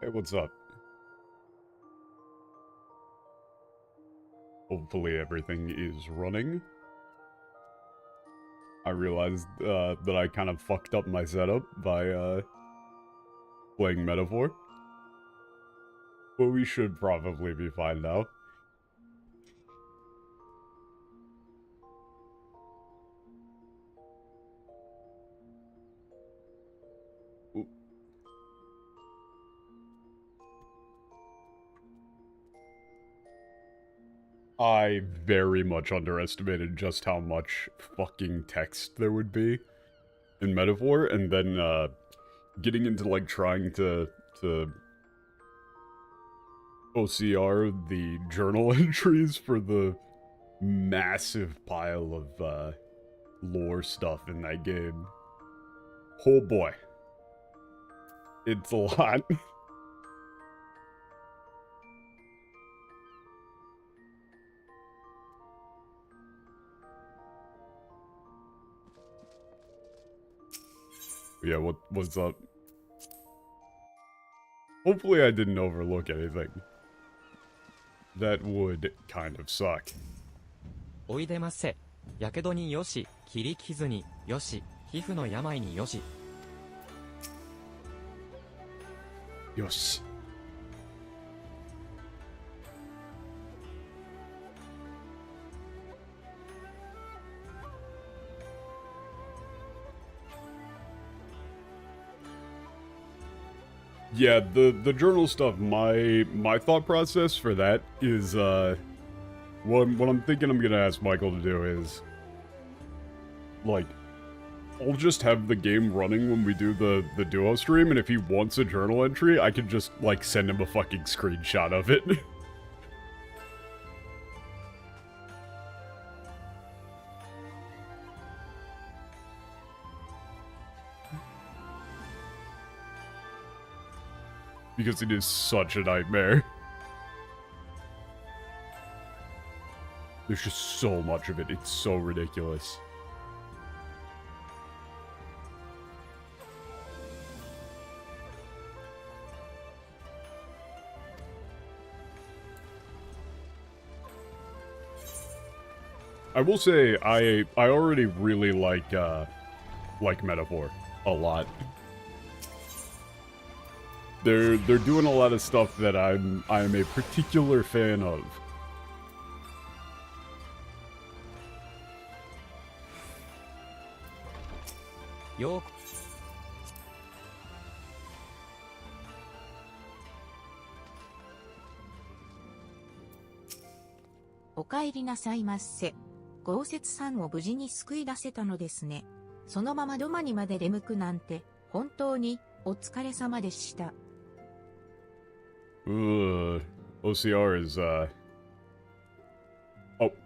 Hey, what's up? Hopefully everything is running. I realized that I kind of fucked up my setup by playing Metaphor. But we should probably be fine now. Ooh. I very much underestimated just how much fucking text there would be in Metaphor, and then getting into like trying to OCR the journal entries for the massive pile of lore stuff in that game. Oh boy. It's a lot. Yeah, what's up? Hopefully I didn't overlook anything. That would kind of suck. おいでませ。やけどによし、切り傷によし、皮膚の病によし。よし。Yeah, the journal stuff, my thought process for that is what I'm thinking I'm gonna ask Michael to do is like I'll just have the game running when we do the duo stream, and if he wants a journal entry, I can just like send him a fucking screenshot of it. Because it is such a nightmare. There's just so much of it. It's so ridiculous. I will say I already really like Metaphor a lot. They're doing a lot of stuff that I'm a particular fan of. Yo. お帰りなさいませ。豪雪さんを無事に救い出せたのですね。そのまま土間にまで出向くなんて、本当にお疲れ様でした。OCR is oh,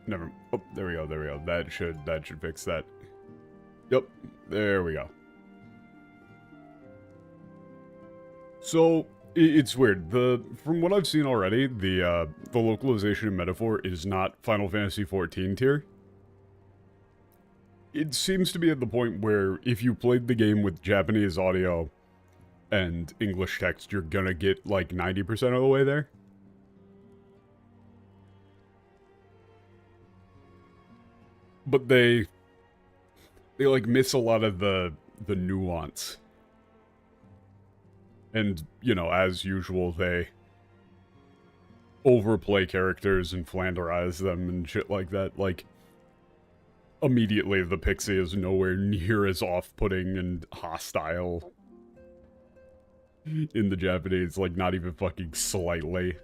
never. Oh, there we go. There we go. That should fix that. Yep. There we go. So it's weird. From what I've seen already, the localization in Metaphor is not Final Fantasy XIV tier. It seems to be at the point where if you played the game with Japanese audio and English text, you're gonna get like 90% of the way there. But they like miss a lot of the nuance. And, you know, as usual, they overplay characters and Flanderize them and shit like that. Like, immediately the pixie is nowhere near as off-putting and hostile in the Japanese, like, not even fucking slightly.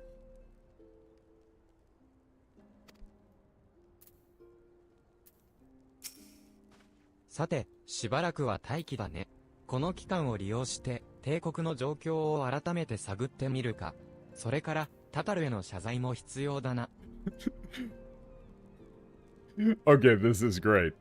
さて、しばらくは待機だね。この期間を利用して、帝国の状況を改めて探ってみるか。それから、タタルへの謝罪も必要だな。Okay, this is great.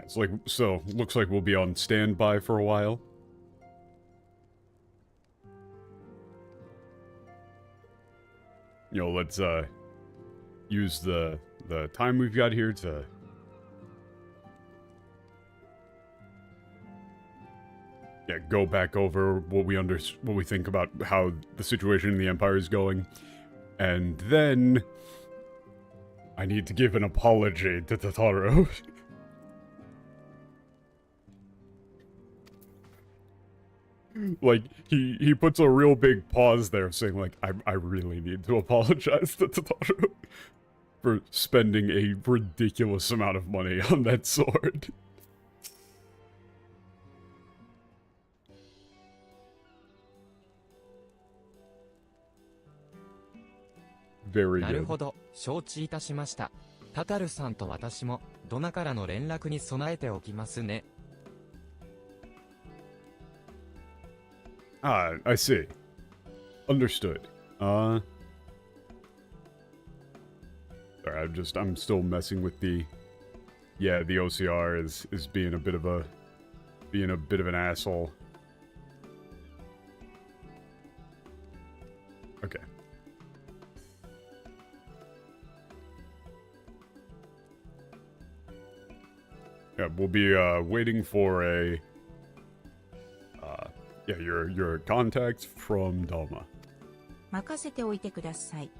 It's like, so, looks like we'll be on standby for a while. You know, let's, use the time we've got here to yeah, go back over what we think about how the situation in the Empire is going. And then I need to give an apology to Totaro. Like, he puts a real big pause there, saying, like, I really need to apologize to Totaro for spending a ridiculous amount of money on that sword. Very なる good. ほど、承知いたしました。タタルさんと私も、ドナからの連絡に備えておきますね。Ah, I see. Understood. Sorry, I'm still messing with the... Yeah, the OCR is being a bit of an asshole. Okay. Yeah, we'll be waiting for a yeah, your contact from Dalma. 任せておいてください。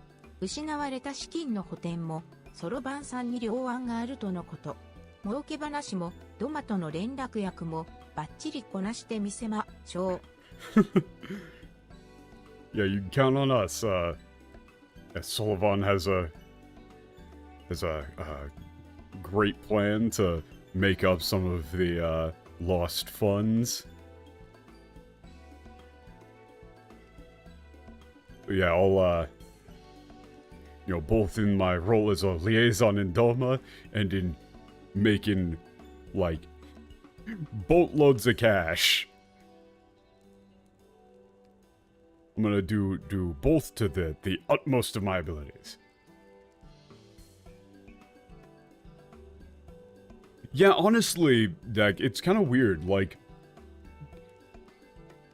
失われた資金の補填も、そろばんさんに両案があるとのこと。儲け話も、ドマとの連絡役も、バッチリこなしてみせましょう。Yeah, you can count on us. Sullivan has a great plan to make up some of the lost funds. Yeah, I'll both in my role as a liaison in Doma and in making like boatloads of cash. I'm gonna do both to the utmost of my abilities. Yeah, honestly, Dak, it's kind of weird. Like,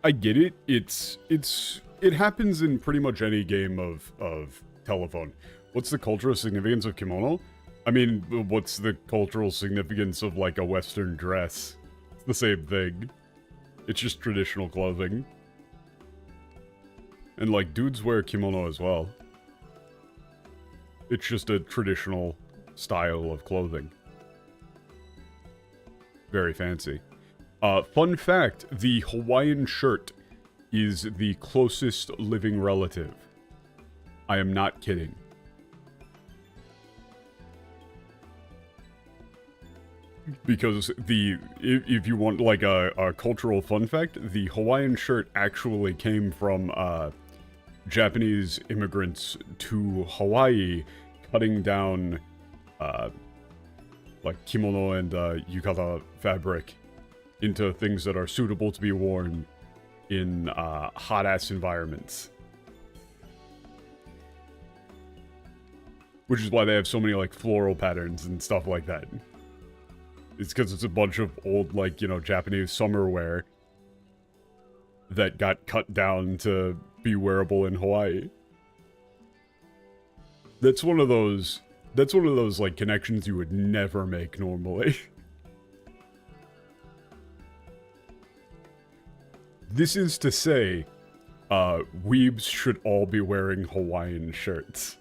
I get it. It happens in pretty much any game of telephone. What's the cultural significance of kimono? I mean, what's the cultural significance of like a Western dress? It's the same thing. It's just traditional clothing. And like, dudes wear kimono as well. It's just a traditional style of clothing. Very fancy. Fun fact, the Hawaiian shirt is the closest living relative. I am not kidding. Because if you want like a cultural fun fact, the Hawaiian shirt actually came from Japanese immigrants to Hawaii cutting down like kimono and yukata fabric into things that are suitable to be worn in hot-ass environments. Which is why they have so many like floral patterns and stuff like that. It's because it's a bunch of old, like, you know, Japanese summer wear that got cut down to be wearable in Hawaii. That's one of those like connections you would never make normally. This is to say, weebs should all be wearing Hawaiian shirts.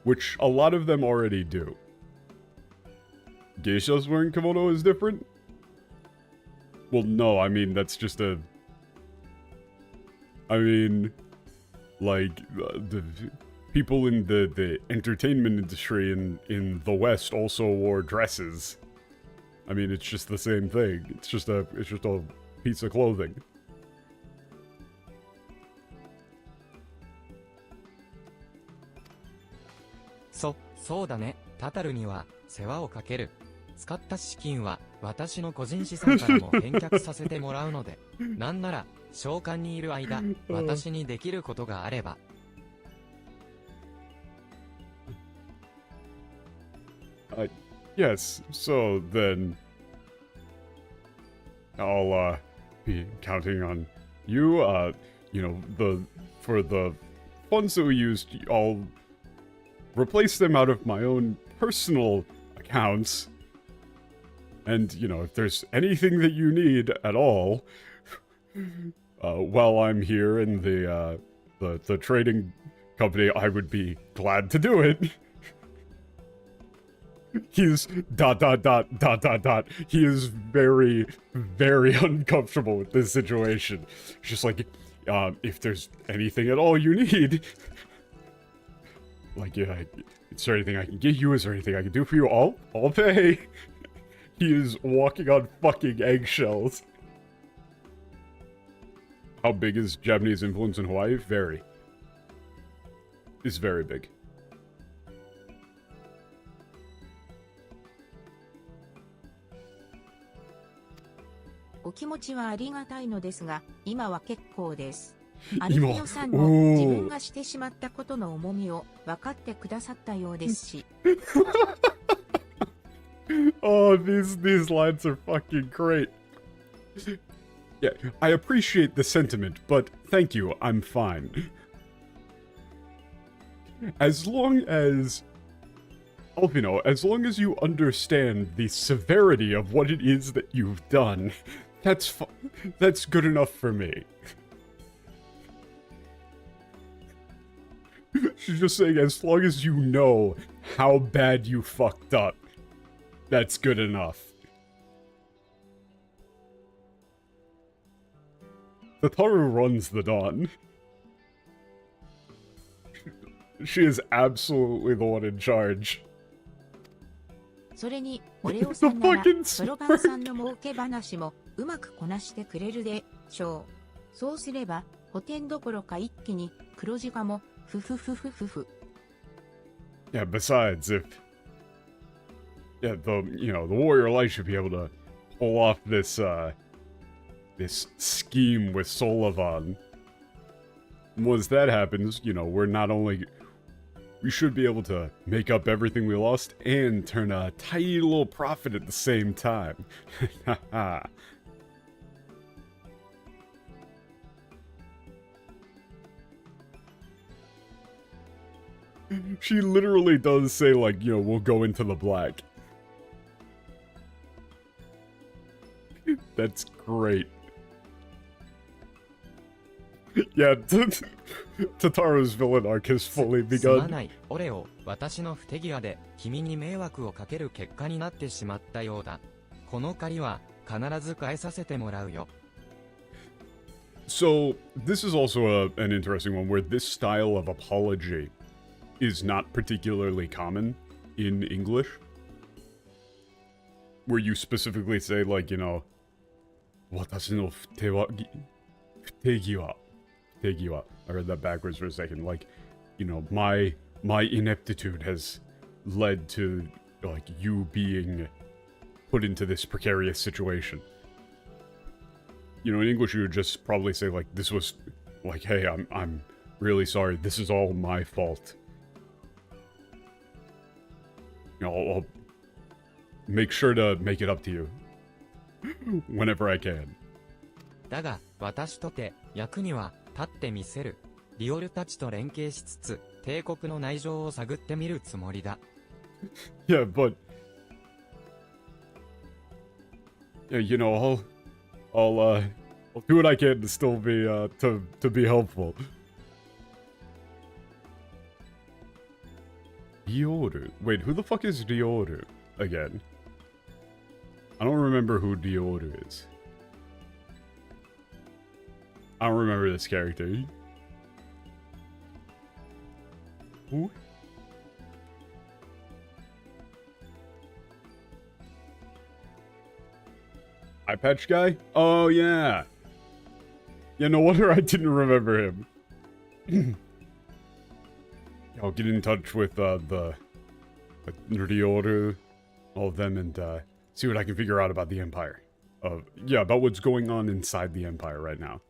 Which a lot of them already do. Geishas wearing kimono is different? Well, no, I mean, that's just a... I mean, like, the people in the entertainment industry in the West also wore dresses. I mean, it's just the same thing. It's just a piece of clothing.そうだね。タタルには世話をかける。使った資金は私の個人資産からも返却させてもらうので、なんなら召喚にいる間、私にできることがあれば。Yes, so then I'll be counting on you. You know, for the funds that we used, I'll replace them out of my own personal accounts. And, you know, if there's anything that you need at all, while I'm here in the trading company, I would be glad to do it. He's ... He is very, very uncomfortable with this situation. It's just like, if there's anything at all you need, like, yeah, is there anything I can get you? Is there anything I can do for you? I'll pay. He is walking on fucking eggshells. How big is Japanese influence in Hawaii? Very. It's very big.「お気持ちはありがたいのですが、今は結構です」アルフィオさんも自分がしてしまったことの重みを分かってくださったようですし。Oh, these lines are fucking great. Yeah, I appreciate the sentiment, but thank you, I'm fine. As long as... Alpino, as long as you understand the severity of what it is that you've done, that's good enough for me. She's just saying, as long as you know how bad you fucked up, that's good enough. Tataru runs the Dawn. She is absolutely the one in charge. それに、オレオさんなら、そろばんさんの儲け話もうまくこなしてくれるでしょう。そうすれば、補填どころか一気に黒字化も、ふふふふふふ。Yeah, besides, the warrior light should be able to pull off this scheme with Solovan. Once that happens, we should be able to make up everything we lost and turn a tiny little profit at the same time. She literally does say, like, we'll go into the black. That's great. Yeah, Tataru's villain arc has fully すま begun. ない、オレオ、私の不手際で君に迷惑をかける結果になってしまったようだ。この借りは必ず返させてもらうよ。So, this is also an interesting one where this style of apology is not particularly common in English. Where you specifically say, like, 私の不手際。I read that backwards for a second. Like, my ineptitude has led to, like, you being put into this precarious situation. In English you would just probably say, like, this was, like, hey, I'm really sorry. This is all my fault. I'll make sure to make it up to you whenever I can. だが、私とて、役には、立ってみせる。リオルたちと連携しつつ、帝国の内情を探ってみるつもりだ。Yeah, but... Yeah, I'll do what I can to still be, to be helpful. Dioru? Wait, who the fuck is Dioru again? I don't remember who Dioru is. I don't remember this character. Who? Eye patch guy? Oh, yeah. Yeah, no wonder I didn't remember him. I'll get in touch with, the Ryoru, all of them, and, see what I can figure out about the Empire. Yeah, about what's going on inside the Empire right now.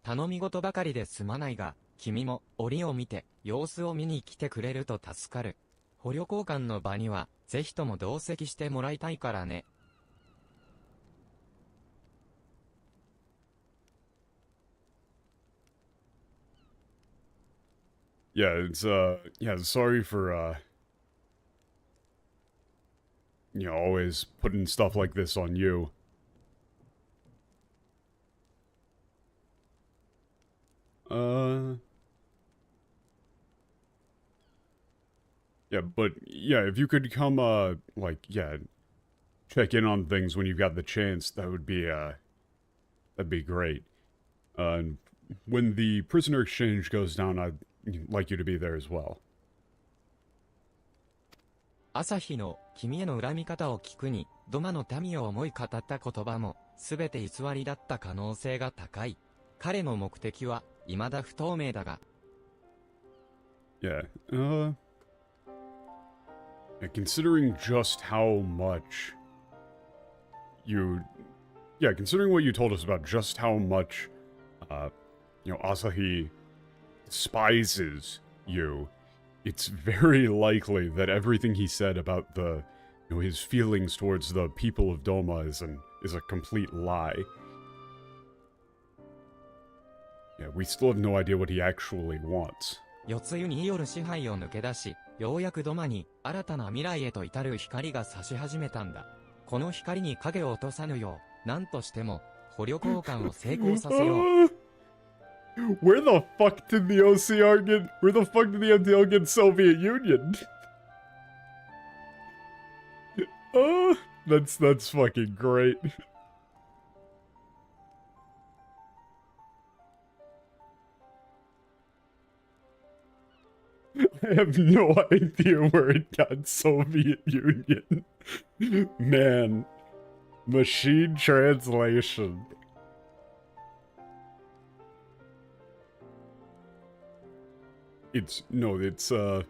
頼み事ばかりですまないが、君も折を見て様子を見に来てくれると助かる。捕虜交換の場にはぜひとも同席してもらいたいからね。Yeah, yeah, sorry for, always putting stuff like this on you. Yeah, but, yeah, if you could come, like, yeah, check in on things when you've got the chance, that would be, that'd be great. And when the prisoner exchange goes down, I'd like you to be there as well. 朝日の君への恨み方を聞くに、ドマの民を思い語った言葉も、すべて偽りだった可能性が高い。彼の目的は、未だ不透明だが。Yeah, considering just how much considering what you told us about just how much, Asahi despises you, it's very likely that everything he said about his feelings towards the people of Doma is a complete lie. Yeah, we still have no idea what he actually wants. 夜露による支配を抜け出し、ようやくドマに新たな未来へと至る光が差し始めたんだ。この光に影を落とさぬよう、何としても捕虜交換を成功させよう。Where the fuck did the OCR get? Where the fuck did the MTL get Soviet Union? That's fucking great. I have no idea where it got Soviet Union. Man. Machine translation. It's the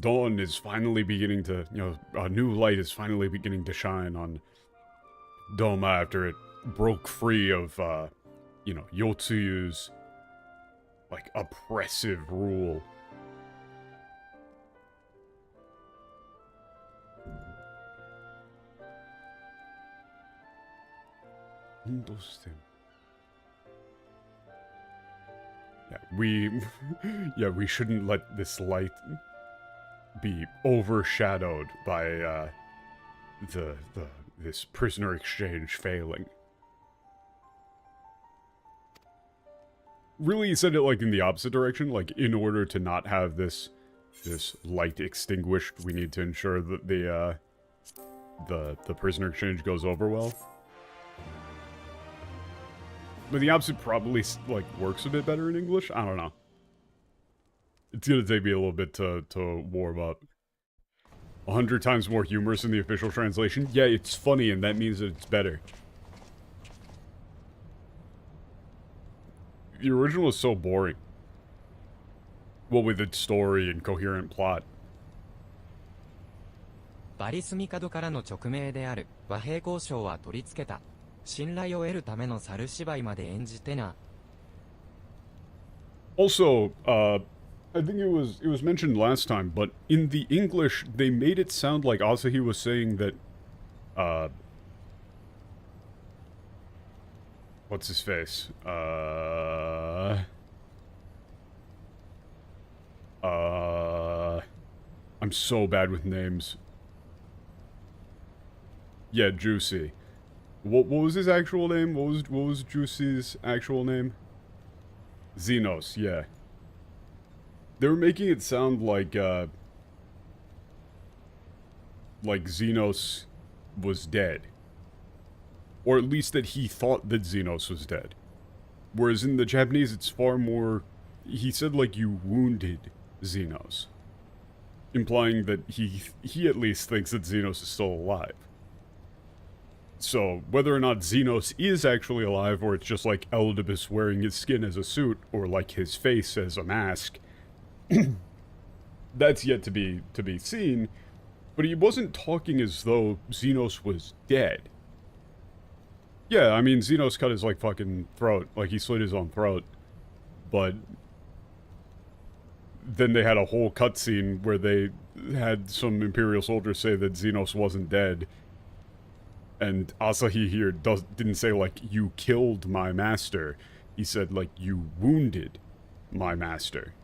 dawn is finally beginning to, a new light is finally beginning to shine on Doma after it broke free of, Yotsuyu's, like, oppressive rule. Yeah, we shouldn't let this light be overshadowed by, this prisoner exchange failing. Really, he said it, like, in the opposite direction. Like, in order to not have this light extinguished, we need to ensure that the prisoner exchange goes over well. But the opposite probably, like, works a bit better in English? I don't know. It's gonna take me a little bit to warm up. 100 times more humorous in the official translation? Yeah, it's funny, and that means that it's better. The original is so boring. Well, with its story and coherent plot. バリスミカドからの勅命である和平交渉は取り付けた。信頼を得るための猿芝居まで演じてな。Also, I think it was mentioned last time, but in the English, they made it sound like Asahi was saying that, what's his face? I'm so bad with names. Yeah, Juicy. What was his actual name? What was Juicy's actual name? Xenos, yeah. They were making it sound like Xenos was dead. Or at least that he thought that Xenos was dead. Whereas in the Japanese, it's far more... He said, like, you wounded Xenos. Implying that he at least thinks that Xenos is still alive. So, whether or not Xenos is actually alive, or it's just like Eldibus wearing his skin as a suit, or like his face as a mask, that's yet to be seen. But he wasn't talking as though Xenos was dead. Yeah, I mean, Xenos cut his, like, fucking throat. Like, he slit his own throat. But then they had a whole cutscene where they had some Imperial soldiers say that Xenos wasn't dead. And Asahi here didn't say, like, you killed my master. He said, like, you wounded my master.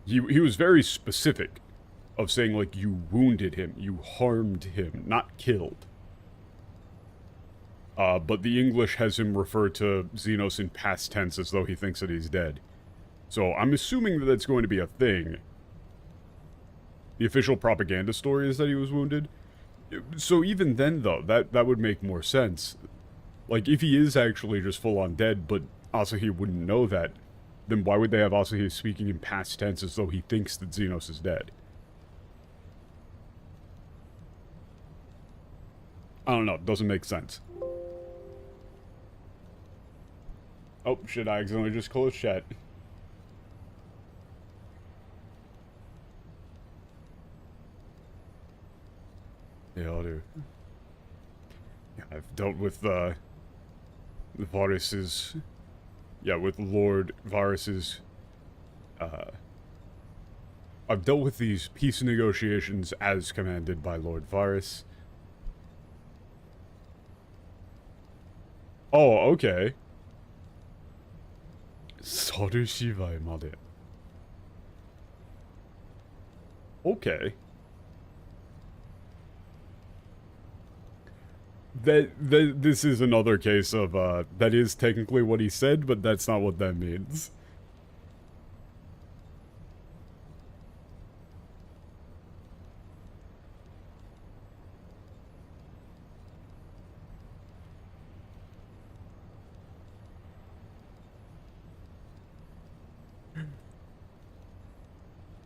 He was very specific of saying, like, you wounded him, you harmed him, not killed. but the English has him refer to Xenos in past tense as though he thinks that he's dead. So I'm assuming that that's going to be a thing. The official propaganda story is that he was wounded. So even then, though, that would make more sense. Like, if he is actually just full-on dead, but Asahi wouldn't know that, then why would they have Asahi speaking in past tense as though he thinks that Xenos is dead? I don't know, doesn't make sense. Oh, shit, I accidentally just closed chat. Yeah, I'll do. Yeah, I've dealt with, the Varus's... Yeah, with Lord Varus's, I've dealt with these peace negotiations as commanded by Lord Varus. Oh, okay. Sarushibai made. Okay. This is another case of, that is technically what he said, but that's not what that means.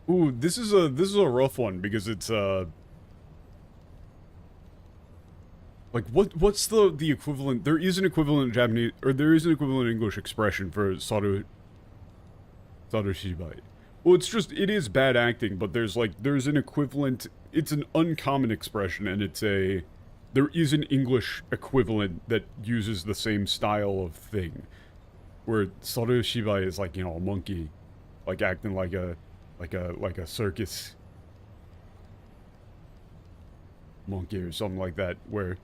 Ooh, this is a rough one because it's, like, what's the equivalent? There is an equivalent Japanese, or there is an equivalent English expression for sarushibai. Well, it's just, it is bad acting, but there's an equivalent, it's an uncommon expression, and there is an English equivalent that uses the same style of thing. Where sarushibai is like, you know, a monkey, like acting like a circus monkey or something like that, where...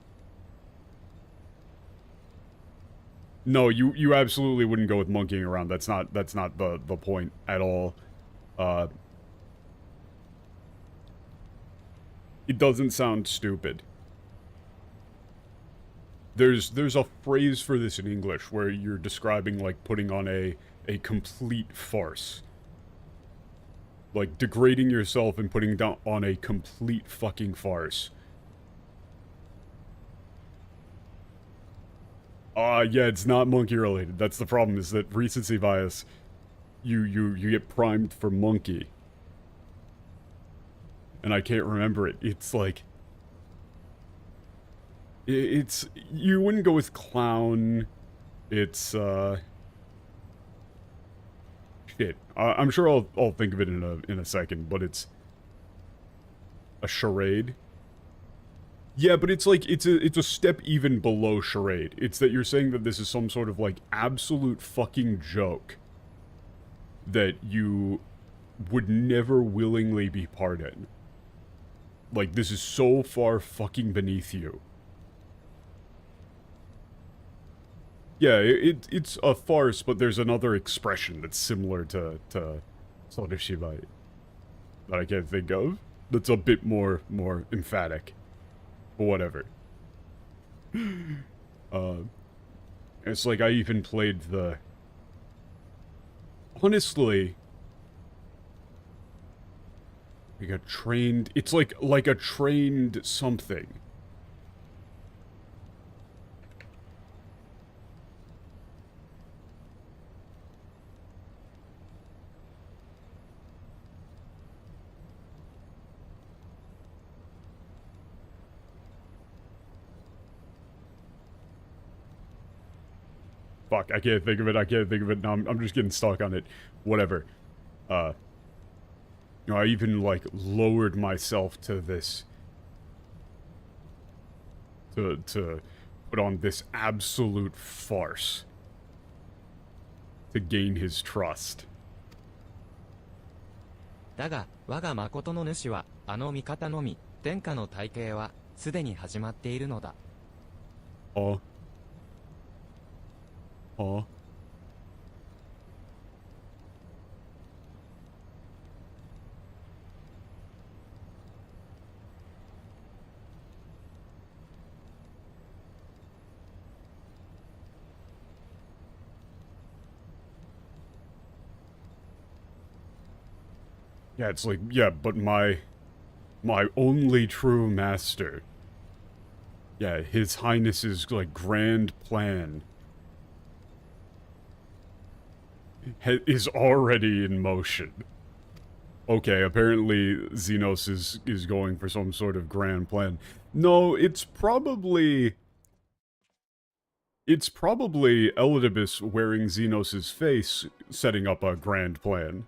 No, you absolutely wouldn't go with monkeying around. That's not the point at all. It doesn't sound stupid. There's a phrase for this in English where you're describing, like, putting on a complete farce. Like, degrading yourself and putting down on a complete fucking farce. Yeah, it's not monkey related. That's the problem, is that recency bias, you get primed for monkey. And I can't remember it. It's like... It's... You wouldn't go with clown. It's, shit. I'm sure I'll think of it in a second, but it's... a charade. Yeah, but it's like, it's a step even below charade. It's that you're saying that this is some sort of, like, absolute fucking joke that you would never willingly be part in. Like, this is so far fucking beneath you. Yeah, it's a farce, but there's another expression that's similar to sarushibai that I can't think of. That's a bit more emphatic. But whatever. It's like I even played the... Honestly... Like a trained... It's like a trained something. Fuck, I can't think of it, now I'm just getting stuck on it. Whatever. You know, I even, like, lowered myself to this... To put on this absolute farce. To gain his trust. だが、我が誠の主は、あの味方のみ、天下の大計は、すでに始まっているのだ。Yeah, it's like, yeah, but my only true master. Yeah, His Highness's, like, grand plan is already in motion. Okay, apparently Xenos is going for some sort of grand plan. No, it's probably Elidibus wearing Xenos' face setting up a grand plan.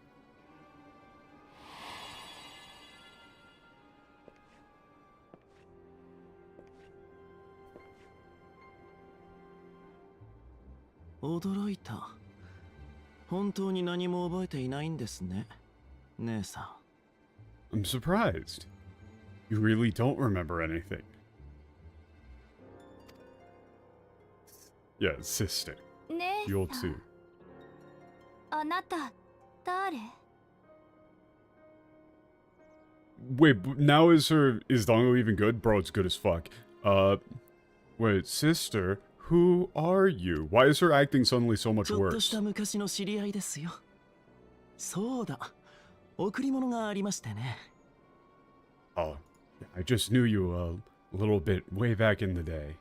驚いた。本当に何も覚えていないんですね、姉さん。I'm surprised. You really don't remember anything. Yeah, sister. 姉 You'll さん too. あなた誰？ Wait, now is Dango even good? Bro, it's good as fuck. Wait, sister, who are you? Why is her acting suddenly so much ちょっとし worse? た昔の知り合いですよ。そうだ。贈り物がありましてね。Oh, I just knew you a little bit way back in the day.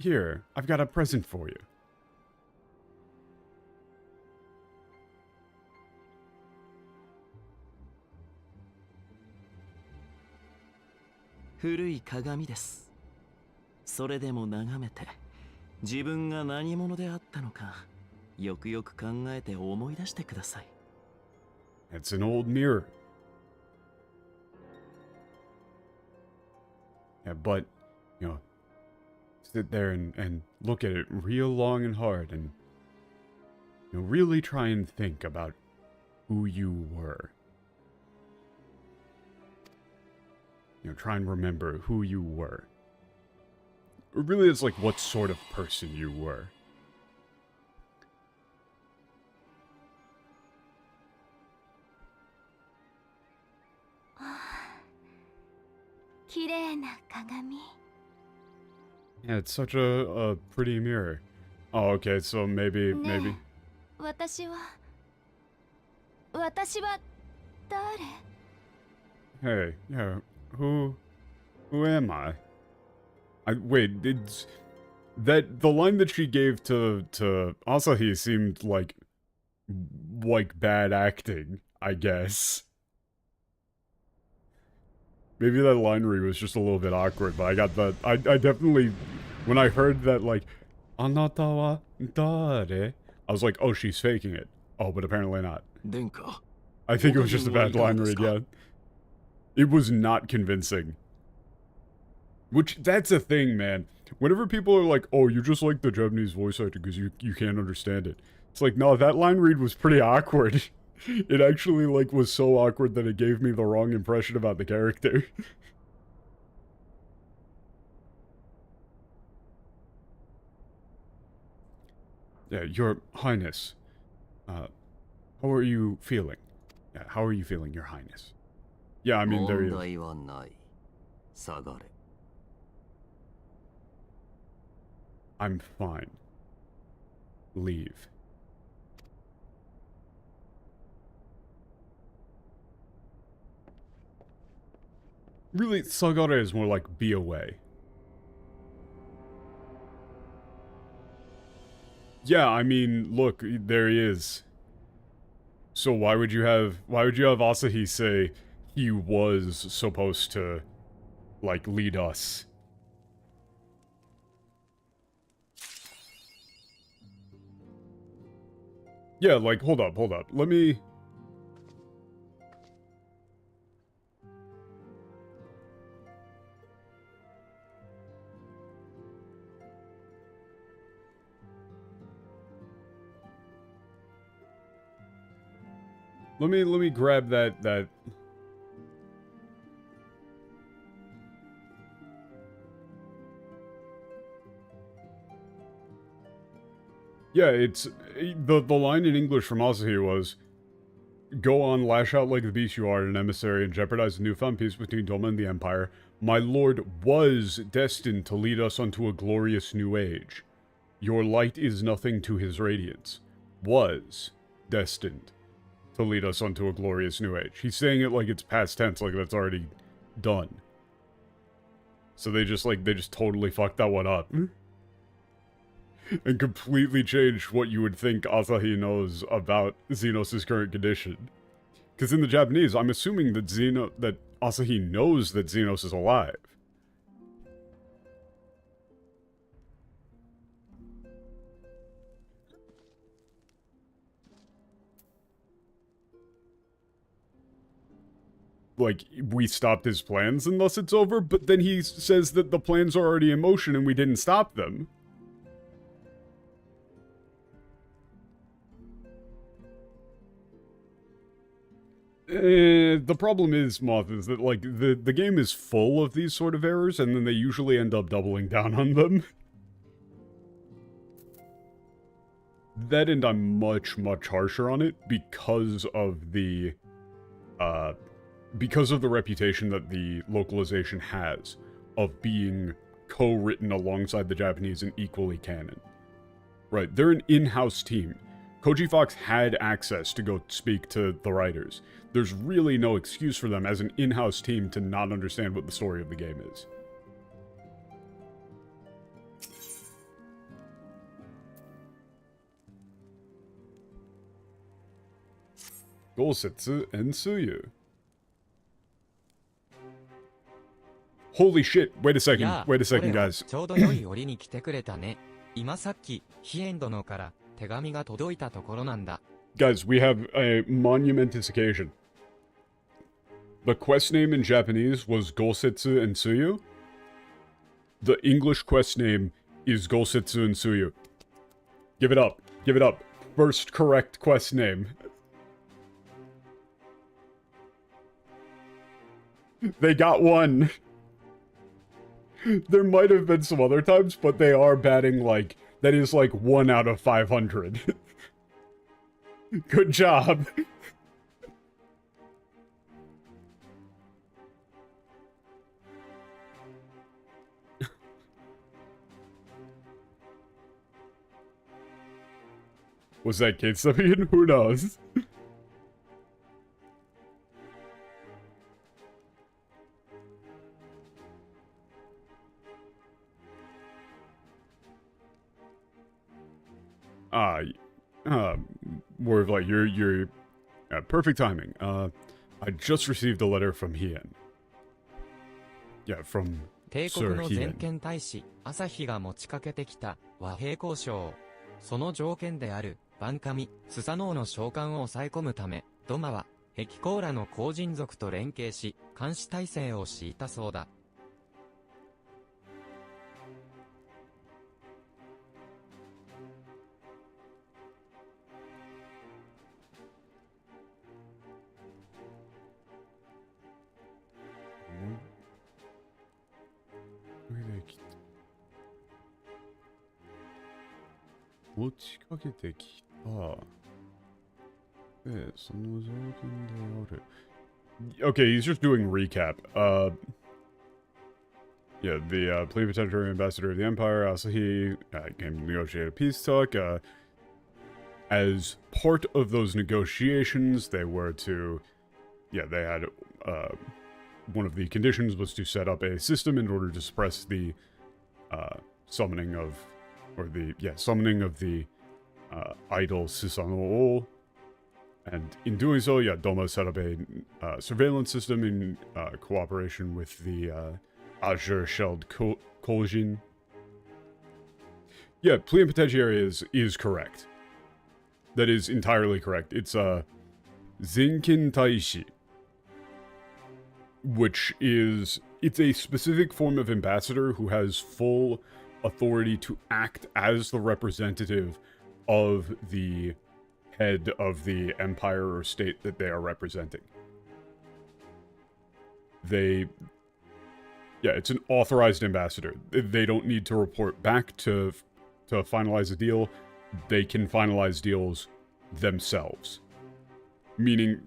Here, I've got a present for you. 古い鏡です。それでも眺めて、自分が何者であったのか、よくよく考えて思い出してください。It's an old mirror. Yeah, but, you know, sit there and look at it real long and hard and, you know, really try and think about who you were. You know, try and remember who you were. Really, it's like what sort of person you were. 綺麗な鏡。 Yeah, it's such a pretty mirror. Oh, okay, so maybe. 私は誰？ Hey, yeah, who am I? Wait, it's that the line that she gave to Asahi seemed like bad acting, I guess. Maybe that line read was just a little bit awkward, but I got that. I definitely, when I heard that, like, Anata wa dare? I was like, oh, she's faking it. Oh, but apparently not. 殿下。 I think it was just a bad line read, yeah. It was not convincing. Which, that's a thing, man. Whenever people are like, oh, you just like the Japanese voice actor because you can't understand it. It's like, no, that line read was pretty awkward. It actually, like, was so awkward that it gave me the wrong impression about the character. Yeah, Your Highness. How are you feeling? Yeah, how are you feeling, Your Highness? Yeah, I mean, there he is. 問題はない。下がれ。I'm fine. Leave. Really, Sagare is more like be away. Yeah, I mean, look, there he is. So why would you have Asahi say he was supposed to, like, lead us? Yeah, like, hold up. Let me... Let me grab that... Yeah, it's... The line in English from Asahi was, go on, lash out like the beast you are, an emissary, and jeopardize the newfound peace between Doma and the Empire. My lord was destined to lead us unto a glorious new age. Your light is nothing to his radiance. Was destined to lead us onto a glorious new age. He's saying it like it's past tense, like that's already done. So they just totally fucked that one up. And completely changed what you would think Asahi knows about Xenos' current condition. Because in the Japanese, I'm assuming that Asahi knows that Xenos is alive. Like, we stopped his plans and thus it's over, but then he says that the plans are already in motion and we didn't stop them. The problem is, Moth, is that, like, the game is full of these sort of errors, and then they usually end up doubling down on them. That, and I'm much, much harsher on it because of the reputation that the localization has of being co-written alongside the Japanese and equally canon. Right, they're an in-house team. Koji Fox had access to go speak to the writers. There's really no excuse for them as an in-house team to not understand what the story of the game is. Gosetsu and Tsuyu. Holy shit, wait a second, guys. ちょうど良い折に来てくれたね。今さっき、ヒエン殿から手紙が届いたところなんだ。Guys, we have a monumentous occasion. The quest name in Japanese was Gosetsu and Tsuyu. The English quest name is Gosetsu and Tsuyu. Give it up. Give it up. First correct quest name. They got one. There might have been some other times, but they are batting like... That is like 1 out of 500. Good job. Was that Kate Sabian? Who knows? More of like, you're perfect timing. I just received a letter from Hien. Yeah, from 帝国 Sir の全 Hien. 権大使、朝日が持ちかけてきた和平交渉。その条件である、番神、スサノオの召喚を抑え込むため、ドマは、壁甲羅の後人族と連携し、監視体制を敷いたそうだ。持ちかけてきた。で、その条件である。Okay, he's just doing recap. Yeah, the plenipotentiary ambassador of the Empire, Asahi, came to negotiate a peace talk. As part of those negotiations, they were to... Yeah, they had... one of the conditions was to set up a system in order to suppress the summoning of... summoning of the idol Susanoo. And in doing so, yeah, Doma set up a surveillance system in cooperation with the Azure-shelled Koljin. Yeah, plenipotentiary is correct. That is entirely correct. It's Zenkin Taishi, which is... It's a specific form of ambassador who has full authority to act as the representative of the head of the empire or state that they are representing. Yeah, it's an authorized ambassador. They don't need to report back to finalize a deal. They can finalize deals themselves. Meaning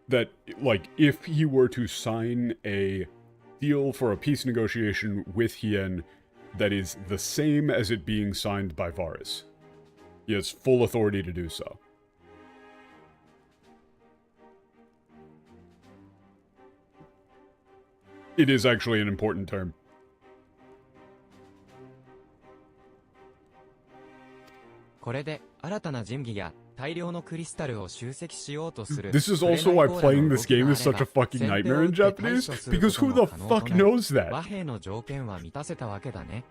that, like, if he were to sign a deal for a peace negotiation with Hien that is the same as it being signed by Varus, he has full authority to do so. It is actually an important term. これで新たな神器や大量のクリスタルを集積しようとする。 This is also why playing this game is such a fucking nightmare in Japanese, because who the fuck knows 和 that? 平の条件は満たせたわけだね。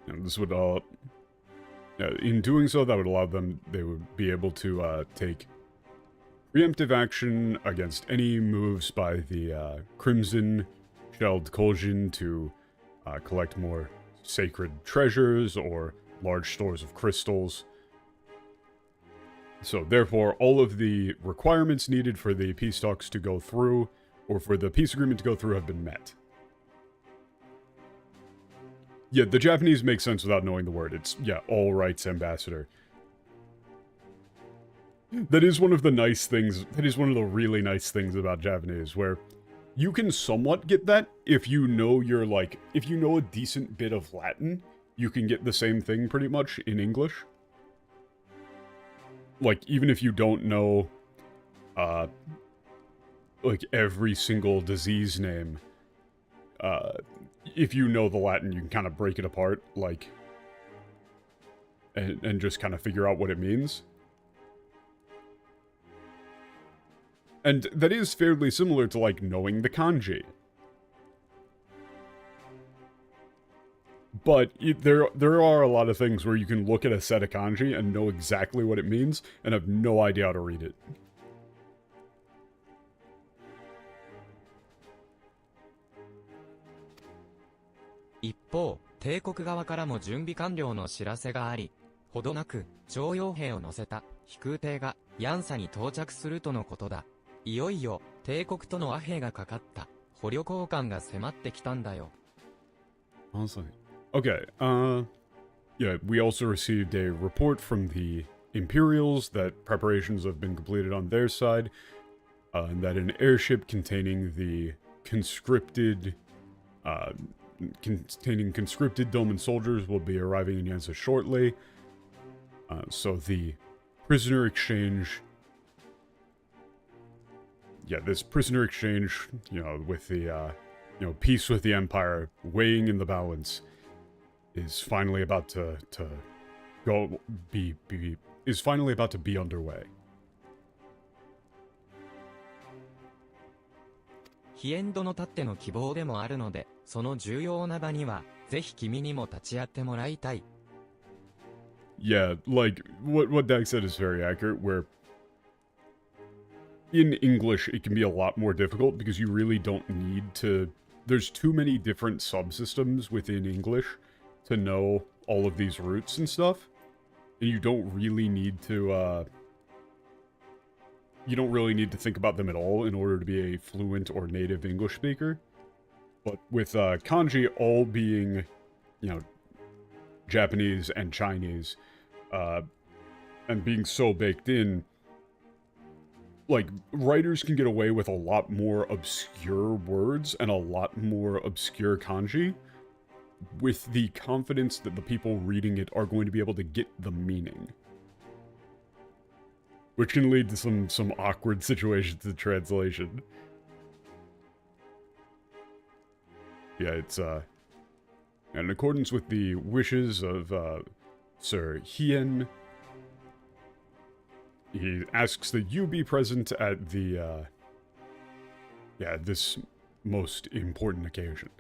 And this would, in doing so, that would allow them, they would be able to, take preemptive action against any moves by the, Crimson Shelled Koljin to, collect more sacred treasures or large stores of crystals. So therefore, all of the requirements needed for the peace talks to go through, or for the peace agreement to go through, have been met. Yeah, the Japanese make sense without knowing the word. It's, yeah, all rights ambassador. That is one of the nice things, that is one of the really nice things about Japanese, where you can somewhat get that if you know you're like, if you know a decent bit of Latin, you can get the same thing pretty much in English. Like, even if you don't know, like every single disease name, if you know the Latin, you can kind of break it apart, like, and just kind of figure out what it means. And that is fairly similar to, like, knowing the kanji. But there are a lot of things where you can look at a set of kanji and know exactly what it means, and have no idea how to read it. 一方、帝国側からも準備完了の知らせがあり、ほどなく徴用兵を乗せた飛空艇がヤンサに到着するとのことだ。いよいよ帝国との和平がかかった捕虜交換が迫ってきたんだよ。Honestly. Okay, yeah, we also received a report from the Imperials that preparations have been completed on their side, and that an airship containing the conscripted, containing conscripted Doman soldiers will be arriving in Yansa shortly. So the prisoner exchange, yeah, this prisoner exchange, you know, with the, you know, peace with the Empire weighing in the balance, is finally about to is finally about to be underway. ヒエンドのたっての希望でもあるので、その重要な場にはぜひ君にも立ち会ってもらいたい。Yeah, like what Dag said is very accurate, where in English it can be a lot more difficult because you really don't need to, there's too many different subsystems within English to know all of these roots and stuff, and you don't really need to think about them at all in order to be a fluent or native English speaker. But with kanji all being, you know, Japanese and Chinese, and being so baked in, like, writers can get away with a lot more obscure words and a lot more obscure kanji with the confidence that the people reading it are going to be able to get the meaning. Which can lead to some awkward situations in translation. Yeah, it's, in accordance with the wishes of, Sir Hien, he asks that you be present at the, yeah, this most important occasion.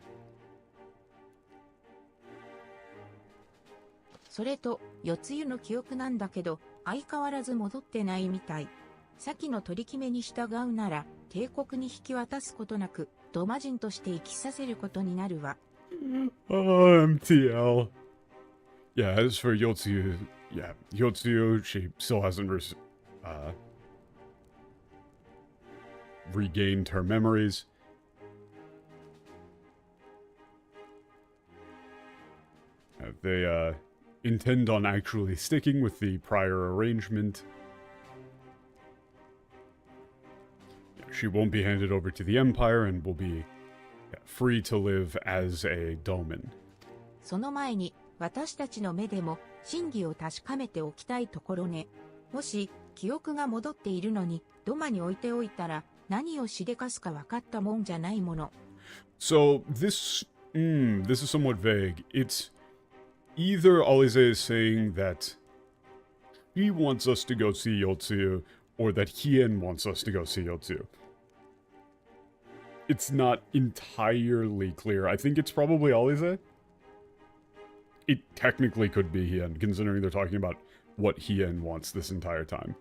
それと、四つ湯の記憶なんだけど、相変わらず戻ってないみたい。先の取り決めに従うなら、帝国に引き渡すことなく、ドマ人として生きさせることになるわ。MTL. Yeah, as for Yotsuyu, yeah, Yotsuyu, she still hasn't regained her memories. They, intend on actually sticking with the prior arrangement. She won't be handed over to the Empire and will be free to live as a Doman. その前に、私たちの目でも、真偽を確かめておきたいところね。もし、記憶が戻っているのに、ドマに置いておいたら、何をしでかすか分かったもんじゃないもの。So this is somewhat vague. It's either Alize is saying that he wants us to go see Yotsu, or that Hien wants us to go see Yotsu. It's not entirely clear. I think it's probably Alize. It technically could be Hien, considering they're talking about what Hien wants this entire time.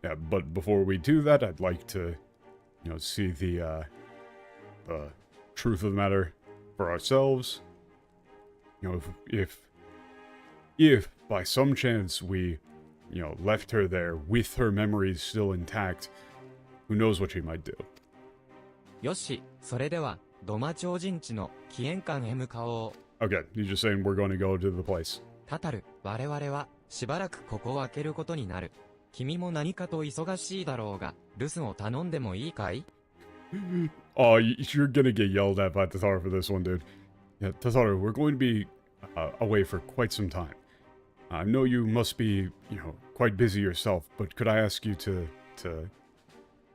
Yeah, but before we do that, I'd like to, see the truth of the matter for ourselves. If by some chance we, left her there with her memories still intact, who knows what she might do. よし、それでは、ドマ超人地の起源館へ向かおう。Okay, he's just saying we're going to go to the place. タタル、我々は、しばらくここを開けることになる。君も何かと忙しいだろうが、留守を頼んでもいいかい？ Oh, you're gonna get yelled at by Tataru for this one, dude. Yeah, Tataru, we're going to be away for quite some time. I know you must be, quite busy yourself, but could I ask you to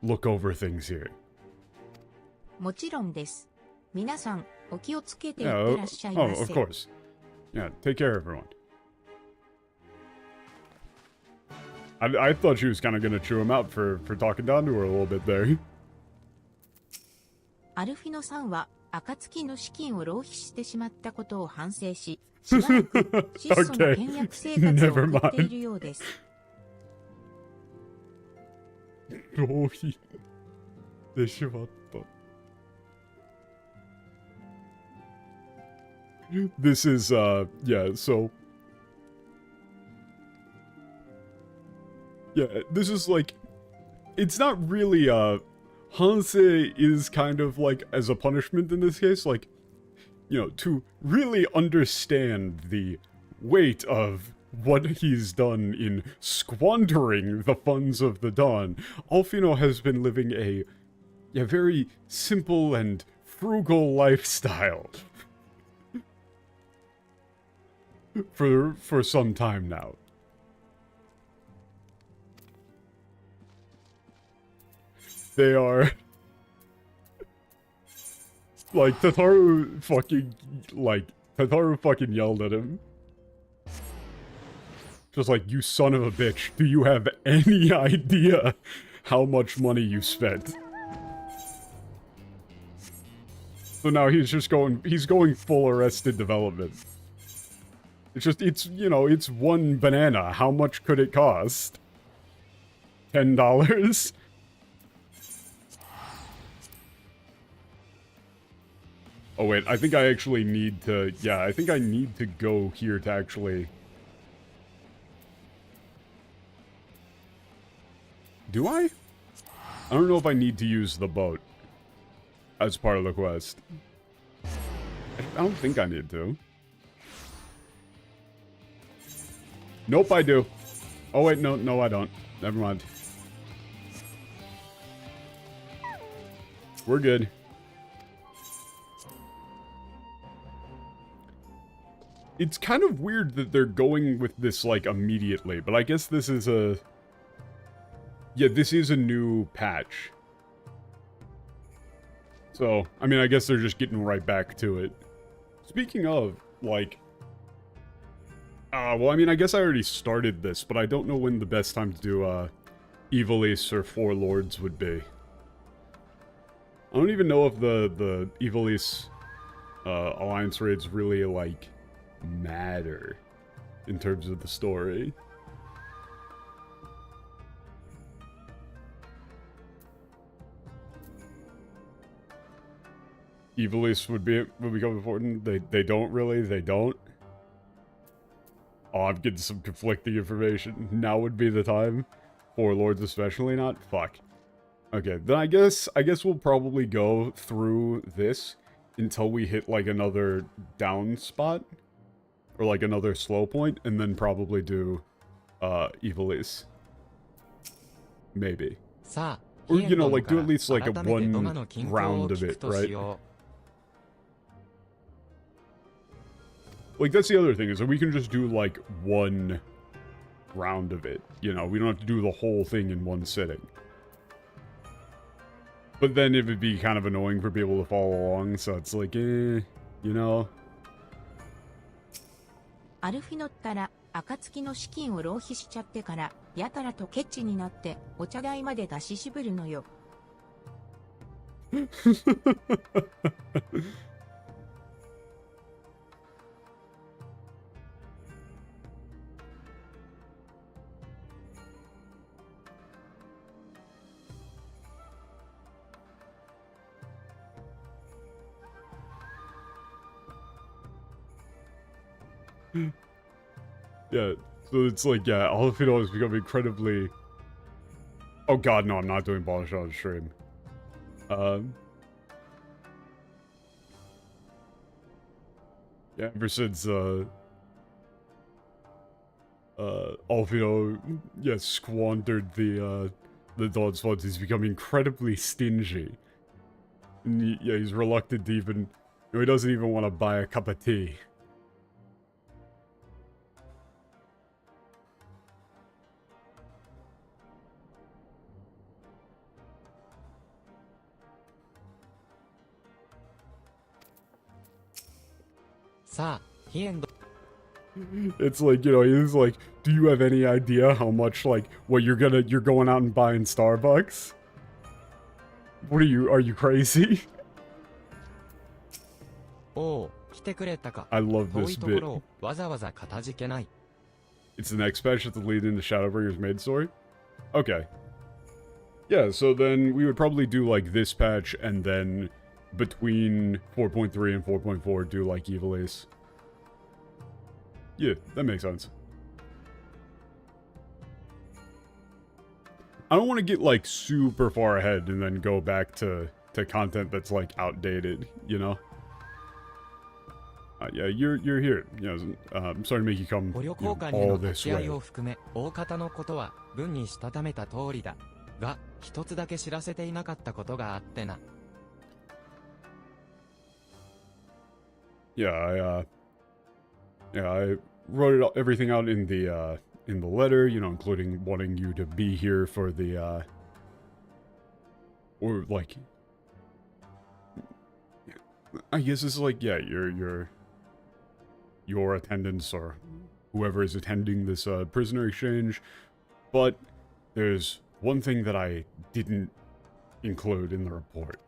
look over things here? もちろんです。皆さん、お気をつけていってらっしゃいませ。of course. Yeah, take care, everyone. I thought she was kind of gonna chew him out for talking down to her a little bit there. アルフィノさんは、暁の資金を浪費してしまったことを反省し、しばらく質素な倹約生活を送っているようです。浪費してしまった。This is, yeah, so... Yeah, this is like... It's not really, Hanse is kind of like, as a punishment in this case, like, to really understand the weight of what he's done in squandering the funds of the Dawn, Alfino has been living a very simple and frugal lifestyle for some time now. They are... Like, Tataru fucking yelled at him. Just like, you son of a bitch, do you have any idea how much money you spent? So now he's going full Arrested Development. It's one banana. How much could it cost? $10? Oh wait, I think I actually need to... Yeah, I think I need to go here to actually... Do I? I don't know if I need to use the boat as part of the quest. I don't think I need to. Nope, I do. Oh wait, no I don't. Never mind. We're good. It's kind of weird that they're going with this, like, immediately, but I guess this is a... Yeah, this is a new patch. So, I mean, I guess they're just getting right back to it. Speaking of, like... well, I mean, I guess I already started this, but I don't know when the best time to do, Evilise or Four Lords would be. I don't even know if the Evilise, Alliance raids really, like... matter in terms of the story. Evilise would become important. They don't really. They don't. Oh, I'm getting some conflicting information. Now would be the time. Four Lords especially not. Fuck. Okay, then I guess we'll probably go through this until we hit like another down spot. Or like another slow point, and then probably do, Evilise. Maybe. Or, like, do at least like a one round of it, right? Like, that's the other thing, is that we can just do, like, one round of it. You know, we don't have to do the whole thing in one sitting. But then it would be kind of annoying for people to follow along, so it's like, you know. アルフィノったら、暁の資金を浪費しちゃってから、やたらとケチになって、お茶代まで出し渋るのよ。Yeah, so it's like, yeah, all of it all has become incredibly... Oh god, no, I'm not doing polish on stream. Yeah, ever since, Alfino, yeah, squandered the Dawn's funds, he's become incredibly stingy. And yeah, he's reluctant to even... You know, he doesn't even want to buy a cup of tea. It's like, you know, he's like, do you have any idea how much, like, what you're going out and buying Starbucks? What are you crazy? I love this bit. It's the next patch that's the lead into Shadowbringers main story? Okay. Yeah, so then we would probably do, like, this patch, and then between 4.3 and 4.4 do, like, Evil Ace. Yeah, that makes sense. I don't want to get, like, super far ahead and then go back to content that's, like, outdated, you know? Yeah, you're here. You know, I'm sorry to make you come, you know, all this way. Yeah, I wrote everything out in the letter, you know, including wanting you to be here for the, or like, I guess it's like, yeah, your attendance or whoever is attending this prisoner exchange. But there's one thing that I didn't include in the report.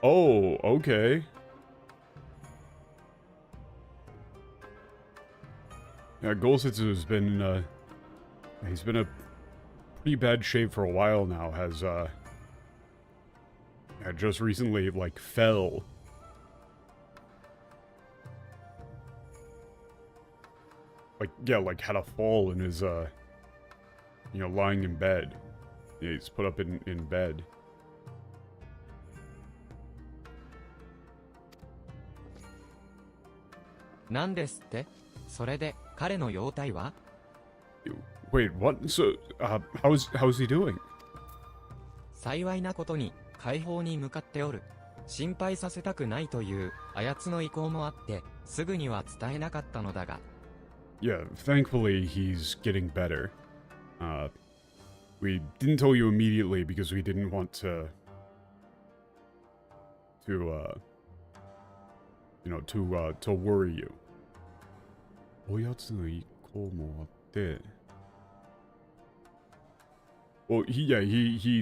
Oh, okay. Yeah, Golsetsu has been, he's been a pretty bad shape for a while now, has, just recently, like, fell. Like, yeah, like, had a fall in his, you know, lying in bed. Yeah, he's put up in bed. Wait, what? So, how's he doing? 幸いなことに解放に向かっておる。心配させたくないというあやつの意向もあってすぐには伝えなかったのだが。Yeah, thankfully he's getting better. We didn't tell you immediately because we didn't want to you know, to worry you. おやつの意向もあって。Well, he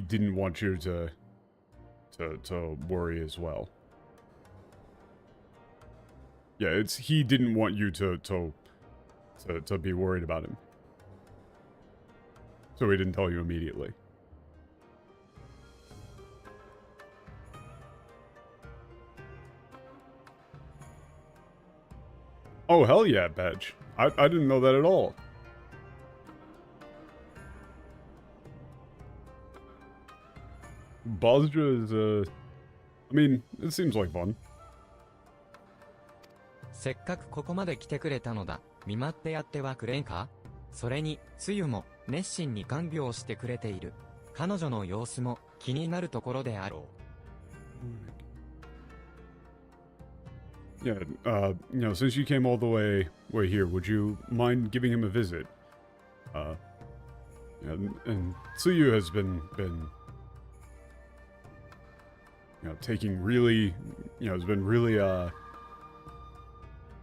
didn't want you to worry as well. Yeah, he didn't want you to be worried about him. So he didn't tell you immediately. Oh, hell yeah, Badge. I didn't know that at all. Bozja is, I mean, it seems like fun. せっかくここまで来てくれたのだ。見舞ってやってはくれんか？それに、つゆも熱心に看病してくれている。彼女の様子も気になるところであろう。Yeah, since you came all the way here, would you mind giving him a visit? And Tsuyu has been taking really, has been really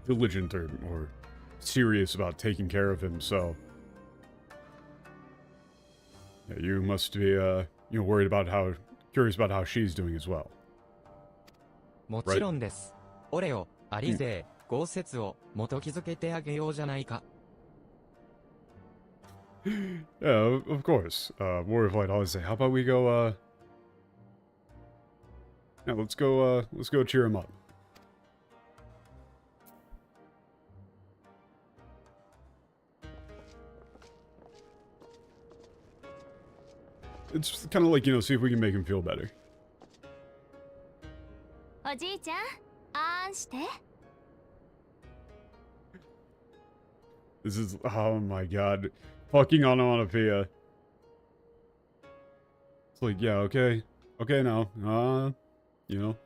diligent or serious about taking care of him. So yeah, you must be worried about curious about how she's doing as well. もちろんです。オレオ、アリ勢、豪雪を元気づけてあげようじゃないか。Yeah, of course. Warrior Flight always say, how about we go, yeah, let's go cheer him up. It's kind of like, see if we can make him feel better. おじいちゃん、あんして。This is, oh my god. Fucking onomatopoeia. It's like, yeah, okay. Okay now.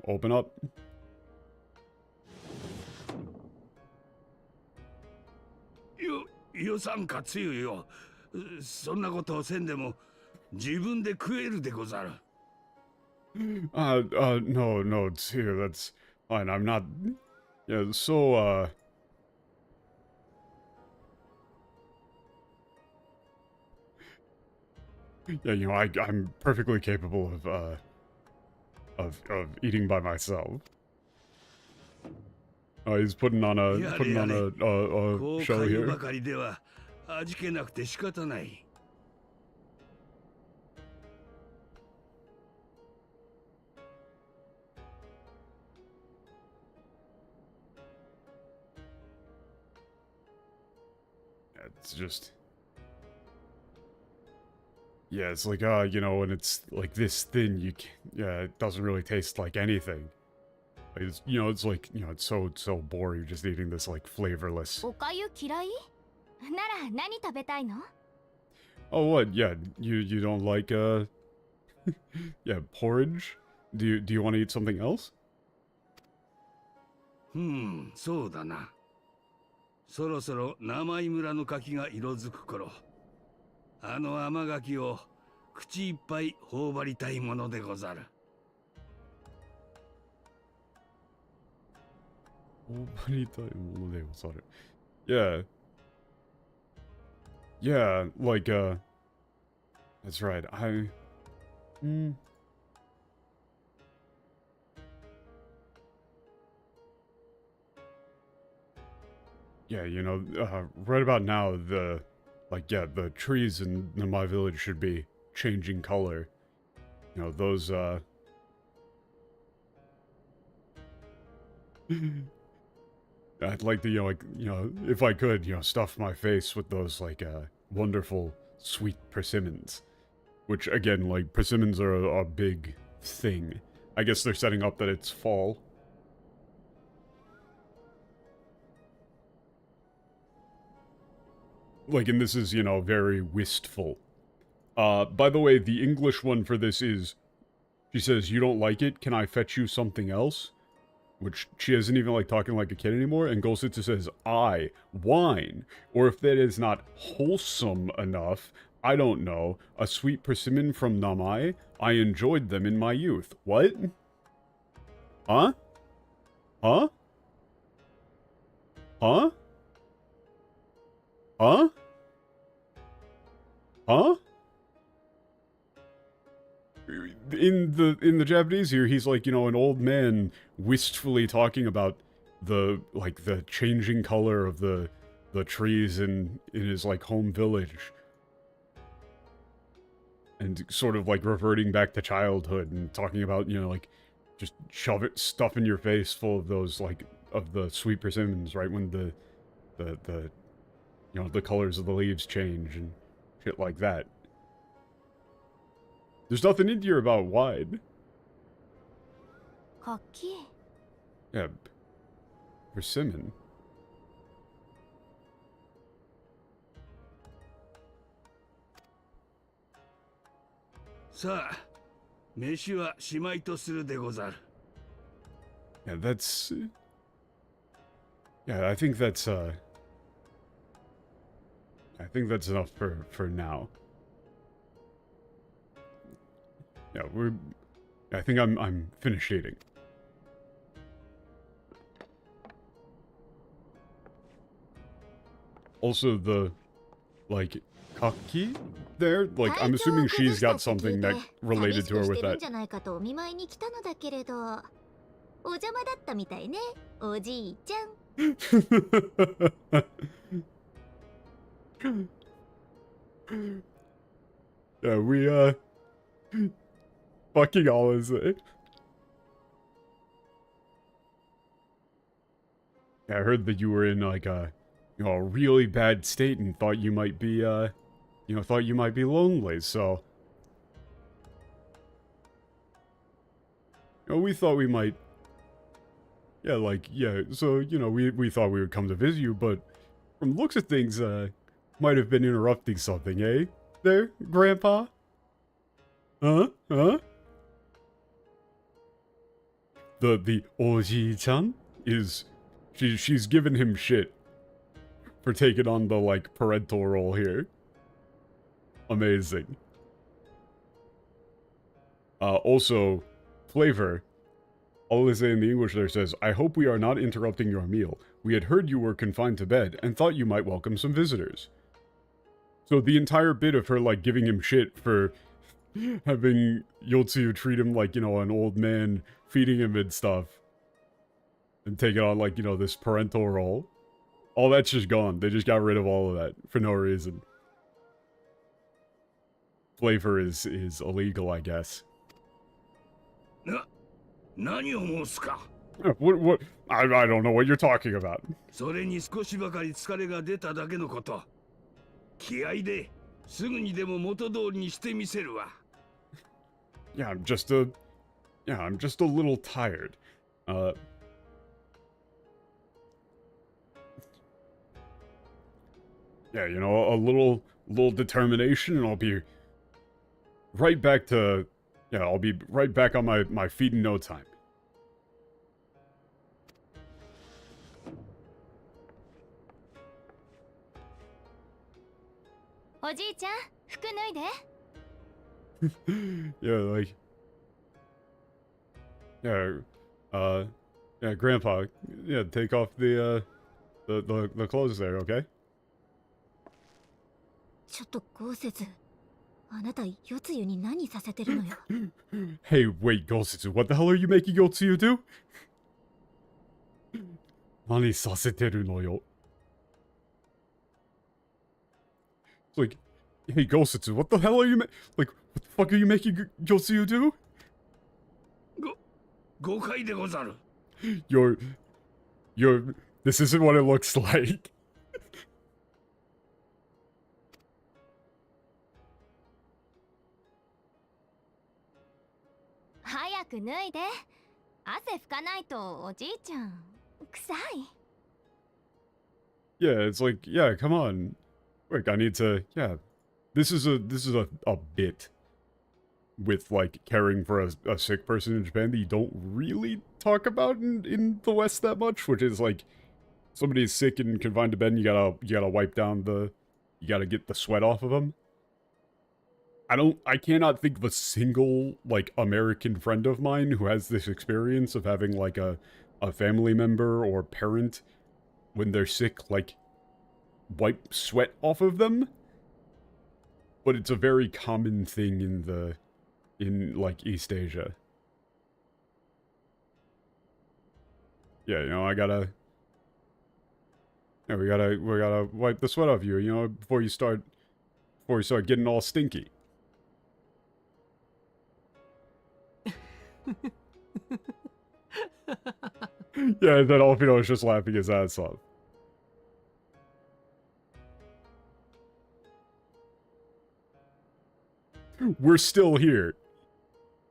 Open up. よさんかつゆよ。そんなことをせんでも自分で食えるでござる。No, dear, that's fine. I'm not, yeah, so, yeah, I'm perfectly capable of eating by myself. Oh, he's putting on a show こう here. ばかりでは味気なくて仕方ない。It's just, yeah, it's like, when it's like this thin, it doesn't really taste like anything. Like it's, it's like, it's so boring just eating this like flavorless. おかゆ嫌い？なら何食べたいの？ Oh, what? Yeah, you don't like yeah, porridge? Do you want to eat something else? そうだな。そろそろ生井村の柿が色づく頃、あの甘柿を口いっぱい頬張りたいものでござる。Yeah. Yeah, like, that's right, yeah, right about now, the trees in my village should be changing color. Those, I'd like to, if I could, stuff my face with those, wonderful, sweet persimmons. Which, again, persimmons are a big thing. I guess they're setting up that it's fall. And this is, very wistful. By the way, the English one for this is, she says, you don't like it? Can I fetch you something else? Which she isn't even, talking like a kid anymore. And Golsitsu says, wine. Or if that is not wholesome enough, I don't know. A sweet persimmon from Namai? I enjoyed them in my youth. What? Huh? Huh? Huh? Huh? Huh? In the Japanese here, he's an old man wistfully talking about the changing color of the trees in his home village. And sort of reverting back to childhood and talking about, just stuff in your face full of those of the sweet persimmons, right? When the colors of the leaves change and shit like that. There's nothing in here about wide. 柿？ Yeah. Persimmon. さあ、飯はしまいとするでござる。Yeah, that's... Yeah, I think that's enough for now. Yeah, I think I'm finished eating. Also, the, like, Kaki there? Like, I'm assuming she's got something that related to her with that. お邪魔だったみたいね、おじいちゃん。Yeah, we, fucking always, eh? Yeah, I heard that you were in, like, a really bad state and thought you might be, lonely, so... we thought we might... Yeah, like, yeah, so, we thought we would come to visit you, but from the looks of things, might have been interrupting something, eh? There, Grandpa? Huh? Huh? The Oji-chan is... She's given him shit for taking on the, like, parental role here. Amazing. Also, Flavor... All they say in the English there says, I hope we are not interrupting your meal. We had heard you were confined to bed and thought you might welcome some visitors. So the entire bit of her, like, giving him shit for having Yotsuyu treat him like, an old man, feeding him and stuff, and taking on, like, this parental role. All that's just gone. They just got rid of all of that for no reason. Flavor is illegal, I guess. What? I don't know what you're talking about. それに少しばかり疲れが出ただけのこと。気合ですぐにでも元通りにしてみせるわ。Yeah, I'm just a little tired. Yeah, a little determination and I'll be right back to... Yeah, I'll be right back on my feet in no time. Yeah, like... Yeah, yeah, Grandpa, yeah, take off the clothes there, okay? ちょっと豪雪。あなた、夜露に何させてるのよ。Hey, wait, Gosetsu, what the hell are you making Yotsuyu do? 何させてるのよ? It's like, hey, Gosetsu, what the hell are you like, what the fuck are you making Yotsuyu do? 誤解でござる。this isn't what it looks like. 早く脱いで。汗拭かないとおじいちゃん臭い。Yeah, it's like, yeah, come on. Like, I need to, yeah. This is a bit with, like, caring for a sick person in Japan that you don't really talk about in the West that much, which is, like, somebody's sick and confined to bed and you gotta wipe down you gotta get the sweat off of them. I cannot think of a single, like, American friend of mine who has this experience of having, like, a family member or parent, when they're sick, like, wipe sweat off of them. But it's a very common thing in like, East Asia. Yeah, we gotta wipe the sweat off you, before you start getting all stinky. Yeah, then Alfino is just laughing his ass off. We're still here.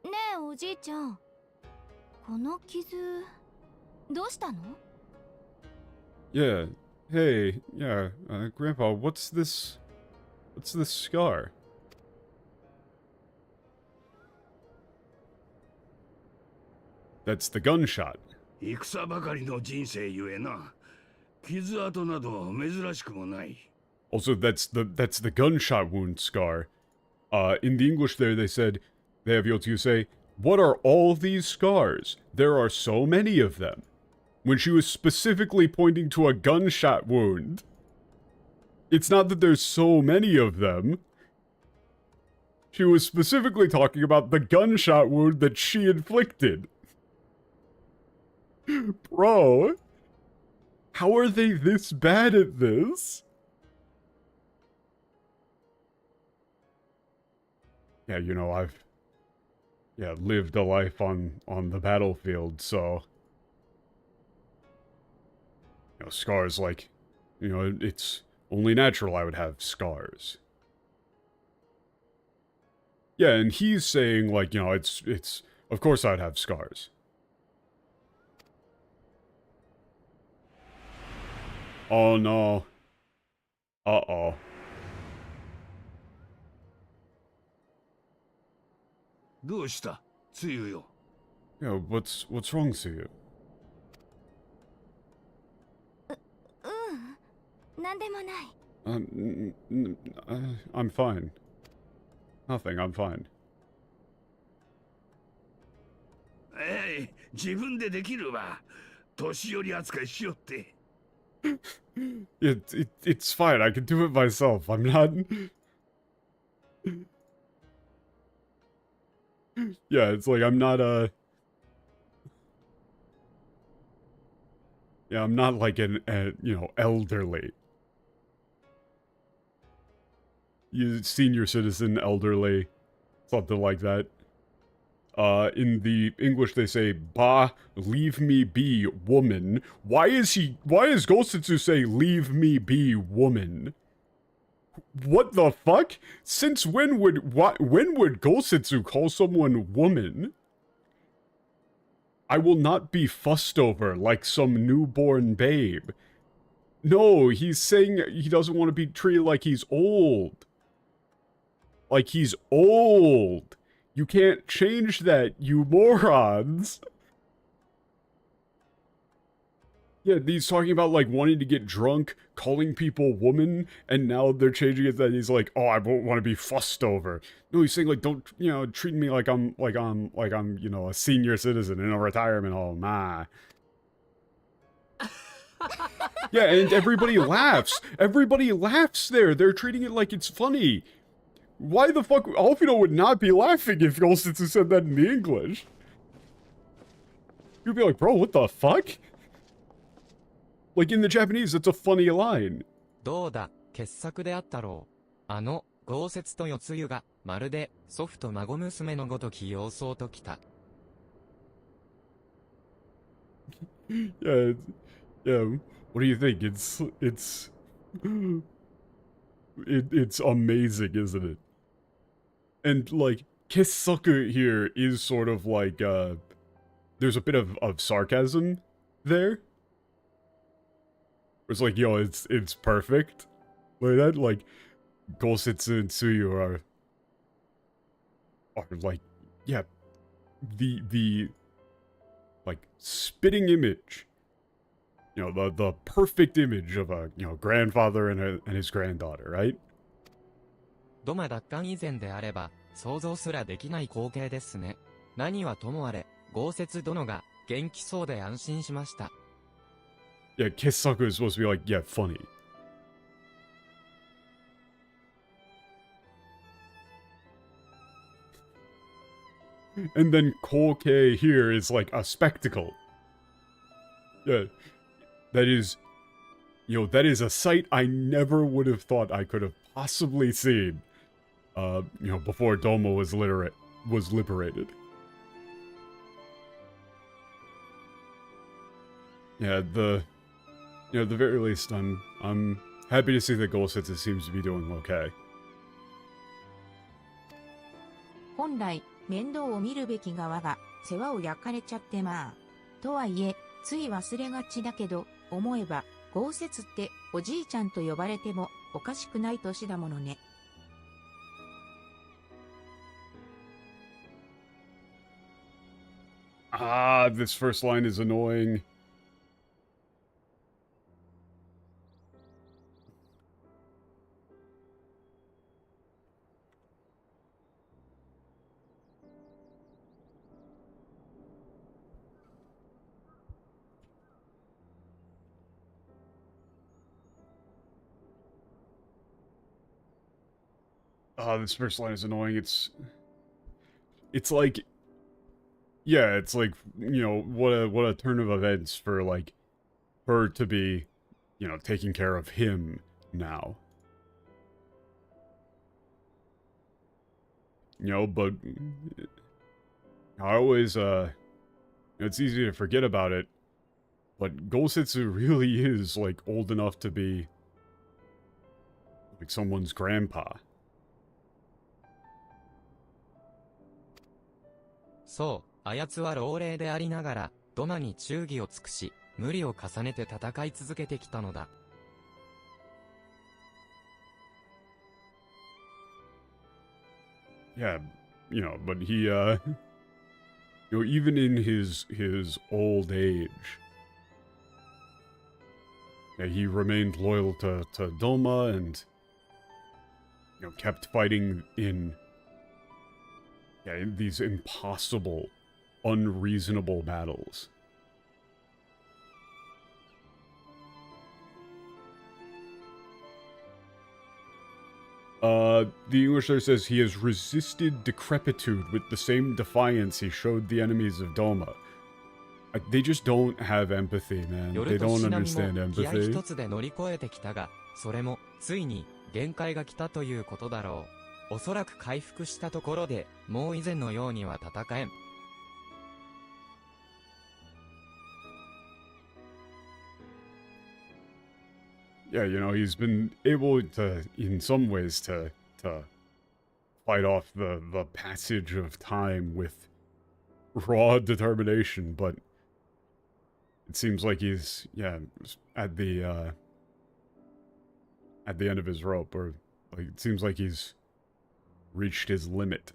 ねえおじいちゃん、この傷どうしたの？ Yeah. Hey, yeah, Grandpa, what's this scar? That's the gunshot. 戦ばかりの人生ゆえな。傷跡など珍しくもない。Also, that's the gunshot wound scar. In the English there, they said, they have Yotsuyu say, "What are all these scars? There are so many of them." When she was specifically pointing to a gunshot wound. It's not that there's so many of them. She was specifically talking about the gunshot wound that she inflicted. Bro, how are they this bad at this? Yeah, you know, I've lived a life on the battlefield, so you know, scars like, you know, it's only natural I would have scars. Yeah, and he's saying like, you know, it's of course I'd have scars. Oh no. Uh-oh. どうした、つゆよ。Yeah, what's wrong, Suyu? なんでもない。I'm fine. Nothing, I'm fine. 自分でできるわ。年寄り扱いしよって。It's fine, I can do it myself. I'm not... Yeah, it's like I'm not yeah, I'm not like you know, elderly. You senior citizen, elderly, something like that. In the English they say, "Bah, leave me be, woman." Why is Gositsu say, "Leave me be, woman"? What the fuck? Since when would Gositsu call someone woman? I will not be fussed over like some newborn babe. No, he's saying he doesn't want to be treated like he's old. Like he's old. You can't change that, you morons. Yeah, he's talking about, like, wanting to get drunk, calling people woman, and now they're changing it that he's like, oh, I won't want to be fussed over. No, he's saying, like, don't, you know, treat me like I'm, you know, a senior citizen in a retirement home. Ah. Yeah, and everybody laughs. Everybody laughs there. They're treating it like it's funny. Why the fuck? Alfino would not be laughing if Golsitsu said that in the English. You'd be like, bro, what the fuck? Like, in the Japanese, it's a funny line. どうだ、傑作であったろう。豪雪と四つ湯が、まるで、祖父と孫娘のごとき様相ときた。Yeah, yeah. What do you think? It's amazing, isn't it? And, like, Kissaku here is sort of like, there's a bit of sarcasm there. It's like, yo, it's perfect. Like that, like, Gosetsu and Tsuyu are like, yeah, the like, spitting image. You know, the perfect image of a, you know, grandfather and his granddaughter, right? ドマ奪還以前であれば、想像すらできない光景ですね。何はともあれ、豪雪殿が、元気そうで安心しました。Yeah, Kissaku is supposed to be like, yeah, funny. And then Koke here is like a spectacle. Yeah, that is, you know, that is a sight I never would have thought I could have possibly seen, you know, before Domo was liberated. Yeah, you know, at the very least, I'm happy to see that Golsetsu seems to be doing okay. 本来、面倒を見るべき側が、世話を焼かれちゃってまあ。とはいえ、つい忘れがちだけど、思えば、豪雪っておじいちゃんと呼ばれてもおかしくない年だものね。Ah, this first line is annoying. This first line is annoying. It's like, yeah, it's like, you know, what a turn of events for, like, her to be, you know, taking care of him now. You know, but I always, it's easy to forget about it, but Golsetsu really is, like, old enough to be, like, someone's grandpa. そう、あやつは老齢でありながら、ドマに忠義を尽くし、無理を重ねて戦い続けてきたのだ。Yeah, you know, but he, you know, even in his old age, yeah, he remained loyal to Doma and, you know, kept fighting in, yeah, in these impossible, unreasonable battles. The English there says he has resisted decrepitude with the same defiance he showed the enemies of Doma. They just don't have empathy, man. They don't understand 気合 empathy. 一つで乗り越えてきたが、それも、ついに、限界が来たということだろう。おそらく回復したところで、もう以前のようには戦えん。Yeah, you know, he's been able to, in some ways, to fight off the passage of time with raw determination, but it seems like he's, yeah, at the end of his rope, or, like, it seems like he's reached his limit.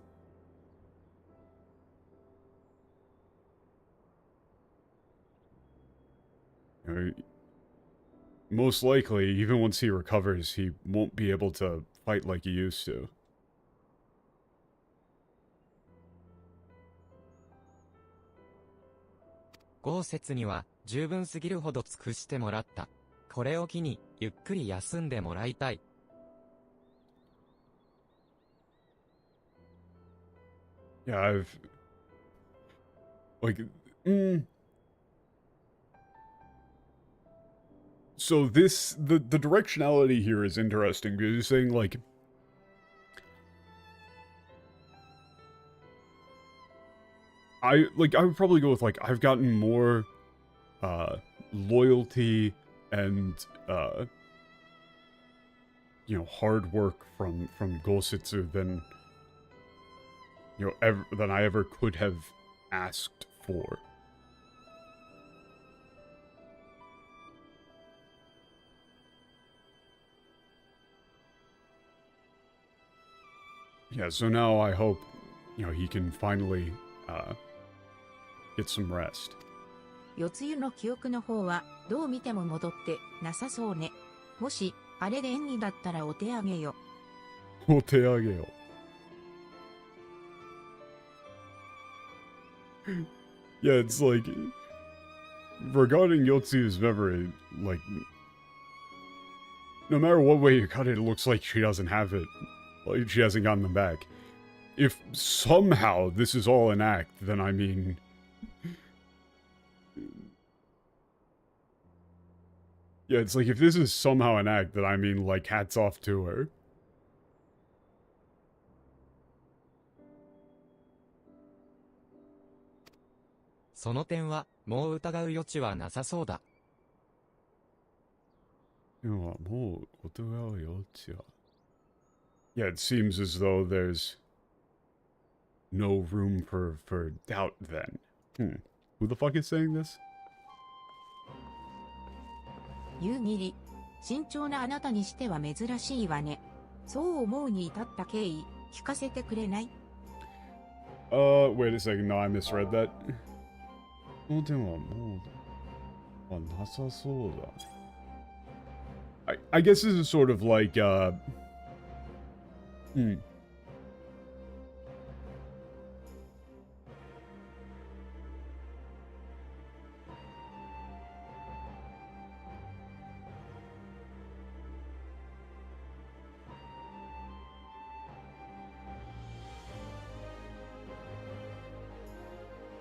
You know, most likely, even once he recovers, he won't be able to fight like he used to. 豪雪には十分すぎるほど尽くしてもらった。これを機にゆっくり休んでもらいたい。Yeah, I've... Like... So this... The directionality here is interesting, because you're saying, like... I would probably go with, like, I've gotten more, loyalty and, you know, hard work from Gosetsu than, you know, than I ever could have asked for. Yeah, so now I hope, you know, he can finally, get some rest. 四つ湯の記憶の方はどう見ても戻ってなさそうね。もしあれで演技だったらお手上げよ。お手上げよ。Yeah, it's like, regarding Yotsu's memory, like, no matter what way you cut it, it looks like she doesn't have it. Like, she hasn't gotten them back. If somehow this is all an act, then I mean... Yeah, it's like, if this is somehow an act, then I mean, like, hats off to her. その点は、もう疑う余地はなさそうだ。でも、もう疑う余地は。Yeah, it seems as though there's no room for doubt then. Who the fuck is saying this? 夕霧、慎重なあなたにしては珍しいわね。そう思うに至った経緯、聞かせてくれない？ Wait a second, no, I misread that. I guess this is sort of like,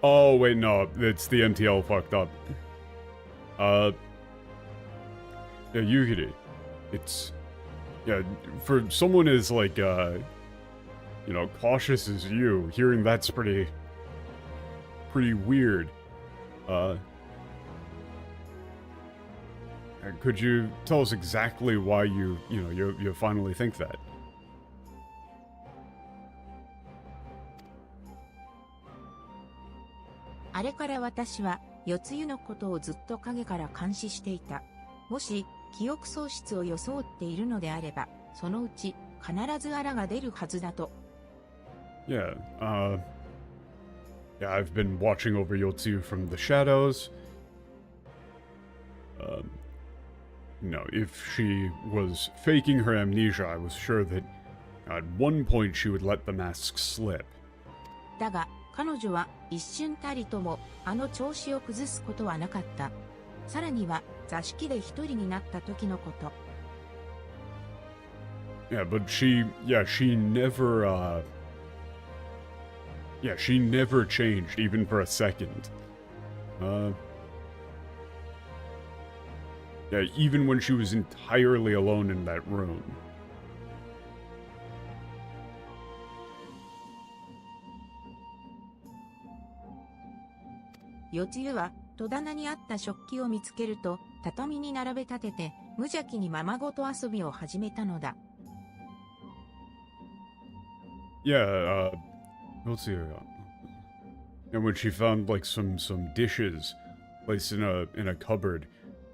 Oh, wait, no, it's the NTL fucked up. Yeah, Yukiri. It's... Yeah, for someone as, like, you know, cautious as you, hearing that's pretty weird. Could you tell us exactly why you finally think that? あれから私は、四つ湯のことをずっと影から監視していた。もし、記憶喪失を装っているのであれば、そのうち、必ずあらが出るはずだと。Yeah, yeah, I've been watching over Yotsu from the shadows. You know, if she was faking her amnesia, I was sure that at one point she would let the mask slip. だが、彼女は一瞬たりともあの調子を崩すことはなかった。さらには座敷で一人になった時のこと。Yeah, but she never, she never changed, even for a second. Yeah, even when she was entirely alone in that room. 四つ湯は戸棚にあった食器を見つけると畳に並べ立てて無邪気にままごと遊びを始めたのだ。Yeah, let's see. And when she found like some dishes placed in a cupboard,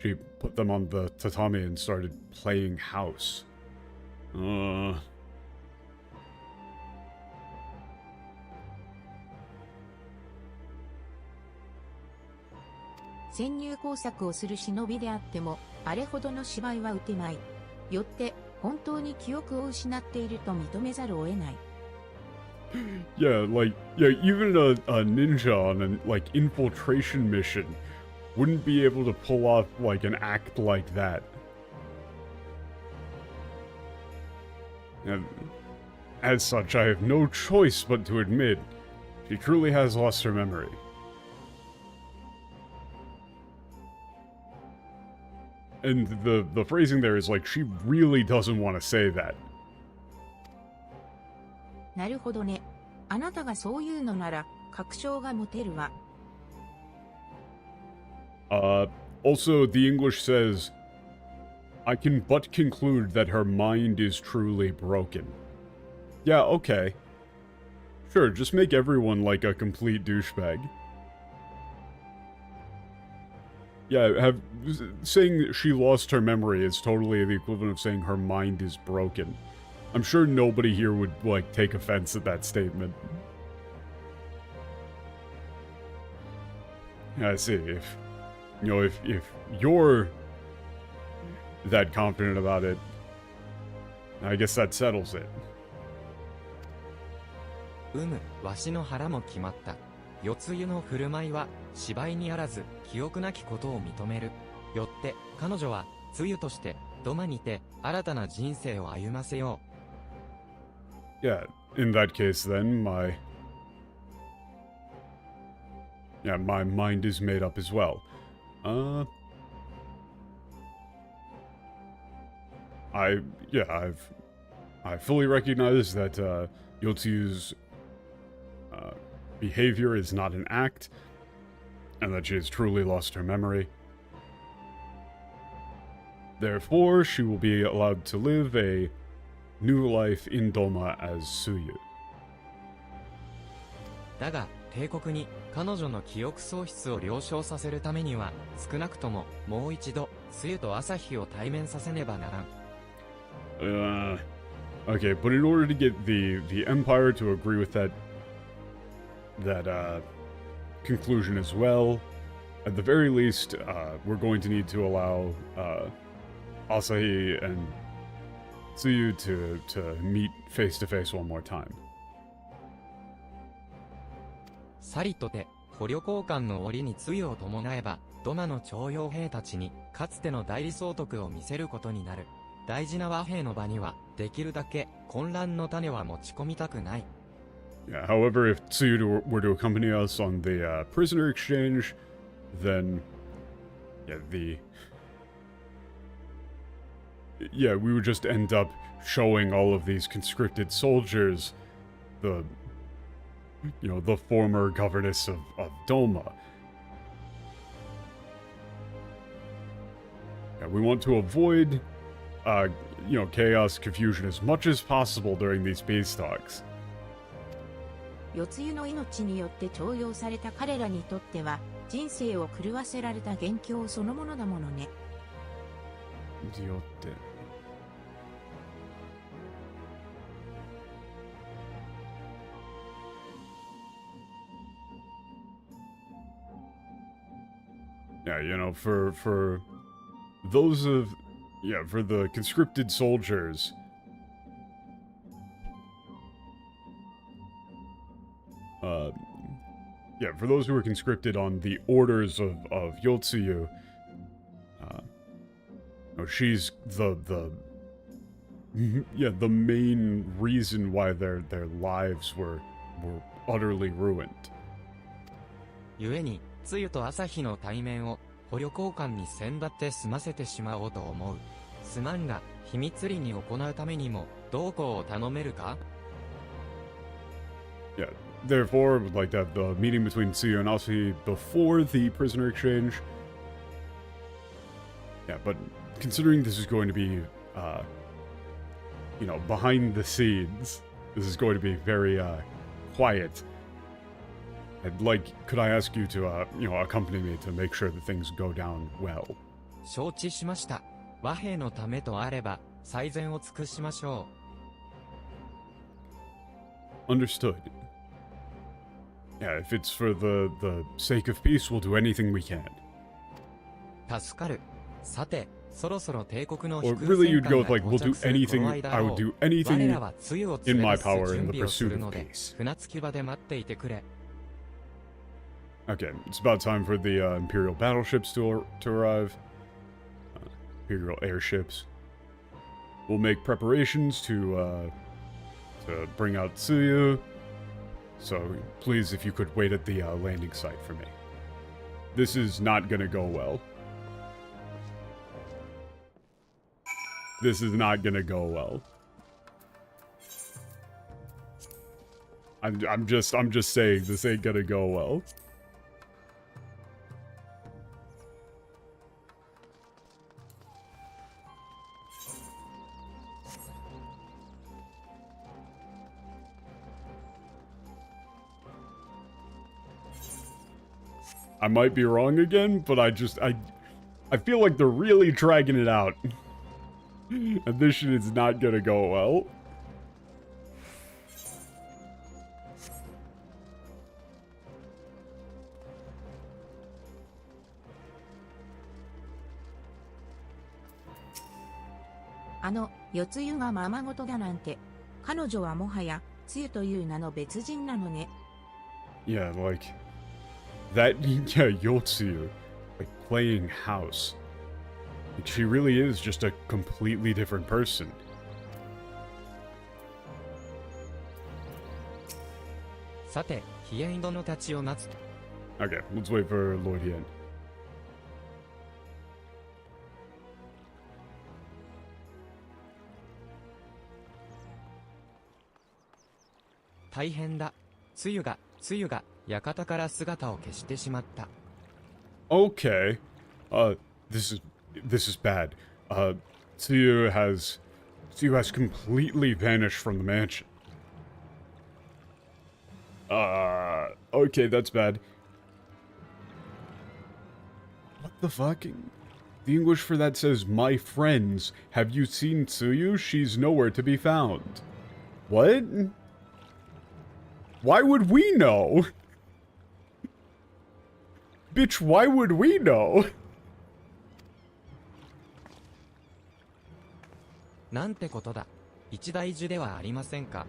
she put them on the tatami and started playing house. 潜入工作をする忍びであっても、あれほどの芝居は打てまい。よって、本当に記憶を失っていると認めざるを得ない。Yeah, even a ninja on an like infiltration mission wouldn't be able to pull off like an act like that. And as such, I have no choice but to admit she truly has lost her memory. And the phrasing there is like she really doesn't want to say that. なるほどね。あなたがそういうのなら確証が持てるわ。Also, the English says, I can but conclude that her mind is truly broken. Yeah, okay. Sure, just make everyone like a complete douchebag. Yeah, saying she lost her memory is totally the equivalent of saying her mind is broken. I'm sure nobody here would, like, take offense at that statement. I see, if you're that confident about it, I guess that settles it. わしの腹も決まった。四つ湯の振る舞いは、芝居にあらず、記憶なきことを認める。よって、彼女は、つゆとして、土間にて、新たな人生を歩ませよう。Yeah, in that case then, my mind is made up as well. I fully recognize that, Yotsu's, behavior is not an act, and that she has truly lost her memory. Therefore, she will be allowed to live a new life in Doma as Suyu. だが、帝国に彼女の記憶喪失を了承させるためには、少なくとももう一度、スユと朝日を対面させねばならん。Okay, but in order to get the Empire to agree with that conclusion as well, at the very least, we're going to need to allow Asahi and Tsuyu to meet face to face one more time. さりとて、捕虜交換の折に露を伴えば、ドマの徴用兵たちに、かつての代理総督を見せることになる。大事な和平の場には、できるだけ混乱の種は持ち込みたくない。Yeah, however, if Tsuyu were to accompany us on the prisoner exchange, then we would just end up showing all of these conscripted soldiers the former governess of Doma. Yeah, we want to avoid chaos, confusion as much as possible during these peace talks. 世つゆの命によって徴用された彼らにとっては、人生を狂わせられた元凶そのものだものね。Yeah, for those of, for the conscripted soldiers, for those who were conscripted on the orders of Yotsuyu, she's the main reason why their lives were utterly ruined. 故に、つゆと朝日の対面を、捕虜交換に先立って済ませてしまおうと思う。すまんが、秘密裏に行うためにも、どうこうを頼めるか? Yeah, therefore, would like to have the meeting between Tsuyu and Asahi before the prisoner exchange. Yeah, but considering this is going to be, behind the scenes, this is going to be very, quiet. Could I ask you to, accompany me to make sure that things go down well? 承知しました。和平のためとあれば、最善を尽くしましょう。Understood. Yeah, if it's for the sake of peace, we'll do anything we can. 助かる。さて、そろそろ帝国の Or 飛空 really 戦 you'd go 艦 with が we'll 到 do 着するこの anything, 間 I を would do 我 anything らはつゆを in 連れ my 出す power 準 in the 備をす pursuit る of ので、 peace. 船着き場で待っていてくれ。Okay, it's about time for the Imperial battleships to arrive. Imperial airships. We'll make preparations to bring out Tsuyu. So please, if you could wait at the landing site for me. This is not gonna go well. This is not gonna go well. I'm just saying this ain't gonna go well. I might be wrong again, but I feel like they're really dragging it out. And this shit is not gonna go well. "世つゆがままごとだなんて、彼女はもはや、つゆという名の別人なのね。Yeah, Yotsuyu, playing house. She really is just a completely different person. さて、ヒエン殿たちを待つ。Okay, let's wait for Lord Hien. 大変だ。つゆが、館から姿を消してしまった。Okay. This is bad. Tsuyu has completely vanished from the mansion. Okay, that's bad. What the fuck? The English for that says, "My friends, have you seen Tsuyu? She's nowhere to be found." What? Why would we know? Bitch, why would we know? なんてことだ。一大事ではありませんか。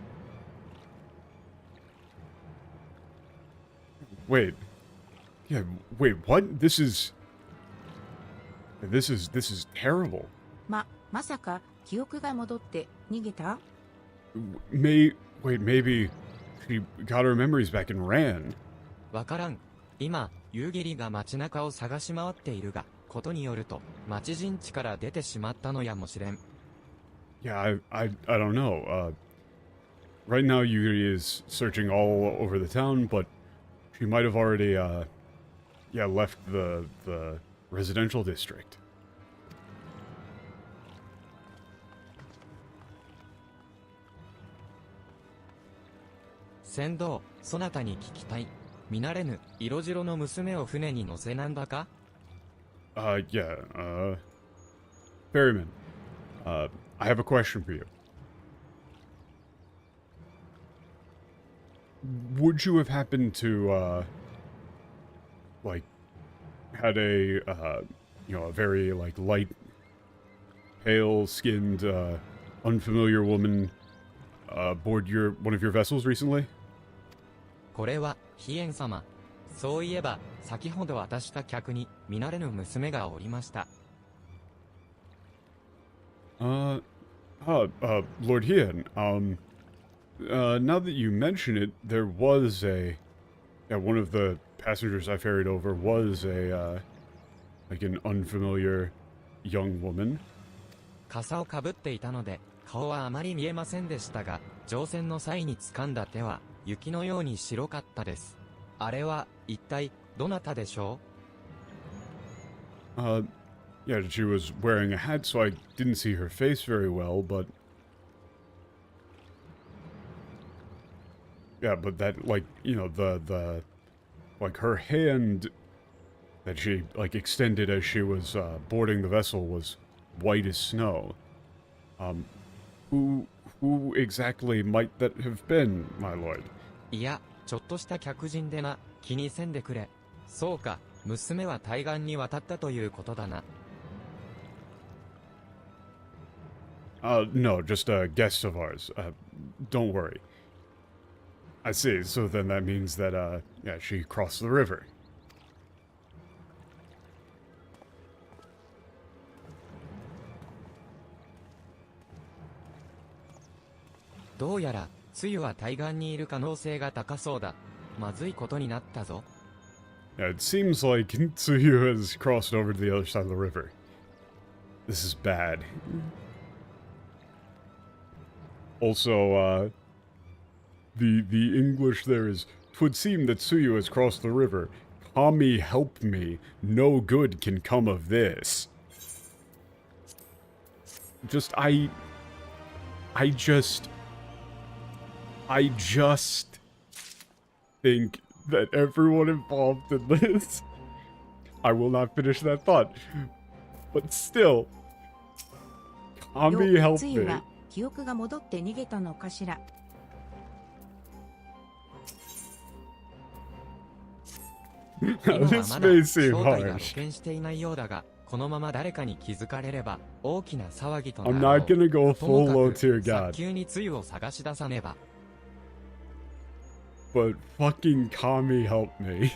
Wait. Yeah, wait, what? This is terrible. まさか、記憶が戻って逃げた？ Wait, maybe she got her memories back and ran. わからん。今、夕霧が街中を探し回っているが、ことによると、町陣地から出てしまったのやもしれん。Yeah, I don't know. Right now Yuri is searching all over the town, but she might have already, left the residential district. 船頭、そなたに聞きたい。見慣れぬ、色白の娘を船に乗せなんだか？ Ferryman, I have a question for you. Would you have happened to, had a, a very, light, pale-skinned, unfamiliar woman, board one of your vessels recently? これは、飛燕様。そういえば、先ほど渡した客に、見慣れぬ娘がおりました。Lord Hien, now that you mention it, there was one of the passengers I ferried over was an unfamiliar young woman. 傘をかぶっていたので、顔はあまり見えませんでしたが、乗船の際に掴んだ手は、雪のように白かったです。あれは、一体、どなたでしょう？ Yeah, she was wearing a hat, so I didn't see her face very well, but... Yeah, but that, the her hand that she, extended as she was, boarding the vessel was white as snow. Who exactly might that have been, my lord? いや、ちょっとした客人でな、気にせんでくれ。そうか、娘は対岸に渡ったということだな。No, just a guest of ours. Don't worry. I see, so then that means that, she crossed the river. どうやら、つゆは対岸にいる可能性が高そうだ。まずいことになったぞ。Yeah, it seems like Tsuyu has crossed over to the other side of the river. This is bad. Also, the English there is, 'twould seem that Tsuyu has crossed the river. Kami help me, no good can come of this. I just think that everyone involved in this, I will not finish that thought, but still, Kami help つゆ me. は記憶が戻って逃げたのかしら。今は This まだ may 正 seem 体が露 harsh. 見していないようだが、このまま誰かに気づかれれば大きな騒ぎとな I'm ろう。 not gonna go とも full か low く tier 早 god, 急につゆを探し出さねば。 but fucking Kami help me.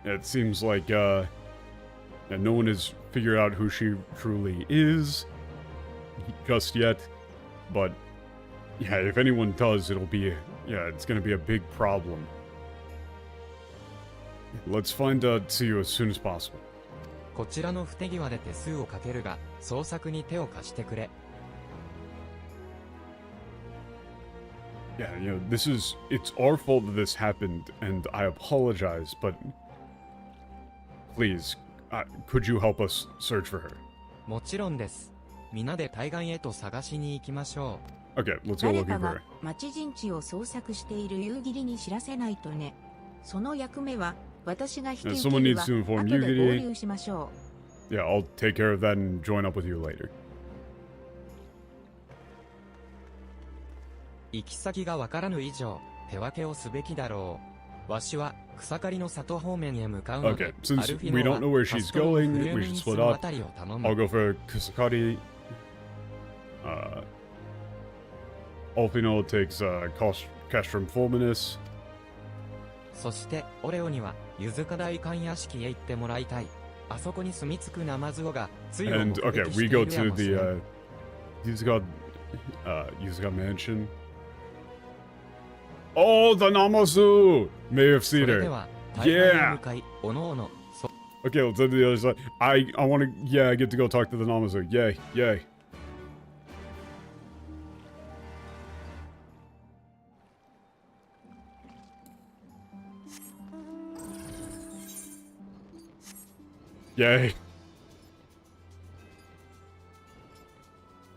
It seems like, no one has figured out who she truly is just yet, but yeah, if anyone does, it's gonna be a big problem. Let's find Tsuyu as soon as possible. こちらの不手際で手数をかけるが、捜索に手を貸してくれ。Yeah, it's our fault that this happened, and I apologize, but please, could you help us search for her? もちろんです。皆で対岸へと探しに行きましょ Okay, let's go 誰 looking か for が her. 町陣地を捜索している夕霧に知らせないとね。その役目は私が引き受け Someone る needs わ。 to inform 後で Yugiri. 合流しましょう。 Yeah, I'll take care of that and join up with you later. 行き先がわからぬ以上、手分けをすべきだろう。わしは草刈りの里方面へ向かうので、 Okay, since アルフィ we ノ don't know は where カ she's ストロの going, フル we メ should イン split その up. あたりを頼 I'll む。 go for Kusakari. Alfino takes Castrum Fulminus. そしてオレオには柚香大観屋敷へ行ってもらいたい。あそこに住み着くナマズオがついを目 And 撃 okay, し we てい go るや to もしれん。 Yuzuka Mansion. Oh, the Namazu! May have そ seen れで her. は大会へ向かい、おのおの、Okay, let's head to the other side. I want to, yeah, I get to go talk to the Namazu. Yay, yay. Yay.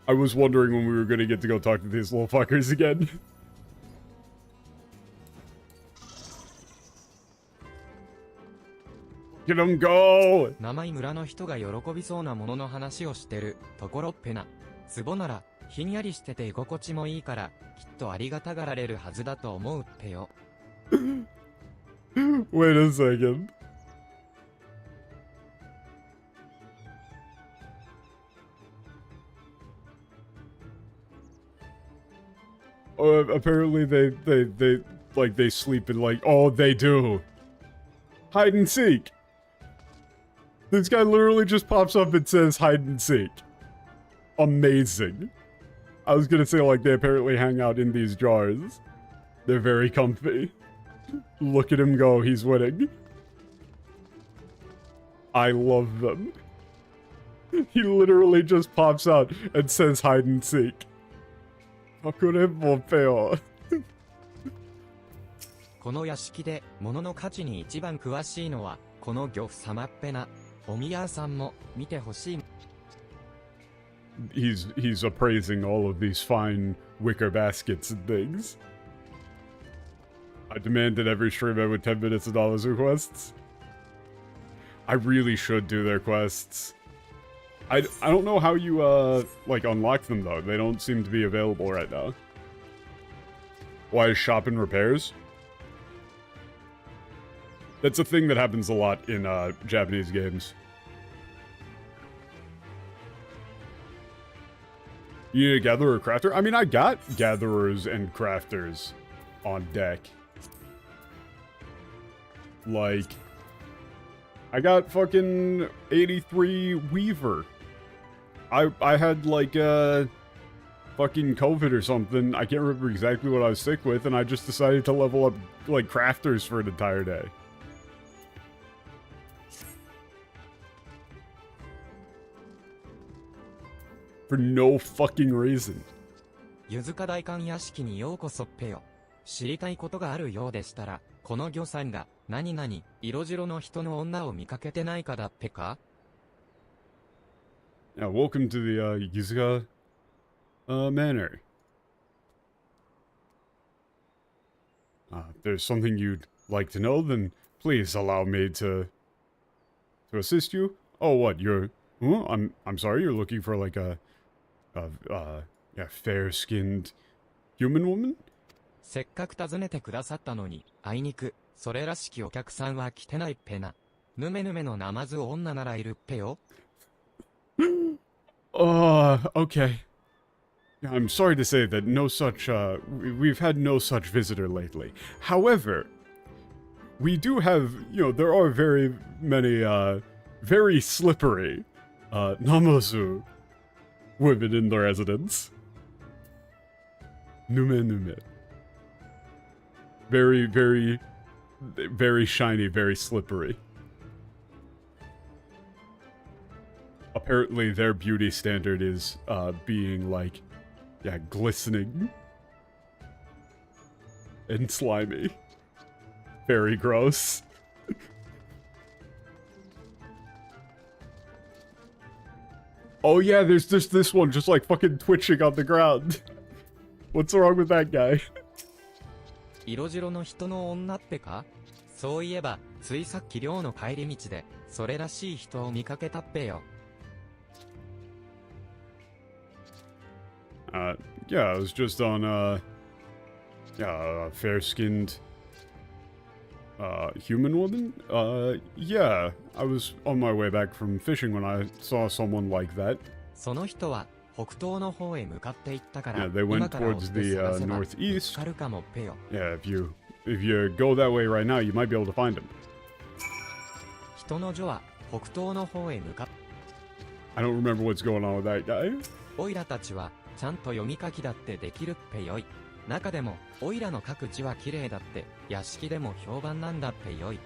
I was wondering when we were gonna get to go talk to these little fuckers again. Get them go! 生井村の人が喜びそうなものの話をしてるところっぺな。壺ならひんやりしてて居心地もいいからきっとありがたがられるはずだと思うってよ。Wait a second. Apparently they sleep in like, oh, they do. Hide and seek. This guy literally just pops up and says hide and seek. Amazing. I was gonna say like they apparently hang out in these jars. They're very comfy. Look at him go, he's winning. I love them. He literally just pops out and says hide and seek. 隠れんぼペヨ。この屋敷で物の価値に一番詳しいのはこの漁夫様っぺな。おみやさんも見てほしい。He's appraising all of these fine wicker baskets and things. I demand that every stream end with 10 minutes of Namazu quests. I really should do their quests. I don't know how you, like, unlock them, though. They don't seem to be available right now. Why is shop and repairs? That's a thing that happens a lot in, Japanese games. You need a gatherer or crafter? I mean, I got gatherers and crafters on deck. Like, I got fucking 83 Weaver. I had like fucking COVID or something. I can't remember exactly what I was sick with, and I just decided to level up like crafters for an entire day. For no fucking reason. 柚香大観屋敷にようこそっぺよ。知りたいことがあるようでしたら、この漁さんが何々色白の人の女を見かけてないかだっぺか? Yeah, welcome to the Yuzuka Manor. If there's something you'd like to know, then please allow me to assist you. Oh, what? You're? Oh, I'm sorry. You're looking for like a yeah, fair-skinned human woman? せっかく訪ねてくださったのに、あいにく、それらしきお客さんは来てないっぺな。ぬめぬめのナマズ女ならいるっぺよ。Okay. Yeah, I'm sorry to say that no such, we've had no such visitor lately. However, we do have, you know, there are very many, very slippery, Namazu women in the residence. Nume nume. Very, very, very shiny, very slippery. Apparently their beauty standard is, being like, yeah, glistening. And slimy. Very gross. Oh yeah, there's just this one just like fucking twitching on the ground. What's wrong with that guy? 色白の人の女っぺか? そういえば、ついさっき寮の帰り道で、それらしい人を見かけたっぺよ。Yeah, I was just on, fair-skinned human woman? Yeah. I was on my way back from fishing when I saw someone like that. その人は北東の方へ向かっていったから、 Yeah, they went 今から追っ towards て the 探せば見 northeast. つかるかもペヨ。 Yeah, if you go that way right now, you might be able to find him. 人の女は北東の方へ向かっ I don't remember what's going on with that guy. オイラたちはちゃんと読み書きだってできるっぺよい。中でもオイラの書く字は綺麗だって屋敷でも評判なんだっぺよい。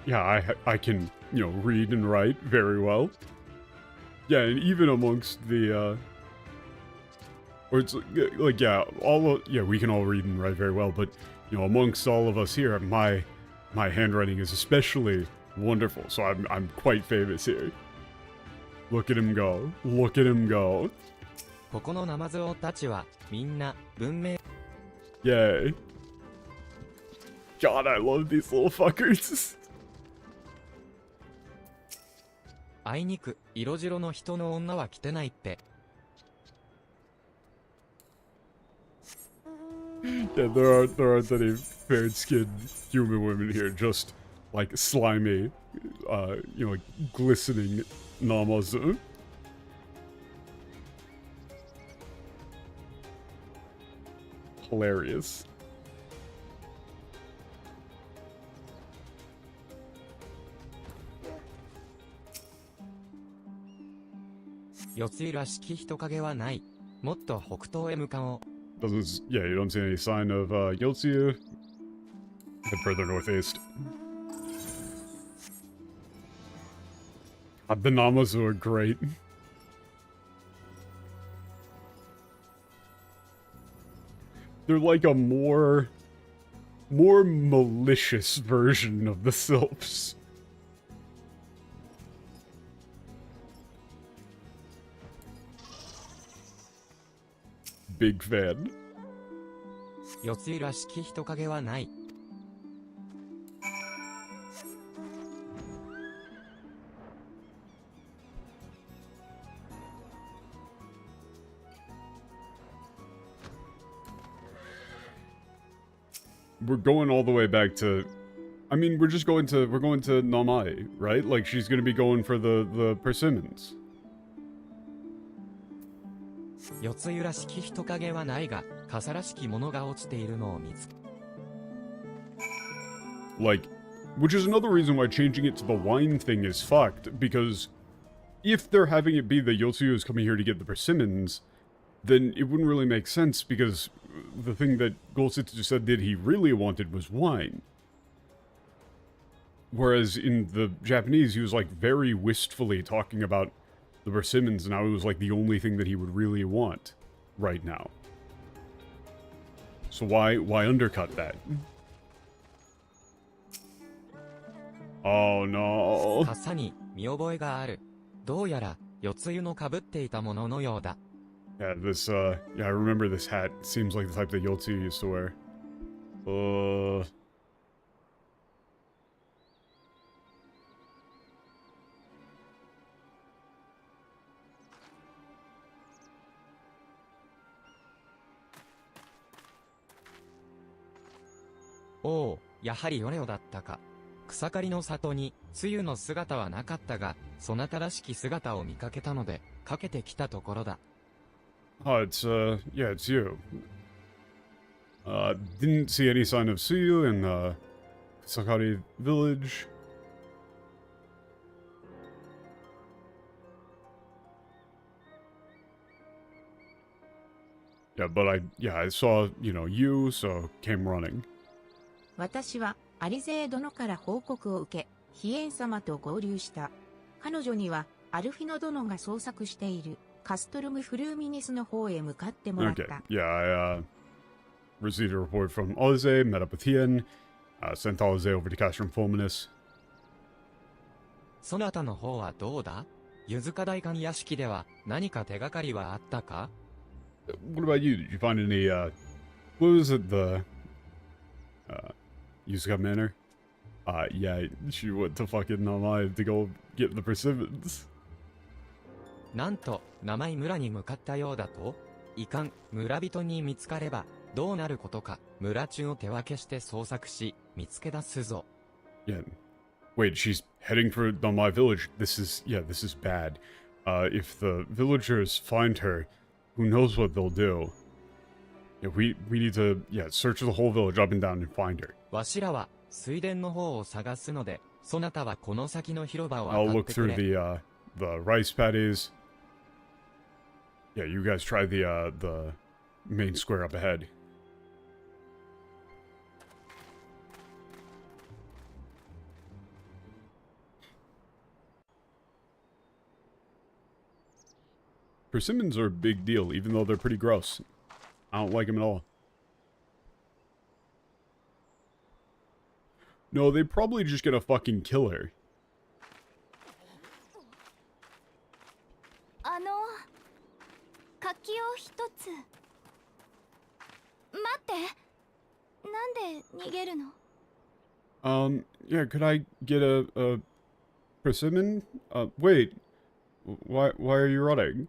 Yeah, I can, read and write very well. Yeah, and even amongst the, or it's like, yeah, we can all read and write very well, but, amongst all of us here, my handwriting is especially wonderful, so I'm quite famous here. Look at him go. Look at him go. ここのナマズ王たちはみんな文明 Yay. God, I love these little fuckers. あいにく色白の人の女は来てないって。 Yeah, there aren't any fair-skinned human women here, just like slimy, glistening namazu. Hilarious. 四つらしき人影はない。もっと北東へ向かおう。 Yeah, you don't see any sign of Yotsu. Head further northeast. God, the Namazu are great. They're like a more malicious version of the Sylphs. Big fan. 四つらしき人影はない。 We're going all the way back to... I mean, we're going to Namai, right? Like, she's gonna be going for the persimmons. 四つらしき人影はないが、傘らしきものが落ちているのを見つけ。 Like, which is another reason why changing it to the wine thing is fucked, because if they're having it be that Yotsuyu is coming here to get the persimmons, then it wouldn't really make sense, because the thing that Golsitsu said that he really wanted was wine. Whereas in the Japanese, he was like very wistfully talking about the persimmons, and how it was like the only thing that he would really want right now. So why undercut that? Oh no. 傘に見覚えがある。どうやら四つ湯の被っていたもののようだ。 Yeah, I remember this hat. Seems like the type that Yotsu used to wear.おお、やはりヨレオだったか。草刈りの里に、つゆの姿はなかったが、そなたらしき姿を見かけたので、かけてきたところだ。 Oh, yeah, it's you. Didn't see any sign of Suyu in, Sakari village. Yeah, but I saw, you, so came running. 私はアリゼー殿から報告を受け、ヒエン様と合流した。彼女にはアルフィノ殿が捜索しているカストルム・フルーミニスの方へ向かってもらった。Okay, yeah, I received a report from Alize, met up with Hien, sent Alize over to Castrum Fulminus. そなたの方はどうだ？ユズカ大官屋敷では何か手がかりはあったか？ What about you? Did you find any, what was it, the, Yusuka Manor? Yeah, she went to fucking Namai to go get the persimmons. なんと、名前村に向かったようだと？いかん、村人に見つかれば、どうなることか、村中を手分けして捜索し、見つけ出すぞ。Yeah. Wait, she's heading for my village. This is bad. If the villagers find her, who knows what they'll do. Yeah, we need to, search the whole village up and down and find her. わしらは、水田の方を探すので、そなたはこの先の広場を I'll 当たっ look てく through れ。the rice paddies. Yeah, you guys try the main square up ahead. Persimmons are a big deal, even though they're pretty gross. I don't like them at all. No, they probably just gonna fucking kill her. 柿を一つ。待って。なんで逃げるの？ Yeah, could I get a persimmon? Wait. Why are you running?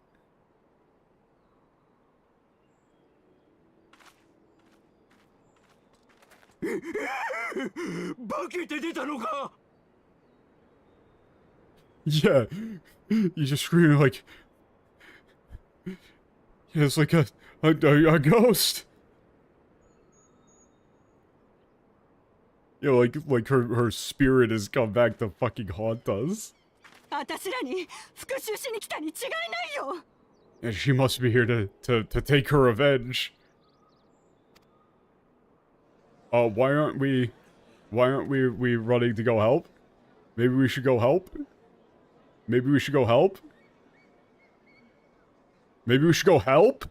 化けて出たのか？ Yeah, you just scream like, yeah, it's like a ghost. Yeah, like her spirit has come back to fucking haunt us. 私らに復讐しに来たに違いないよ。 And she must be here to take her revenge. Why aren't we running to go help? Maybe we should go help? Maybe we should go help? Maybe we should go help?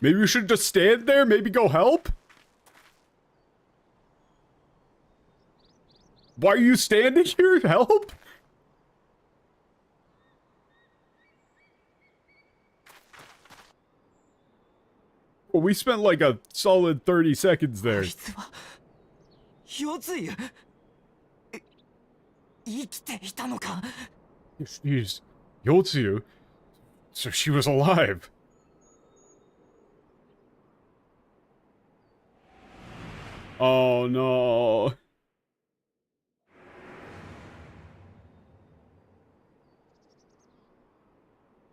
Maybe we should just stand there? Maybe go help? Why are you standing here? Help? Well, we spent like a solid 30 seconds あ there. いつは夜露生きていたのか？ Jeez. Yotsu? So she was alive. Oh no.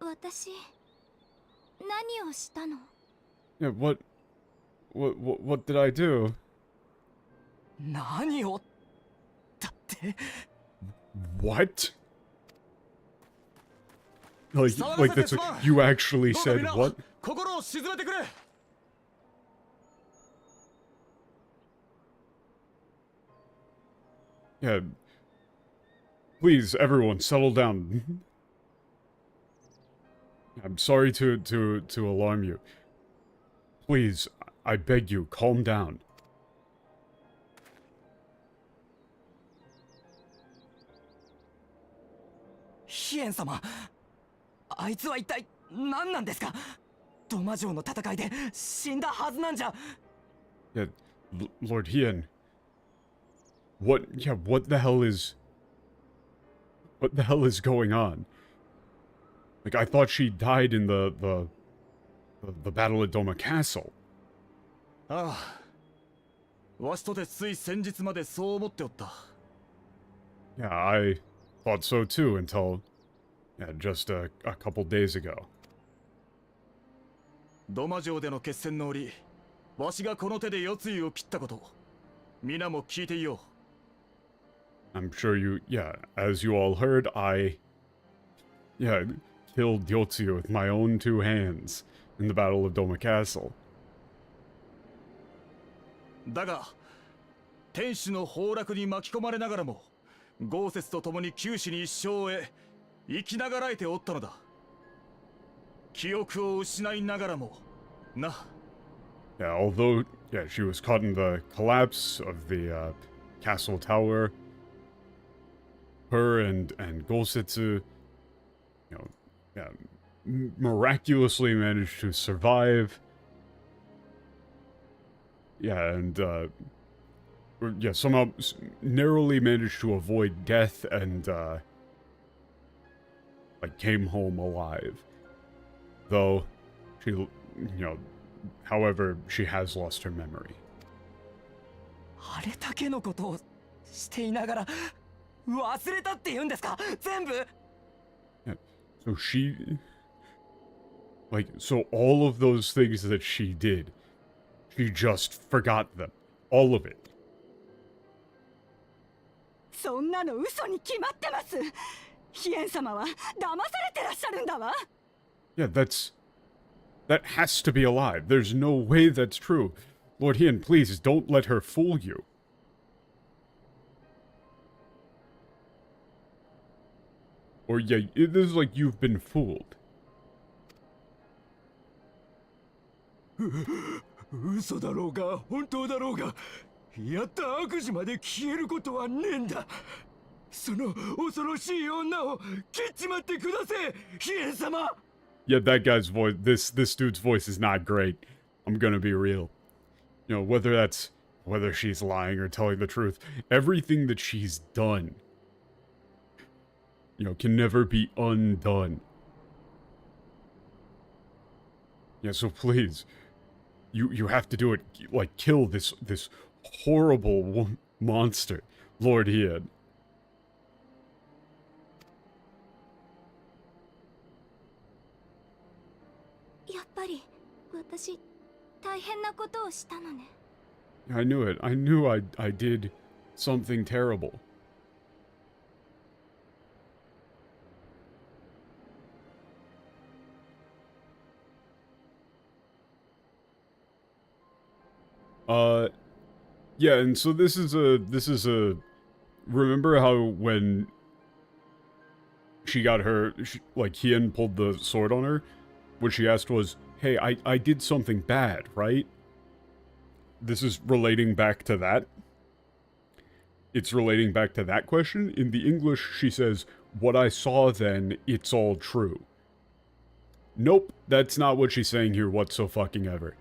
私、何をしたの？ Yeah, what did I do? 何をだって？ What? Like that's what you actually said what? 心を鎮めてくれ。 Yeah. Please, everyone, settle down. I'm sorry to alarm you. Please, I beg you, calm down. ヒエン様、あいつは一体何なんですか？ドマ城の戦いで死んだはずなんじゃ。 Yeah, Lord Hien. What the hell is going on? Like, I thought she died in the battle at Doma Castle. ああ、わしとてつい先日までそう思っておった。 Yeah, I thought so too until just a couple days ago. ドマ城での決戦の折、わしがこの手で夜露を切ったこと、皆も聞いていよう。 I'm sure as you all heard, I killed Yotsuyu with my own two hands in the Battle of Doma Castle. だが、天守の崩落に巻き込まれながらも、豪雪と共に九死に一生を得、生きながらえておったのだ。記憶を失いながらも、な。Yeah, although she was caught in the collapse of the castle tower. Her and Gosetsu, miraculously managed to survive. Yeah, and somehow narrowly managed to avoid death and came home alive. Though, She, you know, however, she has lost her memory. あれだけのことをしていながら忘れたって言うんですか全部 Yeah. So she, like, so all of those things that she did, she just forgot them. All of it. そんなの嘘に決まってます。ヒエン様は騙されてらっしゃるんだわ。 Yeah, that has to be a lie. There's no way that's true. Lord Hien, please don't let her fool you. Or yeah, this is like you've been fooled. 嘘だろうが本当だろうがやった悪事まで消えることはねえんだ。その恐ろしい女を切っちまってください、ヒエン様。 Yeah, that guy's voice, this dude's voice is not great. I'm gonna be real. You know, whether she's lying or telling the truth, everything that she's done, you know, can never be undone. Yeah, so please, you have to do it, like, kill this horrible monster, Lord Hien. やっぱり私大変なことをしたのね。 I knew it. I knew I did something terrible. Yeah, and so this is a remember how when she got her, like, Hien pulled the sword on her? What she asked was, hey, I did something bad, right? This is relating back to that. It's relating back to that question. In the English, she says, what I saw then, it's all true. Nope, that's not what she's saying here whatso-fucking-ever.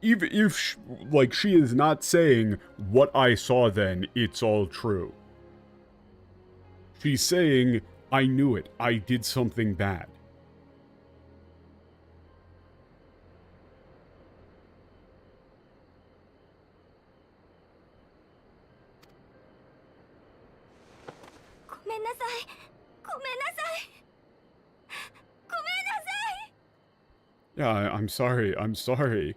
Even if, like, she is not saying, what I saw then, it's all true. She's saying, I knew it, I did something bad. Yeah, I'm sorry, I'm sorry.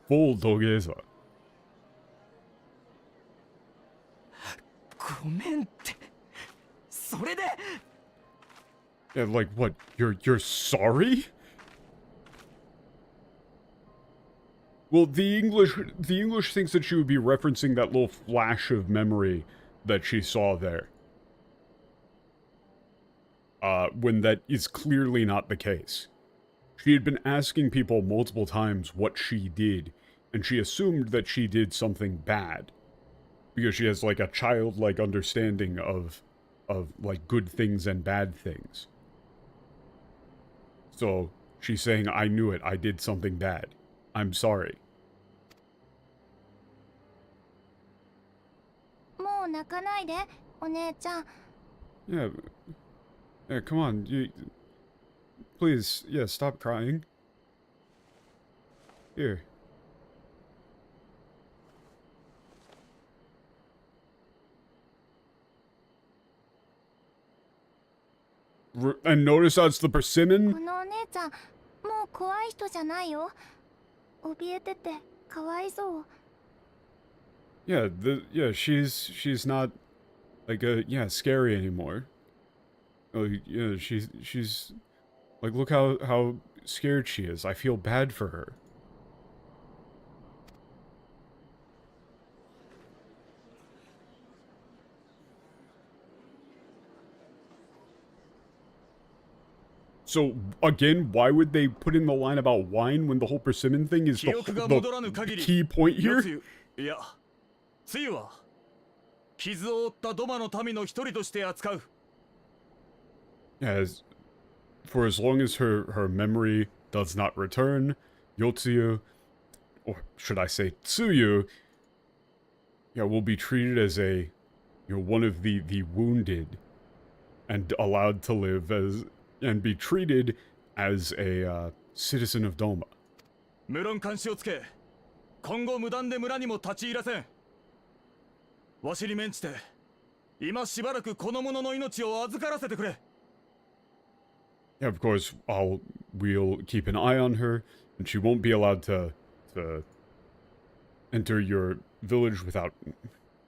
Full Dogeza. ごめんって。それで。 Yeah, like what? You're sorry? Well, the English thinks that she would be referencing that little flash of memory that she saw there. When that is clearly not the case. She had been asking people multiple times what she did, and she assumed that she did something bad. Because she has, like, a childlike understanding of like, good things and bad things. So, she's saying, I knew it, I did something bad. I'm sorry. もう泣かないで、お姉ちゃん。 Yeah, come on, please, yeah, stop crying. Here. And notice that's the こ persimmon? のお姉ちゃん、もう怖い人じゃないよ。怯えてて、かわいそう。 Yeah, she's not, like, scary anymore. Like, yeah, she's, like, look how scared she is. I feel bad for her. So, again, why would they put in the line about wine when the whole persimmon thing is the key point here? いや、つゆは傷を負ったドマの民の一人として扱う。 As for as long as her memory does not return, Yotsuyu, or should I say Tsuyu, yeah, will be treated as a, one of the wounded and allowed to live as and be treated as a citizen of Doma. 無論監視をつけ、今後無断で村にも立ち入らせん。わしに免じて、今しばらくこの者の命を預からせてくれ。Yeah, of course, we'll keep an eye on her, and she won't be allowed to enter your village without,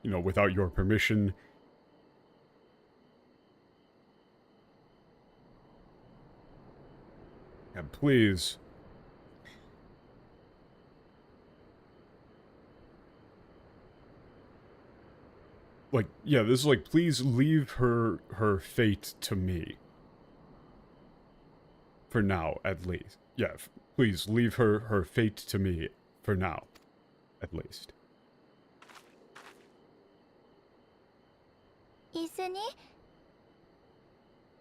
without your permission. And please, this is like, please leave her fate to me. For now, at least. Yeah, please leave her fate to me for now, at least. 椅子に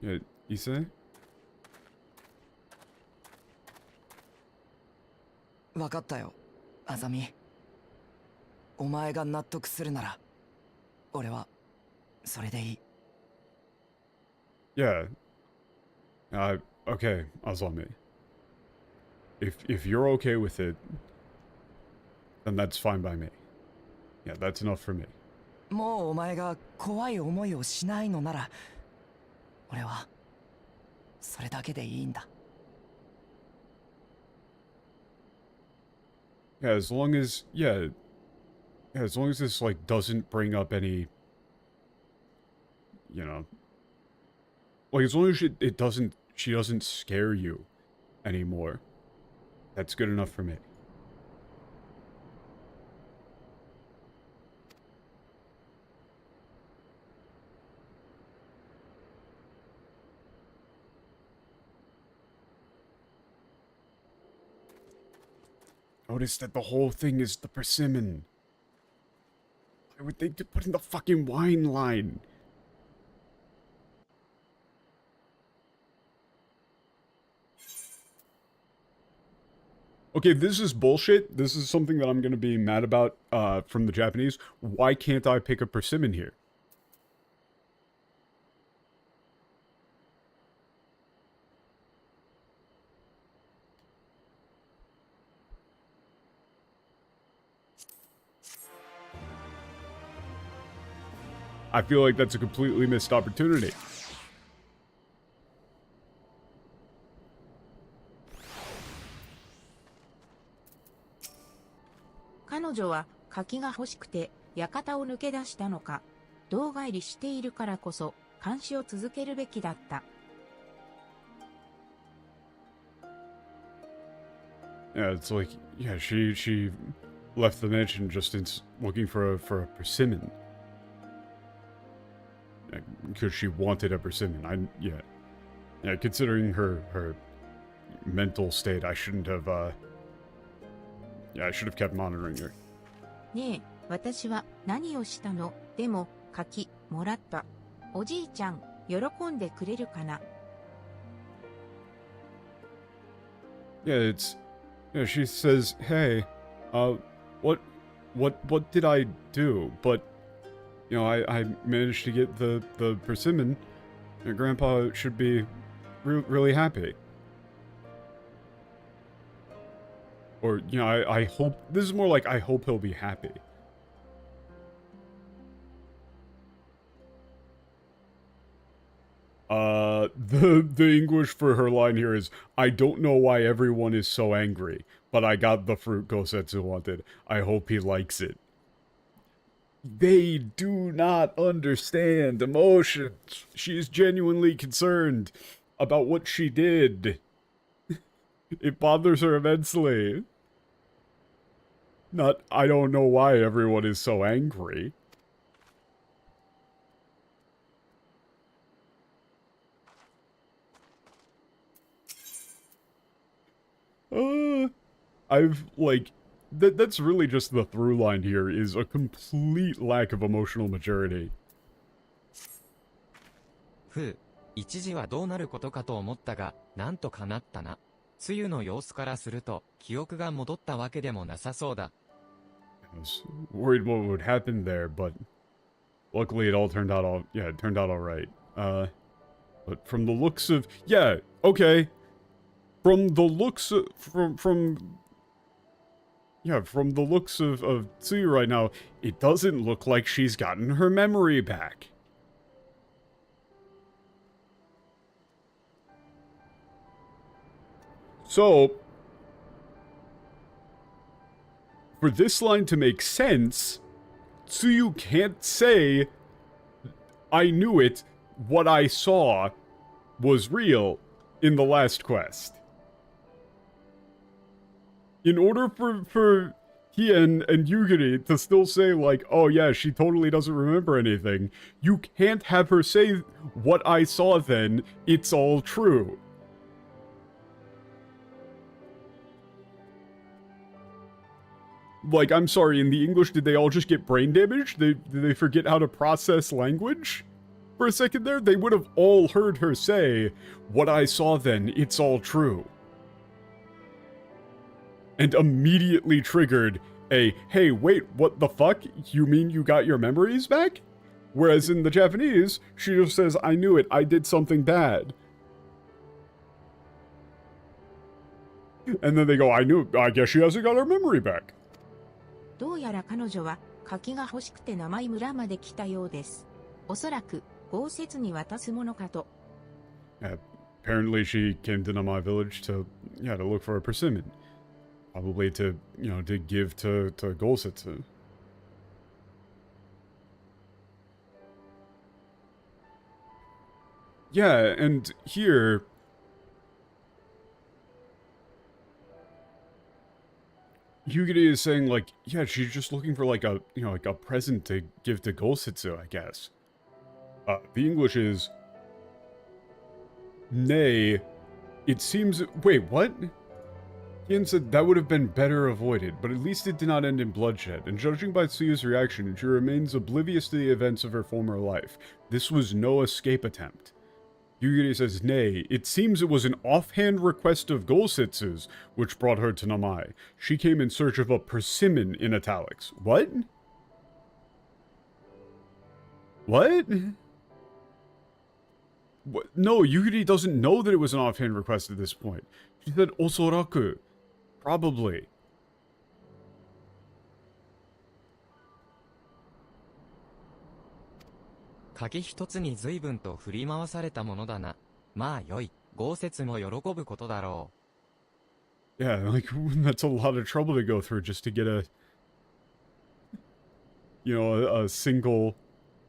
Yeah, Ise? 分かったよ、あざみ。お前が納得するなら、俺はそれでいい。Yeah. Okay, Azami. If you're okay with it, then that's fine by me. Yeah, that's enough for me. もうお前が怖い思いをしないのなら、俺はそれだけでいいんだ。Yeah, as long as as long as this like doesn't bring up any, like as long as it doesn't, she doesn't scare you anymore, that's good enough for me. Notice that the whole thing is the persimmon. Why would they put in the fucking wine line? Okay, this is bullshit. This is something that I'm gonna be mad about from the Japanese. Why can't I pick a persimmon here? I feel like that's a completely missed opportunity. 彼女は柿が欲しくて館を抜け出したのか、道帰りしているからこそ監視を続けるべきだった。Yeah, it's like, yeah, she left the mansion just looking for a persimmon. Because she wanted a persimmon. Yeah, considering her mental state, I shouldn't have, I should have kept monitoring her. ねえ、私は何をしたの？でも、柿、もらった。おじいちゃん、喜んでくれるかな？ Yeah, she says, hey, what did I do? But, I managed to get the persimmon. Your grandpa should be really happy. Or, I hope, this is more like, I hope he'll be happy. The English for her line here is, I don't know why everyone is so angry, but I got the fruit Gosetsu wanted. I hope he likes it. They do not understand emotions. She is genuinely concerned about what she did. It bothers her immensely. Not, I don't know why everyone is so angry. That's really just the through line here, is a complete lack of emotional maturity. ふう、一時はどうなることかと思ったが、なんとかなったな。つゆの様子からすると、記憶が戻ったわけでもなさそうだ。I was worried what would happen there, but luckily it all turned out all right. But from the looks of... Yeah, okay. From the looks of... Yeah, from the looks of Tsuyu right now, it doesn't look like she's gotten her memory back. So, for this line to make sense, Tsuyu can't say, I knew it, what I saw was real in the last quest. In order for Hien and Yugiri to still say, like, oh yeah, she totally doesn't remember anything, you can't have her say, what I saw then, it's all true. Like, I'm sorry, in the English, did they all just get brain damage? Did they forget how to process language? For a second there, they would have all heard her say, what I saw then, it's all true. And immediately triggered a, hey, wait, what the fuck? You mean you got your memories back? Whereas in the Japanese, she just says, I knew it, I did something bad. And then they go, I guess she hasn't got her memory back. どうやら彼女は柿が欲しくて名前村まで来たようです。おそらく豪雪に渡すものかと。Apparently she came to Namai village to look for a persimmon. Probably to give to Golsetsu. Yeah, and here... Yugiri is saying, like, yeah, she's just looking for, like, a present to give to Golsetsu, I guess. The English is... Nay, it seems... Wait, what? Hien said that would have been better avoided, but at least it did not end in bloodshed, and judging by Tsuyu's reaction, she remains oblivious to the events of her former life. This was no escape attempt. Yugiri says, nay, it seems it was an offhand request of Golsetsu's which brought her to Namai. She came in search of a persimmon in italics. What? What? What? No, Yugiri doesn't know that it was an offhand request at this point. She said, osoraku. Probably. 鍵一つに随分と振り回されたものだな。まあよい、豪雪も喜ぶことだろう。Yeah, like, that's a lot of trouble to go through just to get a single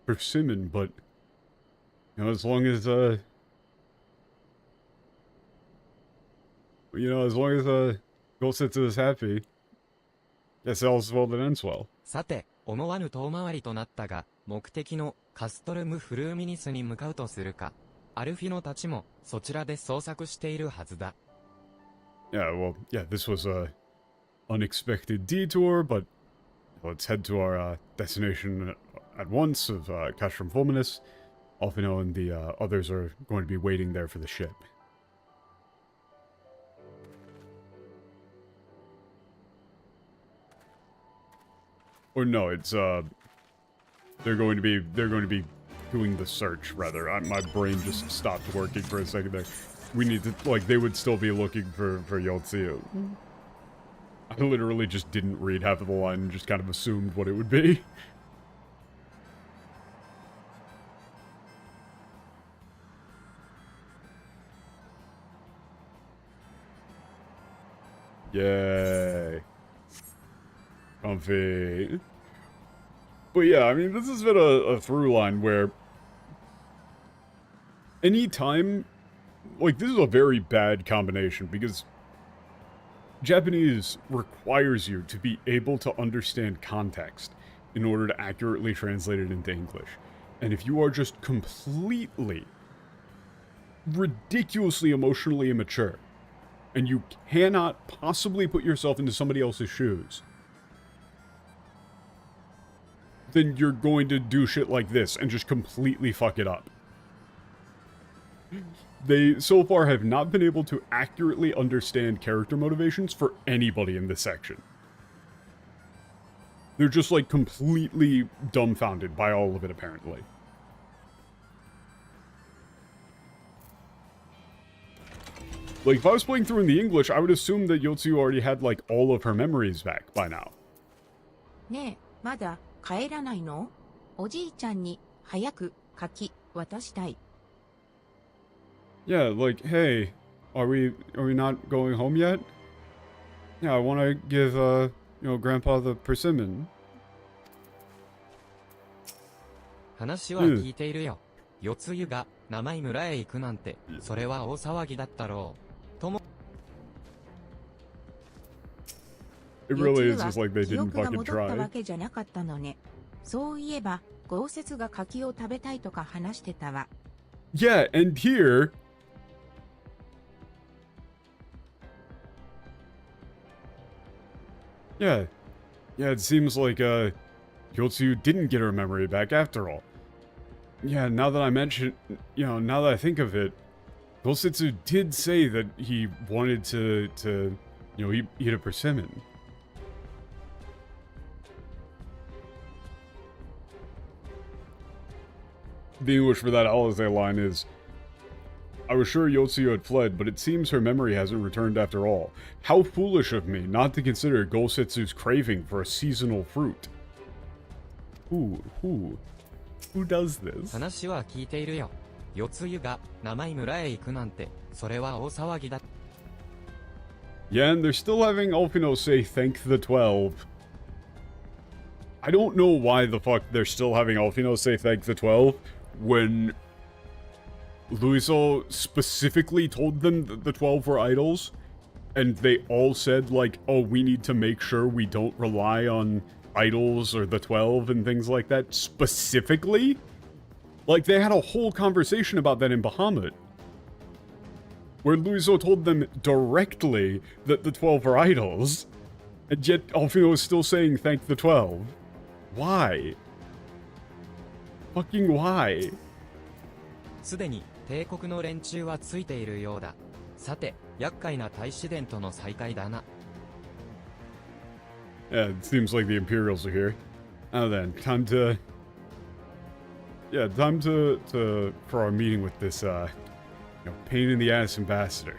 persimmon, but, as long as, Golsetsu is happy, guess all's well that ends well. さて、思わぬ遠回りとなったが、目的のカストルム・フルーミニスに向かうとするか。アルフィノたちもそちらで捜索しているはずだ。Yeah, this was a unexpected detour, but let's head to our destination at once of Castrum Fulminus. Alphino and the others are going to be waiting there for the ship. Or no, it's they're going to be doing the search rather. My brain just stopped working for a second there. We need to, like, they would still be looking for Yotsuyu. I literally just didn't read half of the line and just kind of assumed what it would be. Yay. Comfy. But yeah, I mean, this has been a through line where anytime, like, this is a very bad combination because Japanese requires you to be able to understand context in order to accurately translate it into English. And if you are just completely, ridiculously emotionally immature, and you cannot possibly put yourself into somebody else's shoes, then you're going to do shit like this and just completely fuck it up. They, so far, have not been able to accurately understand character motivations for anybody in this section. They're just, like, completely dumbfounded by all of it, apparently. Like, if I was playing through in the English, I would assume that Yotsuyu already had, like, all of her memories back by now. ねえ、まだ帰らないの？おじいちゃんに早く柿渡したい。Yeah, like, hey, are we not going home yet? Yeah, I want to give, Grandpa the persimmon. 話は聞いているよ。四つ湯が生井村へ行くなんて、それは大騒ぎだったろう。とも。It really 四 is つ just like they 記 didn't 憶が fucking 戻ったわ try. けじゃなかったのね。そういえば、豪雪が柿を食べたいとか話してたわ。Yeah, and here... Yeah. Yeah, it seems like, Yotsuyu didn't get her memory back after all. Yeah, now that I mention... now that I think of it, Gosetsu did say that he wanted to eat a persimmon. The English for that Alizé line is, I was sure Yotsuyu had fled, but it seems her memory hasn't returned after all. How foolish of me not to consider Gosetsu's craving for a seasonal fruit. Who does this? 話は聞いているよ。四つ湯が生井村へ行くなんて、それは大騒ぎだ。Yeah, and they're still having Alfino say thank the 12. I don't know why the fuck they're still having Alfino say thank the 12 when Luiso specifically told them that the 12 were idols, and they all said, like, oh, we need to make sure we don't rely on idols or the 12 and things like that specifically? Like, they had a whole conversation about that in Bahamut, where Luiso told them directly that the 12 are idols, and yet Alfino is still saying thank the 12. Why? Fucking why? すでに帝国の連中はついているようだ。さて、厄介な大使伝との再会だな。Yeah, it seems like the Imperials are here. Now then, time to... Yeah, time for our meeting with this, pain in the ass ambassador.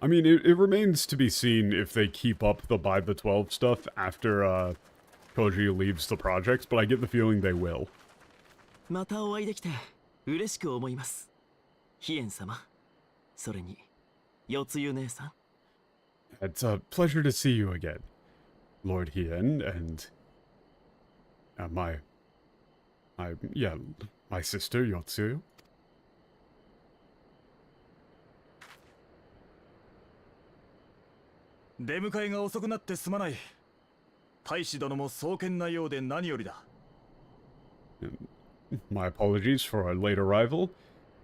I mean, it remains to be seen if they keep up the by the 12 stuff after, Koji leaves the projects, but I get the feeling they will. またお会いできて嬉しく思います。ヒエン様、それに四つ湯姉さん。It's a pleasure to see you again, Lord Hien, and my sister Yotsu. 出迎えが遅くなってすまない。大使殿も壮健なようで何よりだ。My apologies for our late arrival.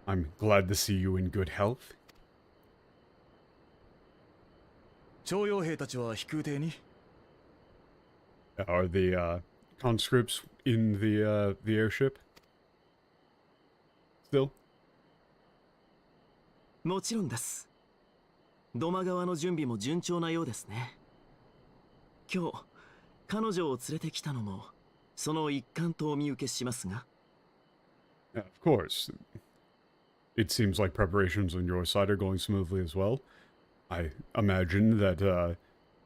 I'm glad to see you in good health. 徴用兵たちは飛空艇に Are the conscripts in the airship? Still? もちろんです。土間川の準備も順調なようですね。今日彼女を連れてきたのもその一環とお見受けしますが。Yeah, of course. It seems like preparations on your side are going smoothly as well. I imagine that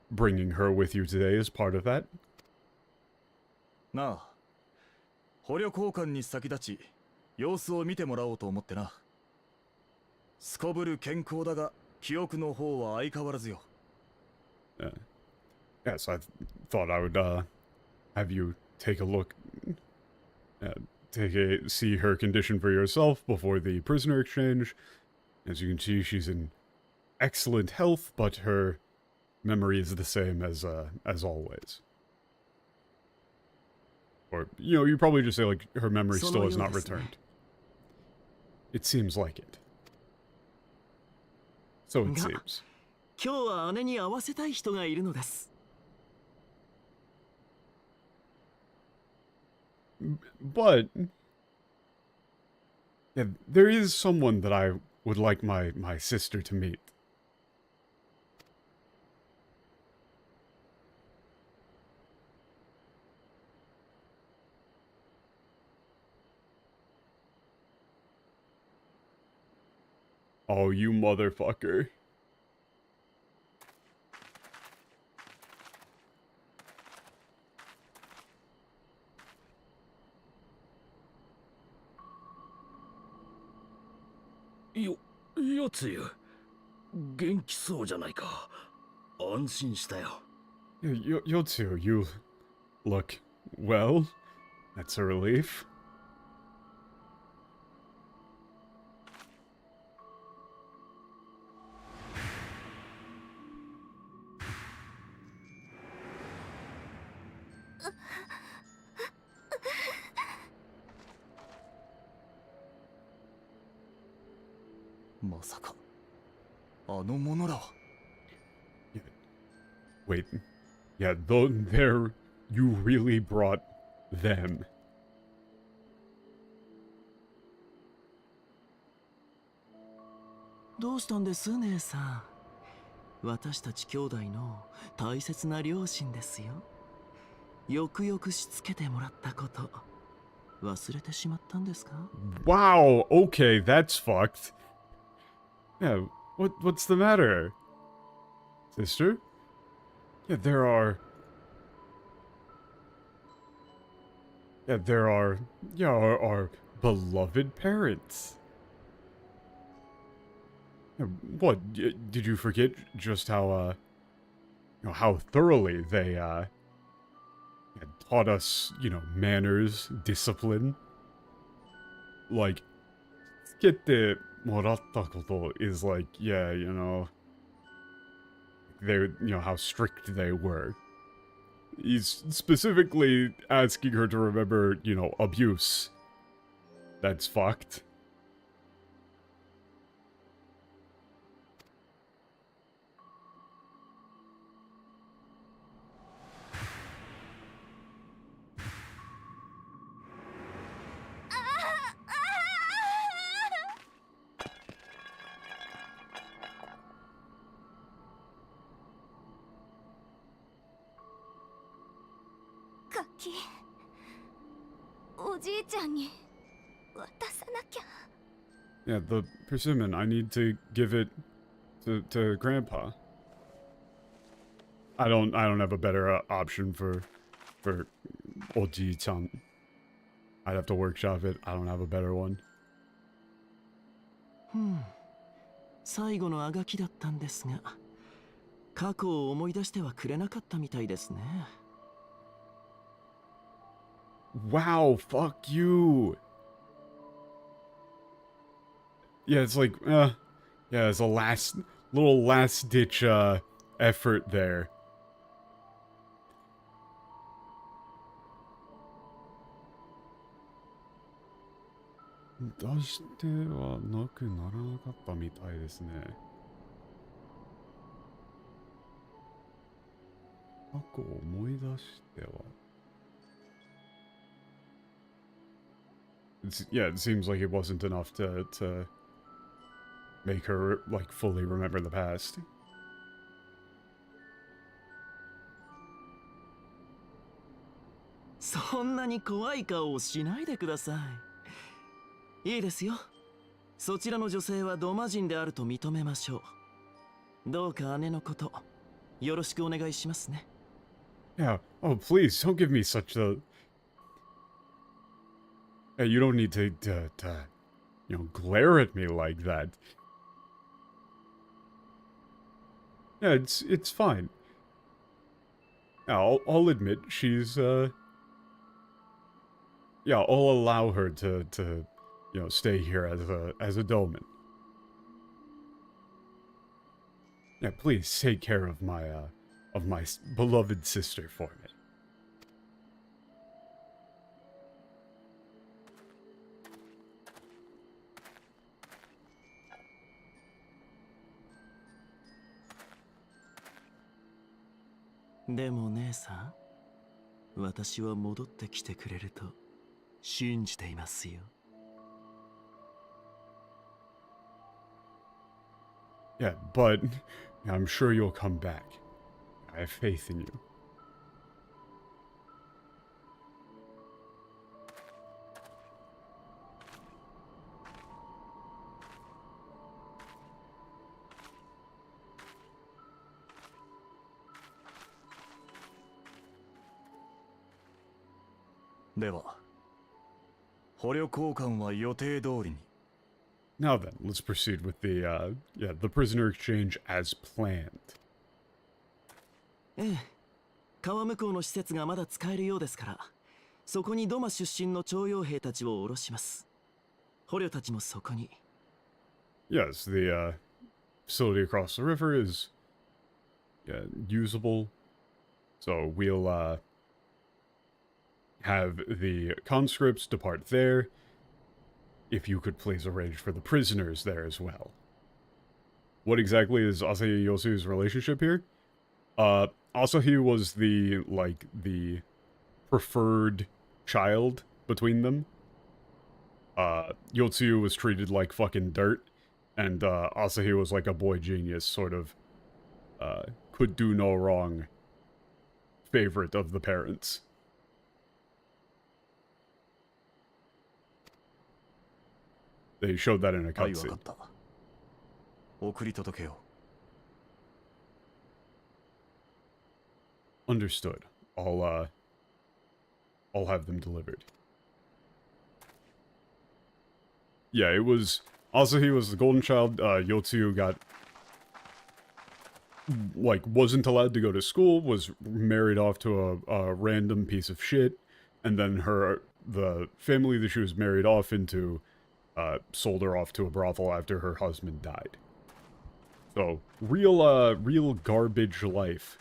bringing her with you today is part of that. なあ、捕虜交換に先立ち様子を見てもらおうと思ってな。すこぶる健康だが記憶の方は相変わらずよ。Yes, I thought I would have you take a look, see her condition for yourself before the prisoner exchange. As you can see, she's in excellent health, but her memory is the same as always. Or, you probably just say, like, her memory still has not returned. It seems like it. So it seems. 今日は姉に会わせたい人がいるのです。But yeah, there is someone that I would like my sister to meet. Oh, you motherfucker.よつゆ、元気そうじゃないか。安心したよ。Yotsu, you look well. That's a relief. Wait. Yeah, though there you really brought them. どうしたんです姉さん。私たち兄弟の大切な両親ですよ。よくよくしつけてもらったこと忘れてしまったんですか？ Wow, okay, that's fucked. Yeah, what's the matter? Sister? Yeah, there are, our beloved parents. Yeah, what, did you forget just how, how thoroughly they, taught us, manners, discipline? Like, つけてもらったこと is like, yeah, they, how strict they were. He's specifically asking her to remember, abuse. That's fucked. Yeah, the persimmon, I need to give it to Grandpa. I don't have a better option for Oji-chan. I'd have to workshop it. I don't have a better one. 最後のあがきだったんですが、過去を思い出してはくれなかったみたいですね。Wow, fuck you. Yeah, it's like, yeah, it's a little last ditch, effort there. Yeah, it seems like it wasn't enough to make her, like, fully remember the past. そんなに怖い顔をしないでください。いいですよ。そちらの女性はドマ人であると認めましょう。どうか姉のことよろしくお願いしますね。Yeah, oh, please, don't give me such a... Hey, you don't need to, glare at me like that. Yeah, it's fine. Yeah, I'll admit she's, yeah, I'll allow her to, stay here as a doman. Yeah, please take care of my beloved sister for me. But でも姉さん、私は戻ってきてくれると信じていますよ。Yeah, but I'm sure you'll come back. I have faith in you.では捕虜交換は予定通りに。 Now then, let's proceed with the prisoner exchange as planned. ええ、川向こうの施設がまだ使えるようですから、そこにドマ出身の徴用兵たちを下ろします。捕虜たちもそこに。Yes, the facility across the river is usable, so we'll have the conscripts depart there. If you could please arrange for the prisoners there as well. What exactly is Asahi and Yosu's relationship here? Asahi was the preferred child between them. Yotsu was treated like fucking dirt, and Asahi was like a boy genius, sort of could do no wrong favorite of the parents. They showed that in a はい、分 cutscene. かった。送り届けよ Understood. I'll have them delivered. Yeah, it was Asahi was the golden child. Yotsu got wasn't allowed to go to school, was married off to a random piece of shit, and then the family that she was married off into sold her off to a brothel after her husband died. So real garbage life.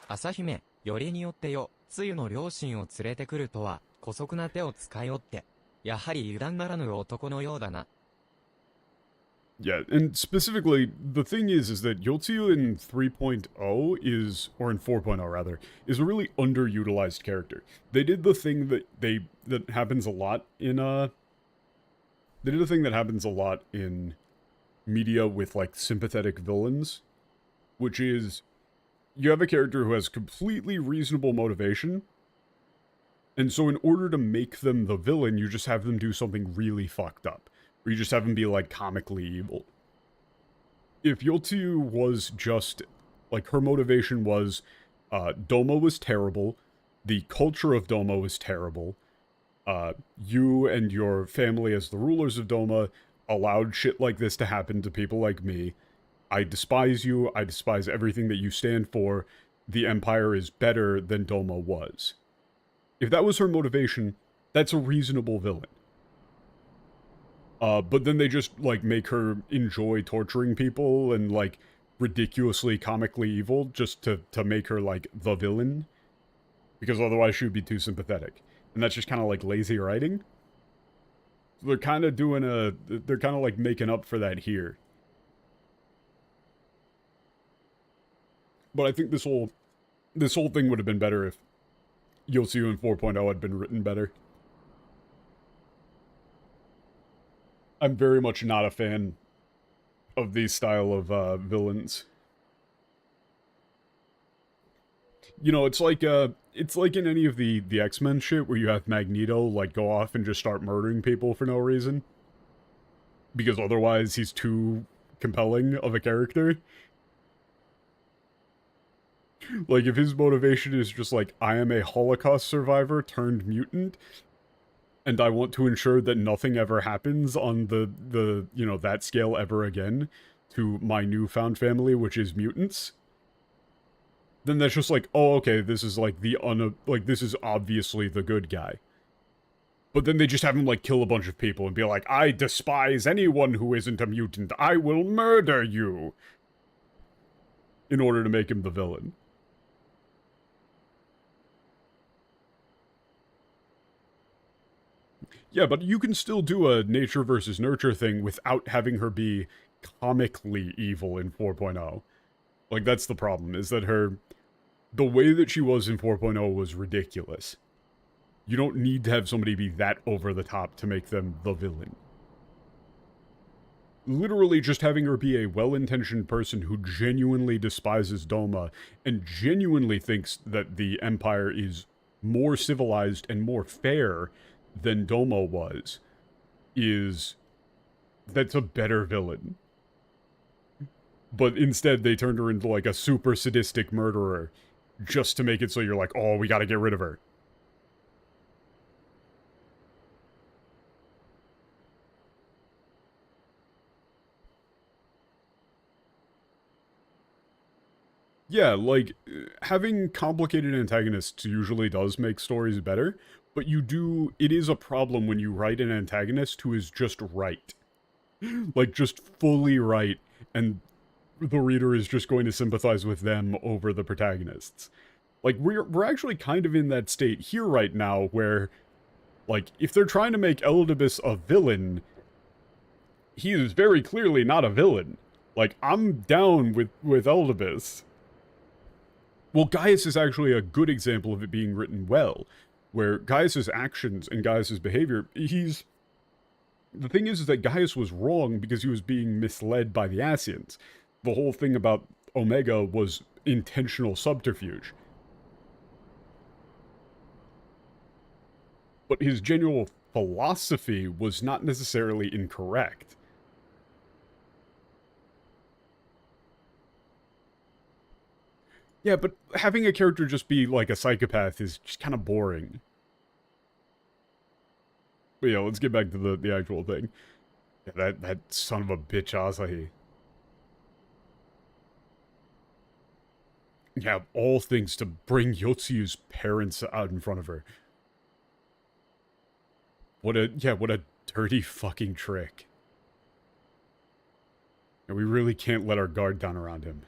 朝姫、よりによってよ、つゆの両親を連れてくるとは、姑息な手を使いおって、やはり油断ならぬ男のようだな。Yeah, and specifically, the thing is that Yotsu in 3.0 is, or in 4.0 rather, is a really underutilized character. They did the thing that happens a lot in, they did a thing that happens a lot in media with, like, sympathetic villains, which is, you have a character who has completely reasonable motivation, and so in order to make them the villain, you just have them do something really fucked up. Or you just have them be, like, comically evil. If Yotsu was just, like, her motivation was, Doma was terrible, the culture of Doma was terrible, you and your family as the rulers of Doma allowed shit like this to happen to people like me, I despise you, I despise everything that you stand for, the Empire is better than Doma was. If that was her motivation, that's a reasonable villain. But then they just, like, make her enjoy torturing people and, like, ridiculously comically evil just to make her, like, the villain. Because otherwise she would be too sympathetic. And that's just kind of, like, lazy writing. So they're kind of doing they're kind of, like, making up for that here. But I think this whole thing would have been better if Yotsu in 4.0 had been written better. I'm very much not a fan of these style of villains. You know, it's like in any of the X-Men shit where you have Magneto, like, go off and just start murdering people for no reason. Because otherwise he's too compelling of a character. Like, if his motivation is just like, I am a Holocaust survivor turned mutant, and I want to ensure that nothing ever happens on the you know, that scale ever again to my newfound family, which is mutants, then that's just like, oh, okay, this is like this is obviously the good guy. But then they just have him, like, kill a bunch of people and be like, I despise anyone who isn't a mutant. I will murder you. In order to make him the villain. Yeah, but you can still do a nature versus nurture thing without having her be comically evil in 4.0. Like, that's the problem, is that the way that she was in 4.0 was ridiculous. You don't need to have somebody be that over the top to make them the villain. literally just having her be a well-intentioned person who genuinely despises Doma and genuinely thinks that the Empire is more civilized and more fair than Doma was, that's a better villain. But instead, they turned her into, like, a super sadistic murderer just to make it so you're like, oh, we gotta get rid of her. Yeah, like, having complicated antagonists usually does make stories better, but it is a problem when you write an antagonist who is just right. Like, just fully right, and the reader is just going to sympathize with them over the protagonists. Like, we're actually kind of in that state here right now where, like, if they're trying to make Eldibus a villain, he is very clearly not a villain. Like, I'm down with Eldibus. Well, Gaius is actually a good example of it being written well, where Gaius's actions and Gaius's behavior, the thing is that Gaius was wrong because he was being misled by the Asians. The whole thing about Omega was intentional subterfuge. But his general philosophy was not necessarily incorrect. Yeah, but having a character just be like a psychopath is just kind of boring. But yeah, let's get back to the actual thing. Yeah, that son of a bitch Asahi. Yeah, all things to bring Yotsuyu's parents out in front of her. What a dirty fucking trick. And we really can't let our guard down around him.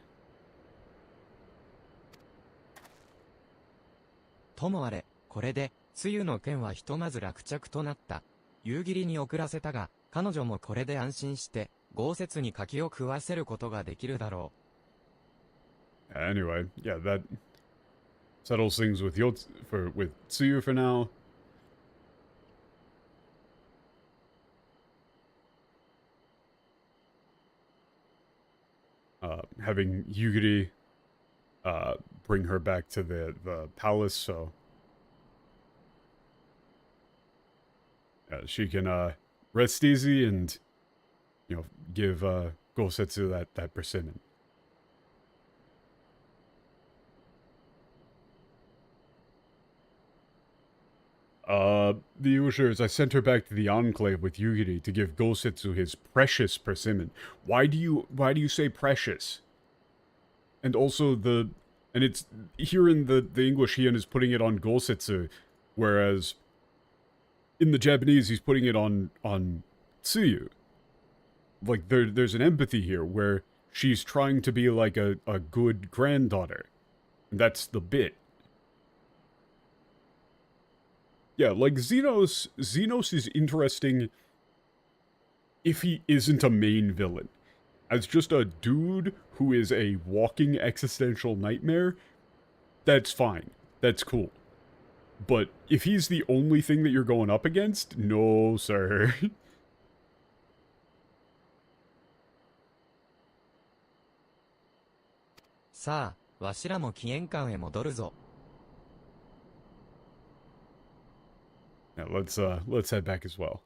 ともあれ、これで、つゆの件はひとまず落着となった。夕霧に送らせたが、彼女もこれで安心して、豪雪に柿を食わせることができるだろう。Anyway, yeah, that settles things with with Tsuyu for now. Having Yugiri bring her back to the palace, so she can rest easy and, you know, give Gosetsu that persimmon. The Ushers, I sent her back to the Enclave with Yugiri to give Gosetsu his precious persimmon. Why do you say precious? And also and it's here in the English, Heian is putting it on Gosetsu, whereas in the Japanese he's putting it on Tsuyu. Like there's an empathy here where she's trying to be like a good granddaughter. And that's the bit. Yeah, like Xenos is interesting if he isn't a main villain. As just a dude who is a walking existential nightmare, that's fine. That's cool. But if he's the only thing that you're going up against, no, sir. さあ、わしらも紀元館へ戻るぞ。Yeah, let's head back as well.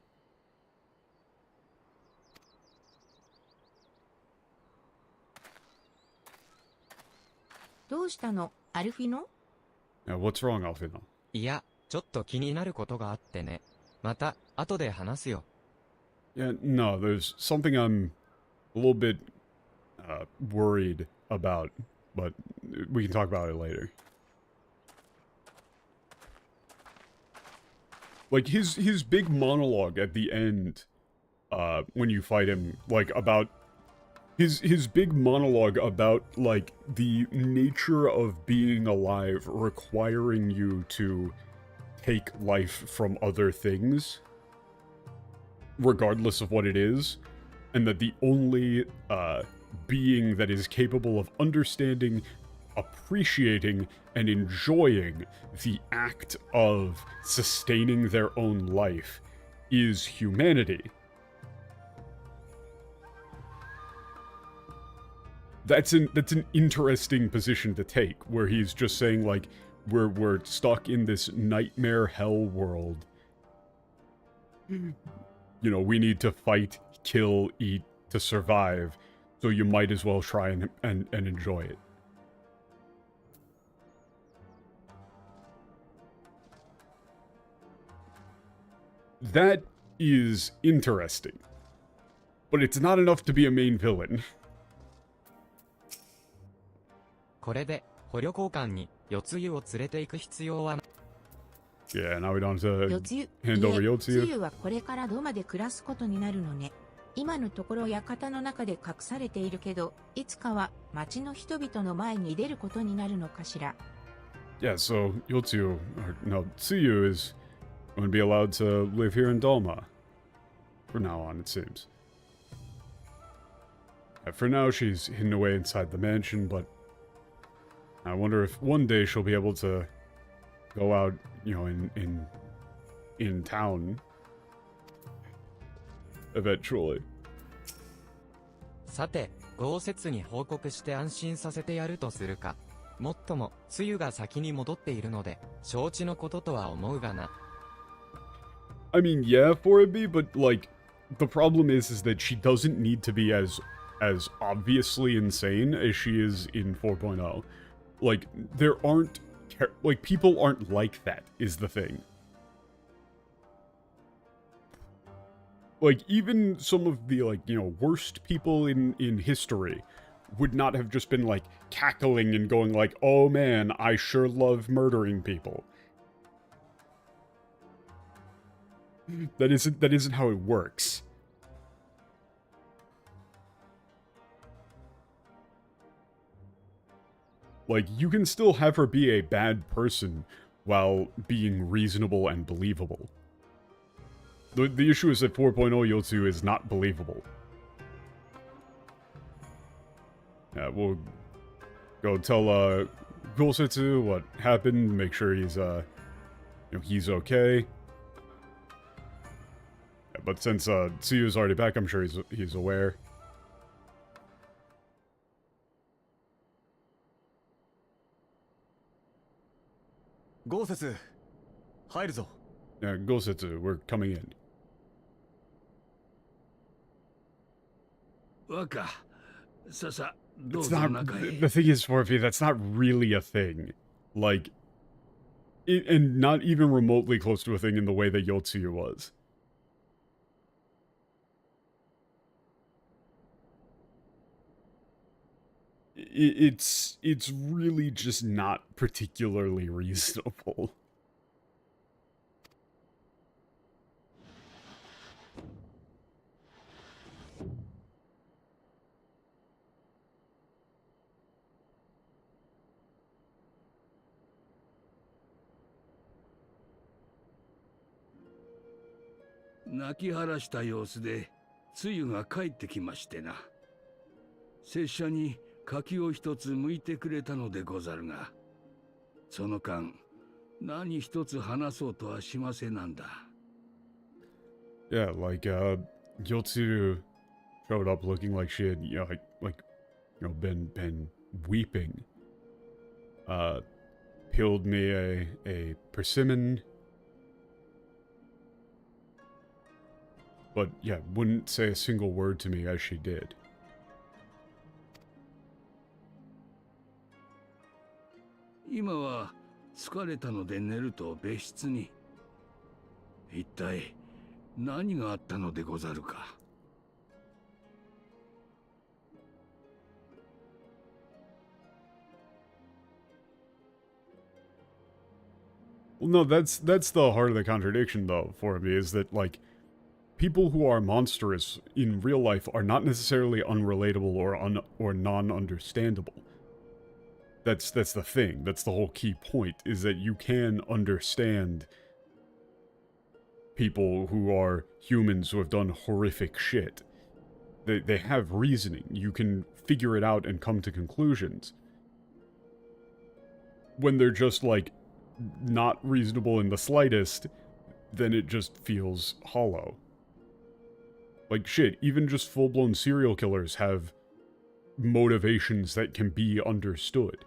どうしたの、アルフィノ? Now, what's wrong, Alfino? いや、ちょっと気になることがあってね。また、後で話すよ。Yeah, no, there's something I'm a little bit worried about, but we can talk about it later. Like, his big monologue at the end, when you fight him, like, about... His big monologue about, like, the nature of being alive requiring you to take life from other things, regardless of what it is, and that the only, being that is capable of understanding, appreciating, and enjoying the act of sustaining their own life is humanity. That's an interesting position to take, where he's just saying, like, we're stuck in this nightmare hell world. You know, we need to fight, kill, eat to survive, so you might as well try and enjoy it. That is interesting. But it's not enough to be a main villain. これで捕虜交換に夜露を連れて行く必要は Yeah, now we don't have 夜 to 露 hand over 夜 Yotsuyu. 露はこれから土間で暮らすことになるのね。今のところ館の中で隠されているけど、いつかは町の人々の前に出ることになるのかしら。Yeah, so Yotsuyu, or no, Tsuyu is going to be allowed to live here in Dalma. For now on, it seems. For now, she's hidden away inside the mansion, but I wonder if one day she'll be able to go out, you know, in town. Eventually. さて、豪雪に報告して安心させてやるとするか。もっとも、梅雨が先に戻っているので、承知のこととは思うがな。I mean, yeah, 4B, but, like, the problem is that she doesn't need to be as obviously insane as she is in 4.0. Like, there aren't, like, people aren't like that, is the thing. Like, even some of the, like, you know, worst people in history would not have just been, like, cackling and going like, oh man, I sure love murdering people. That isn't how it works. Like, you can still have her be a bad person while being reasonable and believable. The issue is that 4.0 Yotsu is not believable. Yeah, we'll go tell Gulsetsu what happened, make sure he's you know, he's okay. Yeah, but since Tsuyu's already back, I'm sure he's aware. Gousetsu, 入るぞ。 Yeah, Gulsetsu, we're coming in. 若、ささ、どう It's ぞ not. 中へ。 The thing is, Forfeit, that's not really a thing. Like, and not even remotely close to a thing in the way that Yotsuyu was. It's really just not particularly reasonable.「泣き晴らした様子でつゆが帰ってきましてな。拙者に柿を一つ剥いてくれたのでござるが、その間何一つ話そうとはしませなんだ。 Yeah, like, Yotsuyu showed up looking like she had, you know, you know, been weeping. Peeled me a persimmon. But, yeah, wouldn't say a single word to me as she did. 今は疲れたので寝ると別室に。一体何があったのでござるか。 Well, no, that's the heart of the contradiction, though, for me, is that, like, people who are monstrous in real life are not necessarily unrelatable or non-understandable. That's the thing. That's the whole key point, is that you can understand people who are humans who have done horrific shit. They have reasoning. You can figure it out and come to conclusions. When they're just, like, not reasonable in the slightest, then it just feels hollow. Like, shit, even just full-blown serial killers have motivations that can be understood.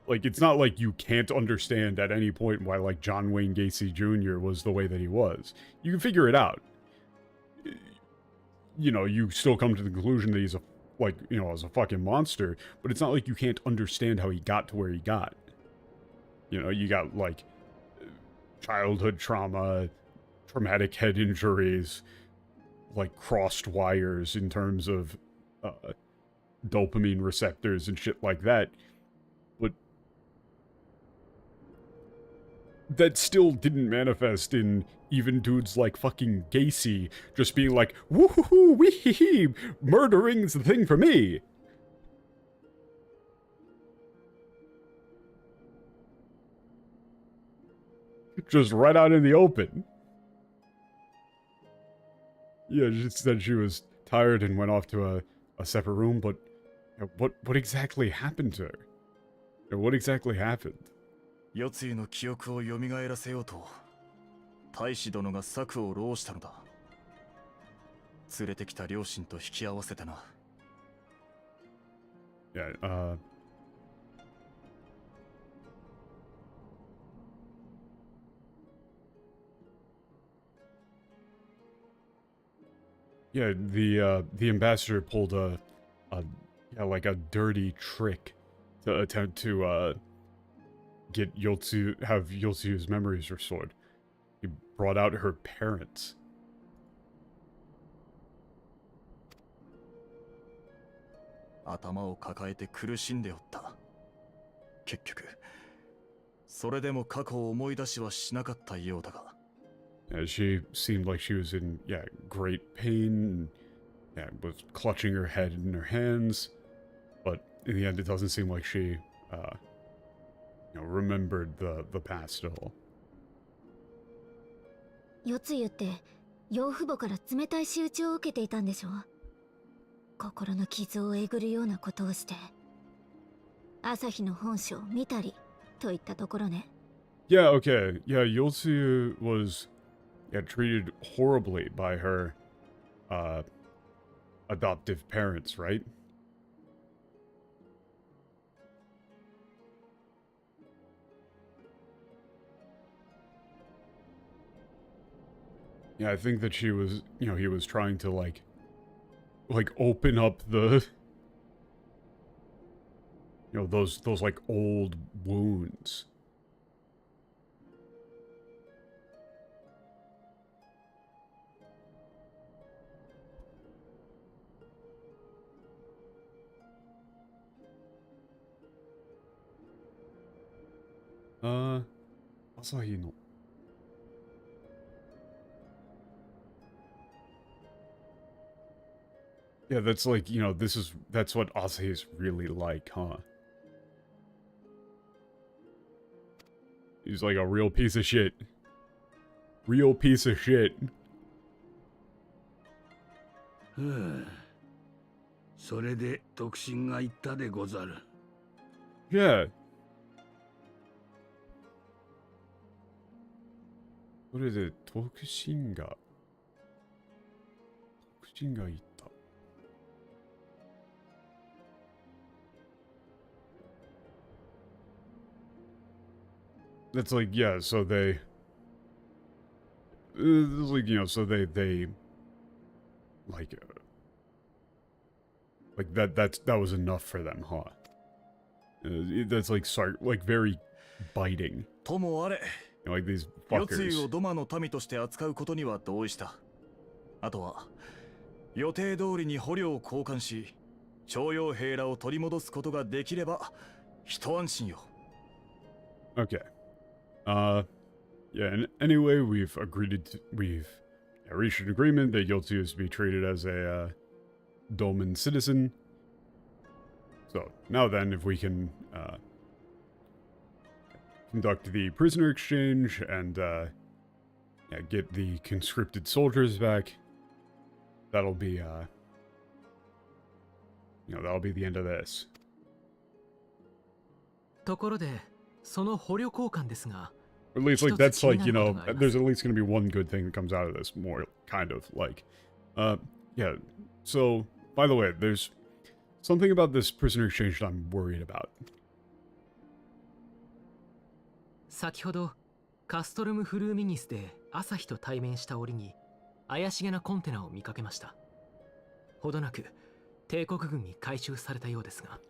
Like, it's not like you can't understand at any point why, like, John Wayne Gacy Jr. was the way that he was. You can figure it out. You know, you still come to the conclusion that he's a, like, you know, as a fucking monster, but it's not like you can't understand how he got to where he got. You know, you got, like, childhood trauma, traumatic head injuries, like, crossed wires in terms of dopamine receptors and shit like that. But that still didn't manifest in even dudes like fucking Gacy just being like, woohoo, wee-hee-hee, murdering's the thing for me. Just right out in the open. Yeah, she said she was tired and went off to a separate room, but what exactly happened to her? What exactly happened? 世継ぎの記憶を蘇らせようと大使殿が策を弄したのだ。連れてきた両親と引き合わせてな。Yeah, yeah, the ambassador pulled yeah, like a dirty trick to attempt to get have Yotsu's memories restored. He brought out her parents. 頭を抱えて苦しんでおった。結局、それでも過去を思い出しはしなかったようだが。Yeah, she seemed like she was in, yeah, great pain, and, yeah, was clutching her head in her hands, but in the end it doesn't seem like she, you know, remembered the past at all. 世継ぎって養父母から冷たい仕打ちを受けていたんでしょ。心の傷をえぐるようなことをして朝日の本性を見たりといったところね。Yeah, okay. Yeah, Yotsu was, yeah, treated horribly by her adoptive parents, right? Yeah, I think that she was, you know, he was trying to like open up the, you know, those like old wounds. Asahi no. Yeah, that's like, you know, that's what Asahi is really like, huh? He's like a real piece of shit. Real piece of shit. それで特進が言ったでござる。Yeah. それで特進が言った。That's like, yeah, so they, like, you know, so they, like that was enough for them, huh? That's like, very biting. ともあれ、 You know, like these 世継ぎ fuckers. をドマの民として扱うことには同意した。あとは予定通りに捕虜を交換し、徴用兵らを取り戻すことができれば一安心よ。Okay. Yeah, and anyway, we've reached an agreement that Yotsu is to be treated as a, Dolmen citizen. So, now then, if we can, conduct the prisoner exchange and, yeah, get the conscripted soldiers back, that'll be, you know, that'll be the end of this. ところで、その捕虜交換ですが、Or at least, like, that's, like, you know, there's at least gonna be one good thing that comes out of this, more, kind of, like. Yeah, so, by the way, there's something about this prisoner exchange that I'm worried about. 先ほどカストルム・フルーミニスで朝日と対面した折に怪しげなコンテナを見かけました。ほどなく帝国軍に回収されたようですが。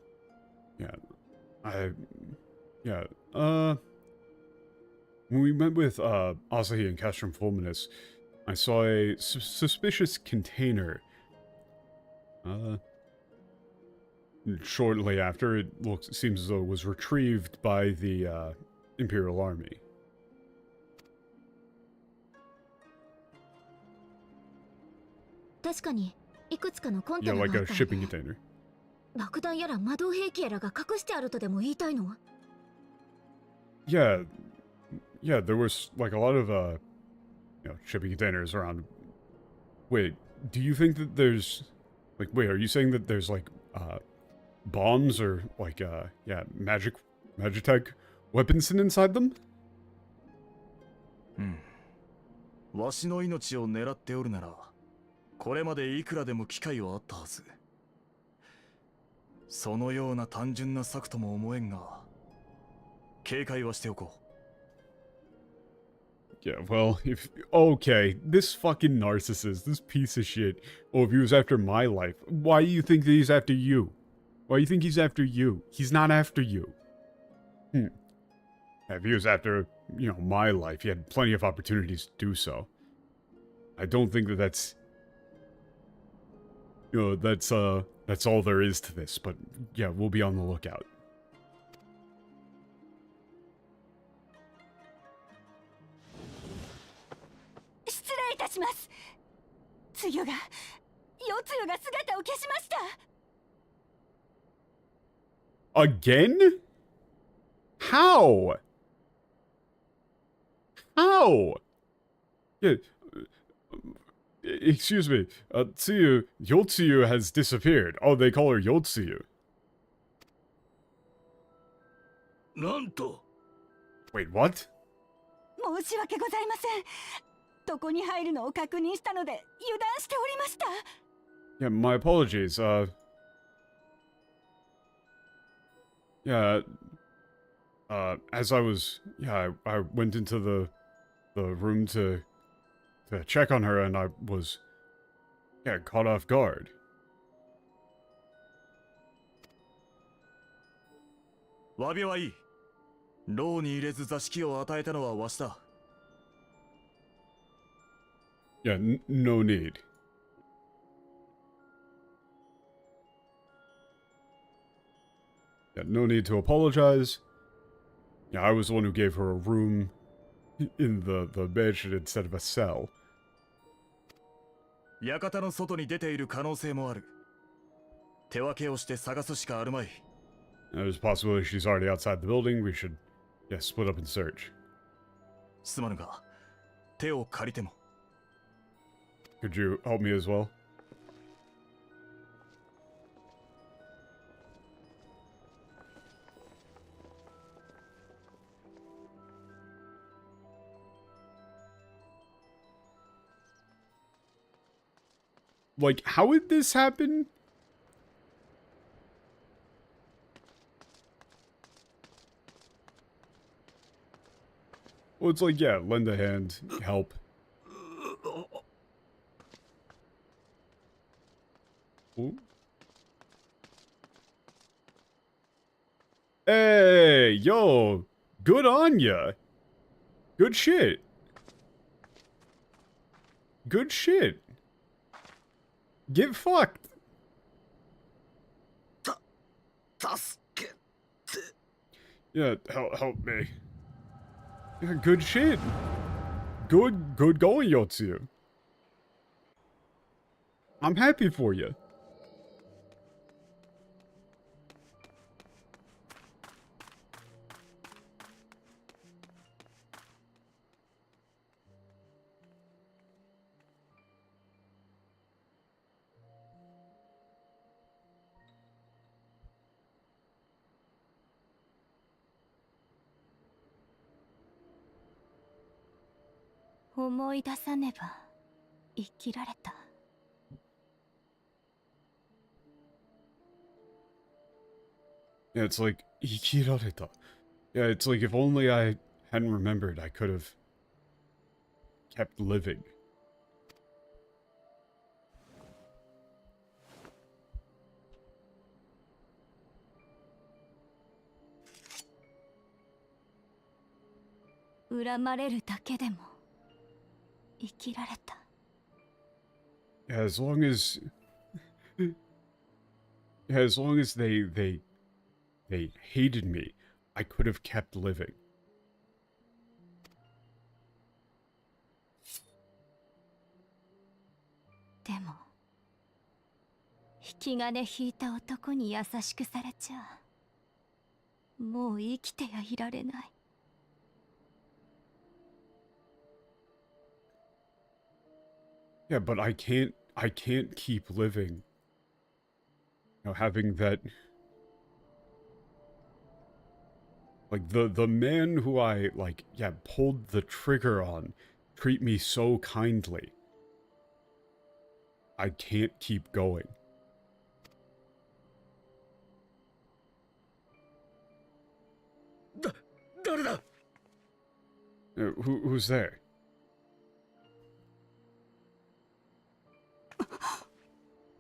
When we met with Asahi and Castrum Fulminus, I saw a suspicious container. Shortly after, it seems as though it was retrieved by the Imperial Army. 確かにいくつかのコンテ Yeah, ナがあ like った a の shipping で container. 爆弾やら魔導兵器やらが隠してあるとでも言いたいの？ Yeah, there was like a lot of shipping containers around. Wait, do you think that there's like wait, are you saying that there's like bombs or like magitech weapons inside them? わしの命を狙っておるなら、これまでいくらでも機会はあったはず。そのような単純な策とも思えんが、警戒はしておこう。Yeah, well, okay, this fucking narcissist, this piece of shit. Oh, if he was after my life, why do you think that he's after you? Why do you think he's after you? He's not after you. If he was after, my life, he had plenty of opportunities to do so. I don't think that that's all there is to this, but yeah, we'll be on the lookout. 失礼いたします。つゆが姿を消しました。Again? How? How? Yeah. Excuse me. Tsuyu, Yotsuyu has disappeared. Oh, they call her Yotsuyu. なんと Wait, what? 申し訳ございません。床に入るのを確認したので油断しておりました。Yeah, my apologies. As I was, I went into the room to check on her, and I was, caught off guard. 詫びはいい。牢に入れず座敷を与えたのはわしだ。Yeah, no need. Yeah, no need to apologize. Yeah, I was the one who gave her a room in the mansion instead of a cell. 館の外に出ている可能性もある。手分けをして探すしかあるまい。There's a possibility she's already outside the building. We should, split up and search. すまぬが、手を借りても。Could you help me as well? Like, how would this happen? Well, it's like, yeah, lend a hand, help. Ooh. Hey, yo, good on ya. Good shit. Good shit. Get fucked. Yeah, help me. Yeah, good shit. Good going, Yotsu. I'm happy for you. 思い出さねば生きられた。Yeah, it's like, ikirareta. Yeah, it's like if only I hadn't remembered, I could have kept living. 恨まれるだけでも生きられた。Yeah, as long as... Yeah, as long as they hated me, I could have kept living. でも引き金引いた男に優しくされちゃもう生きてやいられない。Yeah, but I can't keep living. You know, having that... Like, the man who I, like, yeah, pulled the trigger on treat me so kindly. I can't keep going. 誰だ Who's there?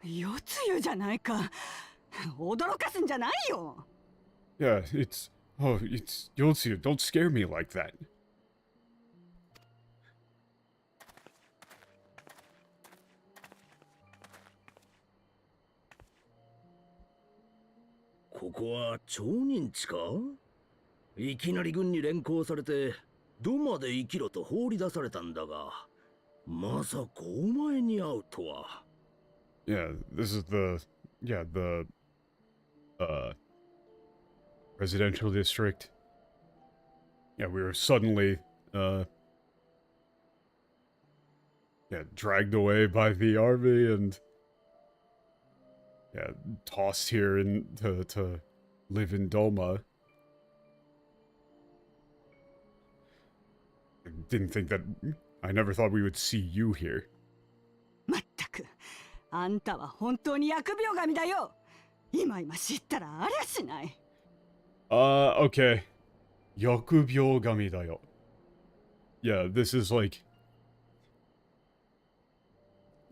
夜露じゃないか。驚かすんじゃないよ。Yeah, it's... Oh, it's... Yotsu, don't scare me like that. ここは町人地か？いきなり軍に連行されて土間で生きろと放り出されたんだが、まさかお前に会うとは。Yeah, this is the... Yeah, the... residential district. Yeah, we were suddenly, yeah, dragged away by the army and... Yeah, tossed here to live in Doma. I didn't think that... I never thought we would see you here. まったく、あんたは本当に疫病神だよ。今知ったらありゃしない。Okay. 疫病神だよ. Yeah, this is like...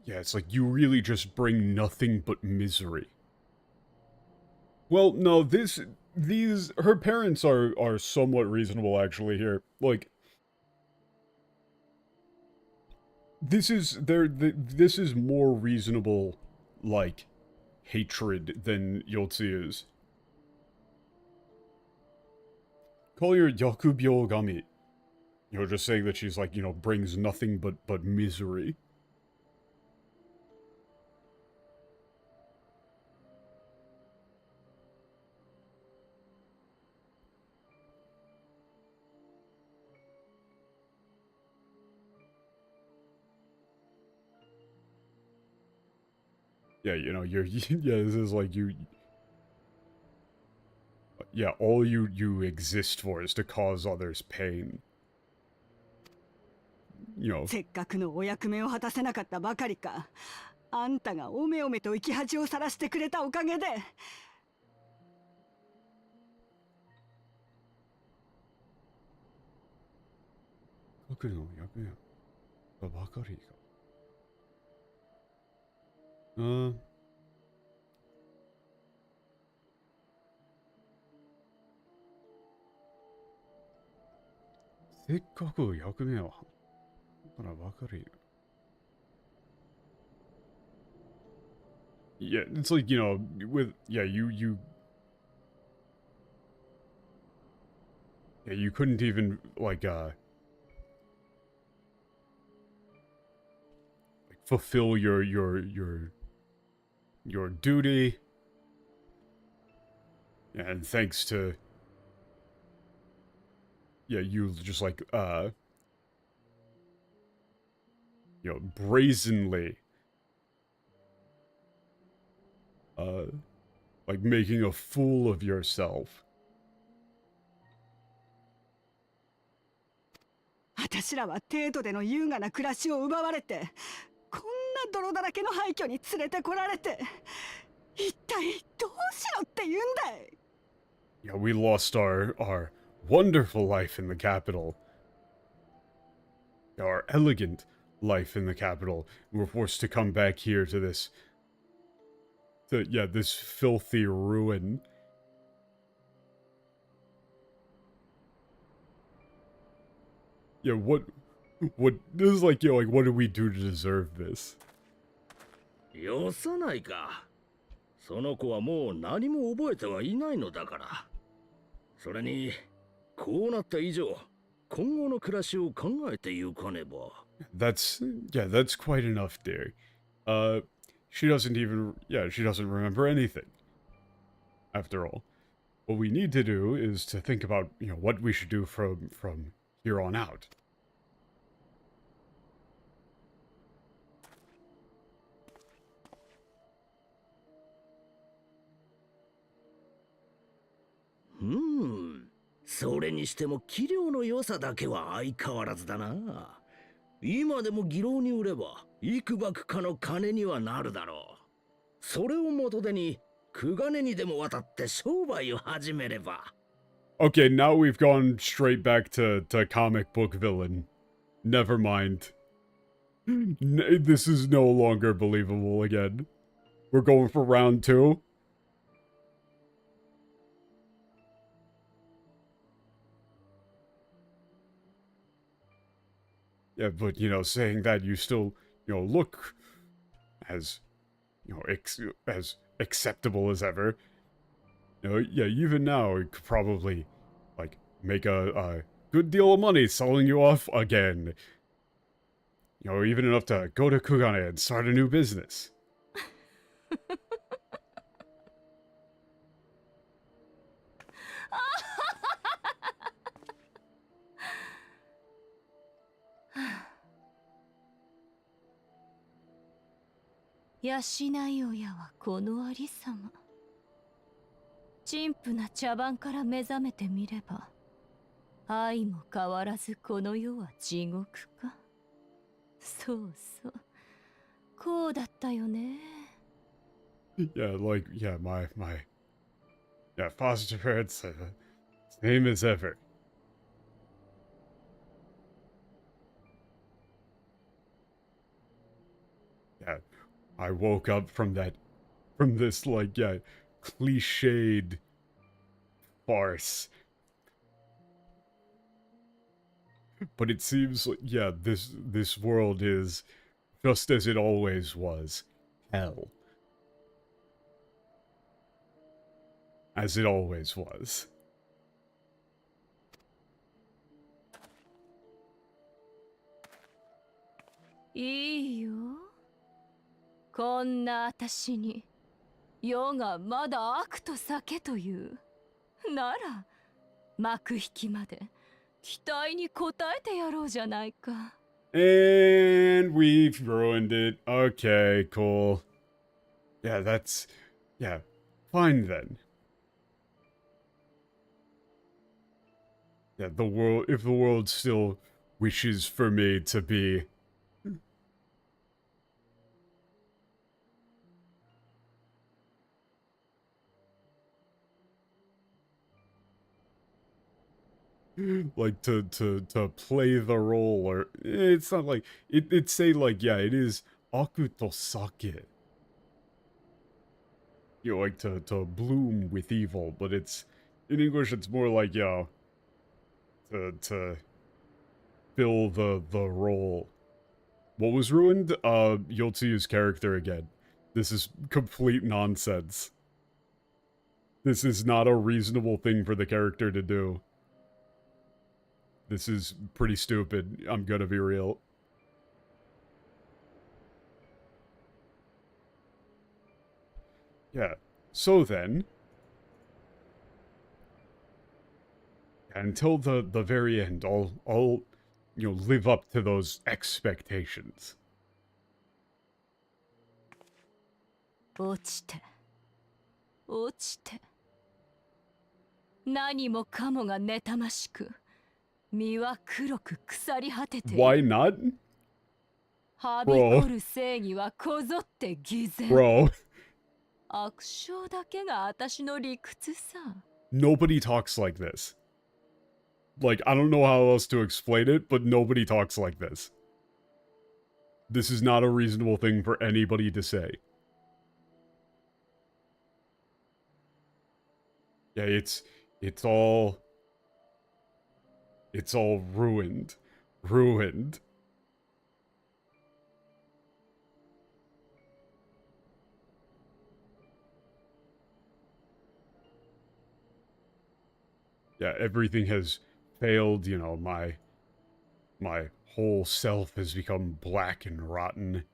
Yeah, it's like you really just bring nothing but misery. Well, no, these... Her parents are somewhat reasonable, actually, here. Like... This is... This is more reasonable, like, hatred than Yotsu's. Call her Yakubyogami. You know, just saying that she's like, you know, brings nothing but misery. Yeah, you know, you're... Yeah, this is like you... Yeah, all you exist for is to cause others pain. You know... せっかくのお役目を果たせなかったばかりか。あんたがおめおめと生き恥をさらしてくれたおかげで。僕の役目ばかりが。せっかく役目をからばかり。Yeah, it's like, you know, with... Yeah, you... Yeah, you couldn't even, like, fulfill your duty. And thanks to... Yeah, you just like, you know, brazenly, like making a fool of yourself. 私らは帝都での優雅な暮らしを奪われて、こんな泥だらけの廃墟に連れてこられて、一体どうしろって言うんだい。 Yeah, we lost our wonderful life in the capital. Our elegant life in the capital. We're forced to come back here to this this filthy ruin. Yeah, what this is like, like, what did we do to deserve this? よさないか。その子はもう何も覚えてはいないのだから。それに、こうなった以上、今後の暮らしを考えてゆかねば。That's quite enough, dear. She doesn't remember anything. After all, what we need to do is to think about, what we should do from here on out. Hmm. それにしても器量の良さだけは相変わらずだな。今でも妓楼に売れば幾ばくかの金にはなるだろう。それを元手にクガネにでも渡って商売を始めれば。Okay, now we've gone straight back to comic book villain. Never mind. This is no longer believable again. We're going for round 2. Yeah, but, saying that, you still, look as, as acceptable as ever. Yeah, even now, you could probably, like, make a good deal of money selling you off again. Even enough to go to Kugane and start a new business. 養い親はこのありさま。陳腐な茶番から目覚めてみれば、愛も変わらずこの世は地獄か。そうそう、こうだったよね。Yeah, foster parents, same as ever. Yeah, I woke up from this, cliched farce. But it seems like, this world is just as it always was. Hell. As it always was. いいよ。こんな私に世がまだ悪と酒というなら幕引きまで期待に応えてやろうじゃないか。And we've ruined it. Okay, cool. Yeah, fine then. Yeah, if the world still wishes for me to be like to play the role, or it's not like it say like, yeah, it is aku to sake, like to bloom with evil, but it's in English it's more like, to fill the role. What was ruined? Yotsu's character again. This is complete nonsense. This is not a reasonable thing for the character to do. This is pretty stupid, I'm gonna be real. Yeah, so then... until the very end, I'll live up to those expectations. 落ちて落ちて、何もかもが妬ましく身は黒く腐り果てている。 Why not? はびこる正義はこぞって偽善。 Bro. 悪性だけが私の理屈さ。 Nobody talks like this. Like, I don't know how else to explain it, but nobody talks like this. This is not a reasonable thing for anybody to say. Yeah, it's all ruined. Ruined. Yeah, everything has failed, you know, my whole self has become black and rotten.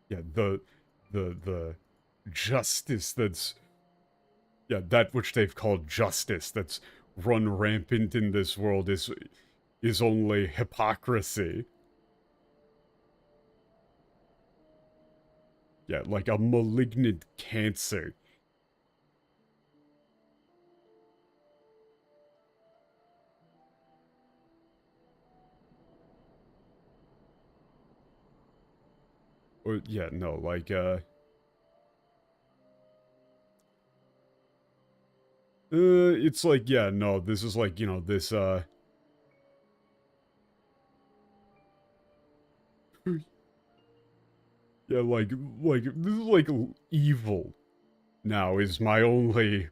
Yeah, the justice that's, yeah, that which they've called justice that's run rampant in this world is only hypocrisy. Yeah, like a malignant cancer. Or, yeah, no, like, it's like, yeah, no, this is like, you know, this, yeah, like, this is like evil now is my only,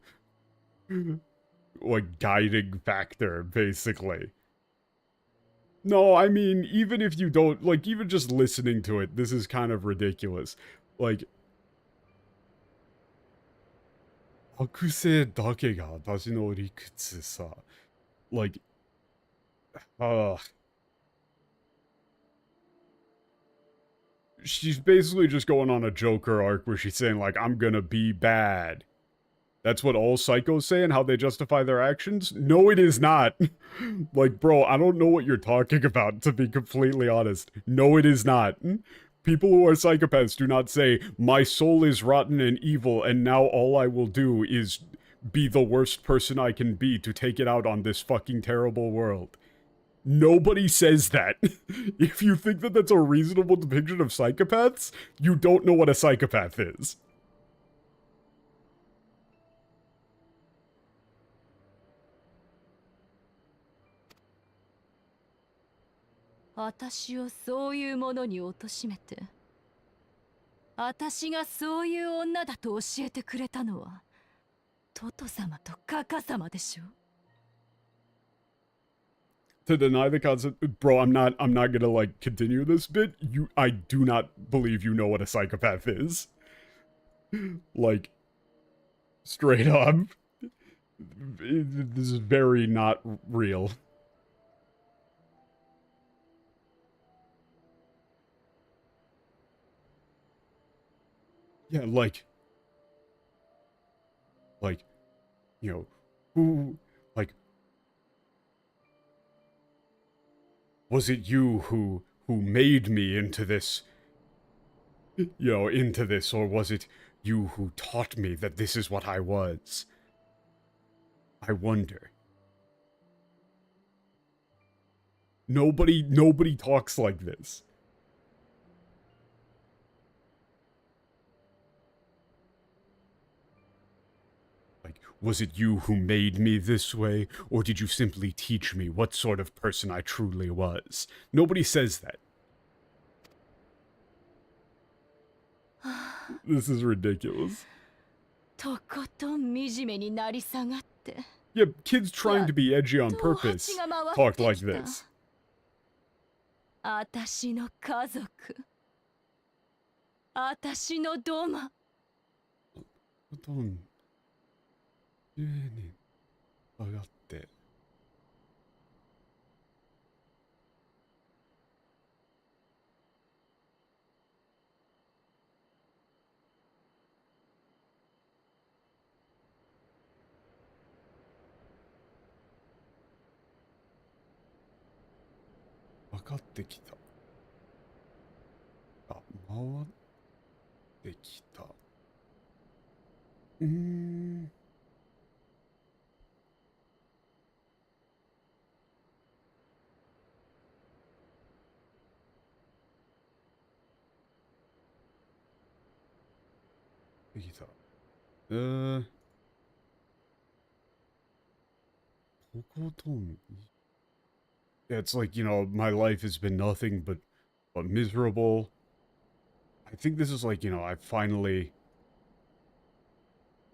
like, guiding factor, basically. No, I mean, even if you don't, like, even just listening to it, this is kind of ridiculous. Like, 悪性だけが私の理屈さ。Like, she's basically just going on a Joker arc where she's saying, like, I'm gonna be bad. That's what all psychos say and how they justify their actions? No, it is not. Like, bro, I don't know what you're talking about, to be completely honest. No, it is not. People who are psychopaths do not say, my soul is rotten and evil, and now all I will do is be the worst person I can be to take it out on this fucking terrible world. Nobody says that. If you think that that's a reasonable depiction of psychopaths, you don't know what a psychopath is. 私をそういうものに貶めて、私がそういう女だと教えてくれたのはトト様とカカ様でしょ。 To deny the concept, bro, I'm not gonna, like, continue this bit. I do not believe you know what a psychopath is. Like, straight up. This is very not real. Yeah, like, you know, who, like, was it you who made me into this, you know, into this, or was it you who taught me that this is what I was? I wonder. Nobody talks like this. Like, was it you who made me this way, or did you simply teach me what sort of person I truly was? Nobody says that. This is ridiculous. とことん惨めになり下がって。 Yeah, kids trying to be edgy on purpose talk like this. 私の家族。私のドマ。どん10年上がって。分かってきた。あ、回ってきた。Mm. Yeah, it's like, you know, my life has been nothing but miserable. I think this is like, you know, I finally,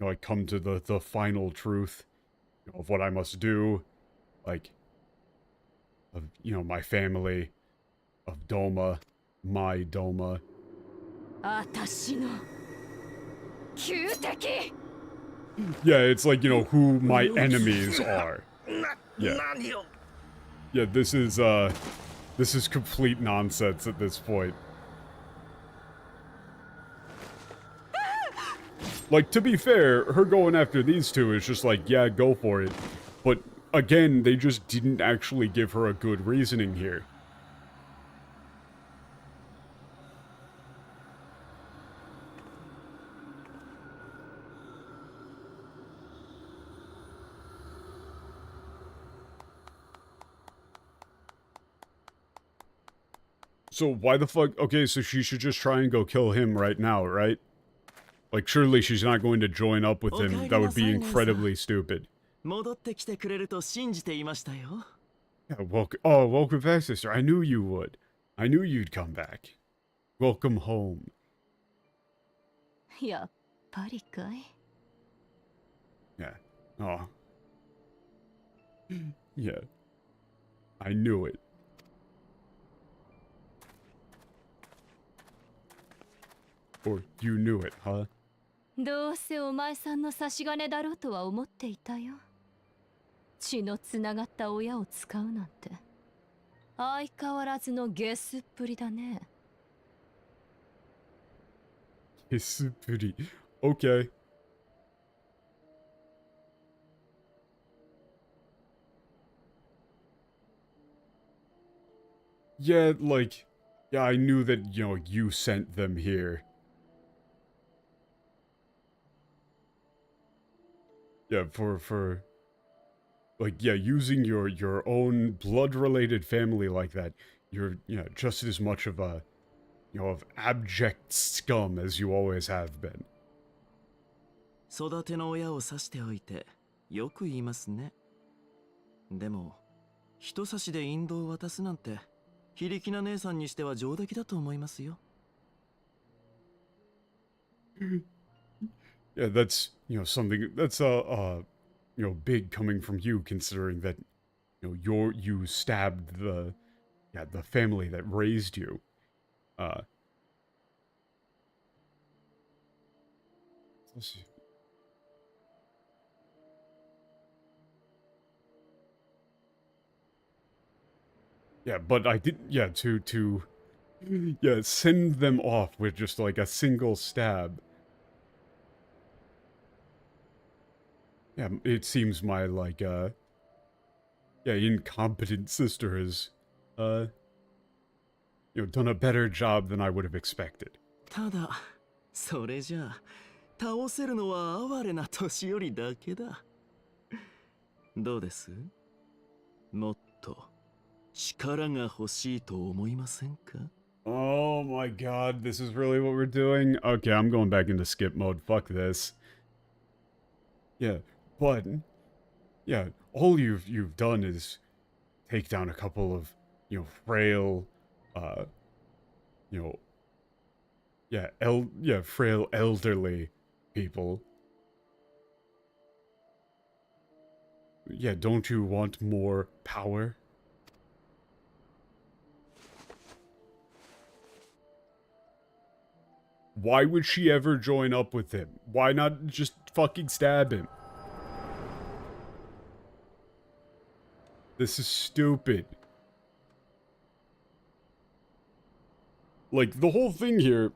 you know, I come to the final truth, you know, of what I must do, like, of, you know, my family, of Doma, my Doma. 私の仇敵 Yeah, it's like, you know, who my enemies are. Yeah. Yeah, this is complete nonsense at this point. Like, to be fair, her going after these two is just like, yeah, go for it. But, again, they just didn't actually give her a good reasoning here. So why the fuck? Okay, so she should just try and go kill him right now, right? Like, surely she's not going to join up with him. That would be incredibly stupid. 戻ってきてくれると信じていましたよ。 Yeah, welcome back, sister. I knew you would. I knew you'd come back. Welcome home. やっぱりかい Yeah. Oh. Yeah. I knew it. Or you knew it, huh? どうせお前さんの差し金だろうとは思っていたよ。血のつながった親を使うなんて相変わらずのゲスっぷりだね。ゲスっぷり。Okay. Yeah, like, yeah, I knew that, you know, you sent them here. Yeah, for like, yeah, using your own blood-related family like that, you're, you know, just as much of a, you know, of abject scum as you always have been. 育ての親を刺しておいてよく言いますね。でも人差しで引導を渡すなんて非力な姉さんにしては上出来だと思いますよ。Yeah, that's, you know, something that's you know, big coming from you, considering that, you know, you stabbed the family that raised you. Let's see. Yeah, but I did, yeah, to yeah, send them off with just like a single stab. Yeah, it seems my, like, yeah, incompetent sister has, you know, done a better job than I would have expected. ただそれじゃあ倒せるのは哀れな年寄りだけだ。どうです？もっと力が欲しいと思いませんか？ Oh my god, this is really what we're doing? Okay, I'm going back into skip mode. Fuck this. Yeah, but yeah, all you've done is take down a couple of, you know, frail, you know, yeah, frail elderly people. Yeah, don't you want more power? Why would she ever join up with him? Why not just fucking stab him? This is stupid. Like, the whole thing here...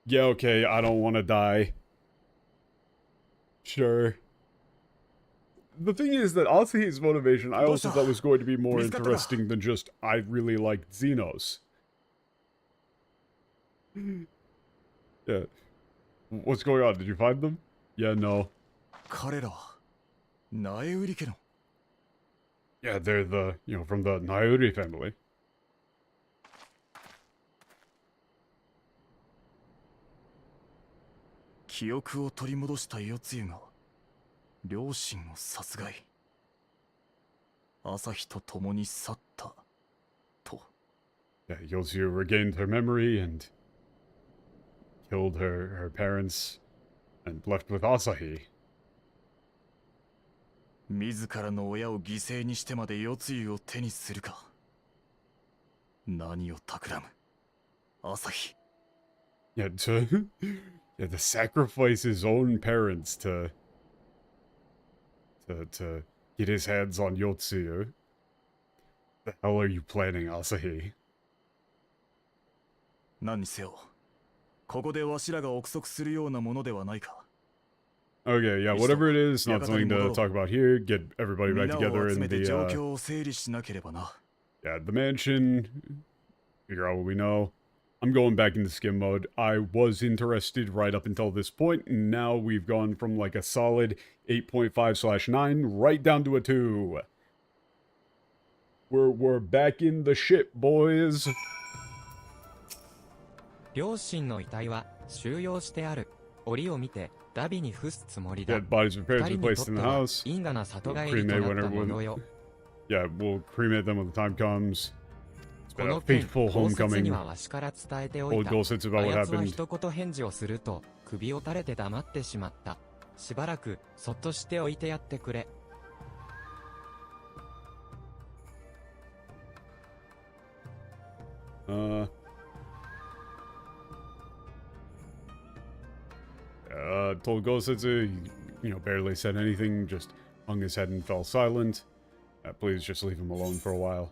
Yeah, okay, I don't want to die. Sure. The thing is that Asahi's motivation I also thought was going to be more interesting than just, I really liked Xenos. Yeah. What's going on? Did you find them? Yeah, no. 彼らは苗売り家の Yeah, they're the, from the Nauri family. 記憶を取り戻した世露が両親を殺害。朝日と共に去ったと。Yeah, Yotsuyu regained her memory and killed her parents and left with Asahi. 自らの親を犠牲にしてまで世露を手にするか。何を企む朝日。Yeah, to sacrifice his own parents to get his hands on Yotsuyu. The hell are you planning, Asahi? 何にせよ、ここでわしらが憶測するようなものではないか。Okay, yeah, whatever it is, not something to talk about here. Get everybody back 皆を together 集 in めて the 状況を整理しなければな。yeah, the mansion. Figure out what we know. I'm going back into skim mode. I was interested right up until this point, and now we've gone from like a solid 8.5/9 right down to a 2. We're back in the ship, boys. 両親の遺体は収容してある。檻を見てダビに付すつもりだ。 Dead bodies of parents 二 were 人に placed と in っ the ては house. 因果な里 We'll 帰りと cremate なった whenever 模様よ。 Yeah, we'll cremate them when the time comes. It's こ been a の件、 fateful 公説 homecoming. にはわしから伝えておい Old た。 gossips about あ what やつは happened. 一言返事をすると首を垂れて黙ってしまった。しばらくそっとしておいてやってくれ。Told Gosetsu, barely said anything, just hung his head and fell silent. Please just leave him alone for a while.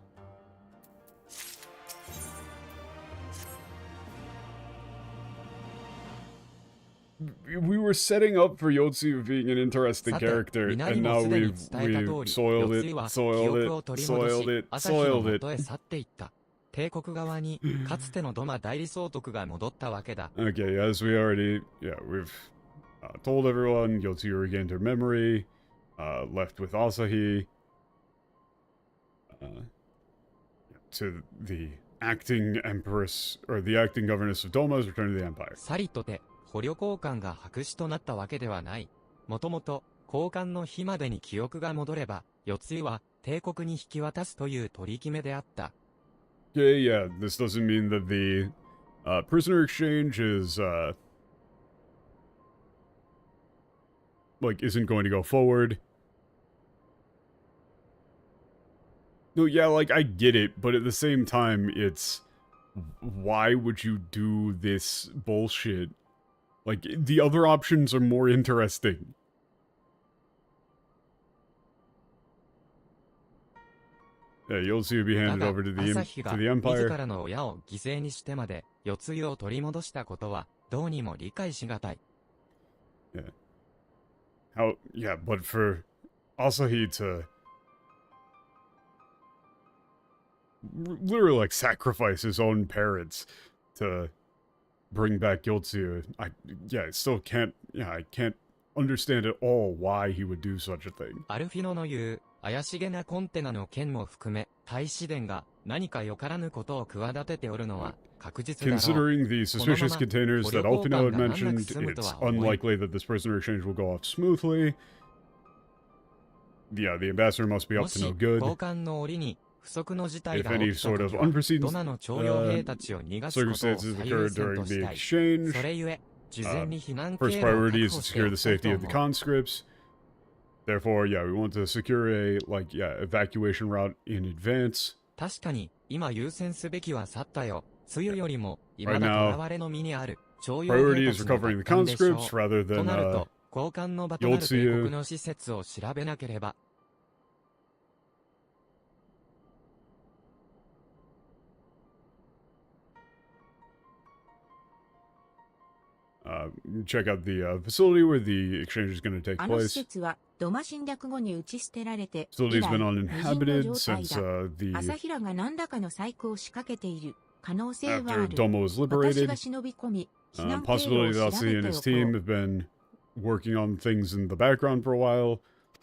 We were setting up for Yotsuyu being an interesting character, and now we've soiled it. 帝国側にかつてのドマ代理総督が戻ったわけだ。Okay, as we already, we've told everyone, Yotsuyu regained her memory, left with Asahi, to the acting empress, or the acting governess of Doma has returned to the empire. さりとて、捕虜交換が白紙となったわけではない。もともと、交換の日までに記憶が戻れば、Yotsuyuは帝国に引き渡すという取り決めであった。Yeah, this doesn't mean that the prisoner exchange is, isn't going to go forward. No, yeah, I get it, but at the same time, it's, why would you do this bullshit? The other options are more interesting. Yeah, you'll see you be handed over to the Empire. 自らの親を犠牲にしてまで、Yotsuyuを取り戻したことは、どうにも理解しがたい。Yeah, but for Asahi to literally sacrifice his own parents to bring back Yotsuyu, I still can't, I can't understand at all why he would do such a thing. アルフィノの言う、怪しげなコンテナの件も含め、大使殿が何かよからぬことを企てておるのは確実だろう。 Considering the suspicious containers that Alpino had mentioned, it's unlikely that this prisoner exchange will go off smoothly. Yeah, the ambassador must be up to no good. 交換の折に不測の事態が If 起きた any と sort き of は、 unforeseen ドナの徴用兵たちを逃がすことを最優 circumstances 先 occurred と during し the たい。 exchange. それゆえ、事前に避難経 First 路を priority 確 is to 保して secure お the きたい safety と of 思 the う。 conscripts. Therefore, yeah, we want to secure a, evacuation route in advance. 確かに、今優先すべきは去ったよ。梅雨よりも、未だ囚われの身にある、徴用兵 Priority た is ちの recovering the 奪還でしょう。 conscripts rather と than, なると、交換の場となる帝 Yotsuyu. 国の施設を調べなければ。Check out the facility where the exchange is going to take あの施 place. 設はドマ侵略後に打ち捨てられて、以 Facility's 来 been 無人の uninhabited 状態 since だ。 the 朝平が何らかの細工を仕掛けている。可能性はあ after る。 Domo was 私 liberated. が忍び込み、避難経路 Possibility を that 調 Aussie べ and て his おこ team う。 have been working on things in the background for a while.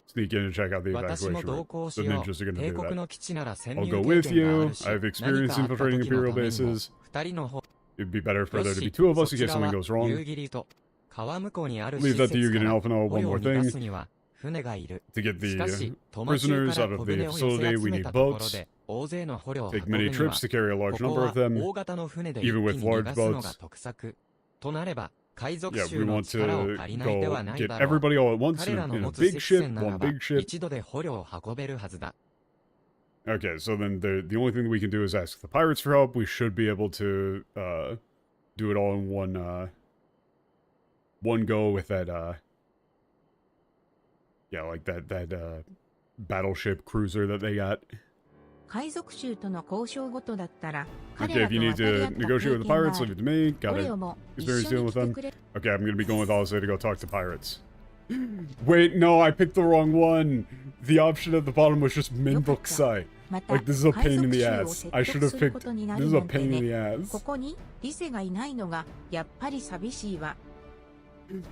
Sneak in and check out the 私も evacuation 同 route. 行 The しよ ninjas are う。 gonna 帝 do 国 that. の基地なら潜 I'll 入 go 経 with 験があ you. るし、 I have 何 experience かあった infiltrating 時の Imperial ためにも、 bases. 二人の方、 It'd be better よ for there to し be two of そ us in ち case ら something は goes wrong. 夕霧と川向こうにある Leave 施 that to 設 Yugen か and ら Alpha know 捕 one 虜を more 逃が thing. すには船がいる。 To get しか the し、トマ中 prisoners から out 小 of the 舟を寄せ facility, 集 we め need たところ boats. で、大勢の捕虜を運 Take ぶ many には、 trips to carry a こ large こ number は of them. 大型の船で一気 even with に逃 large がすのが boats. 得策。となれば、海賊 Yeah, 衆 we の want 力を to 借りないで go はない get だろう。 everybody all at once 彼ら in の a 持つ big 積船 ship, なら one ば、 big ship. 一度で捕虜を運べるはずだ。Okay, so then the only thing that we can do is ask the pirates for help. We should be able to do it all in one go with that yeah, like that battleship cruiser that they got. 海賊衆との交渉ごとだったら、 Okay, 彼ら if と you need 渡り合 to った経 negotiate with the 験が pirates, あ leave る。 it to me. どれ Got をも一 experience 緒 dealing に with 来て them. くれ。 Okay, I'm gonna be going with Ozzy to go talk to pirates. Wait, no, I picked the wrong one. The option at the bottom was just Minbokusai. また、 Like, this is a 海 pain in 賊 the 衆を ass. 説 I 得 should have する picked. ことにな This る is な a んて pain in ね。 the こ ass. こにリセがいないのがやっぱり寂しいわ。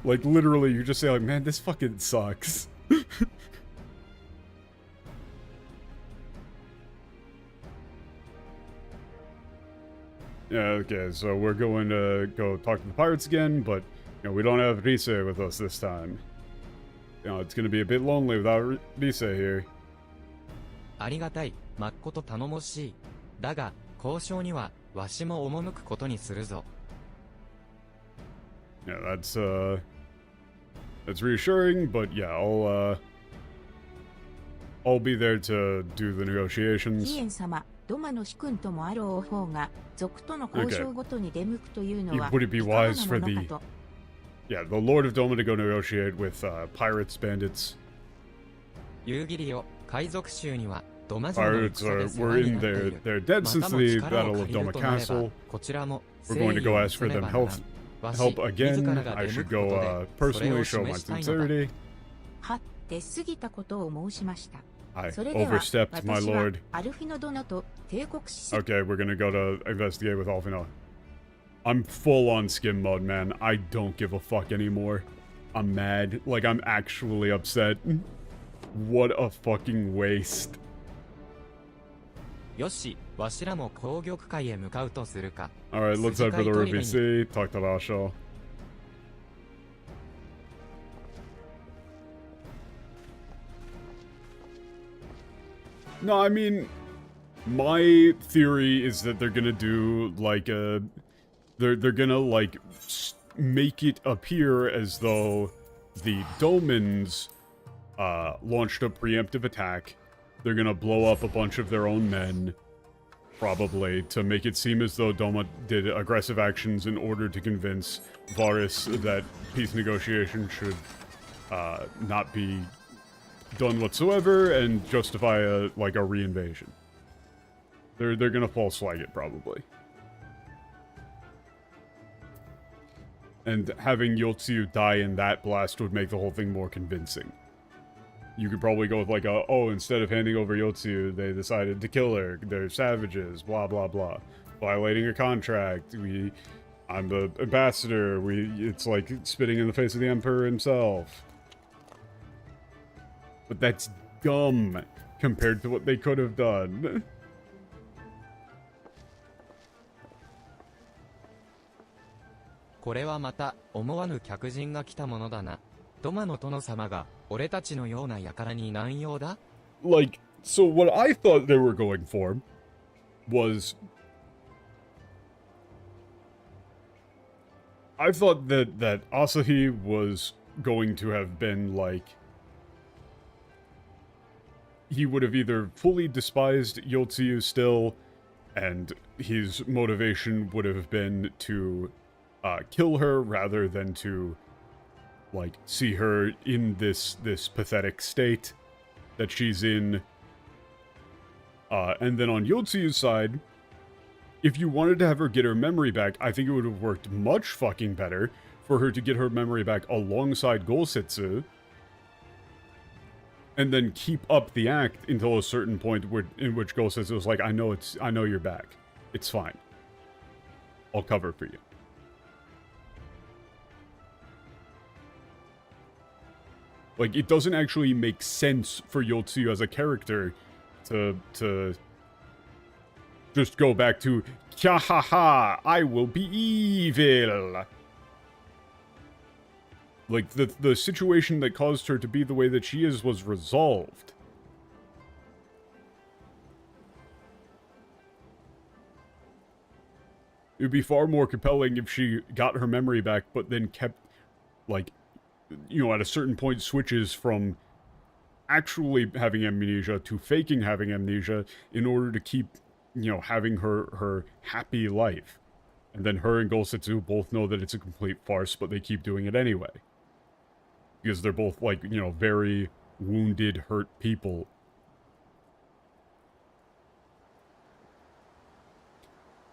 Like, literally, you just say, like, man, this fucking sucks. Yeah, okay, so we're going to go talk to the pirates again, but, you know, we don't have Rise with us this time. You know, it's gonna be a bit lonely without Rise here. ありがたい、まっこと頼もしい。だが、交渉には、わしも赴くことにするぞ。Yeah, that's reassuring, but yeah, I'll be there to do the ヒ negotiations. エン様、ドマの主君ともあろう方が、族との交渉ごとに出向くというのは、 Would it be いかが wise な for ものか the と。 yeah, the Lord of Doma to go negotiate with pirates, bandits? 夕霧よ、海賊衆には、ドマ城の Pirates 戦で are 世 were 話に in なってい there. る。 They're dead ま since たも the 力を Battle 借 of りる Doma となれば Castle. こちらも We're going to go ask for them help わし help 自 again. らが I 出向 should くこと go で、それ personally を show my 示したいのだ。 sincerity. はって過ぎたことを申しました。 I それでは、 overstepped, my 私は lord. アルフィノ殿と帝国施設 Okay, we're gonna go to investigate with Alfino. I'm full on skim mode, man. I don't give a fuck anymore. I'm mad. Like, I'm actually upset. What a fucking waste. よし、わしらも紅玉会へ向かうとするか。 Alright, let's head for the 筋交い砦に Ruby Sea, talk to Rasho. No, I mean, my theory is that they're gonna do like a, they're gonna like make it appear as though the Domans launched a preemptive attack. They're gonna blow up a bunch of their own men, probably, to make it seem as though Doma did aggressive actions in order to convince Varus that peace negotiations should not be done whatsoever and justify a reinvasion. They're gonna false flag it, probably. And having Yotsu die in that blast would make the whole thing more convincing. You could probably go with like a, oh, instead of handing over Yotsu, they decided to kill her. They're savages, blah, blah, blah. Violating a contract. I'm the ambassador. It's like spitting in the face of the Emperor himself. But that's dumb compared to what they could have done. これはまた思わぬ客人が来たものだな。ドマの殿様が俺たちのような輩に何用だ? Like, so what I thought they were going for was, I thought that Asahi was going to have been like, he would have either fully despised Yotsuyu still, and his motivation would have been to kill her rather than to, like, see her in this pathetic state that she's in. And then on Yotsuyu's side, if you wanted to have her get her memory back, I think it would have worked much fucking better for her to get her memory back alongside Golsetsu, and then keep up the act until a certain point in which Golsetsu was like, I know you're back. It's fine. I'll cover for you. Like, it doesn't actually make sense for Yotsuyu as a character to just go back to, ha, I will be evil. Like, the situation that caused her to be the way that she is was resolved. It would be far more compelling if she got her memory back, but then kept, like, you know, at a certain point switches from actually having amnesia to faking having amnesia in order to keep, you know, having her happy life. And then her and Golsetsu both know that it's a complete farce, but they keep doing it anyway. Because they're both, like, you know, very wounded, hurt people.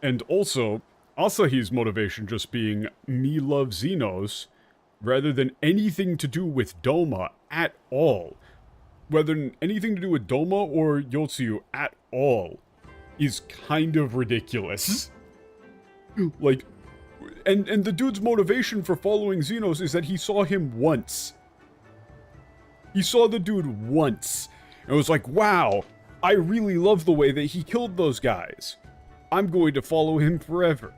And also, Asahi's motivation just being, me love Xenos, rather than anything to do with Doma at all. Whether anything to do with Doma or Yotsuyu at all is kind of ridiculous. Like, and the dude's motivation for following Xenos is that he saw him once. He saw the dude once, and was like, wow, I really love the way that he killed those guys. I'm going to follow him forever.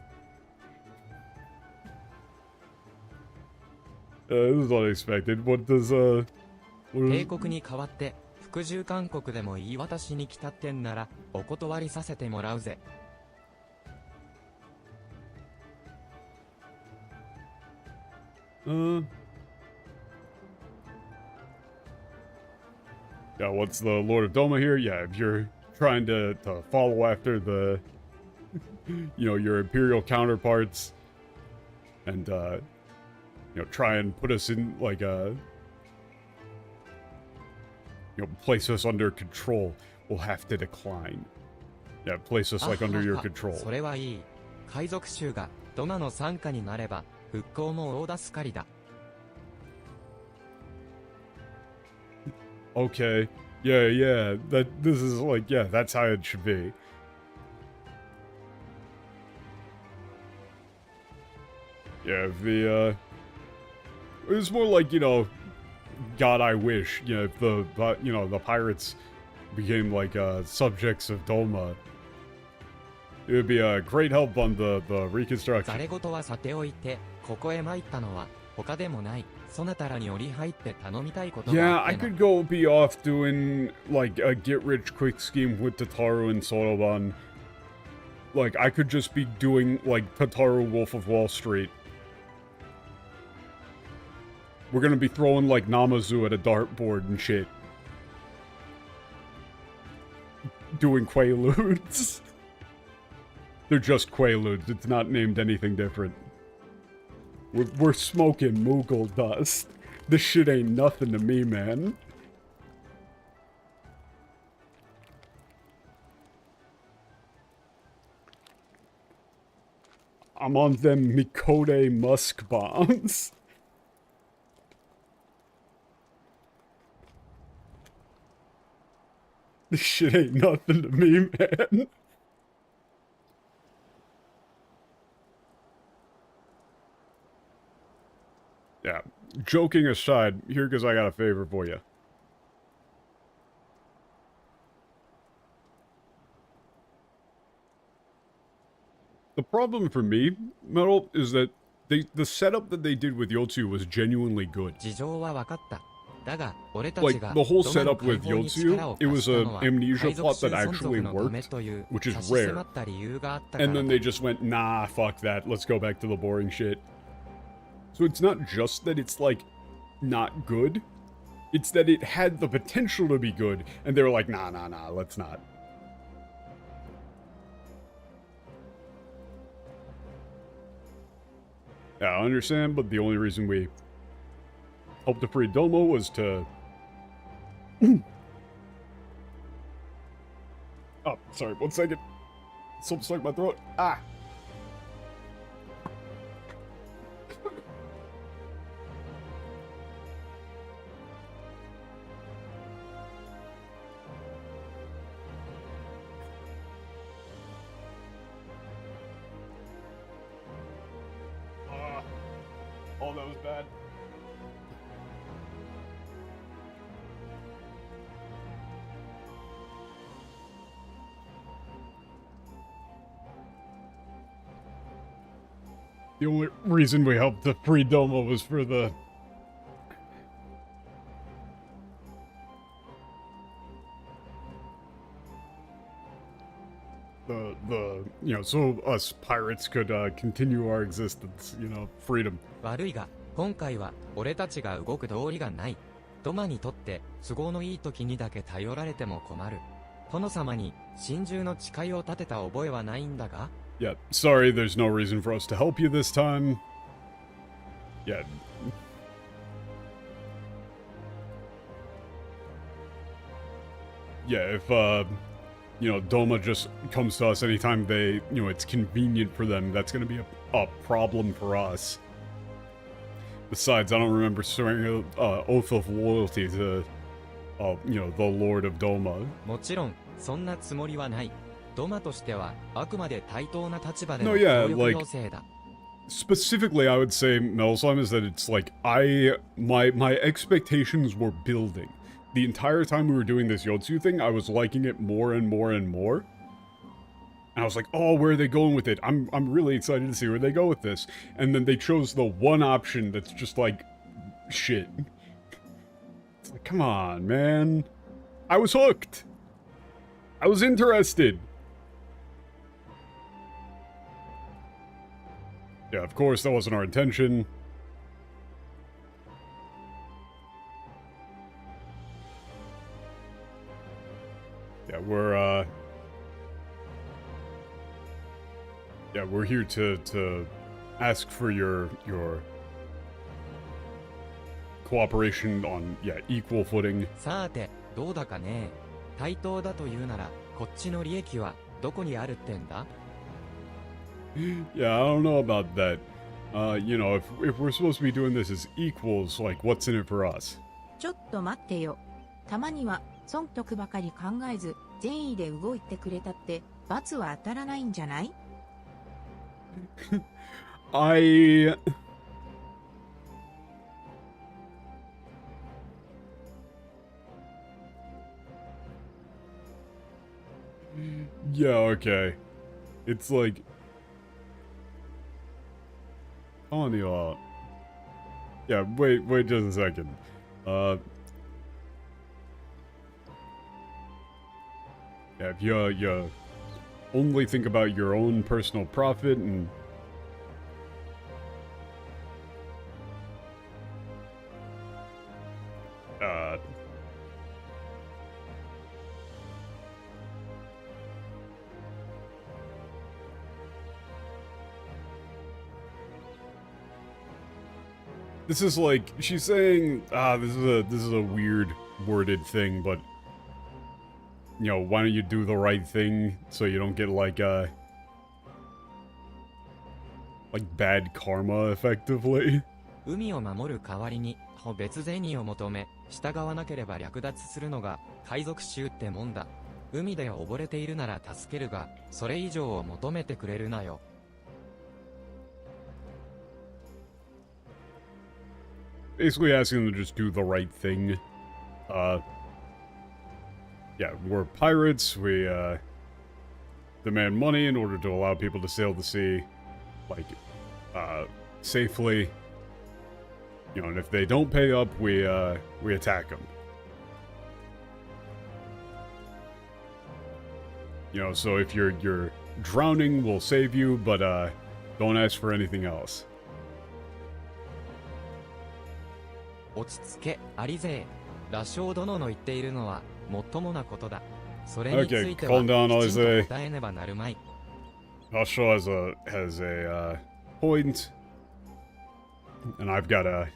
This is unexpected. What does, 帝国に代わって服従勧告でも言い渡しに来たってんならお断りさせてもらうぜ。Yeah, what's the Lord of Doma here? Yeah, if you're trying to follow after the, you know, your Imperial counterparts, and, you know, try and put us in, like, a, you know, place us under control, we'll have to decline. Yeah, place us, like, under your control. それはいい。海賊衆がドマの傘下になれば復興も大助かりだ。Okay. Yeah, this is like, yeah, that's how it should be. Yeah, if the, it's more like, you know, God, I wish, you know, if you know, the pirates became, like, subjects of Doma, it would be a great help on the reconstruction. ざれ事はさておいて、ここへ参ったのは他でもない。そなたらに折り入って頼みたいことが Yeah, あっ I てな。 could go be off doing, like, a get-rich-quick scheme with Tataru and Soroban. Like, I could just be doing, like, Tataru Wolf of Wall Street. We're gonna be throwing, like, Namazu at a dartboard and shit. Doing Quaaludes. They're just Quaaludes, it's not named anything different. We're smoking Moogle dust. This shit ain't nothing to me, man. I'm on them Mikode Musk bombs. This shit ain't nothing to me, man. Yeah, joking aside, here because I got a favor for you. The problem for me, Metal, is that the setup that they did with Yotsu was genuinely good. 事情は分かった。だが、俺たち Like, が the whole ドマの setup with 解放に力を Yotsu, it 貸し was たの an は amnesia 海賊 plot 衆 that 存 actually 続のため worked, という which is 差し rare. 迫った理由があったか And ら then だ they just went, nah, fuck that, let's go back to the boring shit. So it's not just that it's, like, not good, it's that it had the potential to be good, and they were like, nah, let's not. Yeah, I understand, but the only reason we helped to free Domo was to... Oh, sorry, 1 second. Something stuck in my throat. Ah! Oh, that was bad. The only reason we helped to free Doma was for the... you know, so us pirates could continue our existence, you know, freedom. 悪いが、今回は俺たちが動く道理がない。ドマにとって都合のいい時にだけ頼られても困る。殿様に心中の誓いを立てた覚えはないんだが Yeah, sorry, there's no reason for us to help you this time. Yeah. Yeah, if, you know, Doma just comes to us anytime they, you know, it's convenient for them, that's gonna be a problem for us. Besides, I don't remember swearing an oath of loyalty to, you know, the Lord of Doma. もちろん、そんなつもりはない。ドマとしては、あくまで対等な立場での No, yeah, 協力要請だ。Specifically, I would say, Metalslime, is that it's like, my expectations were building. The entire time we were doing this Yotsu thing, I was liking it more and more and more. And I was like, oh, where are they going with it? I'm really excited to see where they go with this. And then they chose the one option that's just like, shit. It's like, come on, man. I was hooked. I was interested. Yeah, of course, that wasn't our intention. Yeah, we're here to ask for your cooperation on, yeah, equal footing. さて、どうだかね。対等だというなら、こっちの利益はどこにあるってんだ Yeah, I don't know about that. You know, if we're supposed to be doing this as equals, like, what's in it for us? ちょっと待ってよ。たまには損得ばかり考えず善意で動いてくれたって罰は当たらないんじゃない？ Yeah, okay. It's like... on the, yeah, wait just a second. Yeah, if you only think about your own personal profit and... This is like, she's saying, this is a weird worded thing, but, you know, why don't you do the right thing so you don't get like bad karma, effectively? 海を守る代わりに、別銭を求め、従わなければ略奪するのが海賊衆ってもんだ。海で溺れているなら助けるが、それ以上を求めてくれるなよ。Basically asking them to just do the right thing. Yeah, we're pirates, we, demand money in order to allow people to sail the sea, like, safely. You know, and if they don't pay up, we attack them. You know, so if you're drowning, we'll save you, but, don't ask for anything else. 落ち着け、アリ勢。羅生殿の言っているのは、もっともなことだ。それについては、きちんと答えねばなるまい。Asho has a point, and I've got an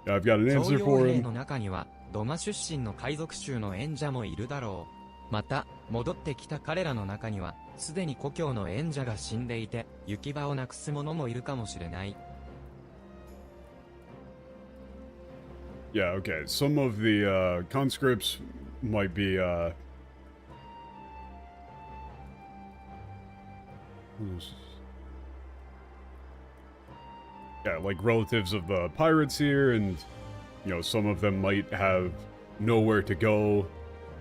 answer for him. の中には、ドマ出身の海賊衆の演者もいるだろう。また、戻ってきた彼らの中には、すでに故郷の演者が死んでいて、行き場をなくす者もいるかもしれない。Yeah, okay. Some of the conscripts might be yeah, like relatives of the pirates here, and you know, some of them might have nowhere to go,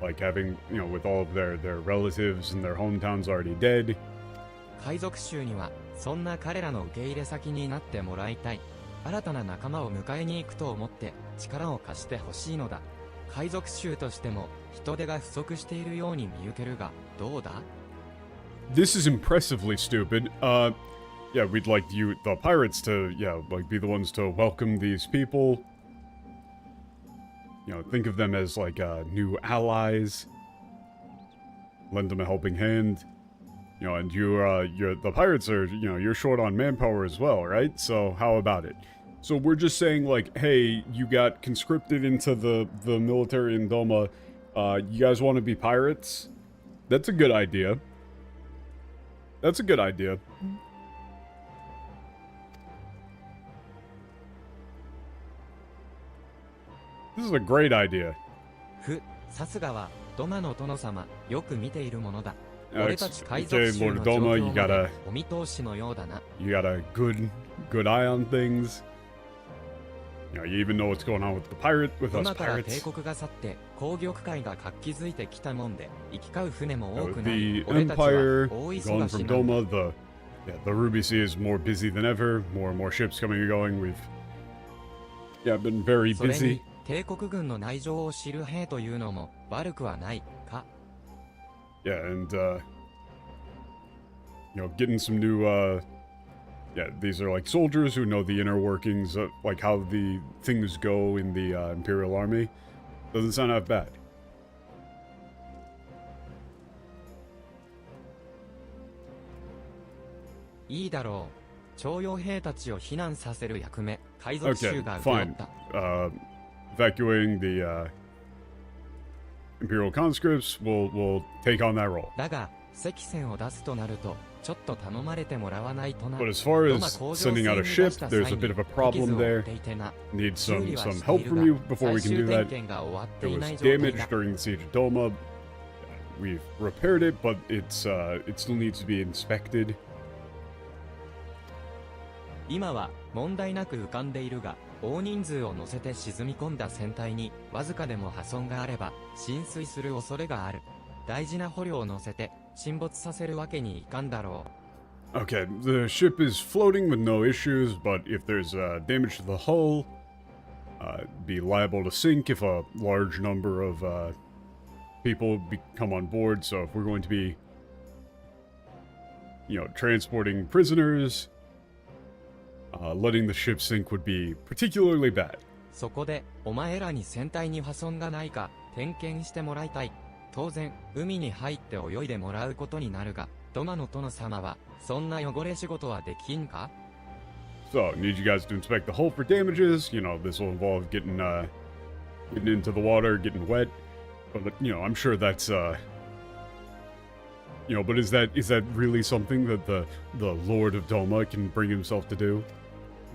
like having, you know, with all of their relatives and their hometowns already dead. 海賊衆にはそんな彼らの受け入れ先になってもらいたい。新たな仲間を迎えに行くと思って力を貸してほしいのだ。海賊衆としても人手が不足しているように見受けるがどうだ？ This is impressively stupid. Yeah, we'd like you, the pirates, to, yeah, like, be the ones to welcome these people. You know, think of them as, like, new allies. Lend them a helping hand. You know, and the pirates are, you know, you're short on manpower as well, right? So, how about it? So, we're just saying, like, hey, you got conscripted into the military in Doma. You guys want to be pirates? That's a good idea. That's a good idea. This is a great idea. さすがはドマの殿様、よく見ているものだ。 Okay, 俺たち海賊衆 Lord の of 状 Doma, 況 you まで gotta お見通しのようだな。 you got a good eye on things. You know, you even know what's going on with the pirate, with ド us マから帝 pirates. 国が去って工業界が活気づいてきたもんで行き交う船も多 With くなり、 the 俺たちは Empire 大 gone 忙 from しなんだ。 Doma, the Ruby Sea is more busy than ever. More and more ships coming and going. We've been very それ busy. に帝国軍の内情を知る兵というのも悪くはないか。 Yeah, and you know, getting some new these are like soldiers who know the inner workings of like how the things go in the Imperial Army. Doesn't sound half bad. いいだろう。徴用兵たちを避難させる役目、海賊 Okay, 衆が請け負っ fine. た。 Evacuating the Imperial conscripts will take on that role. だが、石船を出すとなると、ちょっと頼まれてもらわないとな。 But as far ドマ as 工場 sending 船 out に a 出 ship, した there's 際 a に bit of a 手 problem 傷を負 there. っていてな。 Need 修 some 理は some してい help る from が you before 最 we can 終 do 点 that. 検が終わって There いない was 状態 damage だ。 during the siege of Doma. We've repaired it, but it still needs to be inspected. 今は問題なく浮かんでいるが、大人数を乗せて沈み込んだ船体にわずかでも破損があれば浸水する恐れがある。大事な捕虜を乗せて沈没させるわけにいかんだろう。 Okay, the ship is floating with no issues, but if there's damage to the hull, be liable to sink if a large number of people come on board. So if we're going to be, you know, transporting prisoners, letting the ship sink would be particularly bad. そこでお前らに船体に破損がないか点検してもらいたい。当然海に入って泳いでもらうことになるが、ドマの殿様はそんな汚れ仕事はできんか？ So need you guys to inspect the hull for damages. You know, this will involve getting into the water, getting wet. But you know, I'm sure that's you know, but is that really something that the Lord of Doma can bring himself to do?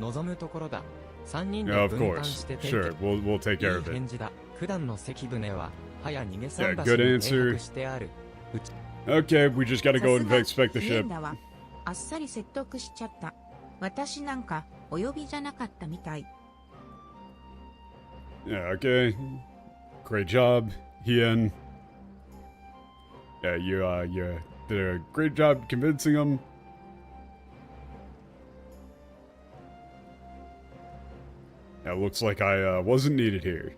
望むところだ。3人 Yeah, で of 分担 course. して点 Sure, 検。 we'll take い care い of it. 返事だ。九段の石船は早逃げ桟 Yeah, 橋 good に answer. 停泊してある。うち Okay, we just gotta go and さすが inspect the ヒエ ship. ンダはあっさり説得しちゃった。私なんかお呼びじゃなかったみたい。 Yeah, okay. Great job, Hien. Yeah, you did a great job convincing him. Yeah, looks like I wasn't needed here.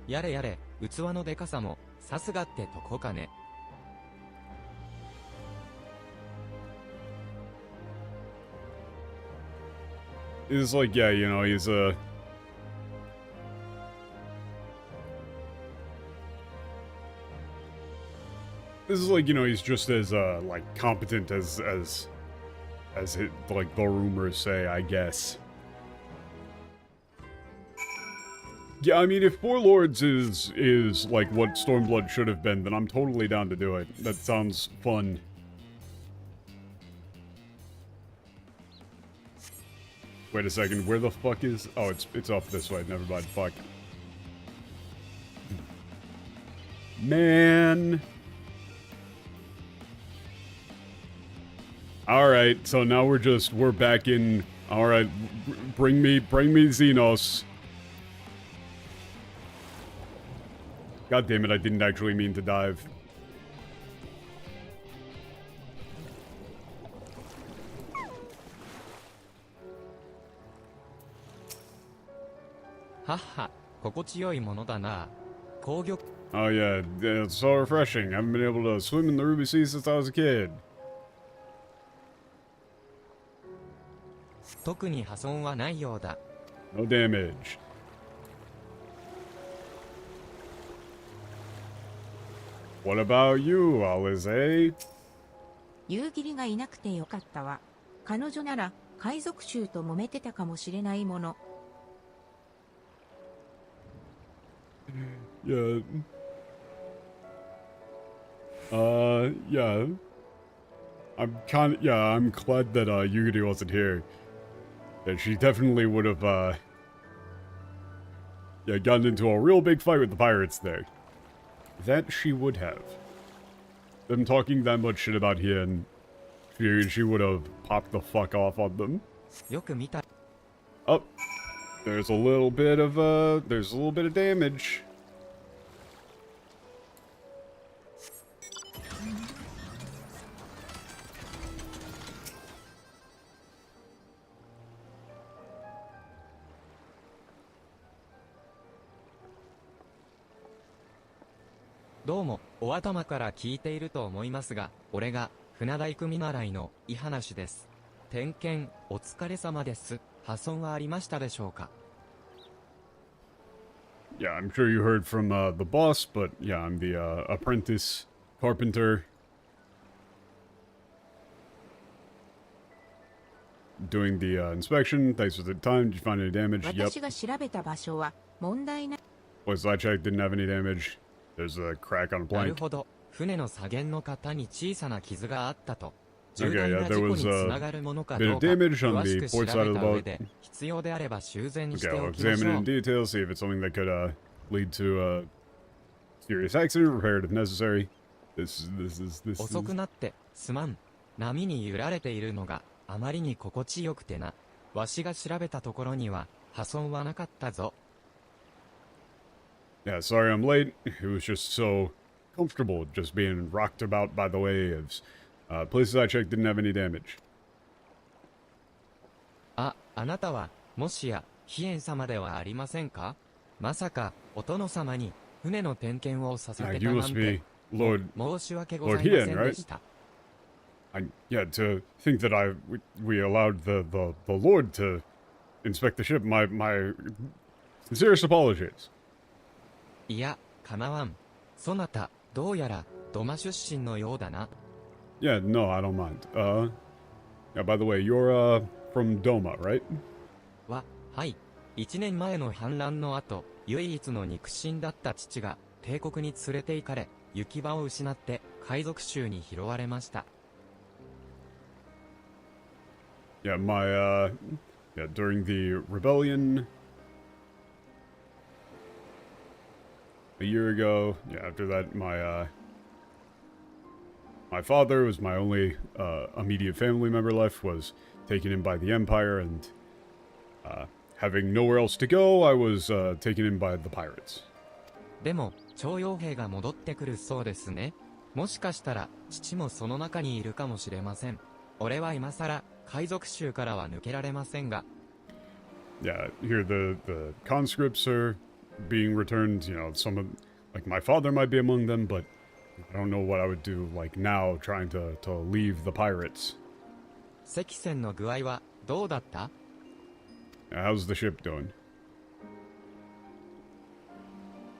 やれやれ、器のでかさもさすがってとこかね。 It's like, yeah, you know, he's this is like, you know, he's just as like competent as it, like the rumors say, I guess. Yeah, I mean, if Four Lords is like what Stormblood should have been, then I'm totally down to do it. That sounds fun. Wait a second, where the fuck is... Oh, it's up this way, never mind, fuck. Man. Alright, so now we're back in. Alright, bring me Xenos. God damn it, I didn't actually mean to dive. Haha, 心地よいものだな。紅玉 Oh yeah, it's so refreshing. I haven't been able to swim in the Ruby Sea since I was a kid. 特に破損はないようだ。 No damage. What about you, Alize? 夕霧がいなくてよかったわ。彼女なら海賊衆と揉めてたかもしれないもの。Yeah. Yeah. I'm glad that, Yuri wasn't here. Yeah, she definitely would have, yeah, gotten into a real big fight with the pirates there. That she would have. Them talking that much shit about him, she would have popped the fuck off on them. よく見た。 Oh. There's a little bit of, damage. "どうも、お頭から聞いていると思いますが、俺が船大工見習いの伊話です。点検お疲れ様です。破損はありましたでしょうか?" Yeah, I'm sure you heard from, the boss, but yeah, I'm the, apprentice carpenter. Doing the, inspection. Thanks for the time. Did you find any damage? Yep. 私が調べた場所は問題ない。Was I checked? Didn't have any damage. There's a crack on a なる plank. ほど。船の左舷の型に小さな傷があったと。 Okay, 重大 yeah, な there 事故 was につ a ながるものか bit どう of か damage on 詳 the しく port 調 side べ of た the 上 boat. で必要であれば修繕にし Okay, て I'll おきま examine し it ょ in う。 detail, see if it's something that could, lead to, serious accident, repaired if necessary. This 遅く is... なってすまん。波に揺られているのがあまりに心地よくてな。わしが調べたところには破損はなかったぞ。 Yeah, sorry I'm late. It was just so comfortable just being rocked about by the waves. Places I checked didn't have any damage. あ、あなたはもしや飛燕様ではありませんか?まさかお殿様に船の点検をさせてた You な must ん be て。 Lord 申し訳ござい Lord ませ Hien, んで right? した。 Yeah, to think that we allowed the Lord to inspect the ship. My sincerest apologies. いや、構わん。そなた、どうやら土間出身のようだな。 Yeah, no, I don't mind. Yeah, by the way, you're from Doma, right? は、はい。1年前の反乱の後、唯一の肉親だった父が帝国に連れて行かれ、行き場を失って海賊衆に拾われました。 Yeah, yeah, during the rebellion a year ago, yeah, after that, my father was my only, immediate family member left, was taken in by the Empire, and, having nowhere else to go, I was, taken in by the pirates. でも、徴用兵が戻ってくるそうですね。もしかしたら、父もその中にいるかもしれません。俺は今さら、海賊衆からは抜けられませんが。 Yeah, here the conscripts are being returned, you know, some of, like, my father might be among them, but I don't know what I would do, like, now, trying to leave the pirates. 関船の具合は、どうだった?How's the ship doing?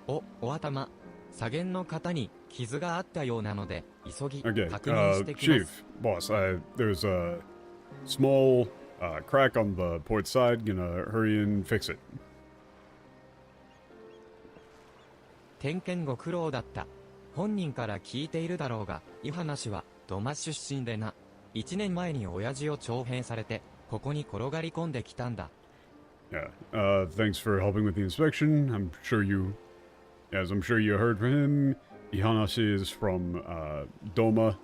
お頭。左舷の型に傷があったようなので、急ぎ Okay, 確認してきま Chief, す。boss, there's a small, crack on the port side, gonna hurry and fix it. 点検ご苦労だった。本人から聞いているだろうが、い話は土間出身でな。1年前に親父を徴兵されて、ここに転がり込んできたんだ。Yeah, thanks for helping with the inspection. I'm sure you heard from him. Ihanashi is from Doma.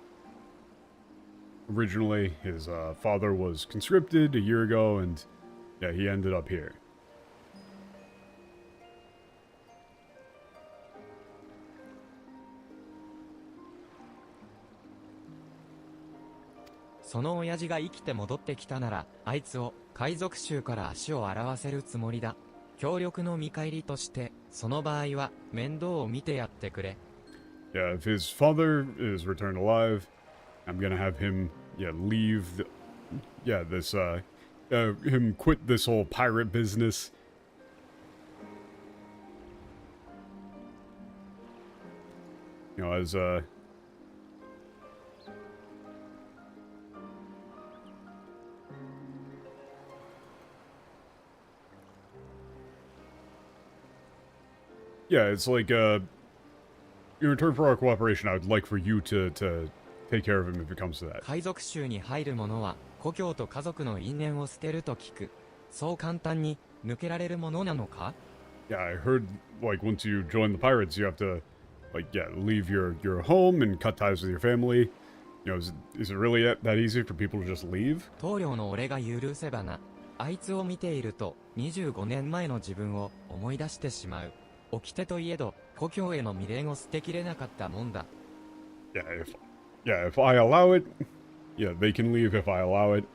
Originally, his father was conscripted a year ago, and yeah, he ended up here. "その親父が生きて戻ってきたなら、あいつを海賊衆から足を洗わせるつもりだ。協力の見返りとして、その場合は面倒を見てやってくれ." Yeah, if his father is returned alive, I'm gonna have him, leave this, him quit this whole pirate business. You know, as, yeah, it's like, in return for our cooperation, I would like for you to take care of him if it comes to that. 海賊衆に入る者は、故郷と家族の因縁を捨てると聞く。そう簡単に抜けられるものなのか? Yeah, I heard, like, once you join the pirates, you have to, leave your home and cut ties with your family. You know, is it really that easy for people to just leave? 棟梁の俺が許せばな。あいつを見ていると、25年前の自分を思い出してしまう。掟といえど、故郷への未練を捨てきれなかったもんだ。If I allow it, they can leave if I allow it.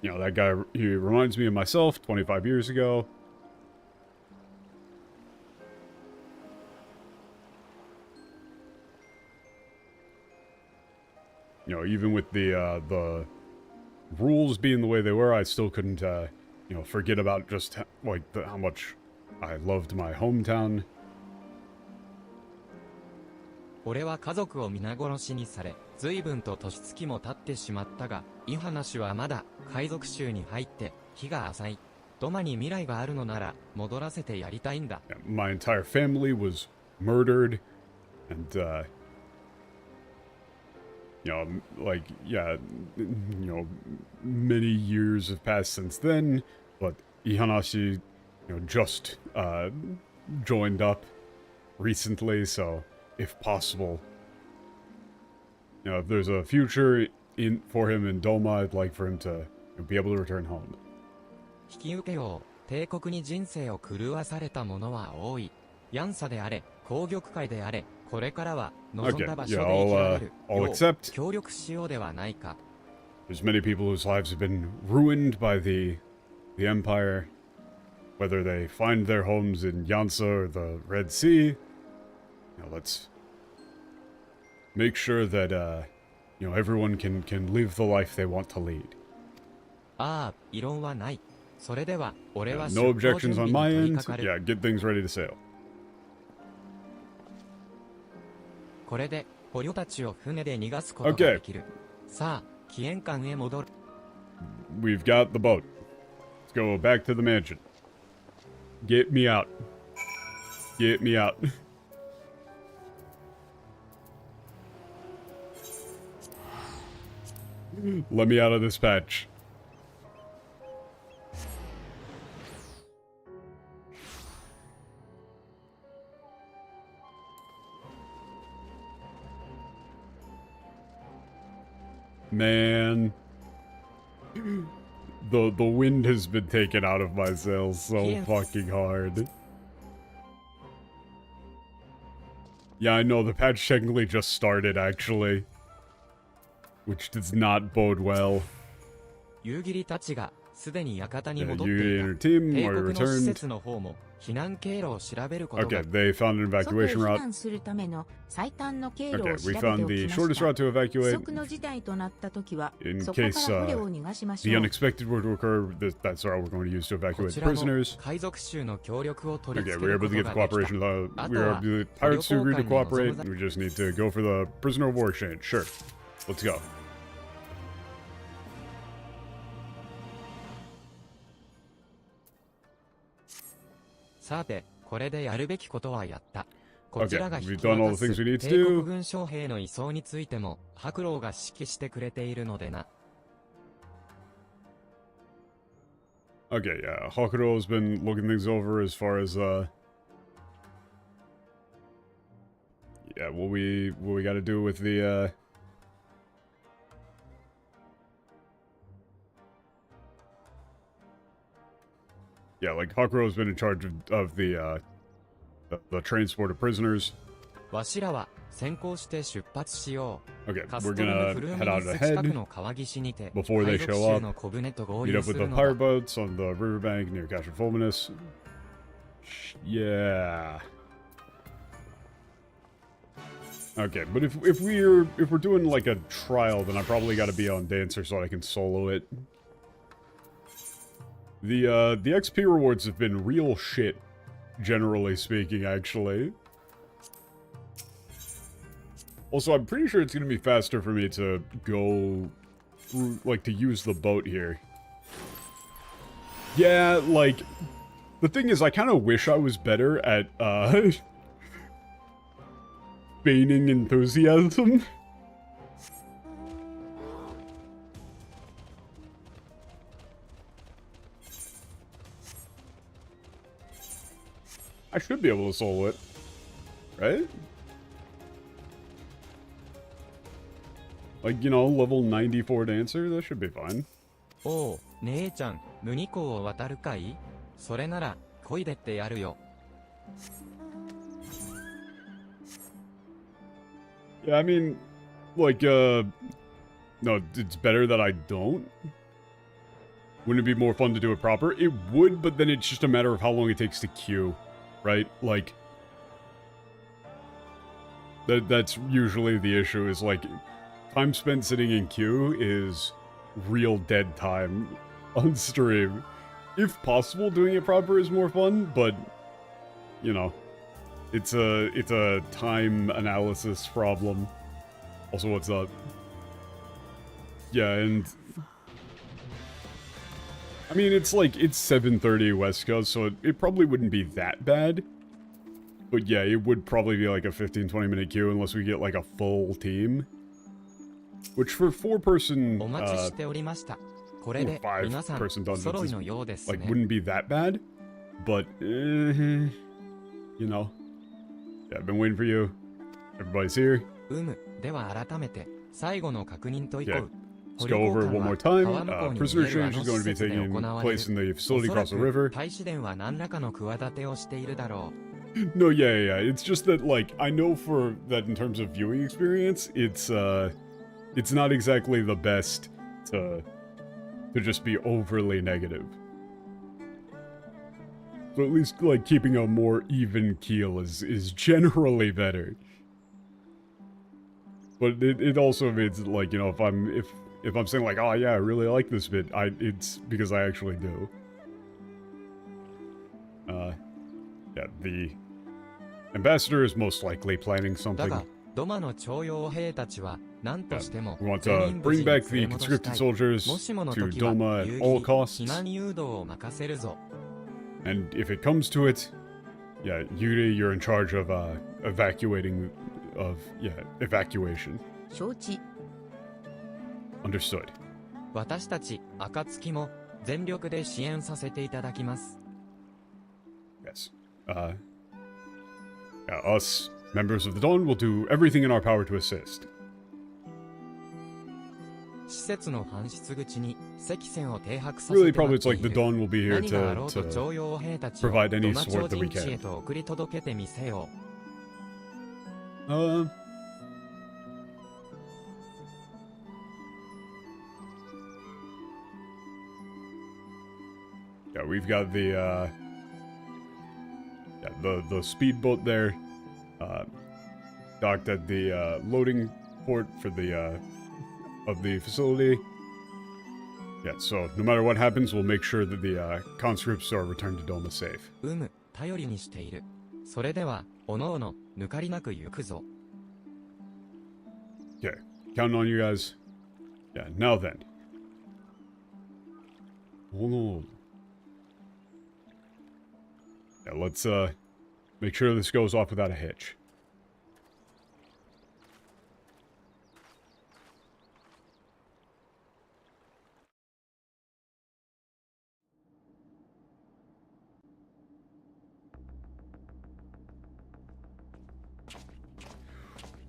You know, that guy, he reminds me of myself 25 years ago. You know, even with the rules being the way they were, I still couldn't, forget about just, how much I loved my hometown. 俺は家族を皆殺しにされ、随分と年月も経ってしまったが、いい話はまだ海賊衆に入って日が浅い。ドマに未来があるのなら戻らせてやりたいんだ。My entire family was murdered, and many years have passed since then, but Ihanashi, just joined up recently, so if possible, if there's a future for him in Doma, I'd like for him to be able to return home. 引き受けよう。帝国に人生を狂わされた者は多い。ヤンサであれ、紅玉会であれ、これからは望んだ場所で生きられる。I'll accept. 協力しようではないか。There's many people whose lives have been ruined by the Empire, whether they find their homes in Yansa or the Red Sea. Let's make sure that, everyone can live the life they want to lead. ああ、異論はない。それでは、俺は No objections on my 取り end. 掛かる。 Yeah, get things ready to sail. これで、捕虜たちを船で逃がすことができる。さあ、紀元館へ戻る。We've got the boat. Let's go back to the mansion. Get me out. Get me out. Let me out of this patch. Man. The wind has been taken out of my sails so fucking hard. Yeah, I know, the patch technically just started, actually. Which does not bode well. 夕霧たちがすでに館に Yeah, 戻って you い and た。 your 帝 team 国 are の施 returned. 設の方も避難経路を調べることが。 Okay, they found an 外へ evacuation 避 route. 難するための最短の経路 Okay, を調 we べて found お the きま shortest した。 route to 不 evacuate. 測の事態となったときは、 In そこから case 捕虜を逃がしまし the ょう。 unexpected were to occur, that's the route we're going to use to こ evacuate ち the らも prisoners. 海賊衆の協力を取り Okay, 付 we け were る able こ to と get が the できた。 cooperation. あ We と were は able to, the 捕虜 pirates to 交 agree to 換に臨 cooperate. む We just need to go for the prisoner of war exchange. Sure. Let's go. さて、これでやるべきことはやった。こちらが Okay, 引 we've き done all 渡 the things す we need to 帝国 do. 軍将兵の移送についても、白老が指揮してくれているのでな。Okay, yeah. Hokuro has been looking things over as far as, Yeah, what we gotta do with the, Yeah, like, Hakuro's been in charge of the transport of prisoners. わしらは先行して出発しよう。 Okay, カ we're ストルム gonna フルー head ミニ out ス近く ahead の川岸にて before they 海賊 show 衆 up. の小舟と合 Meet 流 up す with る the のだ。 pirate boats on the riverbank near Cache and Fulminus. Yeah. Okay, but if we're doing like a trial, then I probably got to be on Dancer so I can solo it. The XP rewards have been real shit, generally speaking, actually. Also, I'm pretty sure it's gonna be faster for me to go through, like, to use the boat here. Yeah, like, the thing is, I kind of wish I was better at, feigning enthusiasm. I should be able to solo it, right? Like, you know, level 94 dancer, that should be fine. おう、姉ちゃん、麦湖を渡るかい？それなら、漕いでってやるよ。Yeah, I mean, like, no, it's better that I don't. Wouldn't it be more fun to do it proper? It would, but then it's just a matter of how long it takes to queue, right? Like, that's usually the issue, is, like, time spent sitting in queue is real dead time on stream. If possible, doing it proper is more fun, but, you know, it's a time analysis problem. Also, what's up? Yeah, and I mean, it's like, it's 7:30 West Coast, so it probably wouldn't be that bad. But yeah, it would probably be like a 15-20 minute queue unless we get like a full team. Which for 4-person, お待ちしておりました。これで、皆さん、 5-person お揃い dungeons のようですね。 like wouldn't be that bad. But, you know. Yeah, I've been waiting for you. Everybody's here. では改めて、最後の確認といこう。 Let's go over it one more time. Prisoner exchange is going to be taking place in the facility across the river. 大使殿は何らかの企てをしているだろう。 No, yeah. It's just that, like, I know for that in terms of viewing experience, it's not exactly the best to just be overly negative. So at least, like, keeping a more even keel is generally better. But it also means, like, you know, if I'm saying, like, oh yeah, I really like this bit, it's because I actually do. Yeah, the ambassador is most likely planning something. だが、ドマの徴用兵たちは何としても We want to bring back the conscripted soldiers もしもの to 時は Doma 遊 at 戯 all costs. 避難誘導を任せるぞ。 And if it comes to it, yeah, Yuri, you're in charge of evacuation. 承知。 Understood. 私たち、暁も全力で支援させていただきます。 Yes. Yeah, us, members of the Dawn, will do everything in our power to assist. 施設の搬出口に石線を停泊させ Really, ても probably らっ it's てい like the る。 Dawn will be here 何があろうと to 徴用兵たちを provide ド any マ support 超 that we 人地へ can. と送り届けてみせよう。 Yeah, we've got the speedboat there, docked at the loading port for the of the facility. Yeah, so no matter what happens, we'll make sure that the conscripts are returned to Doma safe. 頼りにしている。それでは、おのおの、抜かりなく行くぞ。 Okay, counting on you guys. Yeah, now then. Hold on. Yeah, let's make sure this goes off without a hitch.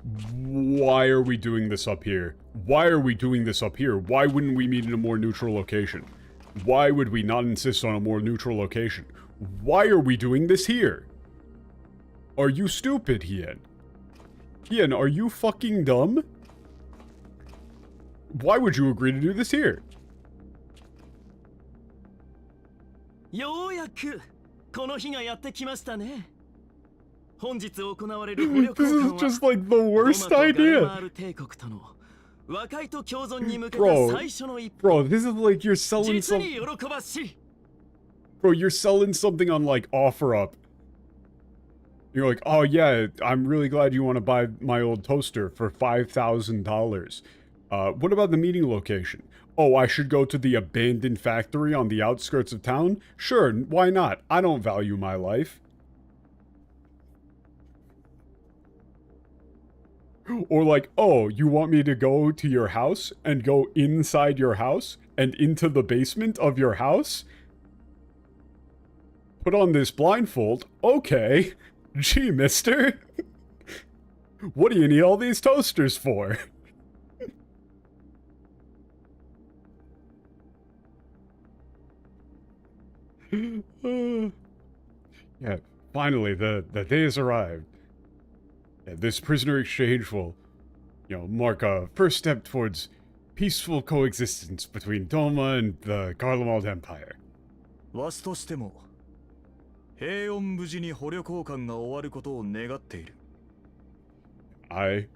Why are we doing this up here? Why are we doing this up here? Why wouldn't we meet in a more neutral location? Why would we not insist on a more neutral location? Why are we doing this here? Are you stupid, Hien? Hien, are you fucking dumb? Why would you agree to do this here? ようやくこの日がやってきましたね。本日行われる捕虜 This 交 is 換 just は like the worst idea. ール帝国との和解と共存に向けた Bro, 最初の一歩。 bro, this is like you're selling 実 some... に喜ばしい。 Bro, you're selling something on, like, OfferUp. You're like, oh yeah, I'm really glad you want to buy my old toaster for $5,000. What about the meeting location? Oh, I should go to the abandoned factory on the outskirts of town? Sure, why not? I don't value my life. Or like, oh, you want me to go to your house and go inside your house and into the basement of your house? Put on this blindfold. Okay. Gee, mister. What do you need all these toasters for? Yeah, finally, the day has arrived. Yeah, this prisoner exchange will, mark a first step towards peaceful coexistence between Doma and the Garlemald Empire. わしとしても平穏無事に捕虜交換が終わることを願っている。I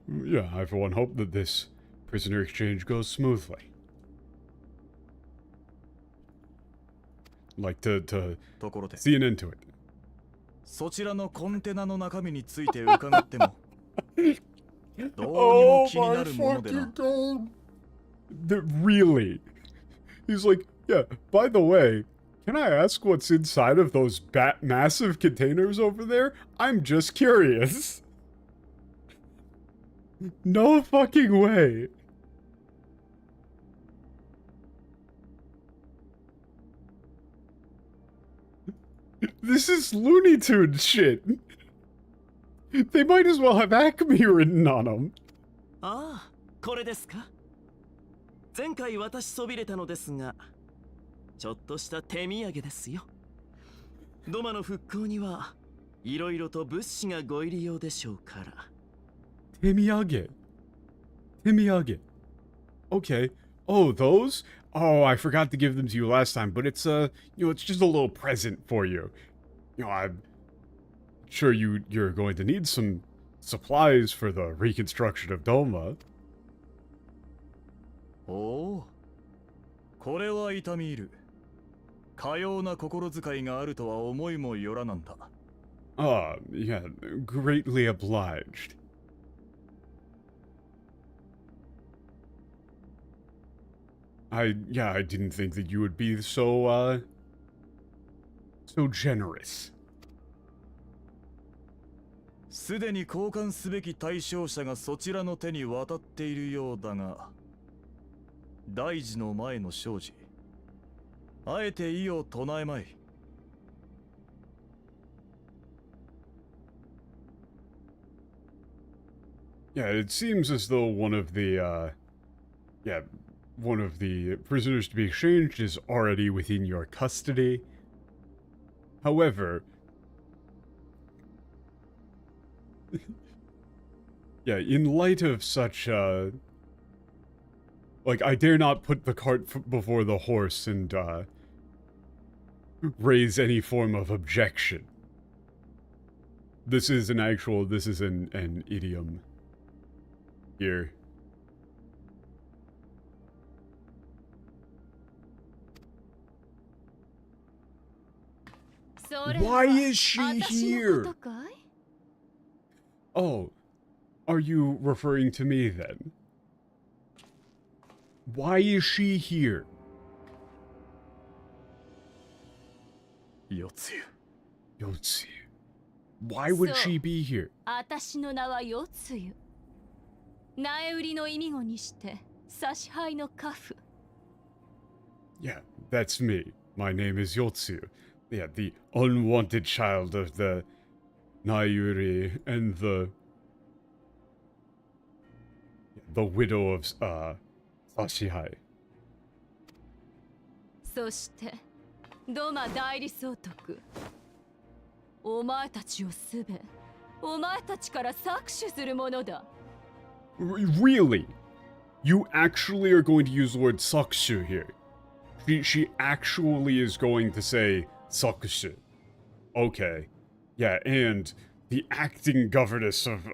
for one hope that this prisoner exchange goes smoothly. Like to ところで see an end to it. そちらのコンテナの中身について伺ってもどうにも気になるものでな。Really? He's like, yeah, by the way, can I ask what's inside of those massive containers over there? I'm just curious. No fucking way. This is Looney Tunes shit. They might as well have Acme written on them. ああ、これですか。前回私そびれたのですが、ちょっとした手土産ですよ。ドマの復興にはいろいろと物資がご入り用でしょうから。手土産. Okay. Oh, those? Oh, I forgot to give them to you last time, but it's it's just a little present for you. I'm sure you're going to need some supplies for the reconstruction of Doma. おお、これは痛み入る。かような心遣いがあるとは思いもよらなんだ。Ah, yeah, greatly obliged. I didn't think that you would be so generous. すでに交換すべき対象者がそちらの手に渡っているようだが、大事の前の生じ、あえて意を唱えまい。Yeah, it seems as though one of the prisoners to be exchanged is already within your custody. However, yeah, in light of such, I dare not put the cart before the horse and, raise any form of objection. This is an idiom here. Why is she here? Oh, are you referring to me then? Why is she here? Yotsuyu. Why would she be here? 私の名はヨツユ。苗売りの意味語にして差し配のカフ。Yeah, that's me. My name is Yotsuyu. Yeah, the unwanted child of the Nayuri and the the widow of Sashihai. そしてドマ代理総督、お前たちをすべお前たちから搾取するものだ。 Really? You actually are going to use the word sakushu here. She actually is going to say sakushu. Okay. Yeah, and the acting governess of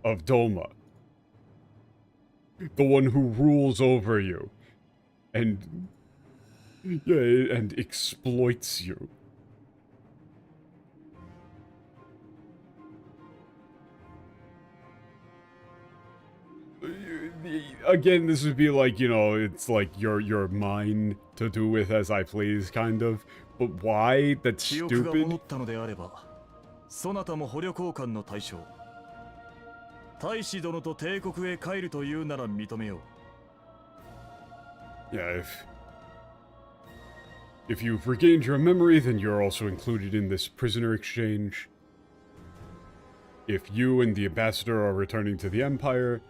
Doma. The one who rules over you. And yeah, and exploits you. Again, this would be like, you know, it's like you're mine to do with as I please, kind of. But why? That's 記憶が戻 stupid. ったのであれば、そなたも捕虜交換の対象。大使殿と帝国へ帰るというなら認めよう。Yeah, if you've regained your memory, then you're also included in this prisoner exchange. If you and the ambassador are returning to the Empire,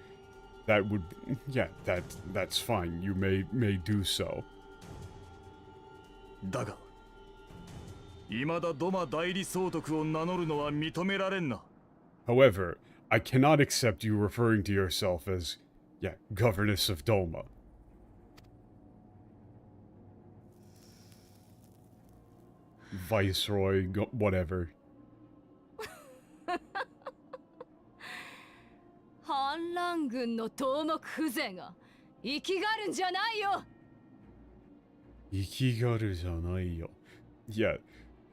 that would, yeah, that's fine. You may do so. だが、未だドマ代理総督を名乗るのは認められんな。 However, I cannot accept you referring to yourself as, yeah, governess of Doma. Viceroy, whatever. 反乱軍の頭目風情が生きがるんじゃないよ。 Ikigaru janai yo. Yeah,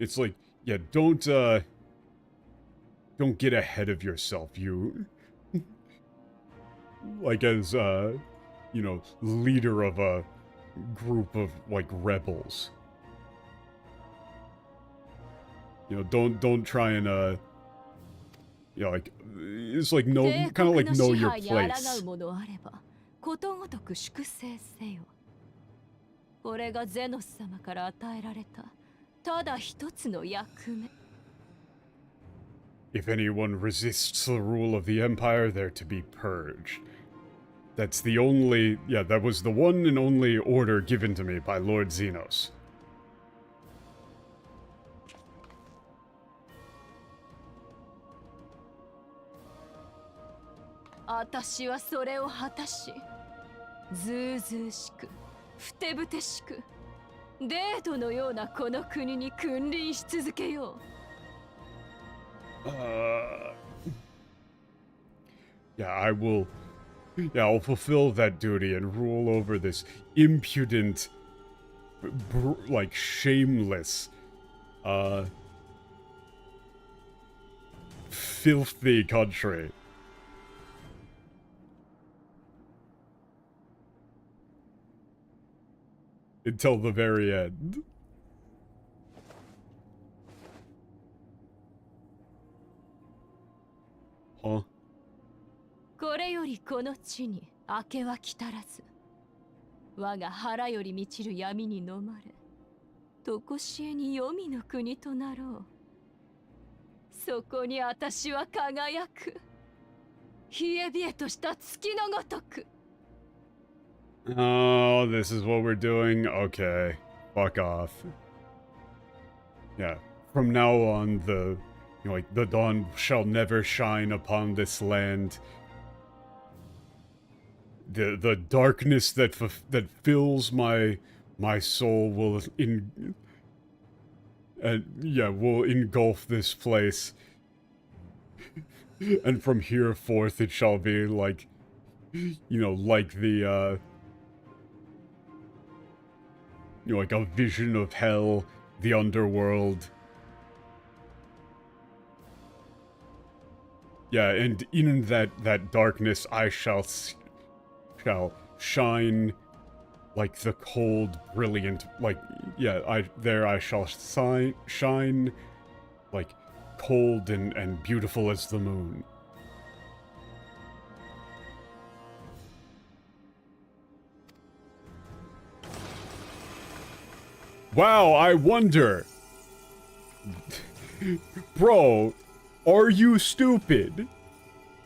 it's like, yeah, don't get ahead of yourself, you. Like as, you know, leader of a group of, like, rebels. You know, don't try and, you know, like, it's like, no, kind of like know your place. ことごとく粛清せよ。これがゼノス様から与えられたただ一つの役目。 If anyone resists the rule of the Empire, they're to be purged. That's the only, yeah, that was the one and only order given to me by Lord Xenos. 私はそれを果たし、ずうずうしく、ふてぶてしく、デートのようなこの国に君臨し続けよう。Yeah, I'll fulfill that duty and rule over this impudent, like, shameless, filthy country. Until the very end. Huh? これよりこの地に明けは来たらず、我が腹より満ちる闇に飲まれ、とこしえに黄泉の国となろう。そこに私は輝く。冷え冷えとした月のごとく。 Oh, this is what we're doing? Okay. Fuck off. Yeah. From now on, you know, like, the dawn shall never shine upon this land. The darkness that fills my soul will will engulf this place. And from here forth it shall be like, you know, like the you know, like a vision of hell, the underworld. Yeah, and in that darkness I shall shine like the cold, brilliant, like, yeah, I shall shine like cold and beautiful as the moon. Wow, I wonder. Bro, are you stupid?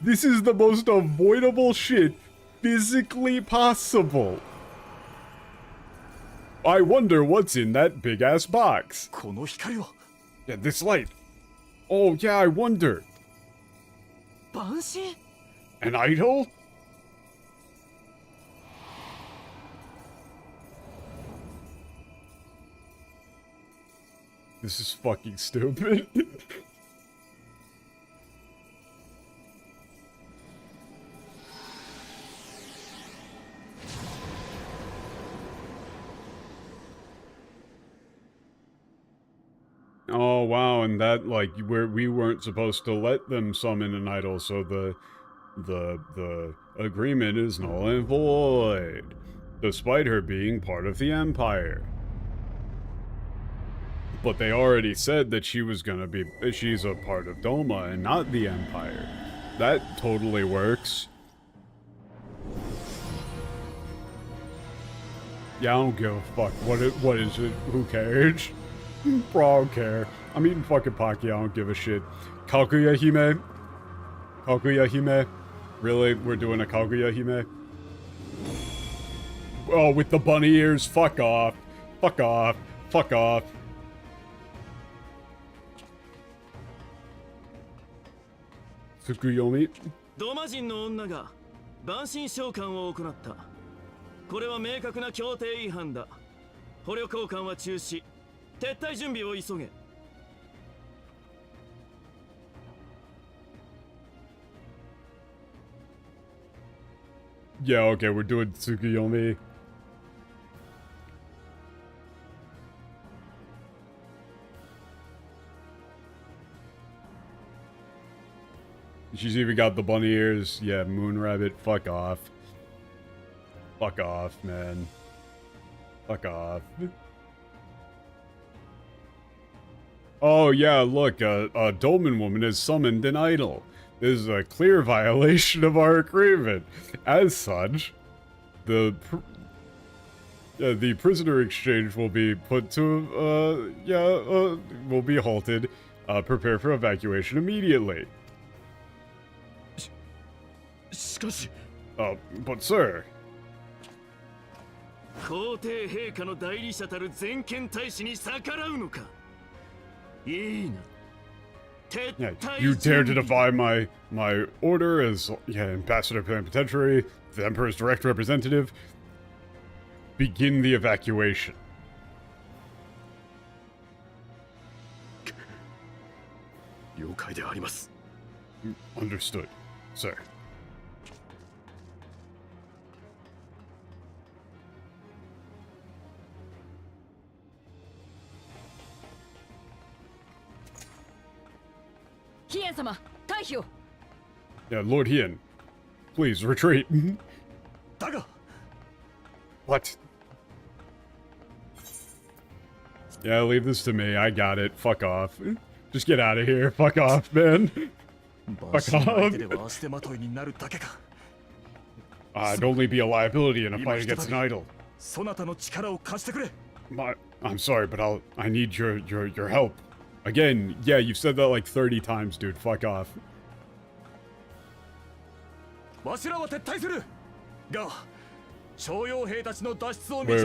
This is the most avoidable shit physically possible. I wonder what's in that big-ass box. Yeah, this light. Oh, yeah, I wonder. An idol? This is fucking stupid. Oh wow, and that like we weren't supposed to let them summon an idol, so the agreement is null and void, despite her being part of the Empire. But they already said that she's a part of Doma and not the Empire. That totally works. Yeah, I don't give a fuck. What is it? Who cares? Bro, I don't care. I'm eating fucking Pocky, I don't give a shit. Kaguya Hime? Kaguya Hime? Really? We're doing a Kaguya Hime? Oh, with the bunny ears? Fuck off. Fuck off. Fuck off. Tsukuyomi? ドマ人の女が蛮身召喚を行った。これは明確な協定違反だ。捕虜交換は中止。撤退準備を急げ。Yeah, okay, we're doing Tsukuyomi. She's even got the bunny ears. Yeah, Moon Rabbit. Fuck off. Fuck off, man. Fuck off. Oh, yeah, look, a Dolmen woman has summoned an idol. This is a clear violation of our agreement. As such, the prisoner exchange will be put to, will be halted. Prepare for evacuation immediately. But sir... 皇帝陛下の代理者たる全権大使に逆らうのか。いいな。 Yeah, you dare to defy my order as ambassador plenipotentiary, the Emperor's direct representative. Begin the evacuation. Understood, sir. Yeah, Lord Hien, please retreat. What? Yeah, leave this to me. I got it. Fuck off. Just get out of here. Fuck off, man. Fuck off. I'd only be a liability in a fight against an idol. I'm sorry, but I need your help. Again, yeah, you've said that like 30 times, dude. Fuck off. We're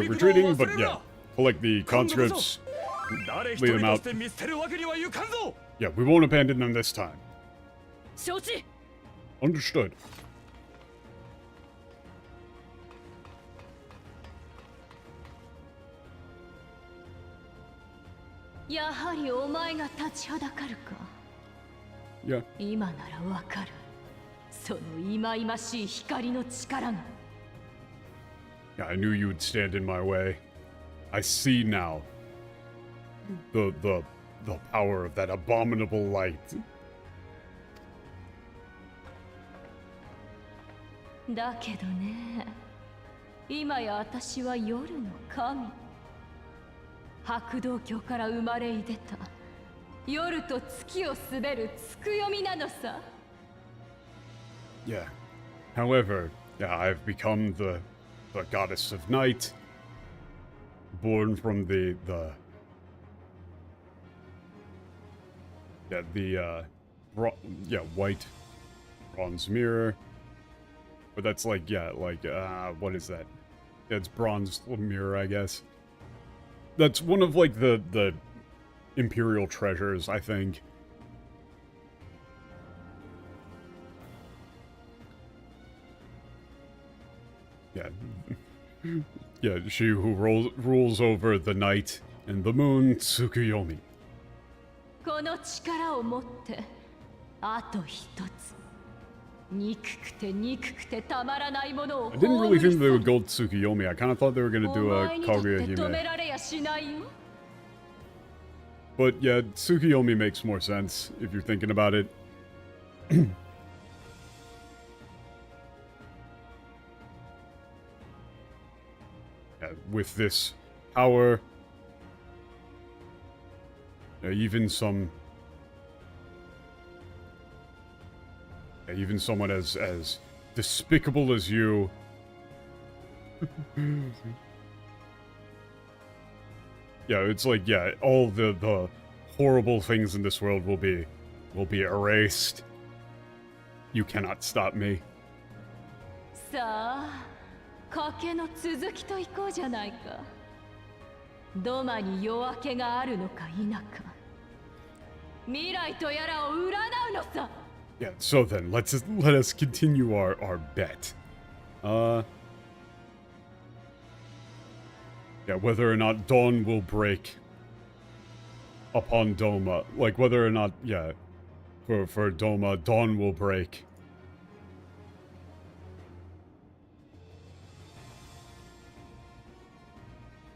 retreating, but yeah, collect the conscripts, lead them out. Yeah, we won't abandon them this time. Understood. Yeah. 今ならわかる。その忌々しい光の力が。Yeah, I knew you would stand in my way. I see now. The power of that abominable light. だけどね、今や私は夜の神。白道教から生まれいでた夜と月を滑る月読みなのさ。Yeah. However, yeah, I've become the goddess of night, born from the white Bronze mirror. But that's like, yeah, like, what is that? That's bronze mirror, I guess. That's one of, like, the Imperial treasures, I think. Yeah. Yeah, she who rules over the night and the moon, Tsukuyomi. この力を持ってあと一つ憎くて憎くてたまらないものを I didn't really think they would go Tsukuyomi. I kind of thought they were going to do a 止 Kaguya-hime. められやしないよ But yeah, Tsukuyomi makes more sense if you're thinking about it. Yeah, with this power, even some, even someone as despicable as you. Yeah, it's like, yeah, all the horrible things in this world will be erased. You cannot stop me. さあ賭けの続きといこうじゃないかドマに夜明けがあるのか否か未来とやらを占うのさ Yeah, so then let us continue our bet. Yeah, whether or not dawn will break upon Doma, like whether or not, yeah, for Doma, dawn will break.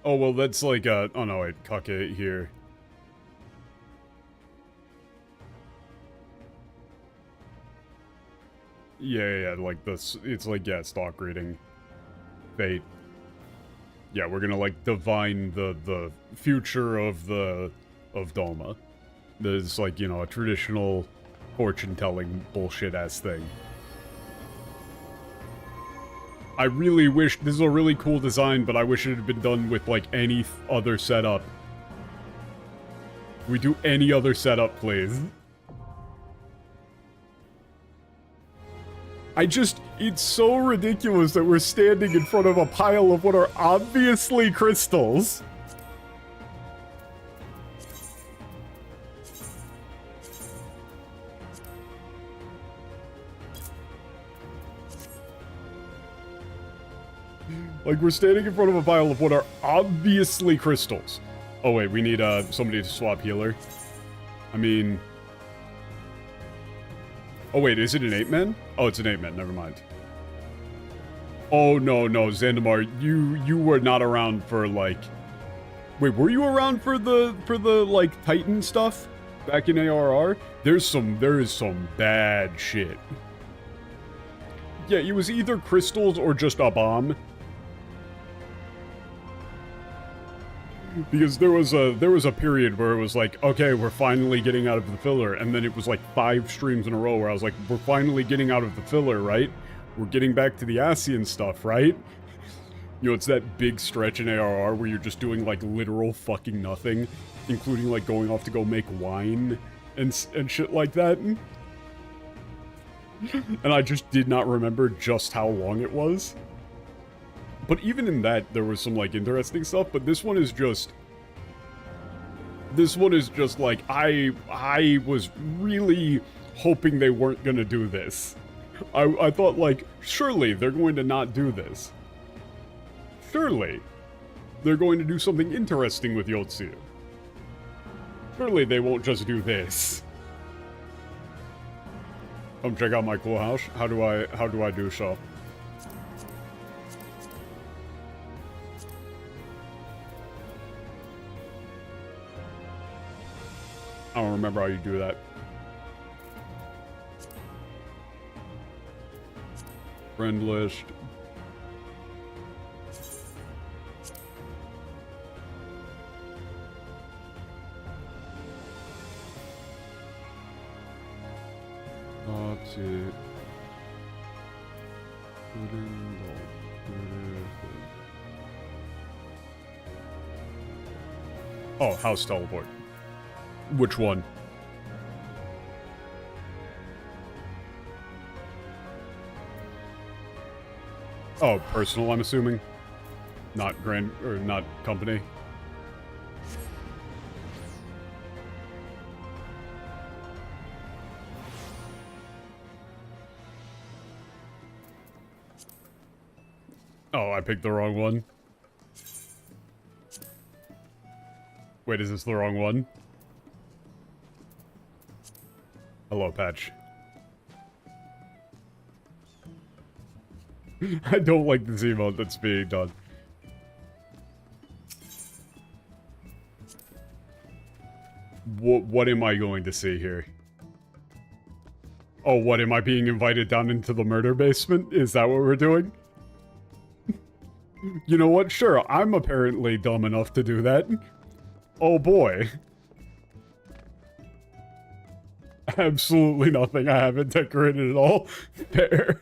Oh, well, that's like, oh no, wait, Kake here. Yeah, like this, it's like, yeah, stock reading. Fate. Yeah, we're gonna, like, divine the future of Doma. There's, like, you know, a traditional fortune-telling bullshit-ass thing. I really wish, this is a really cool design, but I wish it had been done with, like, any other setup. We do any other setup, please. It's so ridiculous that we're standing in front of a pile of what are obviously crystals. Like, we're standing in front of a pile of what are obviously crystals. Oh, wait, we need, somebody to swap healer. I mean... Oh, wait, is it an 8-man? Oh, it's an 8-man, never mind. Oh, no, Zandamar, you were not around for, like... Wait, were you around for the, like, Titan stuff? Back in ARR? There is some bad shit. Yeah, it was either crystals or just a bomb. Because there was a period where it was like, okay, we're finally getting out of the filler, and then it was like 5 streams in a row where I was like, we're finally getting out of the filler, right? We're getting back to the Asian stuff, right? You know, it's that big stretch in ARR where you're just doing like literal fucking nothing, including like going off to go make wine and shit like that. And I just did not remember just how long it was. But even in that, there was some, like, interesting stuff, but this one is just like, I was really hoping they weren't gonna do this. I thought, like, surely they're going to not do this. Surely they're going to do something interesting with Yotsu. Surely they won't just do this. Come check out my cool house. How do I do so? I don't remember how you do that. Friend list. That's it. Oh, house teleport. Which one? Oh, personal, I'm assuming. Not grand, or not company. Oh, I picked the wrong one. Wait, is this the wrong one? Hello, Patch. I don't like this emote that's being done. What am I going to see here? Oh, what, am I being invited down into the murder basement? Is that what we're doing? You know what? Sure, I'm apparently dumb enough to do that. Oh boy. Absolutely nothing. I haven't decorated at all. Fair.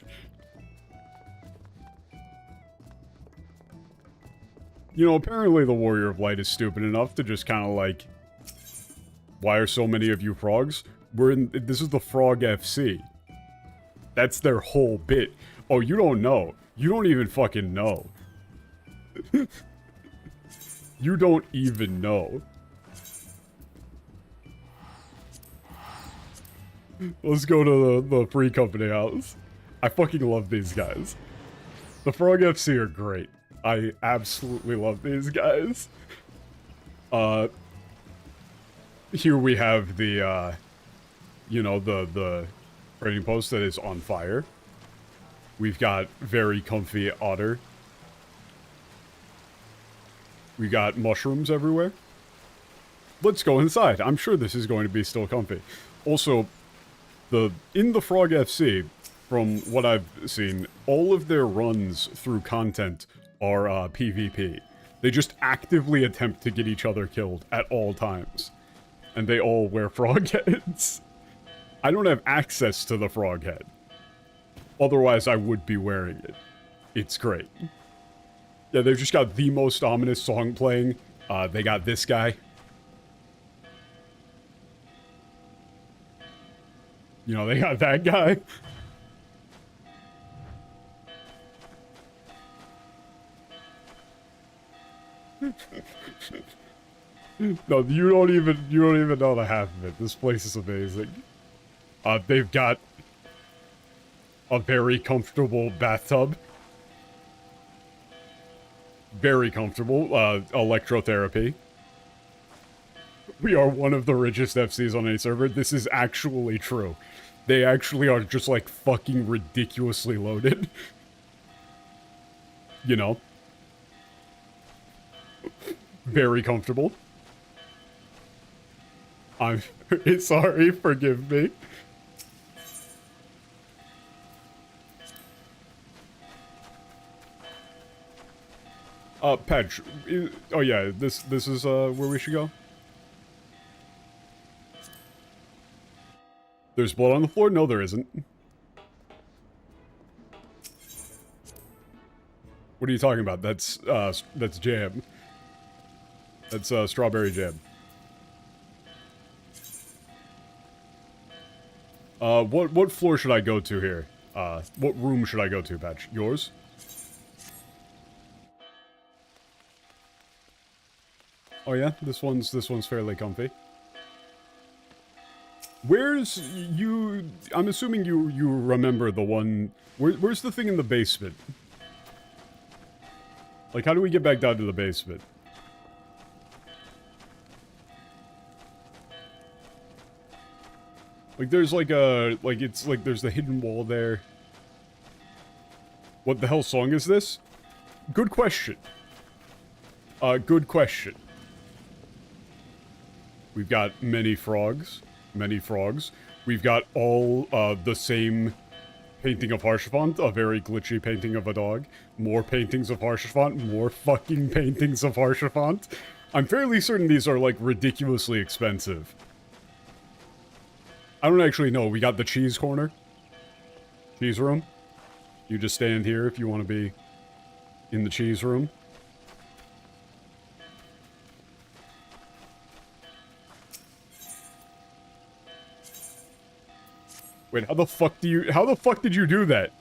You know, apparently the Warrior of Light is stupid enough to just kind of like... Why are so many of you frogs? This is the Frog FC. That's their whole bit. Oh, you don't know. You don't even fucking know. You don't even know. Let's go to the Free Company house. I fucking love these guys. The Frog FC are great. I absolutely love these guys. Here we have the, you know, the trading post that is on fire. We've got very comfy otter. We got mushrooms everywhere. Let's go inside. I'm sure this is going to be still comfy. Also, in the Frog FC, from what I've seen, all of their runs through content are PvP. They just actively attempt to get each other killed at all times. And they all wear frog heads. I don't have access to the frog head. Otherwise, I would be wearing it. It's great. Yeah, they've just got the most ominous song playing. They got this guy. You know, they got that guy. No, you don't even know the half of it. This place is amazing. They've got a very comfortable bathtub. Very comfortable. Electrotherapy. We are one of the richest FCs on any server. This is actually true. They actually are just like fucking ridiculously loaded. You know? Very comfortable. I'm sorry, forgive me. Pedge. Oh yeah, this is where we should go. There's blood on the floor? No, there isn't. What are you talking about? That's jam. That's strawberry jam. What floor should I go to here? What room should I go to, Patch? Yours? Oh yeah, this one's fairly comfy. Where's you? I'm assuming you remember the one. Where's the thing in the basement? Like, how do we get back down to the basement? Like, there's like it's like there's the hidden wall there. What the hell song is this? Good question. Good question. We've got many frogs. Many frogs. We've got all the same painting of Harshafont, a very glitchy painting of a dog. More paintings of Harshafont, more fucking paintings of Harshafont. I'm fairly certain these are like ridiculously expensive. I don't actually know. We got the cheese corner. Cheese room. You just stand here if you want to be in the cheese room. Wait, how the fuck did you do that?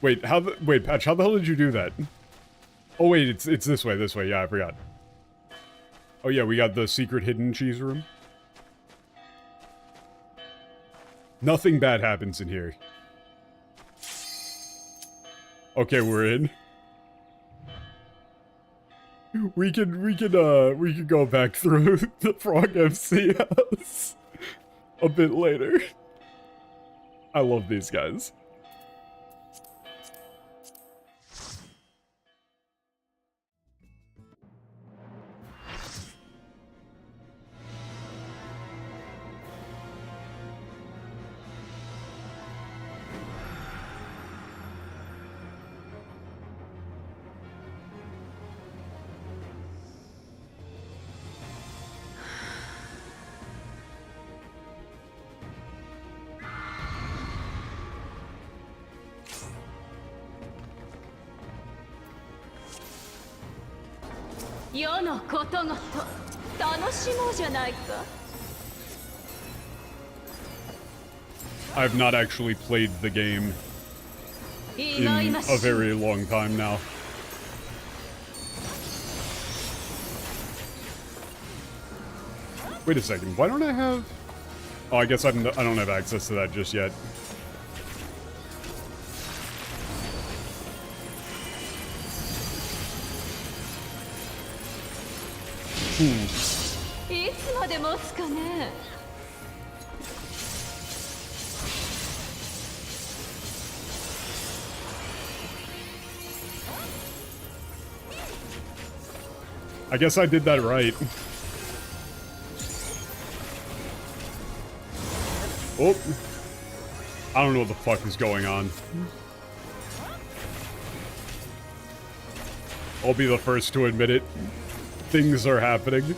Wait, wait, Patch, how the hell did you do that? Oh wait, it's this way, yeah, I forgot. Oh yeah, we got the secret hidden cheese room. Nothing bad happens in here. Okay, we're in. We could go back through the Frog FC house a bit later. I love these guys.世のことごと楽しもうじゃないか。 I've not actually played the game in a very long time now. Wait a second, why don't I have... Oh, I guess I don't have access to that just yet. Hmm. いつまで持つかね。 I guess I did that right. Oh. I don't know what the fuck is going on. I'll be the first to admit it. Things are happening.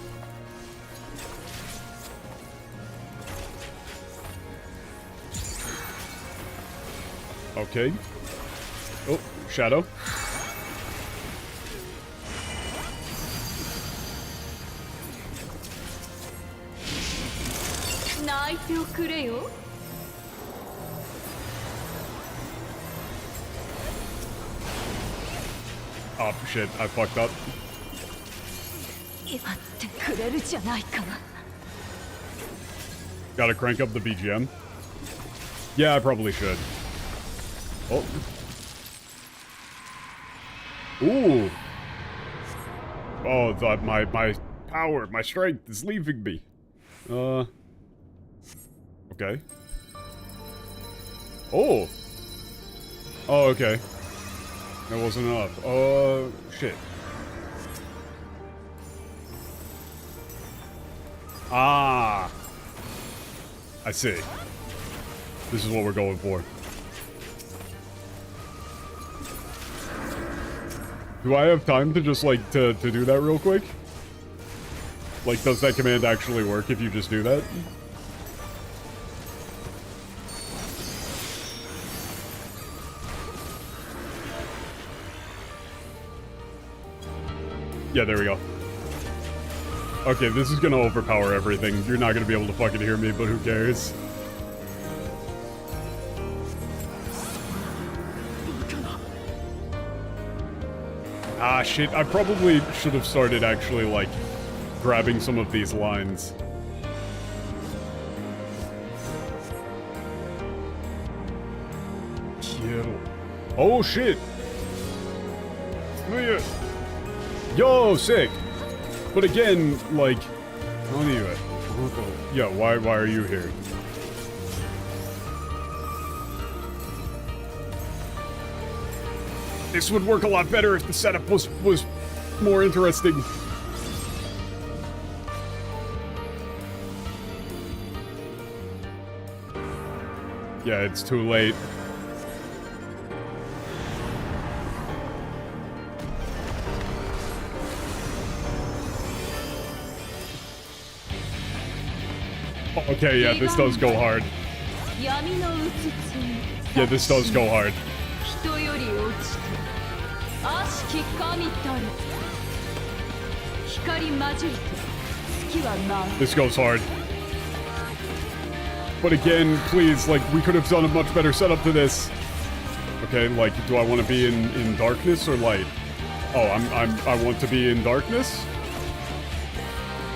Okay. Oh, shadow. Oh shit, I fucked up. Gotta crank up the BGM. Yeah, I probably should. Oh. Ooh. Oh, my power, my strength is leaving me. Okay. Oh. Oh, okay. That wasn't enough. Shit. Ah. I see. This is what we're going for. Do I have time to just, like, to do that real quick? Like, does that command actually work if you just do that? Yeah, there we go. Okay, this is gonna overpower everything. You're not gonna be able to fucking hear me, but who cares? Ah, shit. I probably should have started actually, like, grabbing some of these lines. Oh, shit! Yo, sick! But again, like... Yeah, why are you here? This would work a lot better if the setup was more interesting. Yeah, it's too late. Okay, yeah, this does go hard. Yeah, this does go hard. This goes hard. But again, please, like, we could have done a much better setup to this. Okay, like, do I want to be in darkness or light? Oh, I want to be in darkness?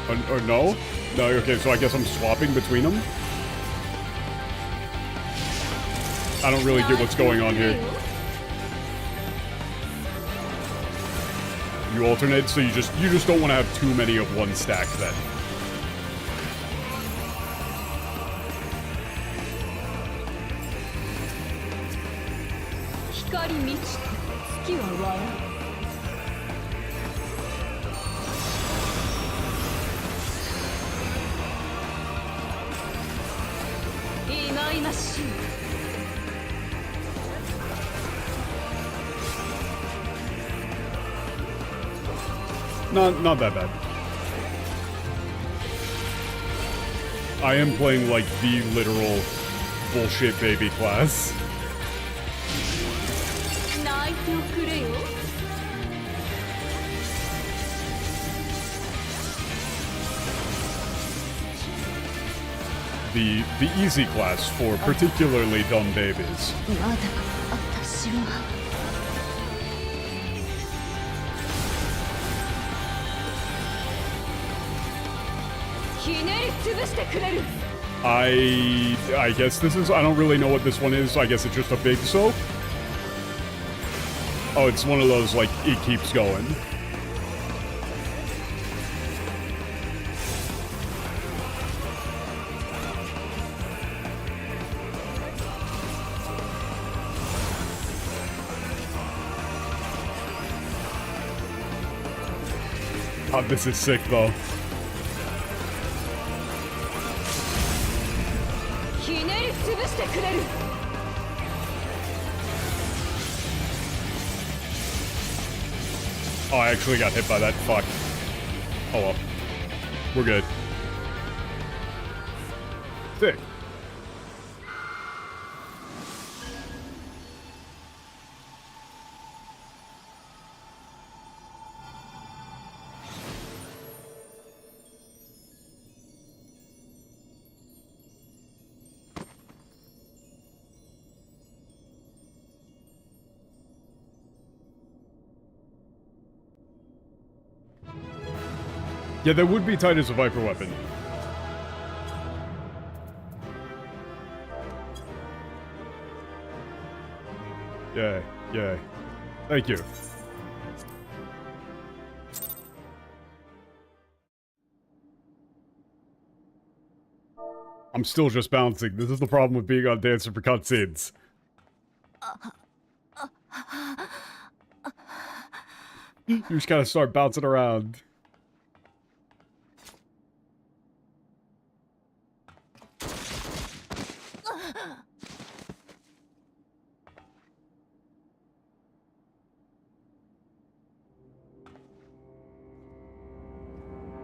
Or no? No, okay, so I guess I'm swapping between them? I don't really get what's going on here. You alternate, so you just don't want to have too many of one stack then. Not that bad. I am playing like the literal bullshit baby class. The easy class for particularly dumb babies. I guess this is, I don't really know what this one is. I guess it's just a big soap. Oh, it's one of those, like, it keeps going. Oh, this is sick, though. Oh, I actually got hit by that. Fuck. Oh well. We're good. Sick. Yeah, that would be tight as a Viper weapon. Yeah, yeah. Thank you. I'm still just bouncing. This is the problem with being on Dancer for cutscenes. You just gotta start bouncing around.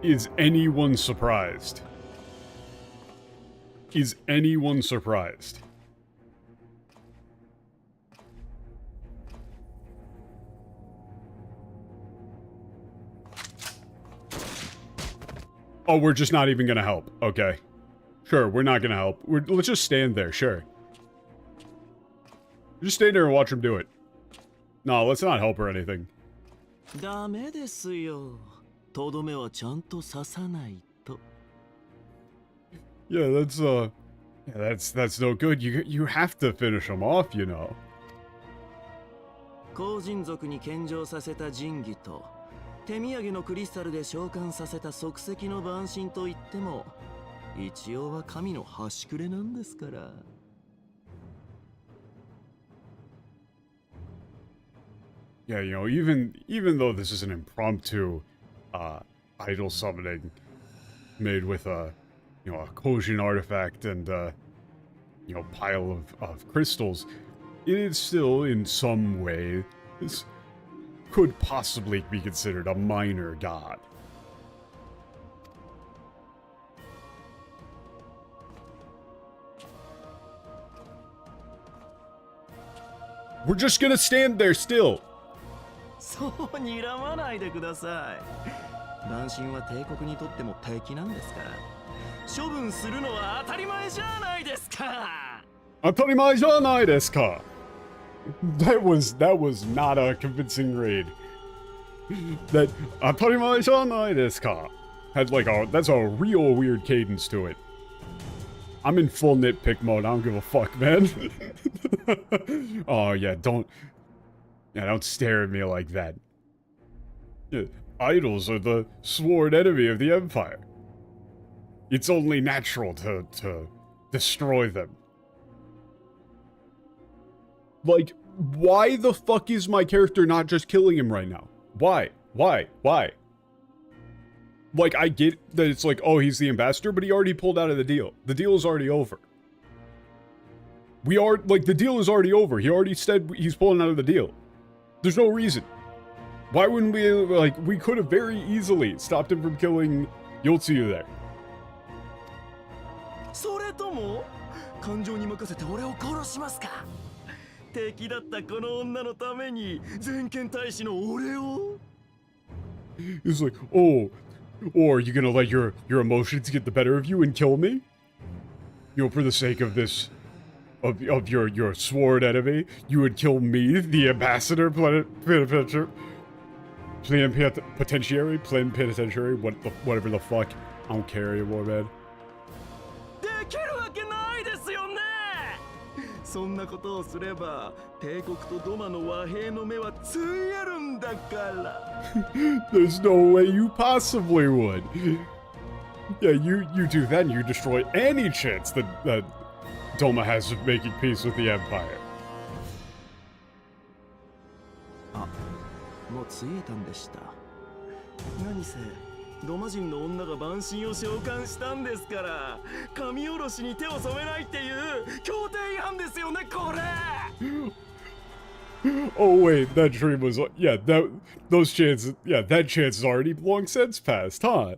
Is anyone surprised? Is anyone surprised? Oh, we're just not even gonna help. Okay. Sure, we're not gonna help. Let's just stand there, sure. Just stay there and watch him do it. No, let's not help or anything. ダメですよ。とどめはちゃんと刺さないと。 Yeah, that's no good. You have to finish him off, you know. 後人族に献上させた神器と手土産のクリスタルで召喚させた即席の万神といっても一応は神の端くれなんですから。 Yeah, you know, even though this is an impromptu idol summoning made with a Kojin artifact and pile of crystals, it is still in some way this could possibly be considered a minor god. We're just gonna stand there still. そう睨まないでください。万神は帝国にとっても敵なんですから。処分するのは当たり前じゃないですか。当たり前じゃないですか。That was not a convincing read. That Atarimae desu ka had like that's a real weird cadence to it. I'm in full nitpick mode. I don't give a fuck, man. Oh yeah, don't stare at me like that. Yeah, idols are the sworn enemy of the Empire. It's only natural to destroy them. Like, why the fuck is my character not just killing him right now? Why? Like, I get that it's like, oh, he's the ambassador, but he already pulled out of the deal. The deal is already over. The deal is already over. He already said he's pulling out of the deal. There's no reason. Why wouldn't we, we could have very easily stopped him from killing Yotsuyu there. それとも感情に任せて俺を殺しますか。敵だったこの女のために全権大使の俺を It's like, oh, or are you gonna let your emotions get the better of you and kill me? You know, for the sake of this, of your sworn enemy, you would kill me, the ambassador, plenipotentiary, whatever the fuck. I don't care anymore, man. できるわけないですよね。そんなことをすれば帝国とドマの和平の目はついえるんだから。There's no way you possibly would. Yeah, you do that and you destroy any chance that Doma has of making peace with the Empire. あ、もうついえたんでした。何せドマ人の女が万神を召喚したんですから、神下ろしに手を染めないっていう協定違反ですよね、これ。Oh wait, that dream was that chance is already long since passed, huh?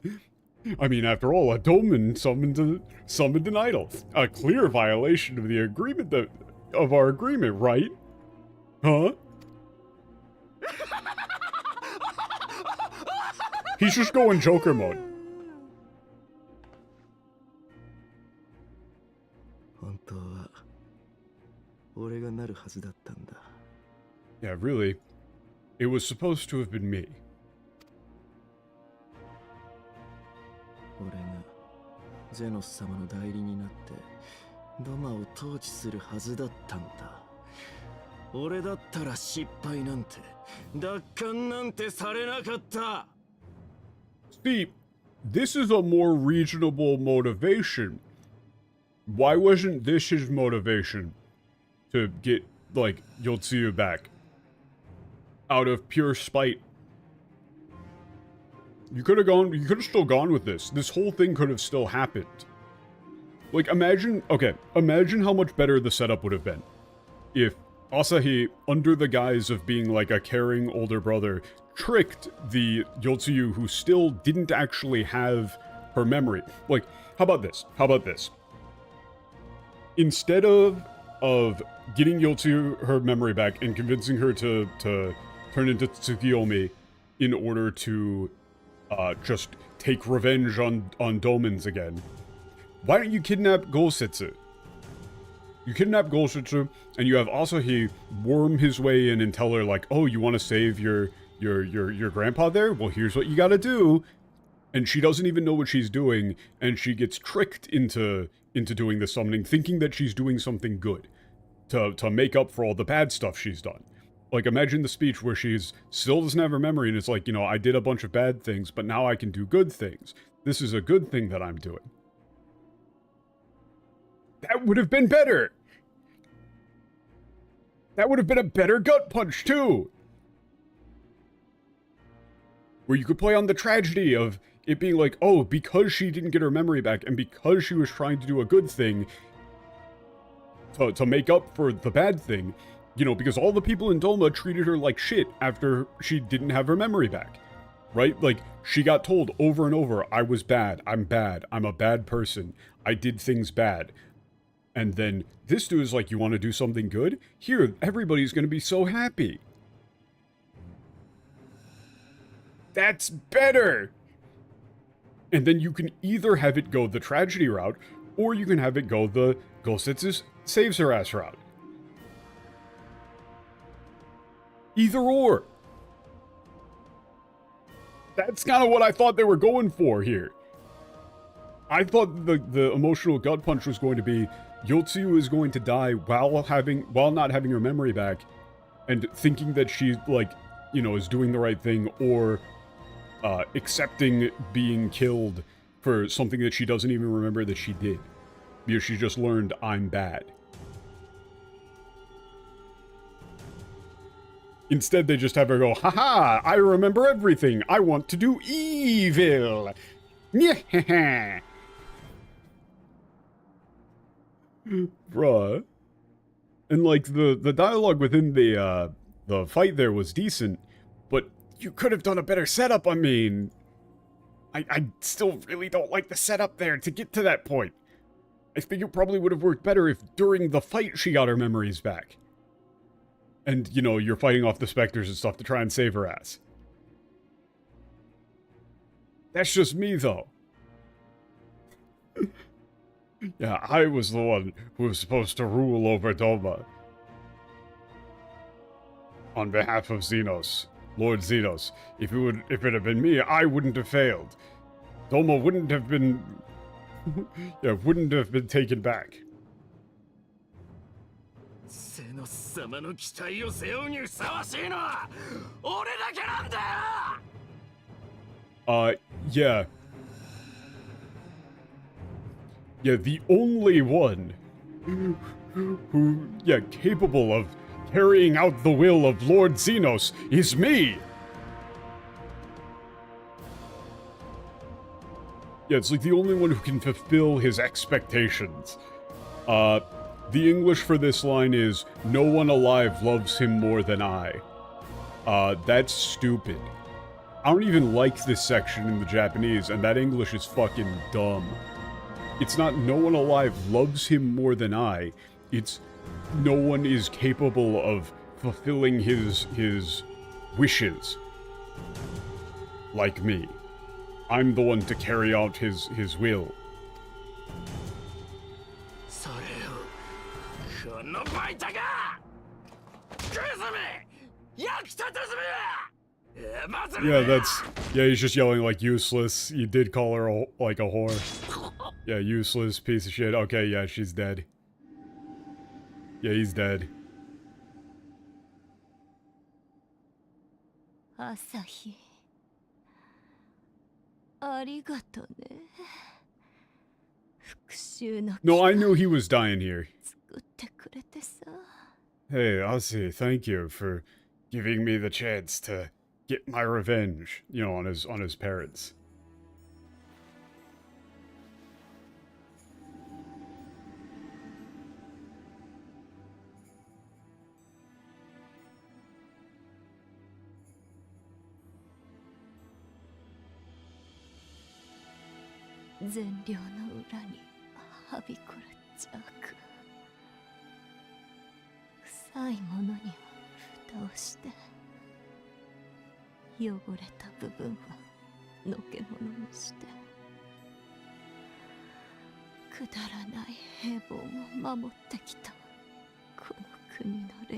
I mean, after all, a Doman summoned an idol. A clear violation of the agreement of our agreement, right? Huh? He's just going Joker mode. 本当は俺がなるはずだったんだ。Yeah, really. It was supposed to have been me. 俺がゼノス様の代理になってドマを統治するはずだったんだ。俺だったら失敗なんて奪還なんてされなかった。 See, this is a more reasonable motivation. Why wasn't this his motivation? To get, Yotsuyu back? Out of pure spite. You could have still gone with this. This whole thing could have still happened. Imagine how much better the setup would have been if Asahi, under the guise of being like a caring older brother, tricked the Yotsuyu who still didn't actually have her memory. How about this? Instead of getting Yotsuyu her memory back and convincing her to turn into Tsukiyomi in order to just take revenge on Domans again, why don't you kidnap Gosetsu? You kidnap Gosetsu, and you have Asahi worm his way in and tell her, oh, you want to save your grandpa there? Well, here's what you gotta do. And she doesn't even know what she's doing, and she gets tricked into doing the summoning, thinking that she's doing something good to make up for all the bad stuff she's done. Imagine the speech where she's still doesn't have her memory, and it's I did a bunch of bad things, but now I can do good things. This is a good thing that I'm doing. That would have been better! That would have been a better gut punch, too! Where you could play on the tragedy of it being oh, because she didn't get her memory back, and because she was trying to do a good thing to make up for the bad thing, because all the people in Doma treated her like shit after she didn't have her memory back. Right? She got told over and over, I was bad, I'm a bad person, I did things bad. And then this dude is you want to do something good? Here, everybody's gonna be so happy. That's better! And then you can either have it go the tragedy route, or you can have it go the Gosetsu saves her ass route. Either or. That's kind of what I thought they were going for here. I thought the emotional gut punch was going to be Yotsuyu is going to die while not having her memory back, and thinking that she, like, you know, is doing the right thing, or accepting being killed for something that she doesn't even remember that she did, because she just learned I'm bad. Instead, they just have her go, haha, I remember everything. I want to do evil. Yeah. Bruh. And like the dialogue within the fight there was decent, but you could have done a better setup. I mean, I still really don't like the setup there to get to that point. I think it probably would have worked better if during the fight she got her memories back. And, you know, you're fighting off the specters and stuff to try and save her ass. That's just me, though. Yeah, I was the one who was supposed to rule over Doma. On behalf of Xenos. Lord Xenos. If it had been me, I wouldn't have failed. Doma wouldn't have been... yeah, wouldn't have been taken back. Yeah. Yeah, the only one who, yeah, capable of carrying out the will of Lord Xenos is me! Yeah, it's like the only one who can fulfill his expectations. The English for this line is, no one alive loves him more than I. That's stupid. I don't even like this section in the Japanese, and that English is fucking dumb. It's not no one alive loves him more than I, it's no one is capable of fulfilling his wishes like me. I'm the one to carry out his will. Yeah, yeah, he's just yelling like useless. You did call her like a whore. Yeah, useless piece of shit. Okay, yeah, she's dead. Yeah, he's dead. Asahi. No, I knew he was dying here. Hey, Asi, thank you for giving me the chance to get my revenge, you know, on his parents.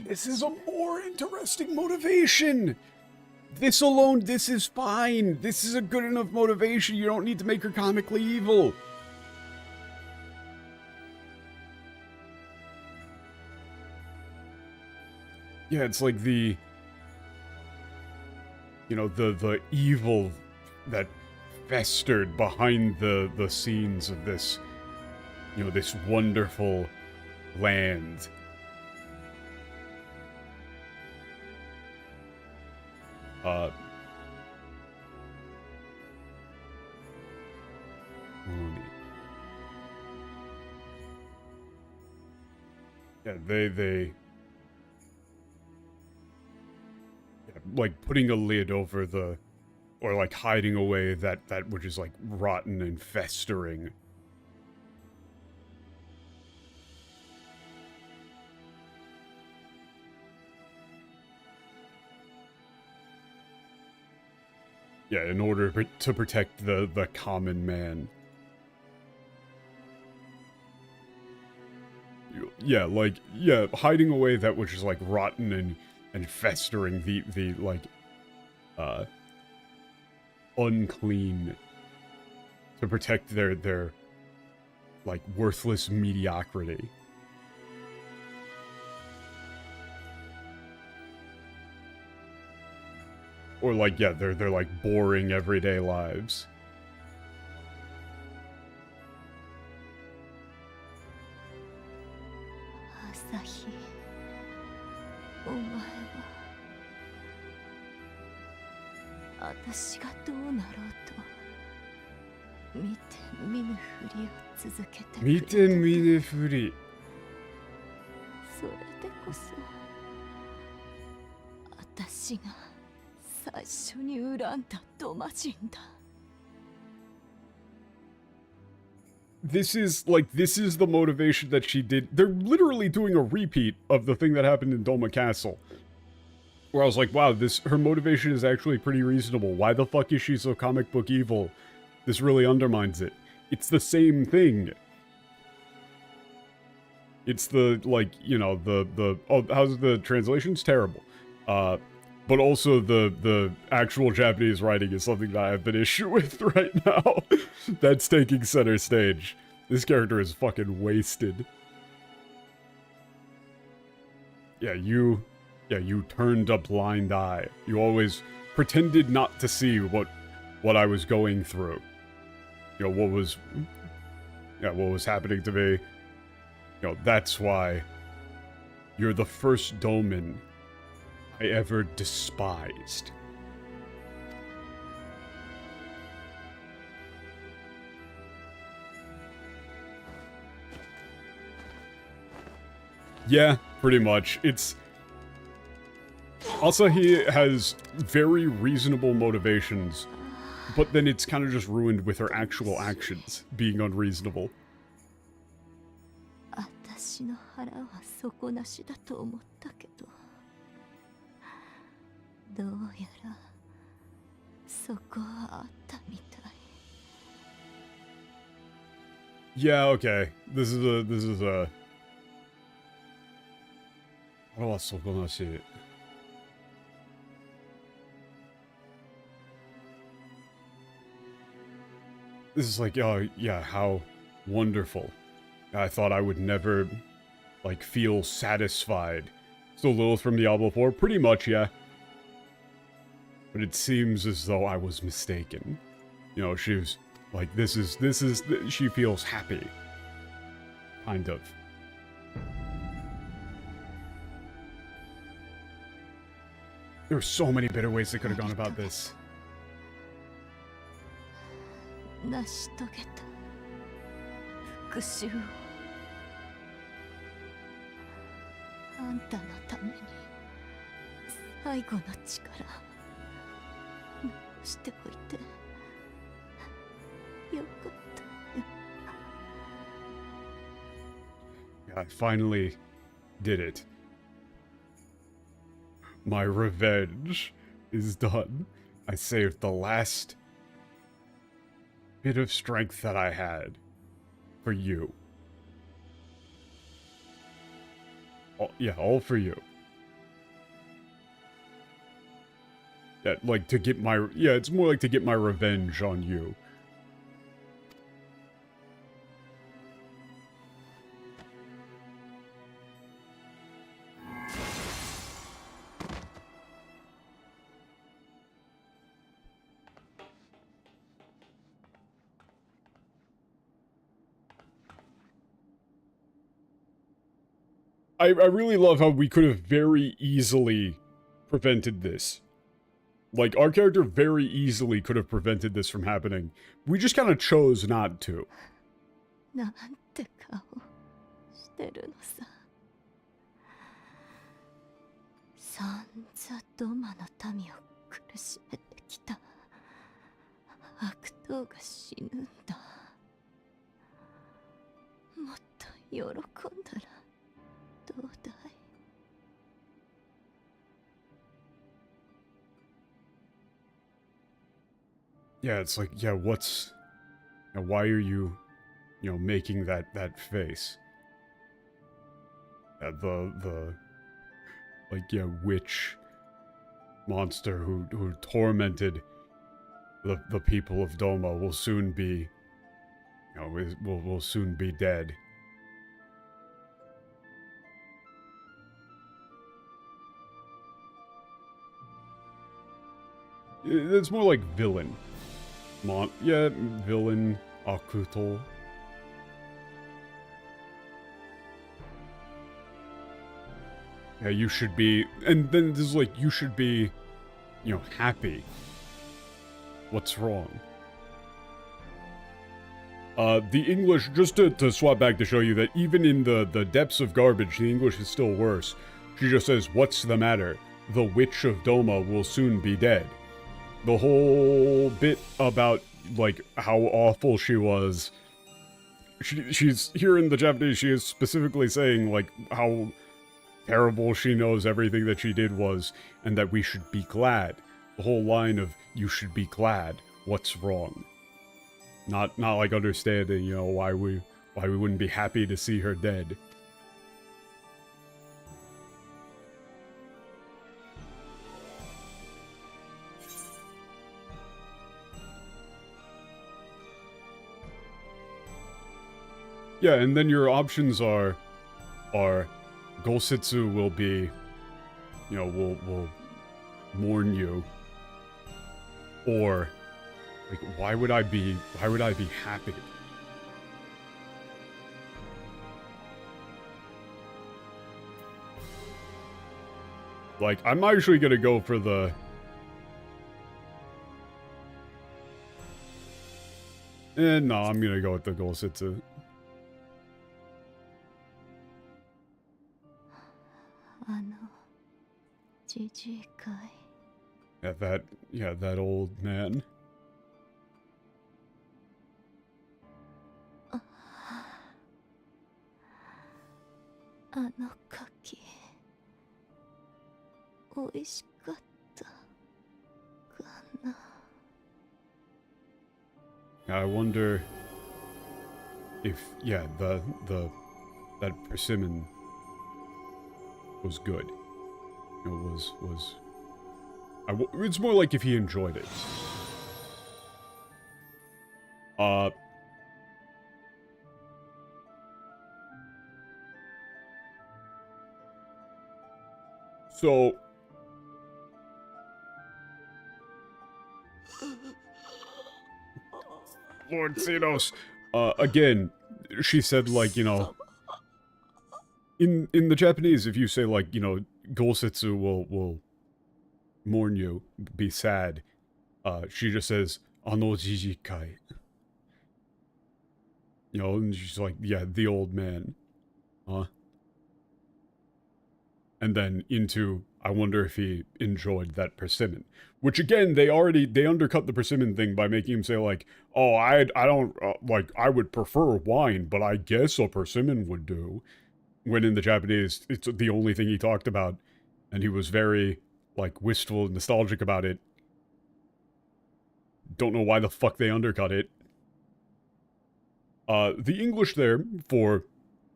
This is a more interesting motivation! This alone, this is fine! This is a good enough motivation, you don't need to make her comically evil! Yeah, it's like the... you know, the evil that festered behind the scenes of this, you know, this wonderful land. Yeah, they like putting a lid over the, or like hiding away that which is like rotten and festering. Yeah, in order to protect the common man. Yeah, like, yeah, hiding away that which is like rotten and festering, the like, unclean, to protect their, like, worthless mediocrity. Or like, yeah, they're like boring everyday lives. Asahi, お前は私がどうなろうと見て見ぬふりを続けてくれた。見て見ぬふり。それでこそ私が最初に恨んだドマ人だ。This is the motivation that she did. They're literally doing a repeat of the thing that happened in Doma Castle. Where I was like, wow, her motivation is actually pretty reasonable. Why the fuck is she so comic book evil? This really undermines it. It's the same thing. It's the, like, you know, oh, how's the translation's terrible. But also the actual Japanese writing is something that I have an issue with right now. That's taking center stage. This character is fucking wasted. Yeah, you turned a blind eye. You always pretended not to see what I was going through. You know, what was happening to me. You know, that's why you're the first Doman I ever despised. Yeah, pretty much. Asahi has very reasonable motivations, but then it's kind of just ruined with her actual actions being unreasonable. 私の腹は底なしだと思ったけど、どうやらそこはあったみたい。Yeah, okay. This is a 腹は底なし。This is like, oh, yeah, how wonderful. I thought I would never, like, feel satisfied. So Lilith from Diablo 4? Pretty much, yeah. But it seems as though I was mistaken. You know, she was like, she feels happy. Kind of. There are so many better ways they could have gone about this. 成し遂げた復讐をあんたのために最後の力残しておいてよかった Yeah, I finally did it. My revenge is done. I saved the last bit of strength that I had for you. All for you. Yeah, like to get my, it's more like to get my revenge on you. I really love how we could have very easily prevented this. Like, our character very easily could have prevented this from happening. We just kind of chose not to. なんて顔してるのさ。散々ドマの民を苦しめてきた悪党が死ぬんだ。もっと喜んだらどうだい。Yeah, it's like, yeah, what's... why are you, making that face? Yeah, like, yeah, witch monster who tormented the people of Doma will soon be, you know, will soon be dead. It's more like villain. Yeah, villain, Akuto. Yeah, you should be, and then this is like, you should be, you know, happy. What's wrong? The English, just to swap back to show you that even in the depths of garbage, the English is still worse. She just says, what's the matter? The witch of Doma will soon be dead. The whole bit about, like, how awful she was, she's, here in the Japanese, she is specifically saying, like, how terrible she knows everything that she did was, and that we should be glad. The whole line of, you should be glad, what's wrong? Not like understanding, you know, why we wouldn't be happy to see her dead. Yeah, and then your options are Gosetsu will be, you know, will mourn you, or like, why would I be happy? Like, I'm actually gonna go for the... no, I'm gonna go with the Gosetsu. Yeah, that old man. I wonder if, yeah, that persimmon was good. It was... it's more like if he enjoyed it. So... Lord Xenos, again, she said, like, you know... In the Japanese, if you say, like, you know, Gosetsu will mourn you, be sad, she just says, ano jijikai. You know, and she's like, yeah, the old man. And then into, I wonder if he enjoyed that persimmon. Which again, they undercut the persimmon thing by making him say, like, oh, I don't, like, I would prefer wine, but I guess a persimmon would do. When in the Japanese, it's the only thing he talked about, and he was very, like, wistful and nostalgic about it. Don't know why the fuck they undercut it. The English there, for,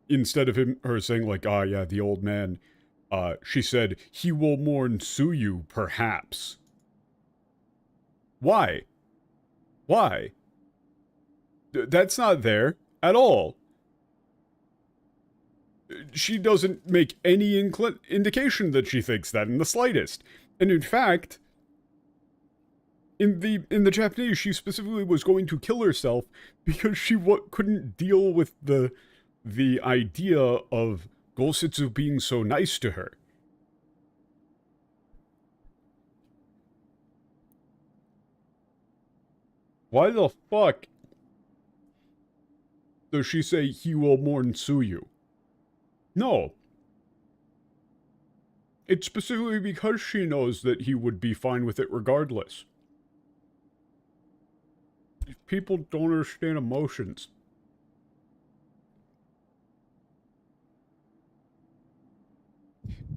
instead of her saying, like, ah, yeah, the old man, she said, he will mourn Tsuyu, perhaps. Why? Why? That's not there, at all. She doesn't make any indication that she thinks that in the slightest. And in fact, in the Japanese, she specifically was going to kill herself because she couldn't deal with the idea of Gosetsu being so nice to her. Why the fuck does she say he will mourn Tsuyu? No. It's specifically because she knows that he would be fine with it regardless. People don't understand emotions.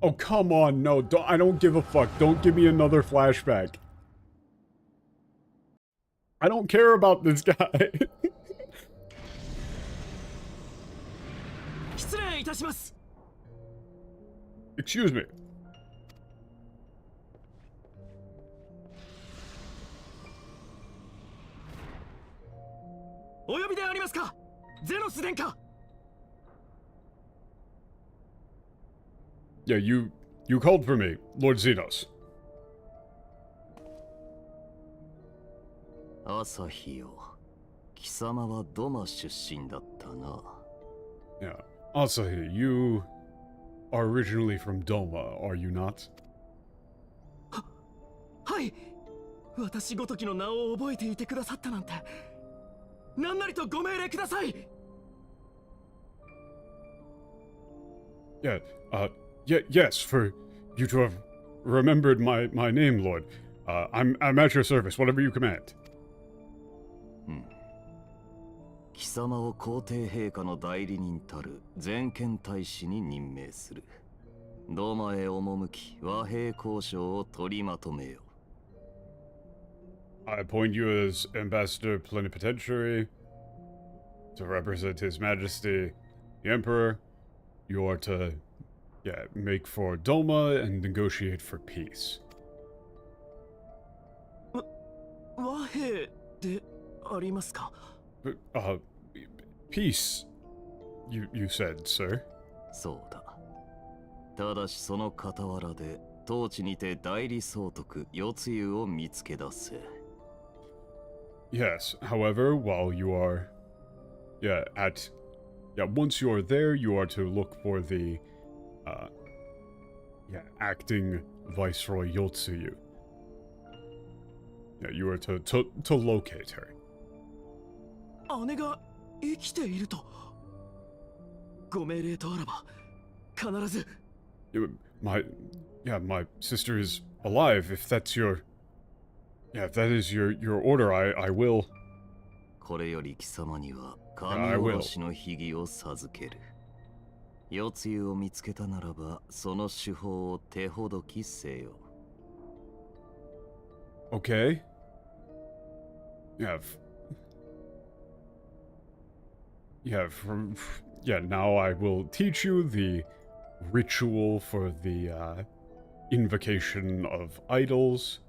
Oh, come on, no, I don't give a fuck. Don't give me another flashback. I don't care about this guy. Excuse me. ますか、ゼノス殿下。 Yeah, you called for me, Lord Xenos. 朝日よ、貴様はドマ出身だったな。Yeah, Asahi, you are originally from Doma, are you not? はい、私ごときの名を覚えていてくださったなんて、なんなりとご命令ください。 Yeah, yes, for you to have remembered my name, Lord. I'm at your service, whatever you command. 貴様を皇帝陛下の代理人たる全権大使に任命する。ドマへ赴き和平交渉を取りまとめよ。 I appoint you as Ambassador Plenipotentiary to represent His Majesty, the Emperor. You are to, make for Doma and negotiate for peace. 和平でありますか。 Peace, you said, sir. そうだ。ただしその傍らで当地にて代理総督世津湯を見つけ出せ。 Yes, however, while you are, once you are there, you are to look for the, acting Viceroy Yotsuyu. Yeah, you are to locate her. 姉が生きていると。ご命令とあらば、必ず。My sister is alive. If that's your, if that is your order, I will. これより貴様には神殺しの秘技を授ける。世津湯を見つけたならば、その手法を手ほどきせよ。Okay. Now I will teach you the ritual for the invocation of idols.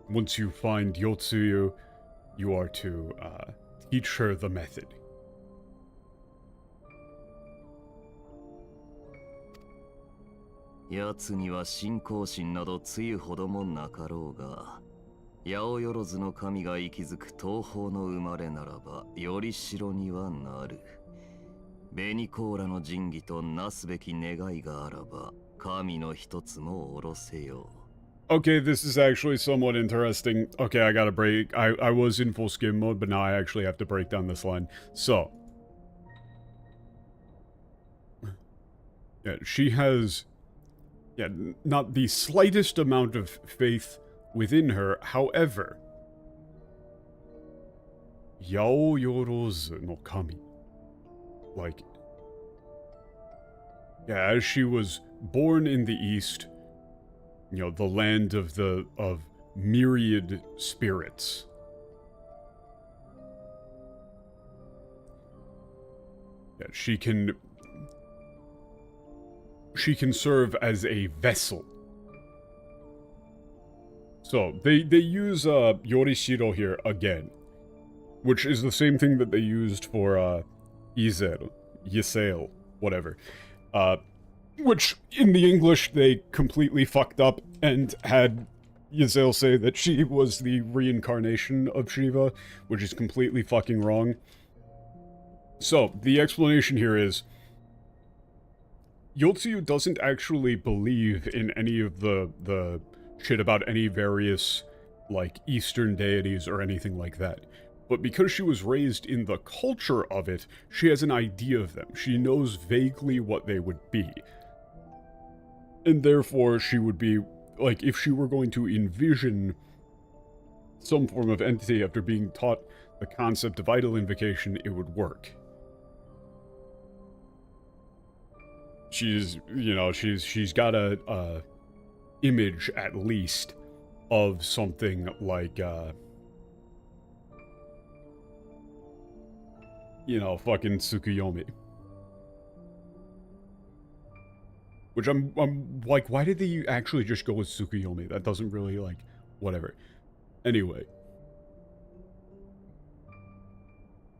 Once you find Yotsuyu, you are to teach her the method. 奴には信仰心などつゆほどもなかろうが、八百万の神が息づく東方の生まれならば、より城にはなる。紅甲羅の神器となすべき願いがあらば、神の一つも下ろせよう。 Okay, this is actually somewhat interesting. Okay, I gotta break. I was in full skim mode, but now I actually have to break down this line. So. Yeah, she has... not the slightest amount of faith within her. However, Yaoyorozu no Kami. Like... as she was born in the East... the land of myriad spirits. She can serve as a vessel. So they use Yorishiro here again, which is the same thing that they used for Yisel, whatever. Which, in the English, they completely fucked up and had Yisrael say that she was the reincarnation of Shiva, which is completely fucking wrong. So, the explanation here is, Yotsuyu doesn't actually believe in any of the shit about any various, like, Eastern deities or anything like that. But because she was raised in the culture of it, she has an idea of them. She knows vaguely what they would be. And therefore, she would be, like, if she were going to envision some form of entity after being taught the concept of idol invocation, it would work. She's got a image, at least, of something like, fucking Tsukuyomi. Which I'm like, why did they actually just go with Tsukuyomi? That doesn't really, like, whatever. Anyway.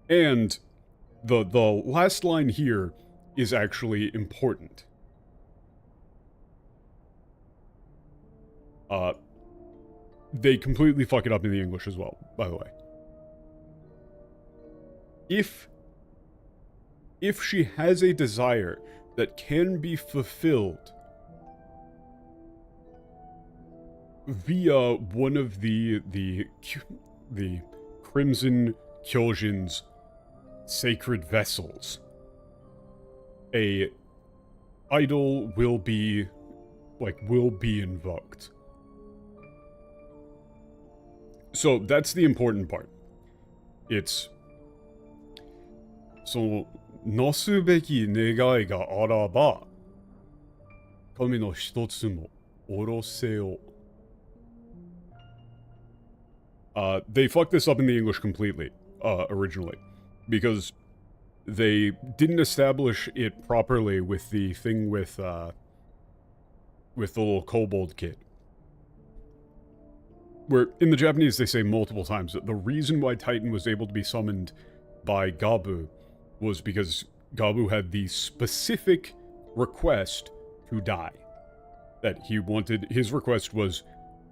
And the last line here is actually important. They completely fuck it up in the English as well, by the way. If she has a desire that can be fulfilled via one of the Crimson Kyojin's sacred vessels, a idol will be invoked. So that's the important part. It's so なすべき願いがあらば神の一つもおろせよ. They fucked this up in the English completely, originally, because they didn't establish it properly with the thing with the little kobold kid. Where, in the Japanese, they say multiple times that the reason why Titan was able to be summoned by Gabu was because Gabu had the specific request to die. That he wanted, his request was,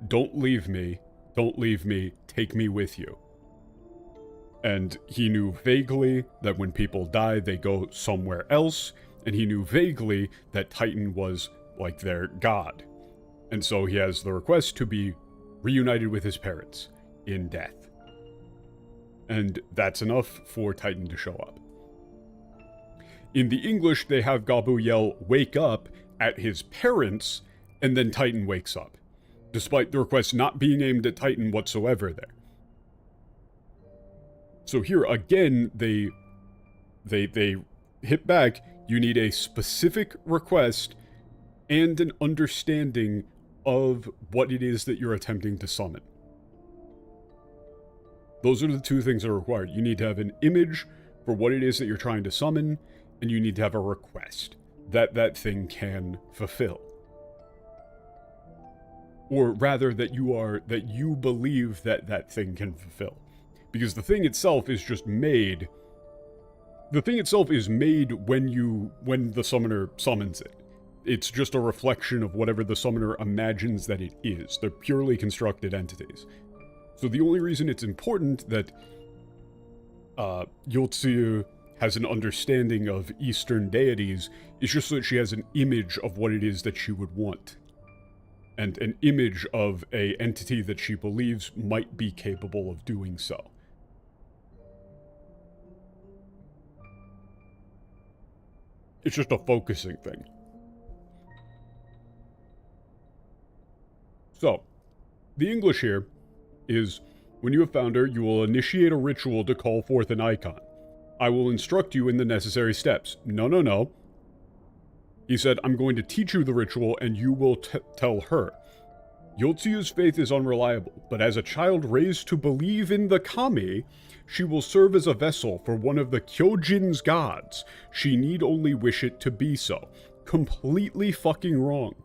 don't leave me, take me with you. And he knew vaguely that when people die, they go somewhere else, and he knew vaguely that Titan was like their god. And so he has the request to be reunited with his parents in death. And that's enough for Titan to show up. In the English, they have Gabu yell, wake up, at his parents, and then Titan wakes up, despite the request not being aimed at Titan whatsoever there. So here, again, they hit back, you need a specific request and an understanding of what it is that you're attempting to summon. Those are the two things that are required. You need to have an image for what it is that you're trying to summon, and you need to have a request that that thing can fulfill. Or rather, that you believe that that thing can fulfill. Because the thing itself is just made... The thing itself is made when the summoner summons it. It's just a reflection of whatever the summoner imagines that it is. They're purely constructed entities. So the only reason it's important that Yotsuyu has an understanding of Eastern deities is just so that she has an image of what it is that she would want. And an image of a entity that she believes might be capable of doing so. It's just a focusing thing. So, the English here is, when you have found her, you will initiate a ritual to call forth an icon. I will instruct you in the necessary steps. No. He said, I'm going to teach you the ritual and you will tell her. Yotsuyu's faith is unreliable, but as a child raised to believe in the kami, she will serve as a vessel for one of the Kyojin's gods. She need only wish it to be so. Completely fucking wrong.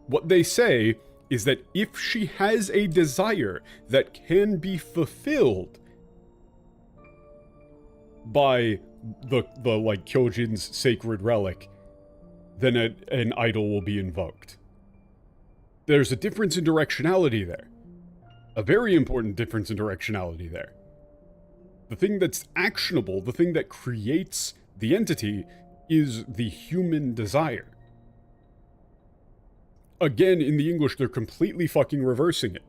What they say is that if she has a desire that can be fulfilled by the like Kyojin's sacred relic, then an idol will be invoked. There's a difference in directionality there. A very important difference in directionality there. The thing that's actionable, the thing that creates the entity, is the human desire. Again, in the English, they're completely fucking reversing it.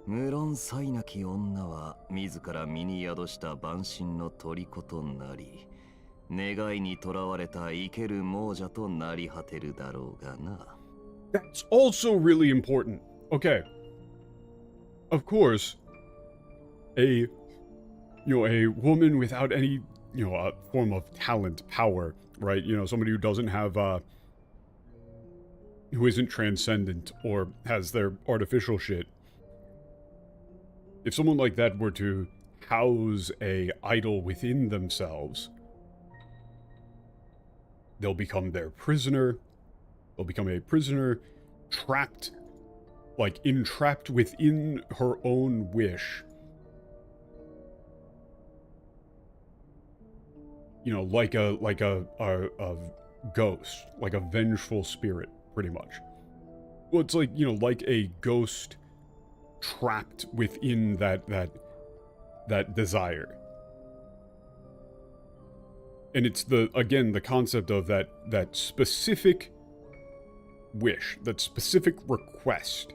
無論才なき女は自ら身に宿した万神の虜となり、願いにとらわれた生ける亡者となり果てるだろうがな。That's also really important. Okay. Of course, a woman without any, form of talent, power, right? Somebody who doesn't have, who isn't transcendent or has their artificial shit, if someone like that were to house a idol within themselves, they'll become their prisoner. They'll become a prisoner, trapped, like entrapped within her own wish. You know, like a ghost, like a vengeful spirit, pretty much. Well, it's like, you know, like a ghost trapped within that desire. And it's the concept of that specific wish, that specific request.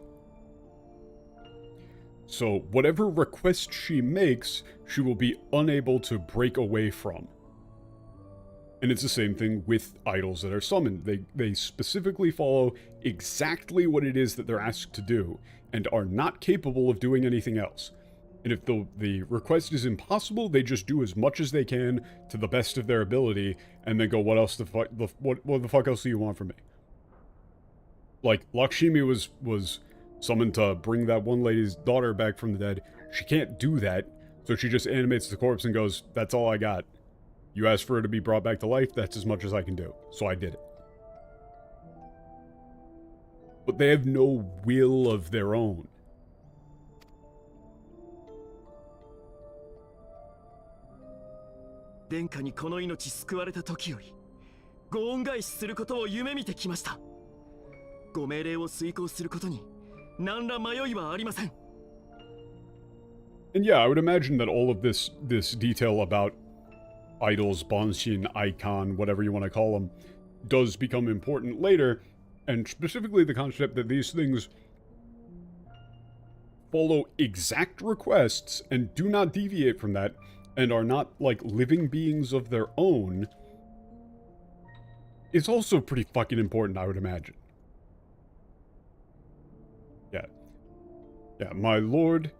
So whatever request she makes, she will be unable to break away from. And it's the same thing with idols that are summoned. They specifically follow exactly what it is that they're asked to do, and are not capable of doing anything else. And if the request is impossible, they just do as much as they can to the best of their ability, and then go, what the fuck else do you want from me? Like, Lakshmi was summoned to bring that one lady's daughter back from the dead. She can't do that, so she just animates the corpse and goes, that's all I got. You asked for her to be brought back to life, that's as much as I can do. So I did it. But they have no will of their own. Denkaにこの命救われた時より、ご恩返しすることを夢見てきました。ご命令を遂行することに何ら迷いはありません。And yeah, I would imagine that all of this detail about idols, Banshin, icon, whatever you want to call them, does become important later, and specifically the concept that these things follow exact requests and do not deviate from that, and are not like living beings of their own, is also pretty fucking important, I would imagine. Yeah, my lord,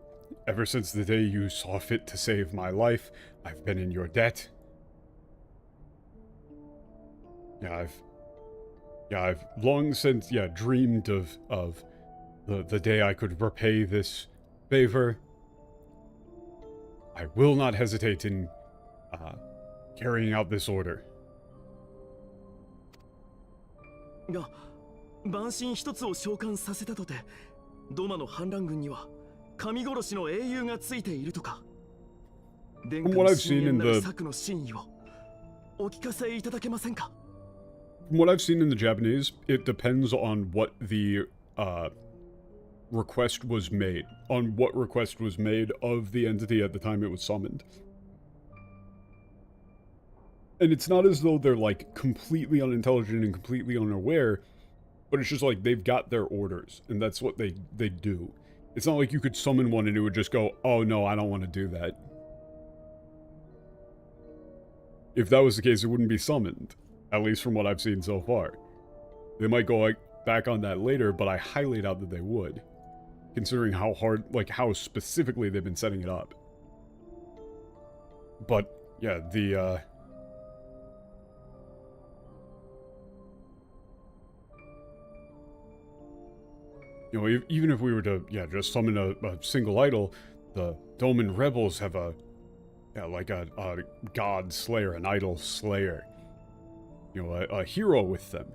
ever since the day you saw fit to save my life, I've been in your debt. I've long since, dreamed of the day I could repay this favor. I will not hesitate in carrying out this order. が、万神一つを召喚させたとて、ドマの反乱軍には神殺しの英雄がついているとか。殿下の深遠なる策の真意をお聞かせいただけませんか? From what I've seen in the Japanese, it depends on what the request was made. On what request was made of the entity at the time it was summoned. And it's not as though they're, like, completely unintelligent and completely unaware, but it's just like they've got their orders, and that's what they do. It's not like you could summon one and it would just go, oh no, I don't want to do that. If that was the case, it wouldn't be summoned. At least from what I've seen so far. They might go back on that later, but I highly doubt that they would. Considering how hard, like how specifically they've been setting it up. But, yeah, the, you know, even if we were to, just summon a single idol, the Doman rebels have like a god slayer, an idol slayer. You know, a hero with them.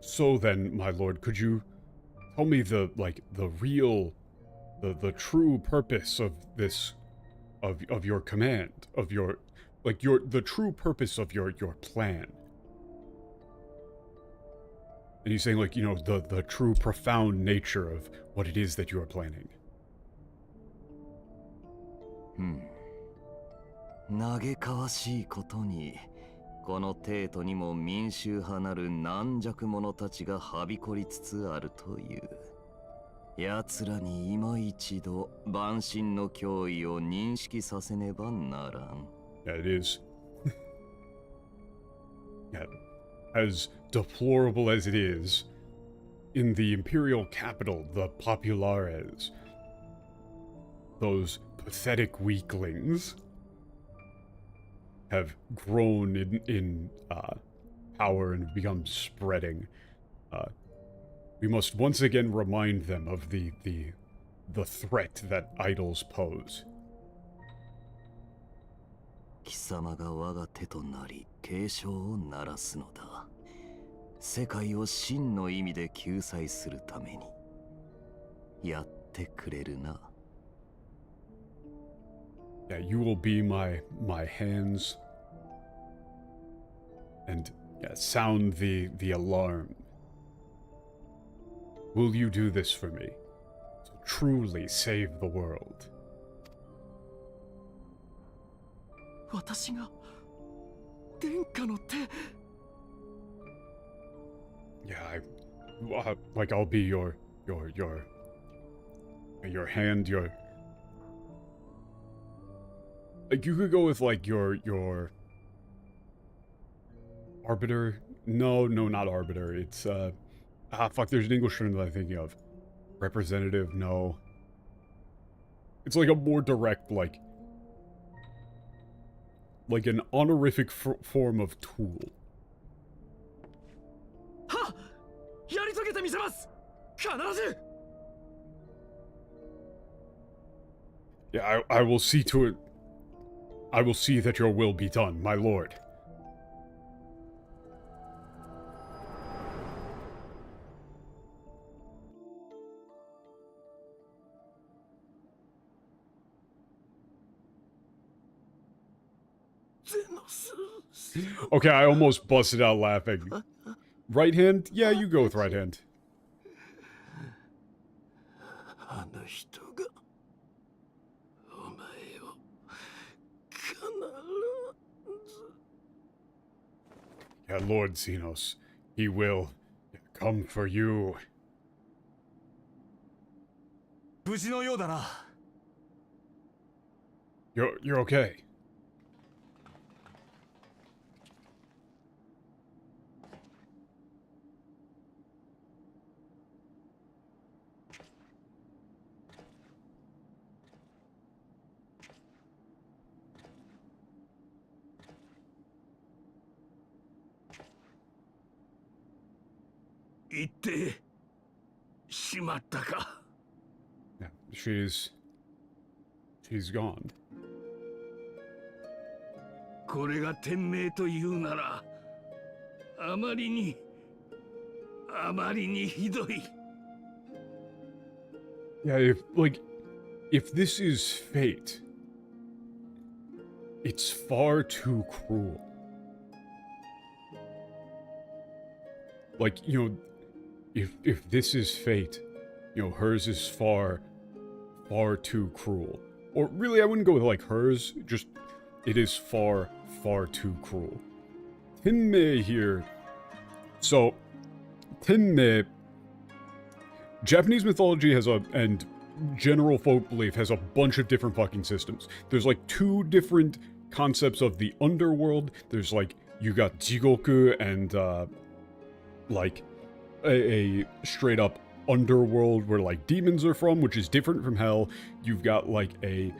So then, my lord, could you tell me the real, the true purpose of this, of your command, of your, the true purpose of your plan? And he's saying, like, you know, the true profound nature of what it is that you are planning. 嘆かわしいことに、この帝都にも民衆派なる軟弱者たちがはびこりつつあるという。奴らに今一度万神の脅威を認識させねばならん。Yeah, it is. Yeah, as deplorable as it is, in the imperial capital, the Populares, those pathetic weaklings, have grown in power and become spreading. We must once again remind them of the threat that idols pose. 貴様が我が手となり警鐘を鳴らすのだ。世界を真の意味で救済するためにやってくれるな。Yeah, you will be my hands and sound the alarm. Will you do this for me? To truly save the world. 私が殿下の手。Yeah, like I'll be your hand, your. Like you could go with like your arbiter. No, not arbiter. It's fuck. There's an English term that I'm thinking of. Representative. No. It's like a more direct like an honorific form of tool. はっ、やり遂げてみせます。必ず。Yeah, I will see to it. I will see that your will be done, my lord. Okay, I almost busted out laughing. Right hand? Yeah, you go with right hand. Yeah, Lord Xenos, he will come for you. 無事のようだな。You're okay. Yeah, she's gone. これが天命というなら、あまりにひどい。Yeah, if this is fate, it's far too cruel. Like, you know, if this is fate, you know, hers is far too cruel. Or really, I wouldn't go with like hers, just it is far too cruel. Tenmei here. So, Tenmei, Japanese mythology has and general folk belief has a bunch of different fucking systems. There's like 2 different concepts of the underworld. There's like, you got Jigoku and, like, a straight up underworld where like demons are from, which is different from hell. You've got like a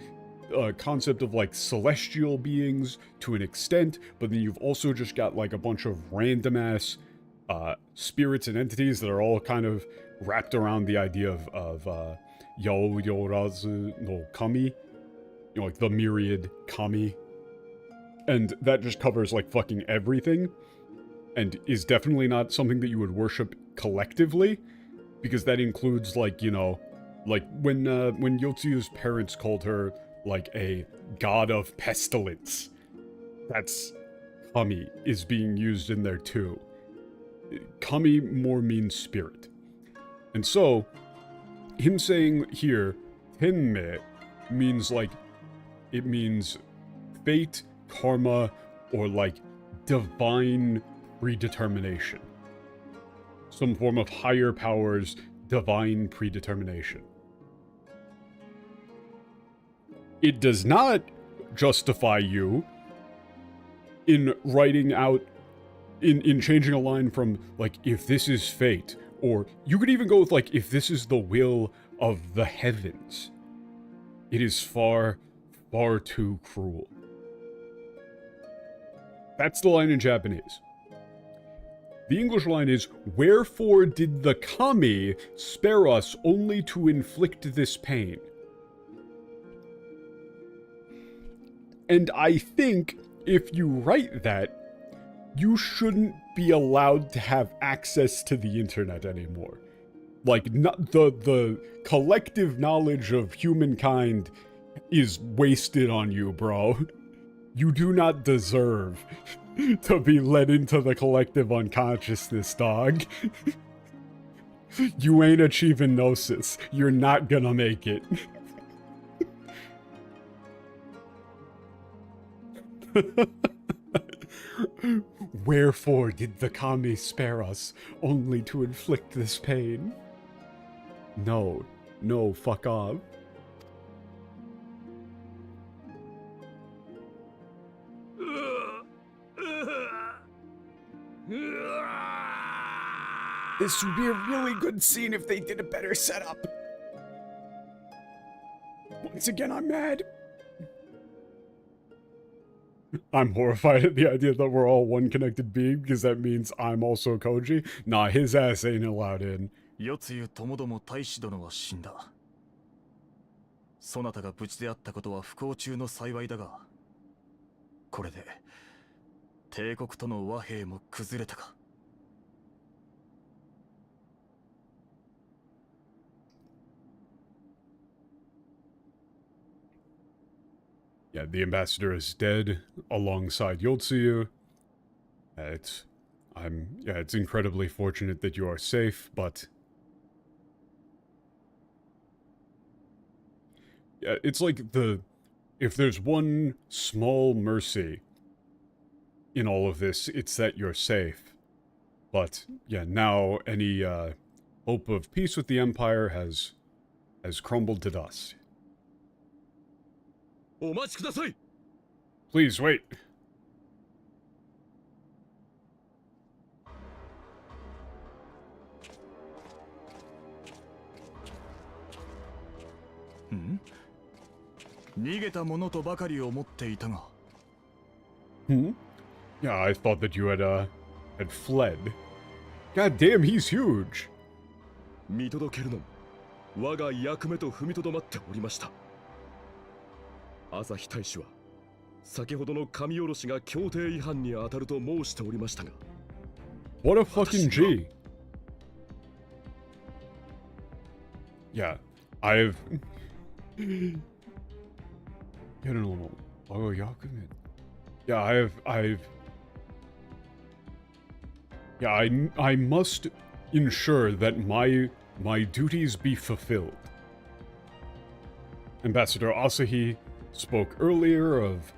concept of like celestial beings to an extent, but then you've also just got like a bunch of random ass spirits and entities that are all kind of wrapped around the idea of Yorazu no Kami, you know, like the myriad Kami, and that just covers like fucking everything. And is definitely not something that you would worship collectively, because that includes, like, you know, like when Yotsu's parents called her like a god of pestilence, that's Kami is being used in there too. Kami more means spirit, and so him saying here Tenmei means like it means fate, karma, or like divine predetermination. Some form of higher powers, divine predetermination. It does not justify you in writing out, in changing a line from, like, if this is fate, or you could even go with, like, if this is the will of the heavens. It is far too cruel. That's the line in Japanese. The English line is, "Wherefore did the kami spare us only to inflict this pain?" And I think if you write that, you shouldn't be allowed to have access to the internet anymore. Like, not the collective knowledge of humankind is wasted on you, bro. You do not deserve to be led into the collective unconsciousness, dog. You ain't achieving gnosis. You're not gonna make it. Wherefore did the kami spare us, only to inflict this pain? No, fuck off. This would be a really good scene if they did a better setup. Once again, I'm mad. I'm horrified at the idea that we're all one connected being, because that means I'm also Koji. Nah, his ass ain't allowed in. よつゆともども大使殿は死んだ。そなたが無事であったことは不幸中の幸いだが、これで帝国との和平も崩れたか。Yeah, the ambassador is dead alongside Yotsuyu. It's incredibly fortunate that you are safe, but yeah, it's like if there's one small mercy in all of this, it's that you're safe. But yeah, now any hope of peace with the Empire has crumbled to dust. Please wait. Hmm? 逃げたものとばかり思っていたが。Hmm? Yeah, I thought that you had fled. God damn, he's huge. 見届けるのも我が役目と踏みとどまっておりました。朝日大使は先ほどの神下ろしが協定違反に当たると申しておりましたが。What a fucking G. Yeah, I've... Yeah, I must ensure that my duties be fulfilled. Ambassador Asahi spoke earlier of,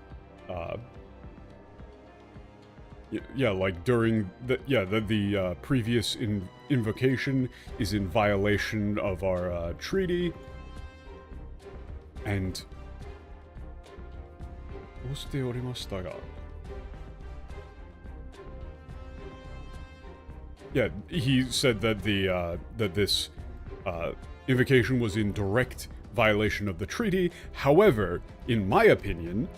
like during the previous invocation is in violation of our treaty, and yeah, he said that that this invocation was in direct violation of the treaty. However, in my opinion,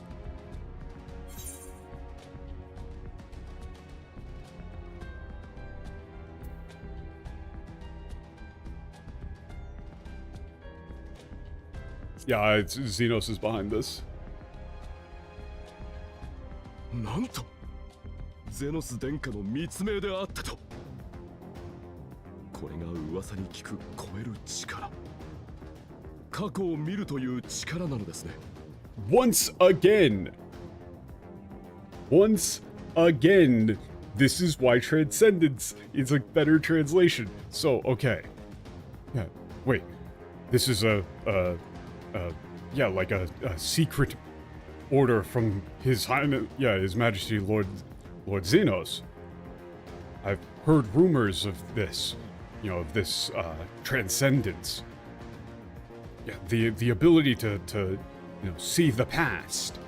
yeah, Xenos is behind this. なんとゼノス殿下の密命であったと。これが噂に聞く超える力。過去を見るという力なのですね。Once again, this is why Transcendence is a better translation. So, okay. Yeah, wait. This is like a secret order from His Highness, His Majesty Lord Xenos. I've heard rumors of this, of this transcendence. Yeah, the ability to see the past.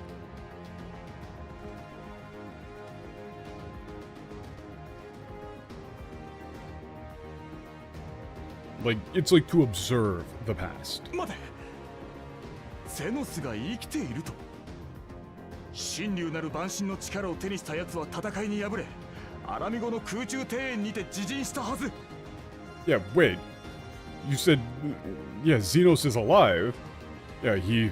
Like, it's like to observe the past. 待て。ゼノスが生きていると。神竜なる万神の力を手にした奴は戦いに敗れ、アラミゴの空中庭園にて自陣したはず。 Yeah, wait. You said, yeah, Xenos is alive. Yeah, he,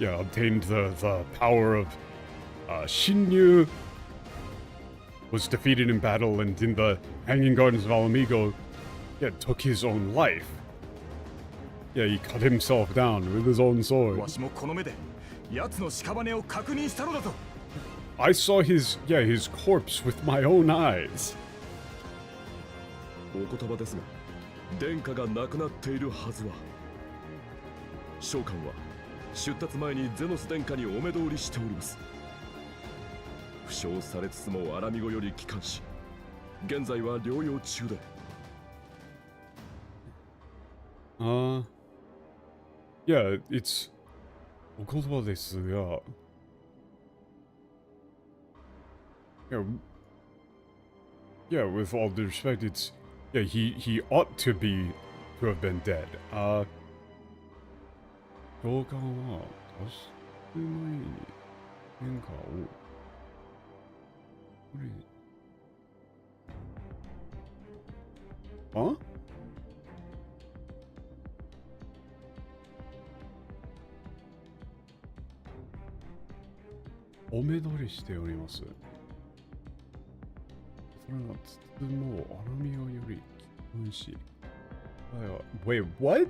obtained the power of Shinryu, was defeated in battle, and in the Hanging Gardens of Alamigo, took his own life. Yeah, he cut himself down with his own sword. わしもこの目で奴の屍を確認したのだぞ。 I saw his corpse with my own eyes. お言葉ですが、殿下が亡くなっているはずは。召喚は出立前にゼノス殿下にお目通りしております。負傷されつつもアラミゴより帰還し、現在は療養中で。Yeah, it's お言葉ですが。Yeah, with all due respect, it's he ought to have been dead. 教官は助け前に変化をHuh? お目通りしております。それがつもアラミオより貴分し。Wait, what?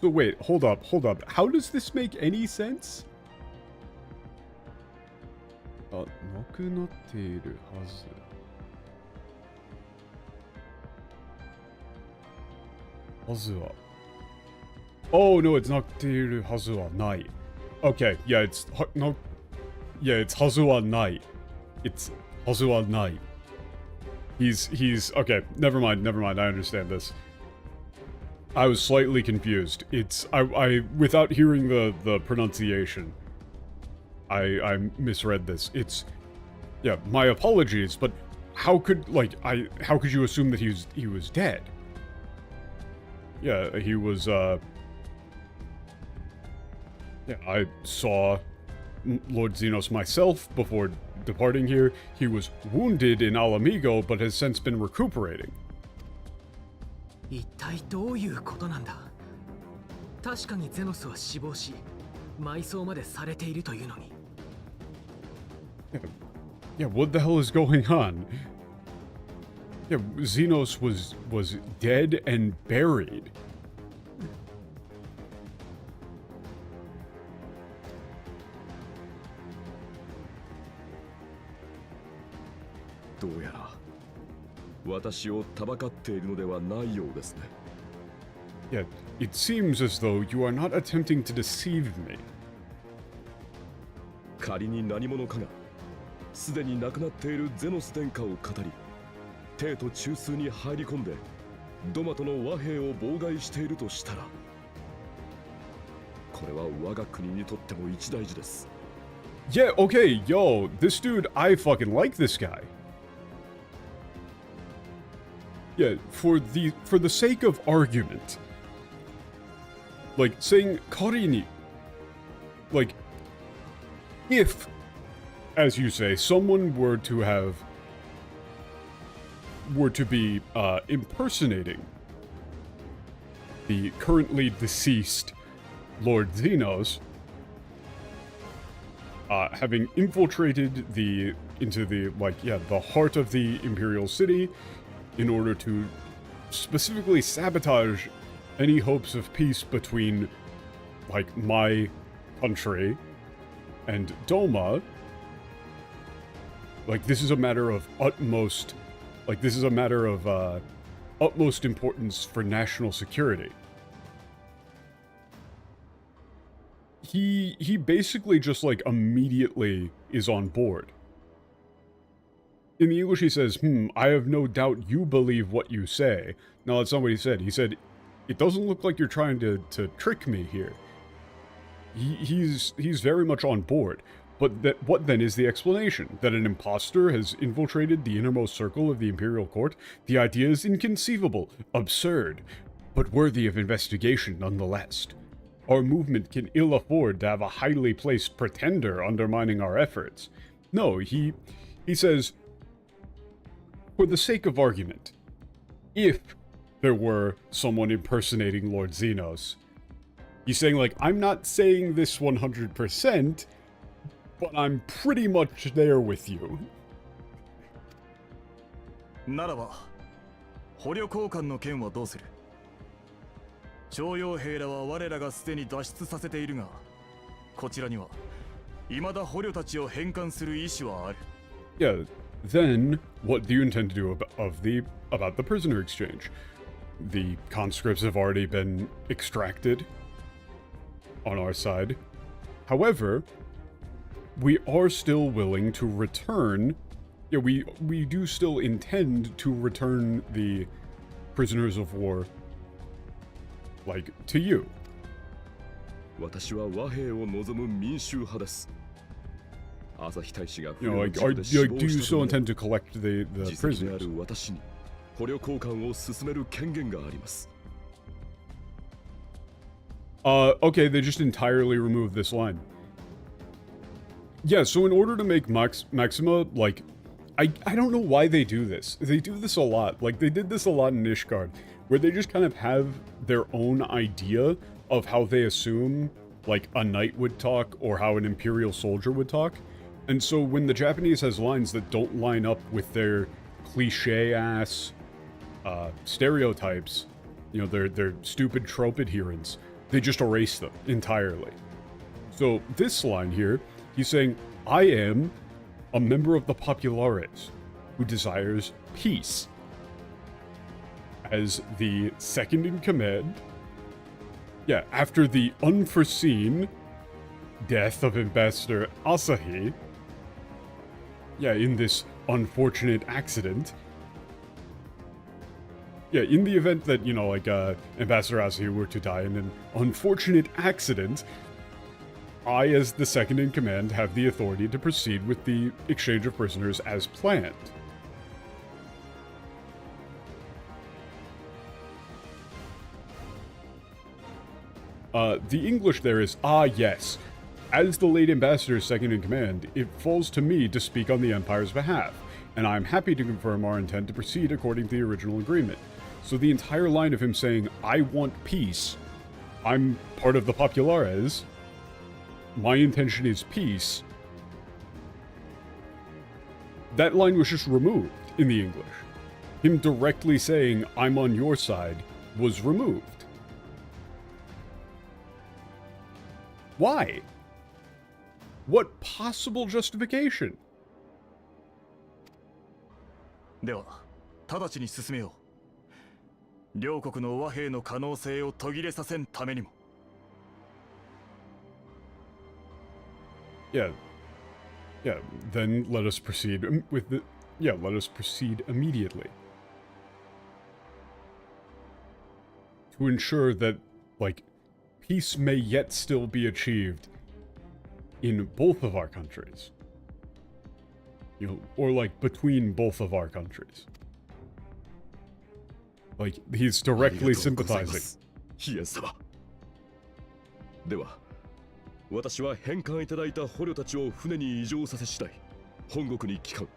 So wait, hold up. How does this make any sense? なくなっているはず。はずは。Oh no, it's なくなっているはずはない。Okay, yeah, it's no. Yeah, it's はずはない。It's はずはない。He's okay. Never mind. I understand this. I was slightly confused. It's I without hearing the pronunciation, I misread this. It's my apologies, but how could you assume that he was dead? Yeah, he was I saw Lord Xenos myself before departing here. He was wounded in Alamigo, but has since been recuperating. 一体どういうことなんだ。確かにゼノスは死亡し、埋葬までされているというのに。Yeah, what the hell is going on? Yeah, Xenos was dead and buried. どうやら私をたばかっているのではないようですね。Yeah, it seems as though you are not attempting to deceive me. 仮に何者かがすでに亡くなっているゼノス殿下を語り、帝都中枢に入り込んでドマトの和平を妨害しているとしたら、これは我が国にとっても一大事です。Yeah, okay, yo, this dude, I fucking like this guy. Yeah, for the sake of argument. Like, saying Karini. Like, if, as you say, someone were to be impersonating the currently deceased Lord Xenos, having infiltrated into the heart of the Imperial City in order to specifically sabotage any hopes of peace between, like, my country and Doma. Like, this is a matter of utmost importance for national security. He basically just, like, immediately is on board. In the English he says, I have no doubt you believe what you say. No, that's not what he said. He said, it doesn't look like you're trying to trick me here. He's very much on board. But what then is the explanation? That an imposter has infiltrated the innermost circle of the Imperial Court? The idea is inconceivable, absurd, but worthy of investigation nonetheless. Our movement can ill afford to have a highly placed pretender undermining our efforts. No, he says, for the sake of argument, if there were someone impersonating Lord Xenos, he's saying, like, I'm not saying this 100%, but I'm pretty much there with you. ならば、捕虜交換の件はどうする？徴用兵らは我らがすでに脱出させているが、こちらには未だ捕虜たちを返還する意思はある。Yeah, then what do you intend to do about the prisoner exchange? The conscripts have already been extracted on our side. However, we are still willing to return. Yeah, we do still intend to return the prisoners of war, like, to you. 私は和平を望む民衆派です。朝日大使が You know, like, do you still intend to collect the prisoners? である私に捕虜交換を進める権限があります。Okay, they just entirely removed this line. Yeah, so in order to make Maxima, like, I don't know why they do this. They do this a lot. Like, they did this a lot in Ishgard, where they just kind of have their own idea of how they assume, like, a knight would talk or how an imperial soldier would talk. And so when the Japanese has lines that don't line up with their cliche-ass stereotypes, you know, their stupid trope adherents, they just erase them entirely. So this line here, he's saying, I am a member of the Populares who desires peace. As the second in command, yeah, after the unforeseen death of Ambassador Asahi, yeah, in this unfortunate accident, yeah, in the event that, you know, like, Ambassador Asahi were to die in an unfortunate accident, I, as the second in command, have the authority to proceed with the exchange of prisoners as planned. The English there is, yes. As the late ambassador's second in command, it falls to me to speak on the Empire's behalf, and I am happy to confirm our intent to proceed according to the original agreement. So the entire line of him saying, I want peace, I'm part of the Populares, my intention is peace, that line was just removed in the English. Him directly saying, I'm on your side, was removed. Why? What possible justification? では、直ちに進めよう。両国の和平の可能性を途切れさせんためにも。Yeah, then let us proceed with the... Yeah, let us proceed immediately. To ensure that, like, peace may yet still be achieved in both of our countries. You know, or, like, between both of our countries. Like, he's directly sympathizing. ヒエン様。では、私は返還いただいた捕虜たちを船に移乗させ次第、本国に帰還。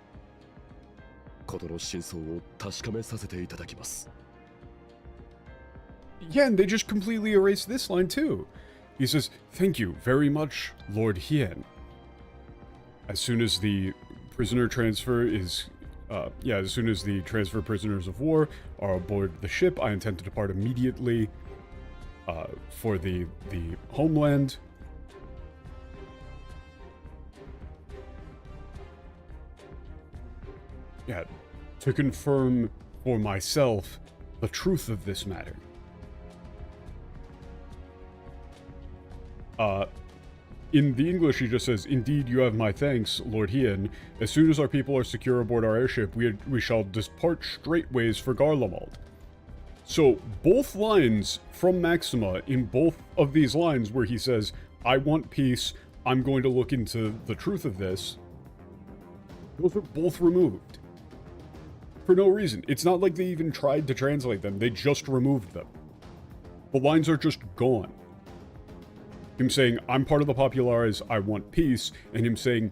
事の真相を確かめさせていただきます。Yeah, and they just completely erased this line too. He says, thank you very much, Lord Hien. As soon as the prisoner transfer is... as soon as the transfer prisoners of war are aboard the ship, I intend to depart immediately for the homeland. Yeah, to confirm for myself the truth of this matter. In the English, he just says, indeed, you have my thanks, Lord Hien. As soon as our people are secure aboard our airship, we shall depart straightways for Garlemald. So, both lines from Maxima, in both of these lines where he says, I want peace, I'm going to look into the truth of this, those are both removed. For no reason. It's not like they even tried to translate them, they just removed them. The lines are just gone. him saying, I'm part of the Populares, I want peace, and him saying,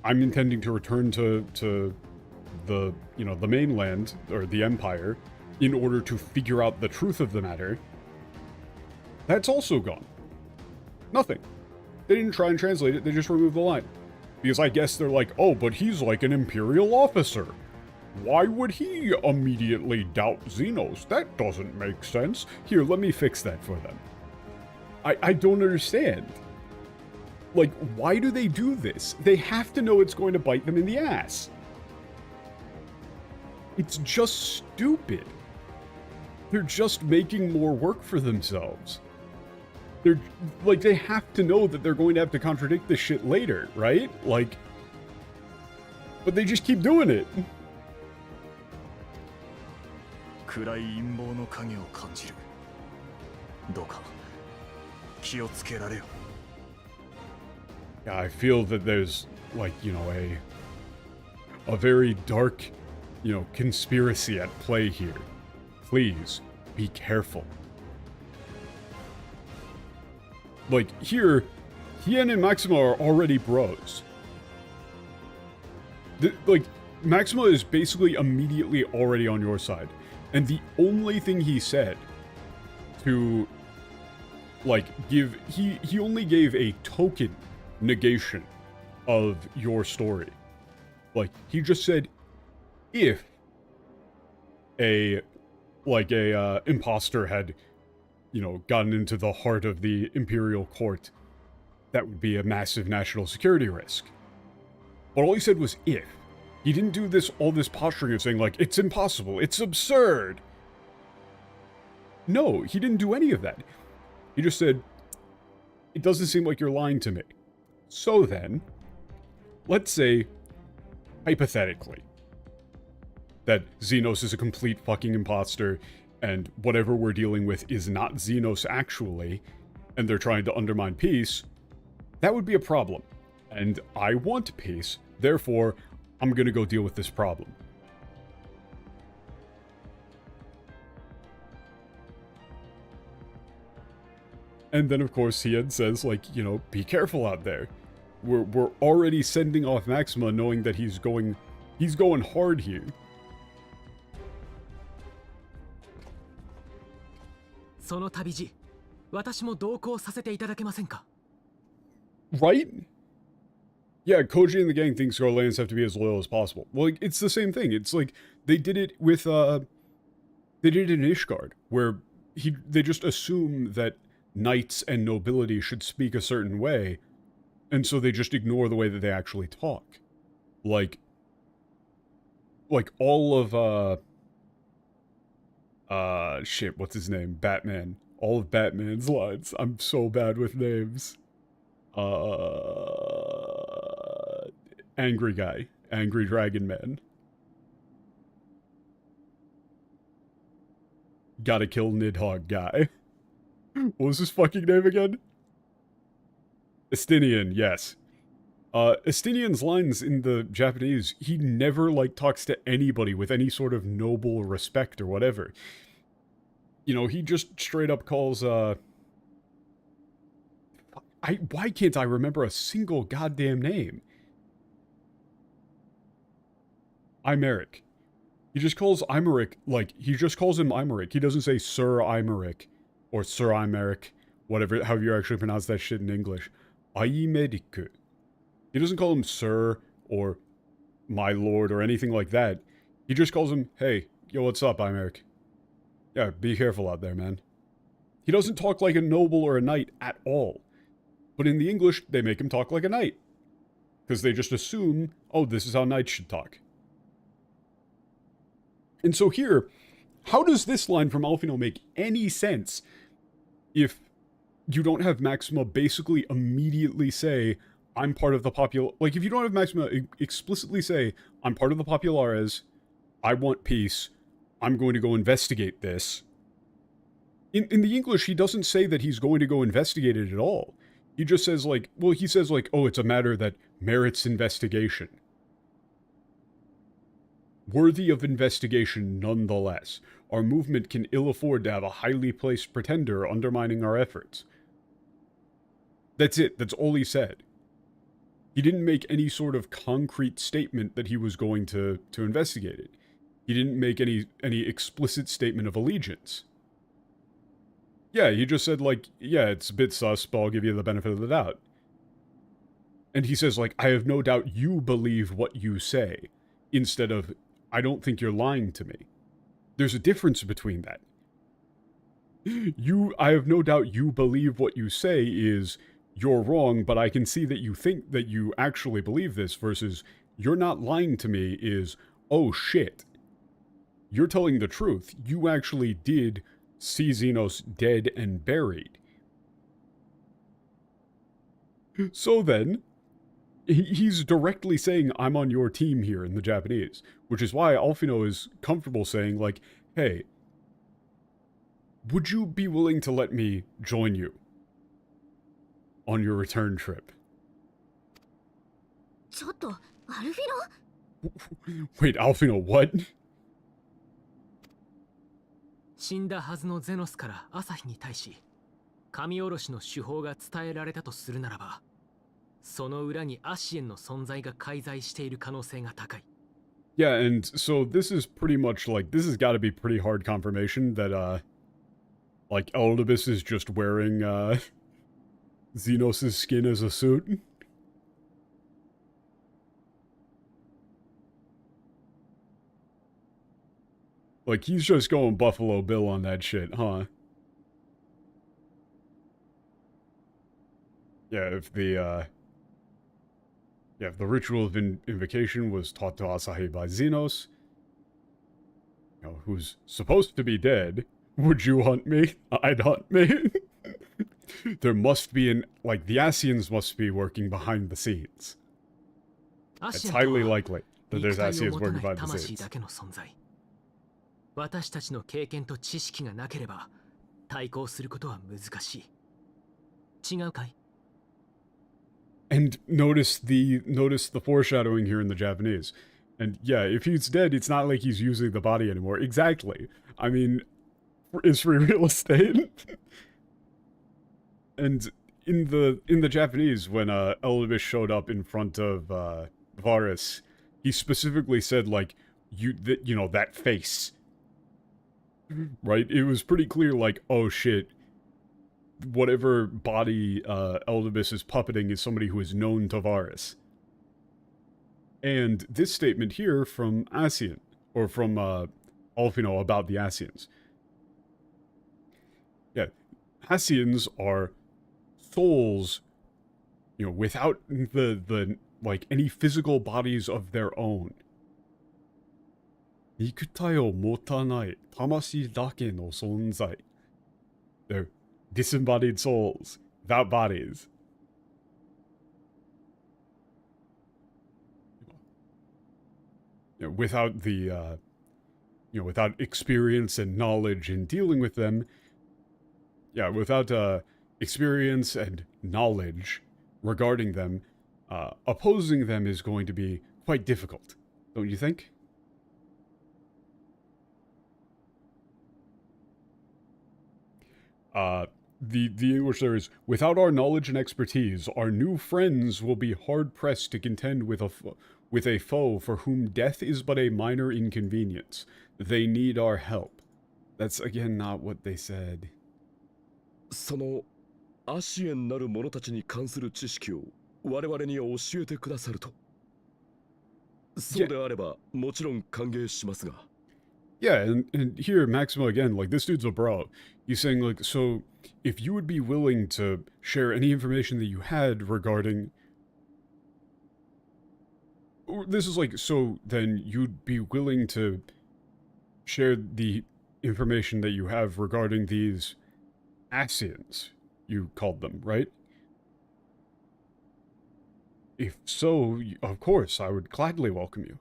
I'm intending to return to the, you know, the mainland, or the Empire, in order to figure out the truth of the matter, that's also gone. Nothing. They didn't try and translate it, they just removed the line. Because I guess they're like, oh, but he's like an Imperial officer. Why would he immediately doubt Xenos? That doesn't make sense. Here, let me fix that for them. I don't understand. Like, why do they do this? They have to know it's going to bite them in the ass. It's just stupid. They're just making more work for themselves. They're, like, they have to know that they're going to have to contradict this shit later, right? Like, but they just keep doing it. 暗い陰謀の影を感じる。どうか気をつけられよ。 Yeah, I feel that there's, like, you know, a very dark, you know, conspiracy at play here. Please, be careful. Like, here, Hien and Maxima are already bros. Like, Maxima is basically immediately already on your side. And the only thing he said to, like, give... He only gave a token negation of your story. Like, he just said, if a imposter had, you know, gotten into the heart of the Imperial Court, that would be a massive national security risk. But all he said was if. He didn't do all this posturing of saying, like, it's impossible, it's absurd. No, he didn't do any of that. He just said, it doesn't seem like you're lying to me. So then, let's say, hypothetically, that Xenos is a complete fucking imposter, and whatever we're dealing with is not Xenos actually, and they're trying to undermine peace, that would be a problem. And I want peace, therefore, I'm gonna go deal with this problem. And then, of course, Hien says, like, you know, be careful out there. We're already sending off Maxima knowing that he's going hard here. その旅路、私も同行させていただけませんか? Right? Yeah, Koji and the gang think Scarlands have to be as loyal as possible. Well, like, it's the same thing. It's like, they did it with, they did it in Ishgard, where they just assume that knights and nobility should speak a certain way, and so they just ignore the way that they actually talk. Like all of, shit, what's his name? Batman. All of Batman's lines. I'm so bad with names. Angry guy. Angry Dragon Man. Gotta kill Nidhogg guy. What was his fucking name again? Estinian, yes. Estinian's lines in the Japanese, he never, like, talks to anybody with any sort of noble respect or whatever. You know, he just straight up calls, why can't I remember a single goddamn name? Imeric. He just calls Imeric, like, he just calls him Imeric. He doesn't say Sir Imeric, or Sir Imeric, whatever, however you actually pronounce that shit in English. Imeric. He doesn't call him Sir, or My Lord, or anything like that. He just calls him, hey, yo, what's up, Imeric? Yeah, be careful out there, man. He doesn't talk like a noble or a knight at all. But in the English, they make him talk like a knight. Because they just assume, oh, this is how knights should talk. And so here, how does this line from Alfino make any sense if you don't have Maxima basically immediately say, I'm part of the like, if you don't have Maxima explicitly say, I'm part of the Populares, I want peace, I'm going to go investigate this. In the English, he doesn't say that he's going to go investigate it at all. He just says, like, well, he says, like, oh, it's a matter that merits investigation. Worthy of investigation nonetheless. Our movement can ill afford to have a highly placed pretender undermining our efforts. That's it. That's all he said. He didn't make any sort of concrete statement that he was going to investigate it. He didn't make any explicit statement of allegiance. Yeah, he just said, like, yeah, it's a bit sus, but I'll give you the benefit of the doubt. And he says, like, I have no doubt you believe what you say, instead of, I don't think you're lying to me. There's a difference between that. I have no doubt you believe what you say is, you're wrong, but I can see that you think that you actually believe this, versus, you're not lying to me is, oh shit. You're telling the truth. You actually did see Xenos dead and buried. So then, he's directly saying, I'm on your team here in the Japanese, which is why Alphino is comfortable saying, like, hey, would you be willing to let me join you on your return trip? ちょっと、アルフィノ Wait, Alphino, what? 死んだはずのゼノスから朝日に対し神おろしの手法が伝えられたとするならば、その裏にアシエンの存在が介在している可能性が高い。 Yeah, and so this is pretty much like, this has got to be pretty hard confirmation that like Eldibus is just wearing Xenos' skin as a suit. Like, he's just going Buffalo Bill on that shit, huh? Yeah, if the ritual of invocation was taught to Asahi by Xenos, you know, who's supposed to be dead, would you hunt me? I'd hunt me. There must be like, the Asians must be working behind the scenes. It's highly likely that there's Asians working behind the scenes. 私たちの経験と知識がなければ対抗することは難しい。違うかい? And notice the foreshadowing here in the Japanese. And yeah, if he's dead, it's not like he's using the body anymore. Exactly. I mean, it's free real estate. And in the Japanese, when Eldibus showed up in front of Varys, he specifically said, like, you know, that face. Right? It was pretty clear, like, oh shit, whatever body Eldibus is puppeting is somebody who is known to Varys. And this statement here from Ascian, or from Alphino about the Ascians. Yeah, Ascians are souls, you know, without the like, any physical bodies of their own. 肉体を持たない魂だけの存在. They're disembodied souls, without bodies. You know, without the, without experience and knowledge in dealing with them. Yeah, without experience and knowledge regarding them, opposing them is going to be quite difficult, don't you think? The English there is, without our knowledge and expertise, our new friends will be hard-pressed to contend with a foe for whom death is but a minor inconvenience. They need our help. That's again not what they said. そのアシエンなる者たちに関する知識を我々に教えてくださると。そうであればもちろん歓迎しますが。Yeah, and here, Maxima again, like, this dude's a bro. He's saying, like, so, if you would be willing to share any information that you had regarding... This is like, so, then you'd be willing to share the information that you have regarding these Ascians, you called them, right? If so, of course, I would gladly welcome you.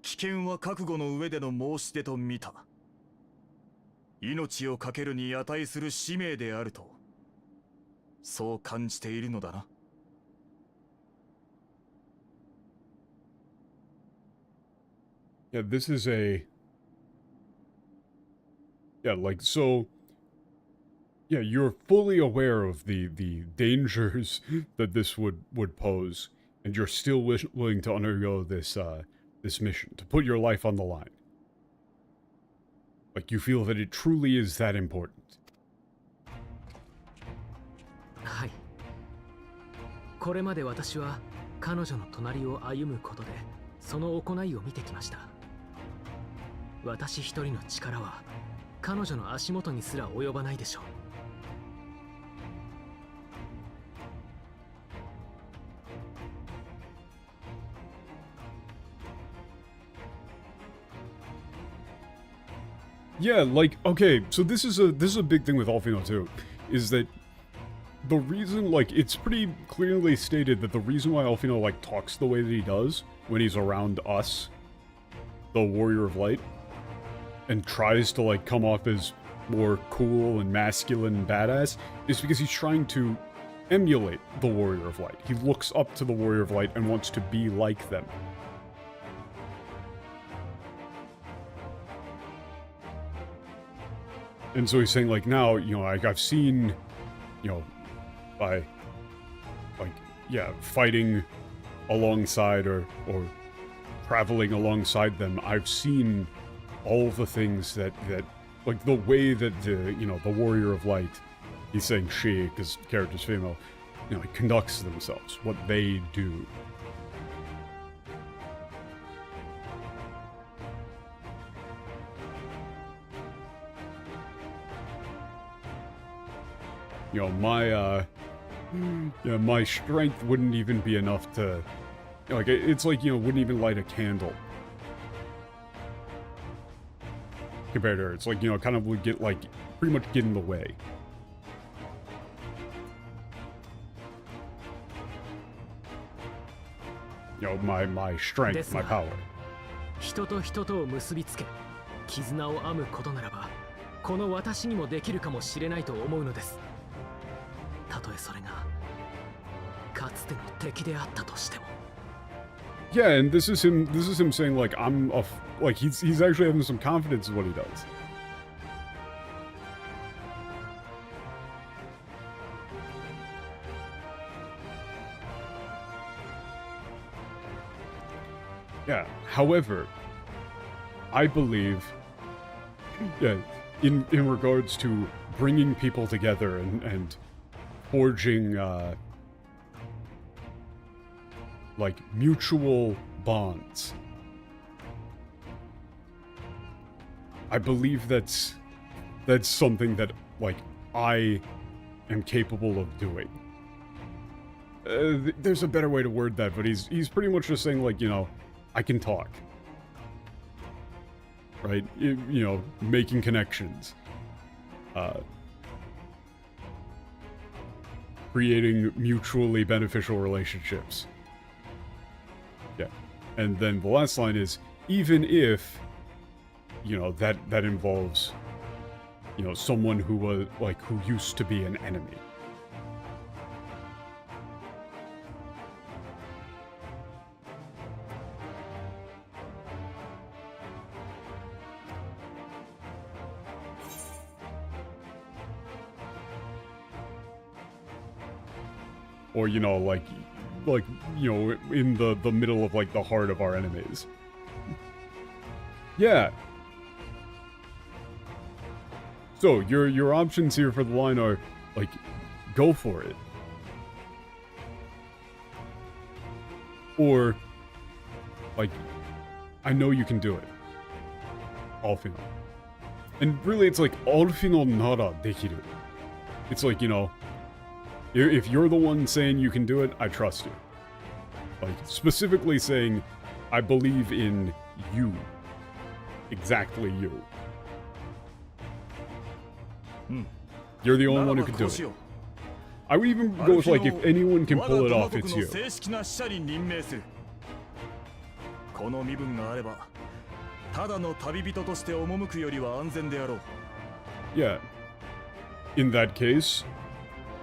危険は覚悟の上での申し出と見た。命を懸けるに値する使命であると、そう感じているのだな。Yeah, this is a... Yeah, like, so, Yeah, you're fully aware of the dangers that this would pose, and you're still willing to undergo this this mission, to put your life on the line. Like, you feel that it truly is that important. はい。これまで私は彼女の隣を歩むことでその行いを見てきました。私一人の力は彼女の足元にすら及ばないでしょう。Yeah, like, okay, so this is a big thing with Alfino too, is that the reason, like, it's pretty clearly stated that the reason why Alfino, like, talks the way that he does when he's around us, the Warrior of Light, and tries to, like, come off as more cool and masculine and badass, is because he's trying to emulate the Warrior of Light. He looks up to the Warrior of Light and wants to be like them. And so he's saying, like, now, you know, like, I've seen, you know, by, like, yeah, fighting alongside or traveling alongside them, I've seen all the things that, like, the way that the, you know, the Warrior of Light, he's saying she, because character's female, you know, conducts themselves, what they do. You know, my strength wouldn't even be enough to, like, it's like, you know, wouldn't even light a candle. Compared to her, it's like, you know, kind of would get, like, pretty much get in the way. You know, my strength, my power. 人と人とを結びつけ、絆を編むことならば、この私にもできるかもしれないと思うのです。たとえそれがかつての敵であったとしても。Yeah, and this is him saying, like, like, he's actually having some confidence in what he does. Yeah, however, I believe, yeah, in regards to bringing people together and forging, like, mutual bonds. I believe that's something that, like, I am capable of doing. There's a better way to word that, but he's pretty much just saying, like, you know, I can talk. Right? You know, making connections. Creating mutually beneficial relationships. Yeah. And then the last line is, even if, you know, that involves, you know, someone who was, like, who used to be an enemy. Or, you know, like, you know, in the middle of, like, the heart of our enemies. Yeah. So, your options here for the line are, like, go for it. Or, like, I know you can do it. Alfino. And really, it's like, Alfino nara dekiru. It's like, you know, if you're the one saying you can do it, I trust you. Like, specifically saying, I believe in you. Exactly you. You're the only one who can do it. I would even go with, like, if anyone can pull it off, it's you. この身分があれば、ただの旅人として赴くよりは安全であろう。Yeah. In that case,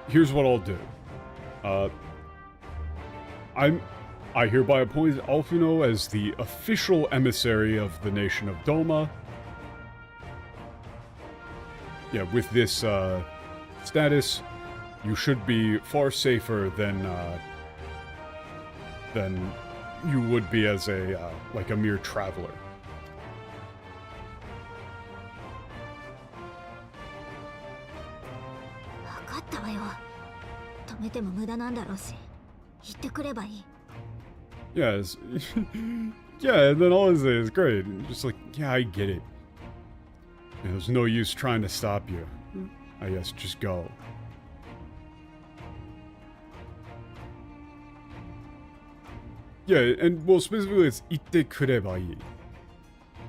here's what I'll do. I hereby appoint Alfino as the official emissary of the nation of Doma. Yeah, with this status, you should be far safer than you would be as a like a mere traveler. Yes. Yeah, and then honestly, it's great. Just like, yeah, I get it. There's no use trying to stop you. I guess just go. Yeah, and well, specifically, it's 言ってくればいい.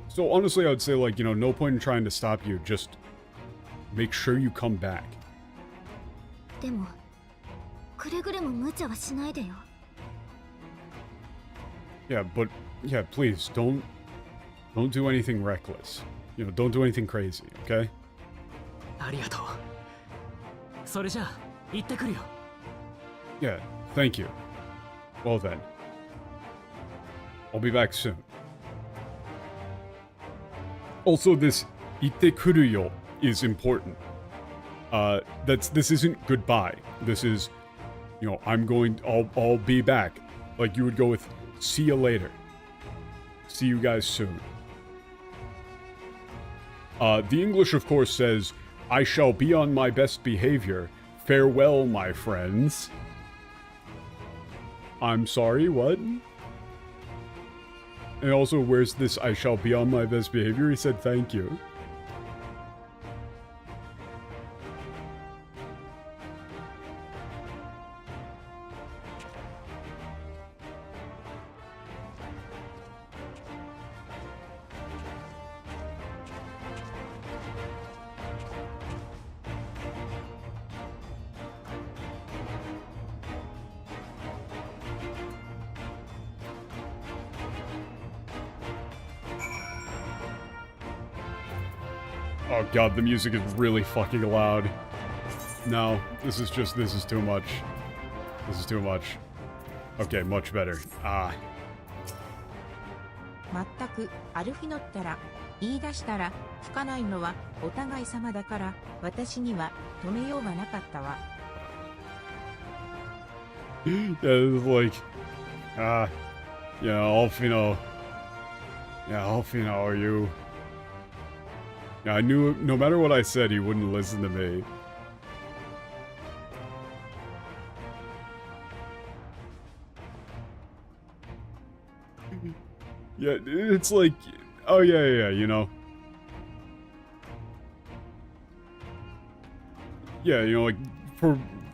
So honestly, I would say, like, you know, no point in trying to stop you. Just make sure you come back. Yeah, but yeah, please don't do anything reckless. You know, don't do anything crazy, okay? ありがとう。それじゃあ行ってくるよ。Yeah, thank you. Well then, I'll be back soon. Also, this 行ってくるよ is important. This isn't goodbye. This is, you know, I'll be back. Like you would go with see you later. See you guys soon. The English, of course, says, I shall be on my best behavior. Farewell, my friends. I'm sorry, what? And also, where's this I shall be on my best behavior? He said thank you. Oh god, the music is really fucking loud. No, this is too much. This is too much. Okay, much better. Ah. 全くアルフィノったら言い出したら吹かないのはお互い様だから私には止めようがなかったわ。Yeah, it's like, yeah, Alfino. Yeah, Alfino, are you? Yeah, I knew no matter what I said, he wouldn't listen to me. Yeah, it's like, oh yeah, you know. Yeah, you know, like,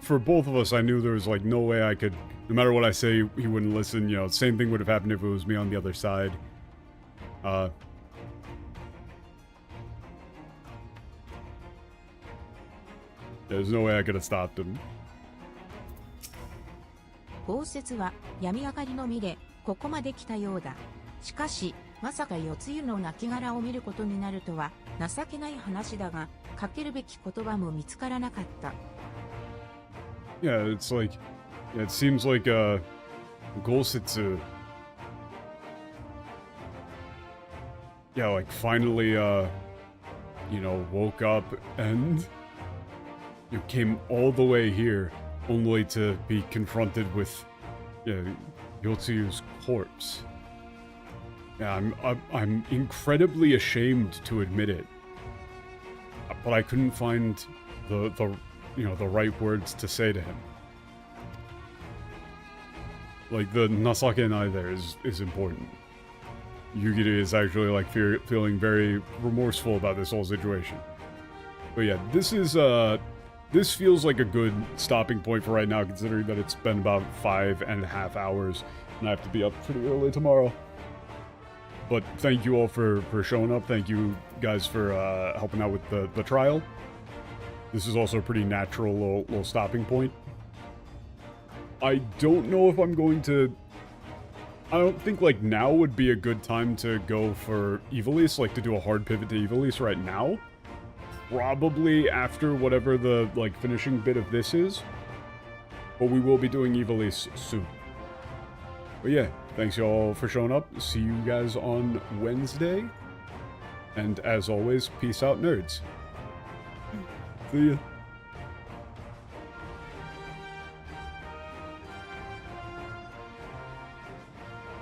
for both of us, I knew there was, like, no way I could, no matter what I say, he wouldn't listen, you know, same thing would have happened if it was me on the other side. There's no way I could have stopped him. 豪雪は病み上がりの身でここまで来たようだ。しかし、まさか夜露の亡骸を見ることになるとは情けない話だが、かけるべき言葉も見つからなかった。Yeah, it's like, yeah, it seems like, Gosetsu, yeah, like, finally, you know, woke up and you came all the way here, only to be confronted with, yeah, Yotsuyu's corpse. Yeah, I'm incredibly ashamed to admit it, but I couldn't find the you know, the right words to say to him. Like, the nasakenai there is important. Yugiri is actually, like, feeling very remorseful about this whole situation. But yeah, this feels like a good stopping point for right now, considering that it's been about 5.5 hours, and I have to be up pretty early tomorrow. But thank you all for showing up. Thank you guys for helping out with the trial. This is also a pretty natural little stopping point. I don't know if I'm going to... I don't think, like, now would be a good time to go for Ivalice, like, to do a hard pivot to Ivalice right now. Probably after whatever the, like, finishing bit of this is. But we will be doing Ivalice soon. But yeah, thanks y'all for showing up. See you guys on Wednesday. And as always, peace out, nerds. See ya.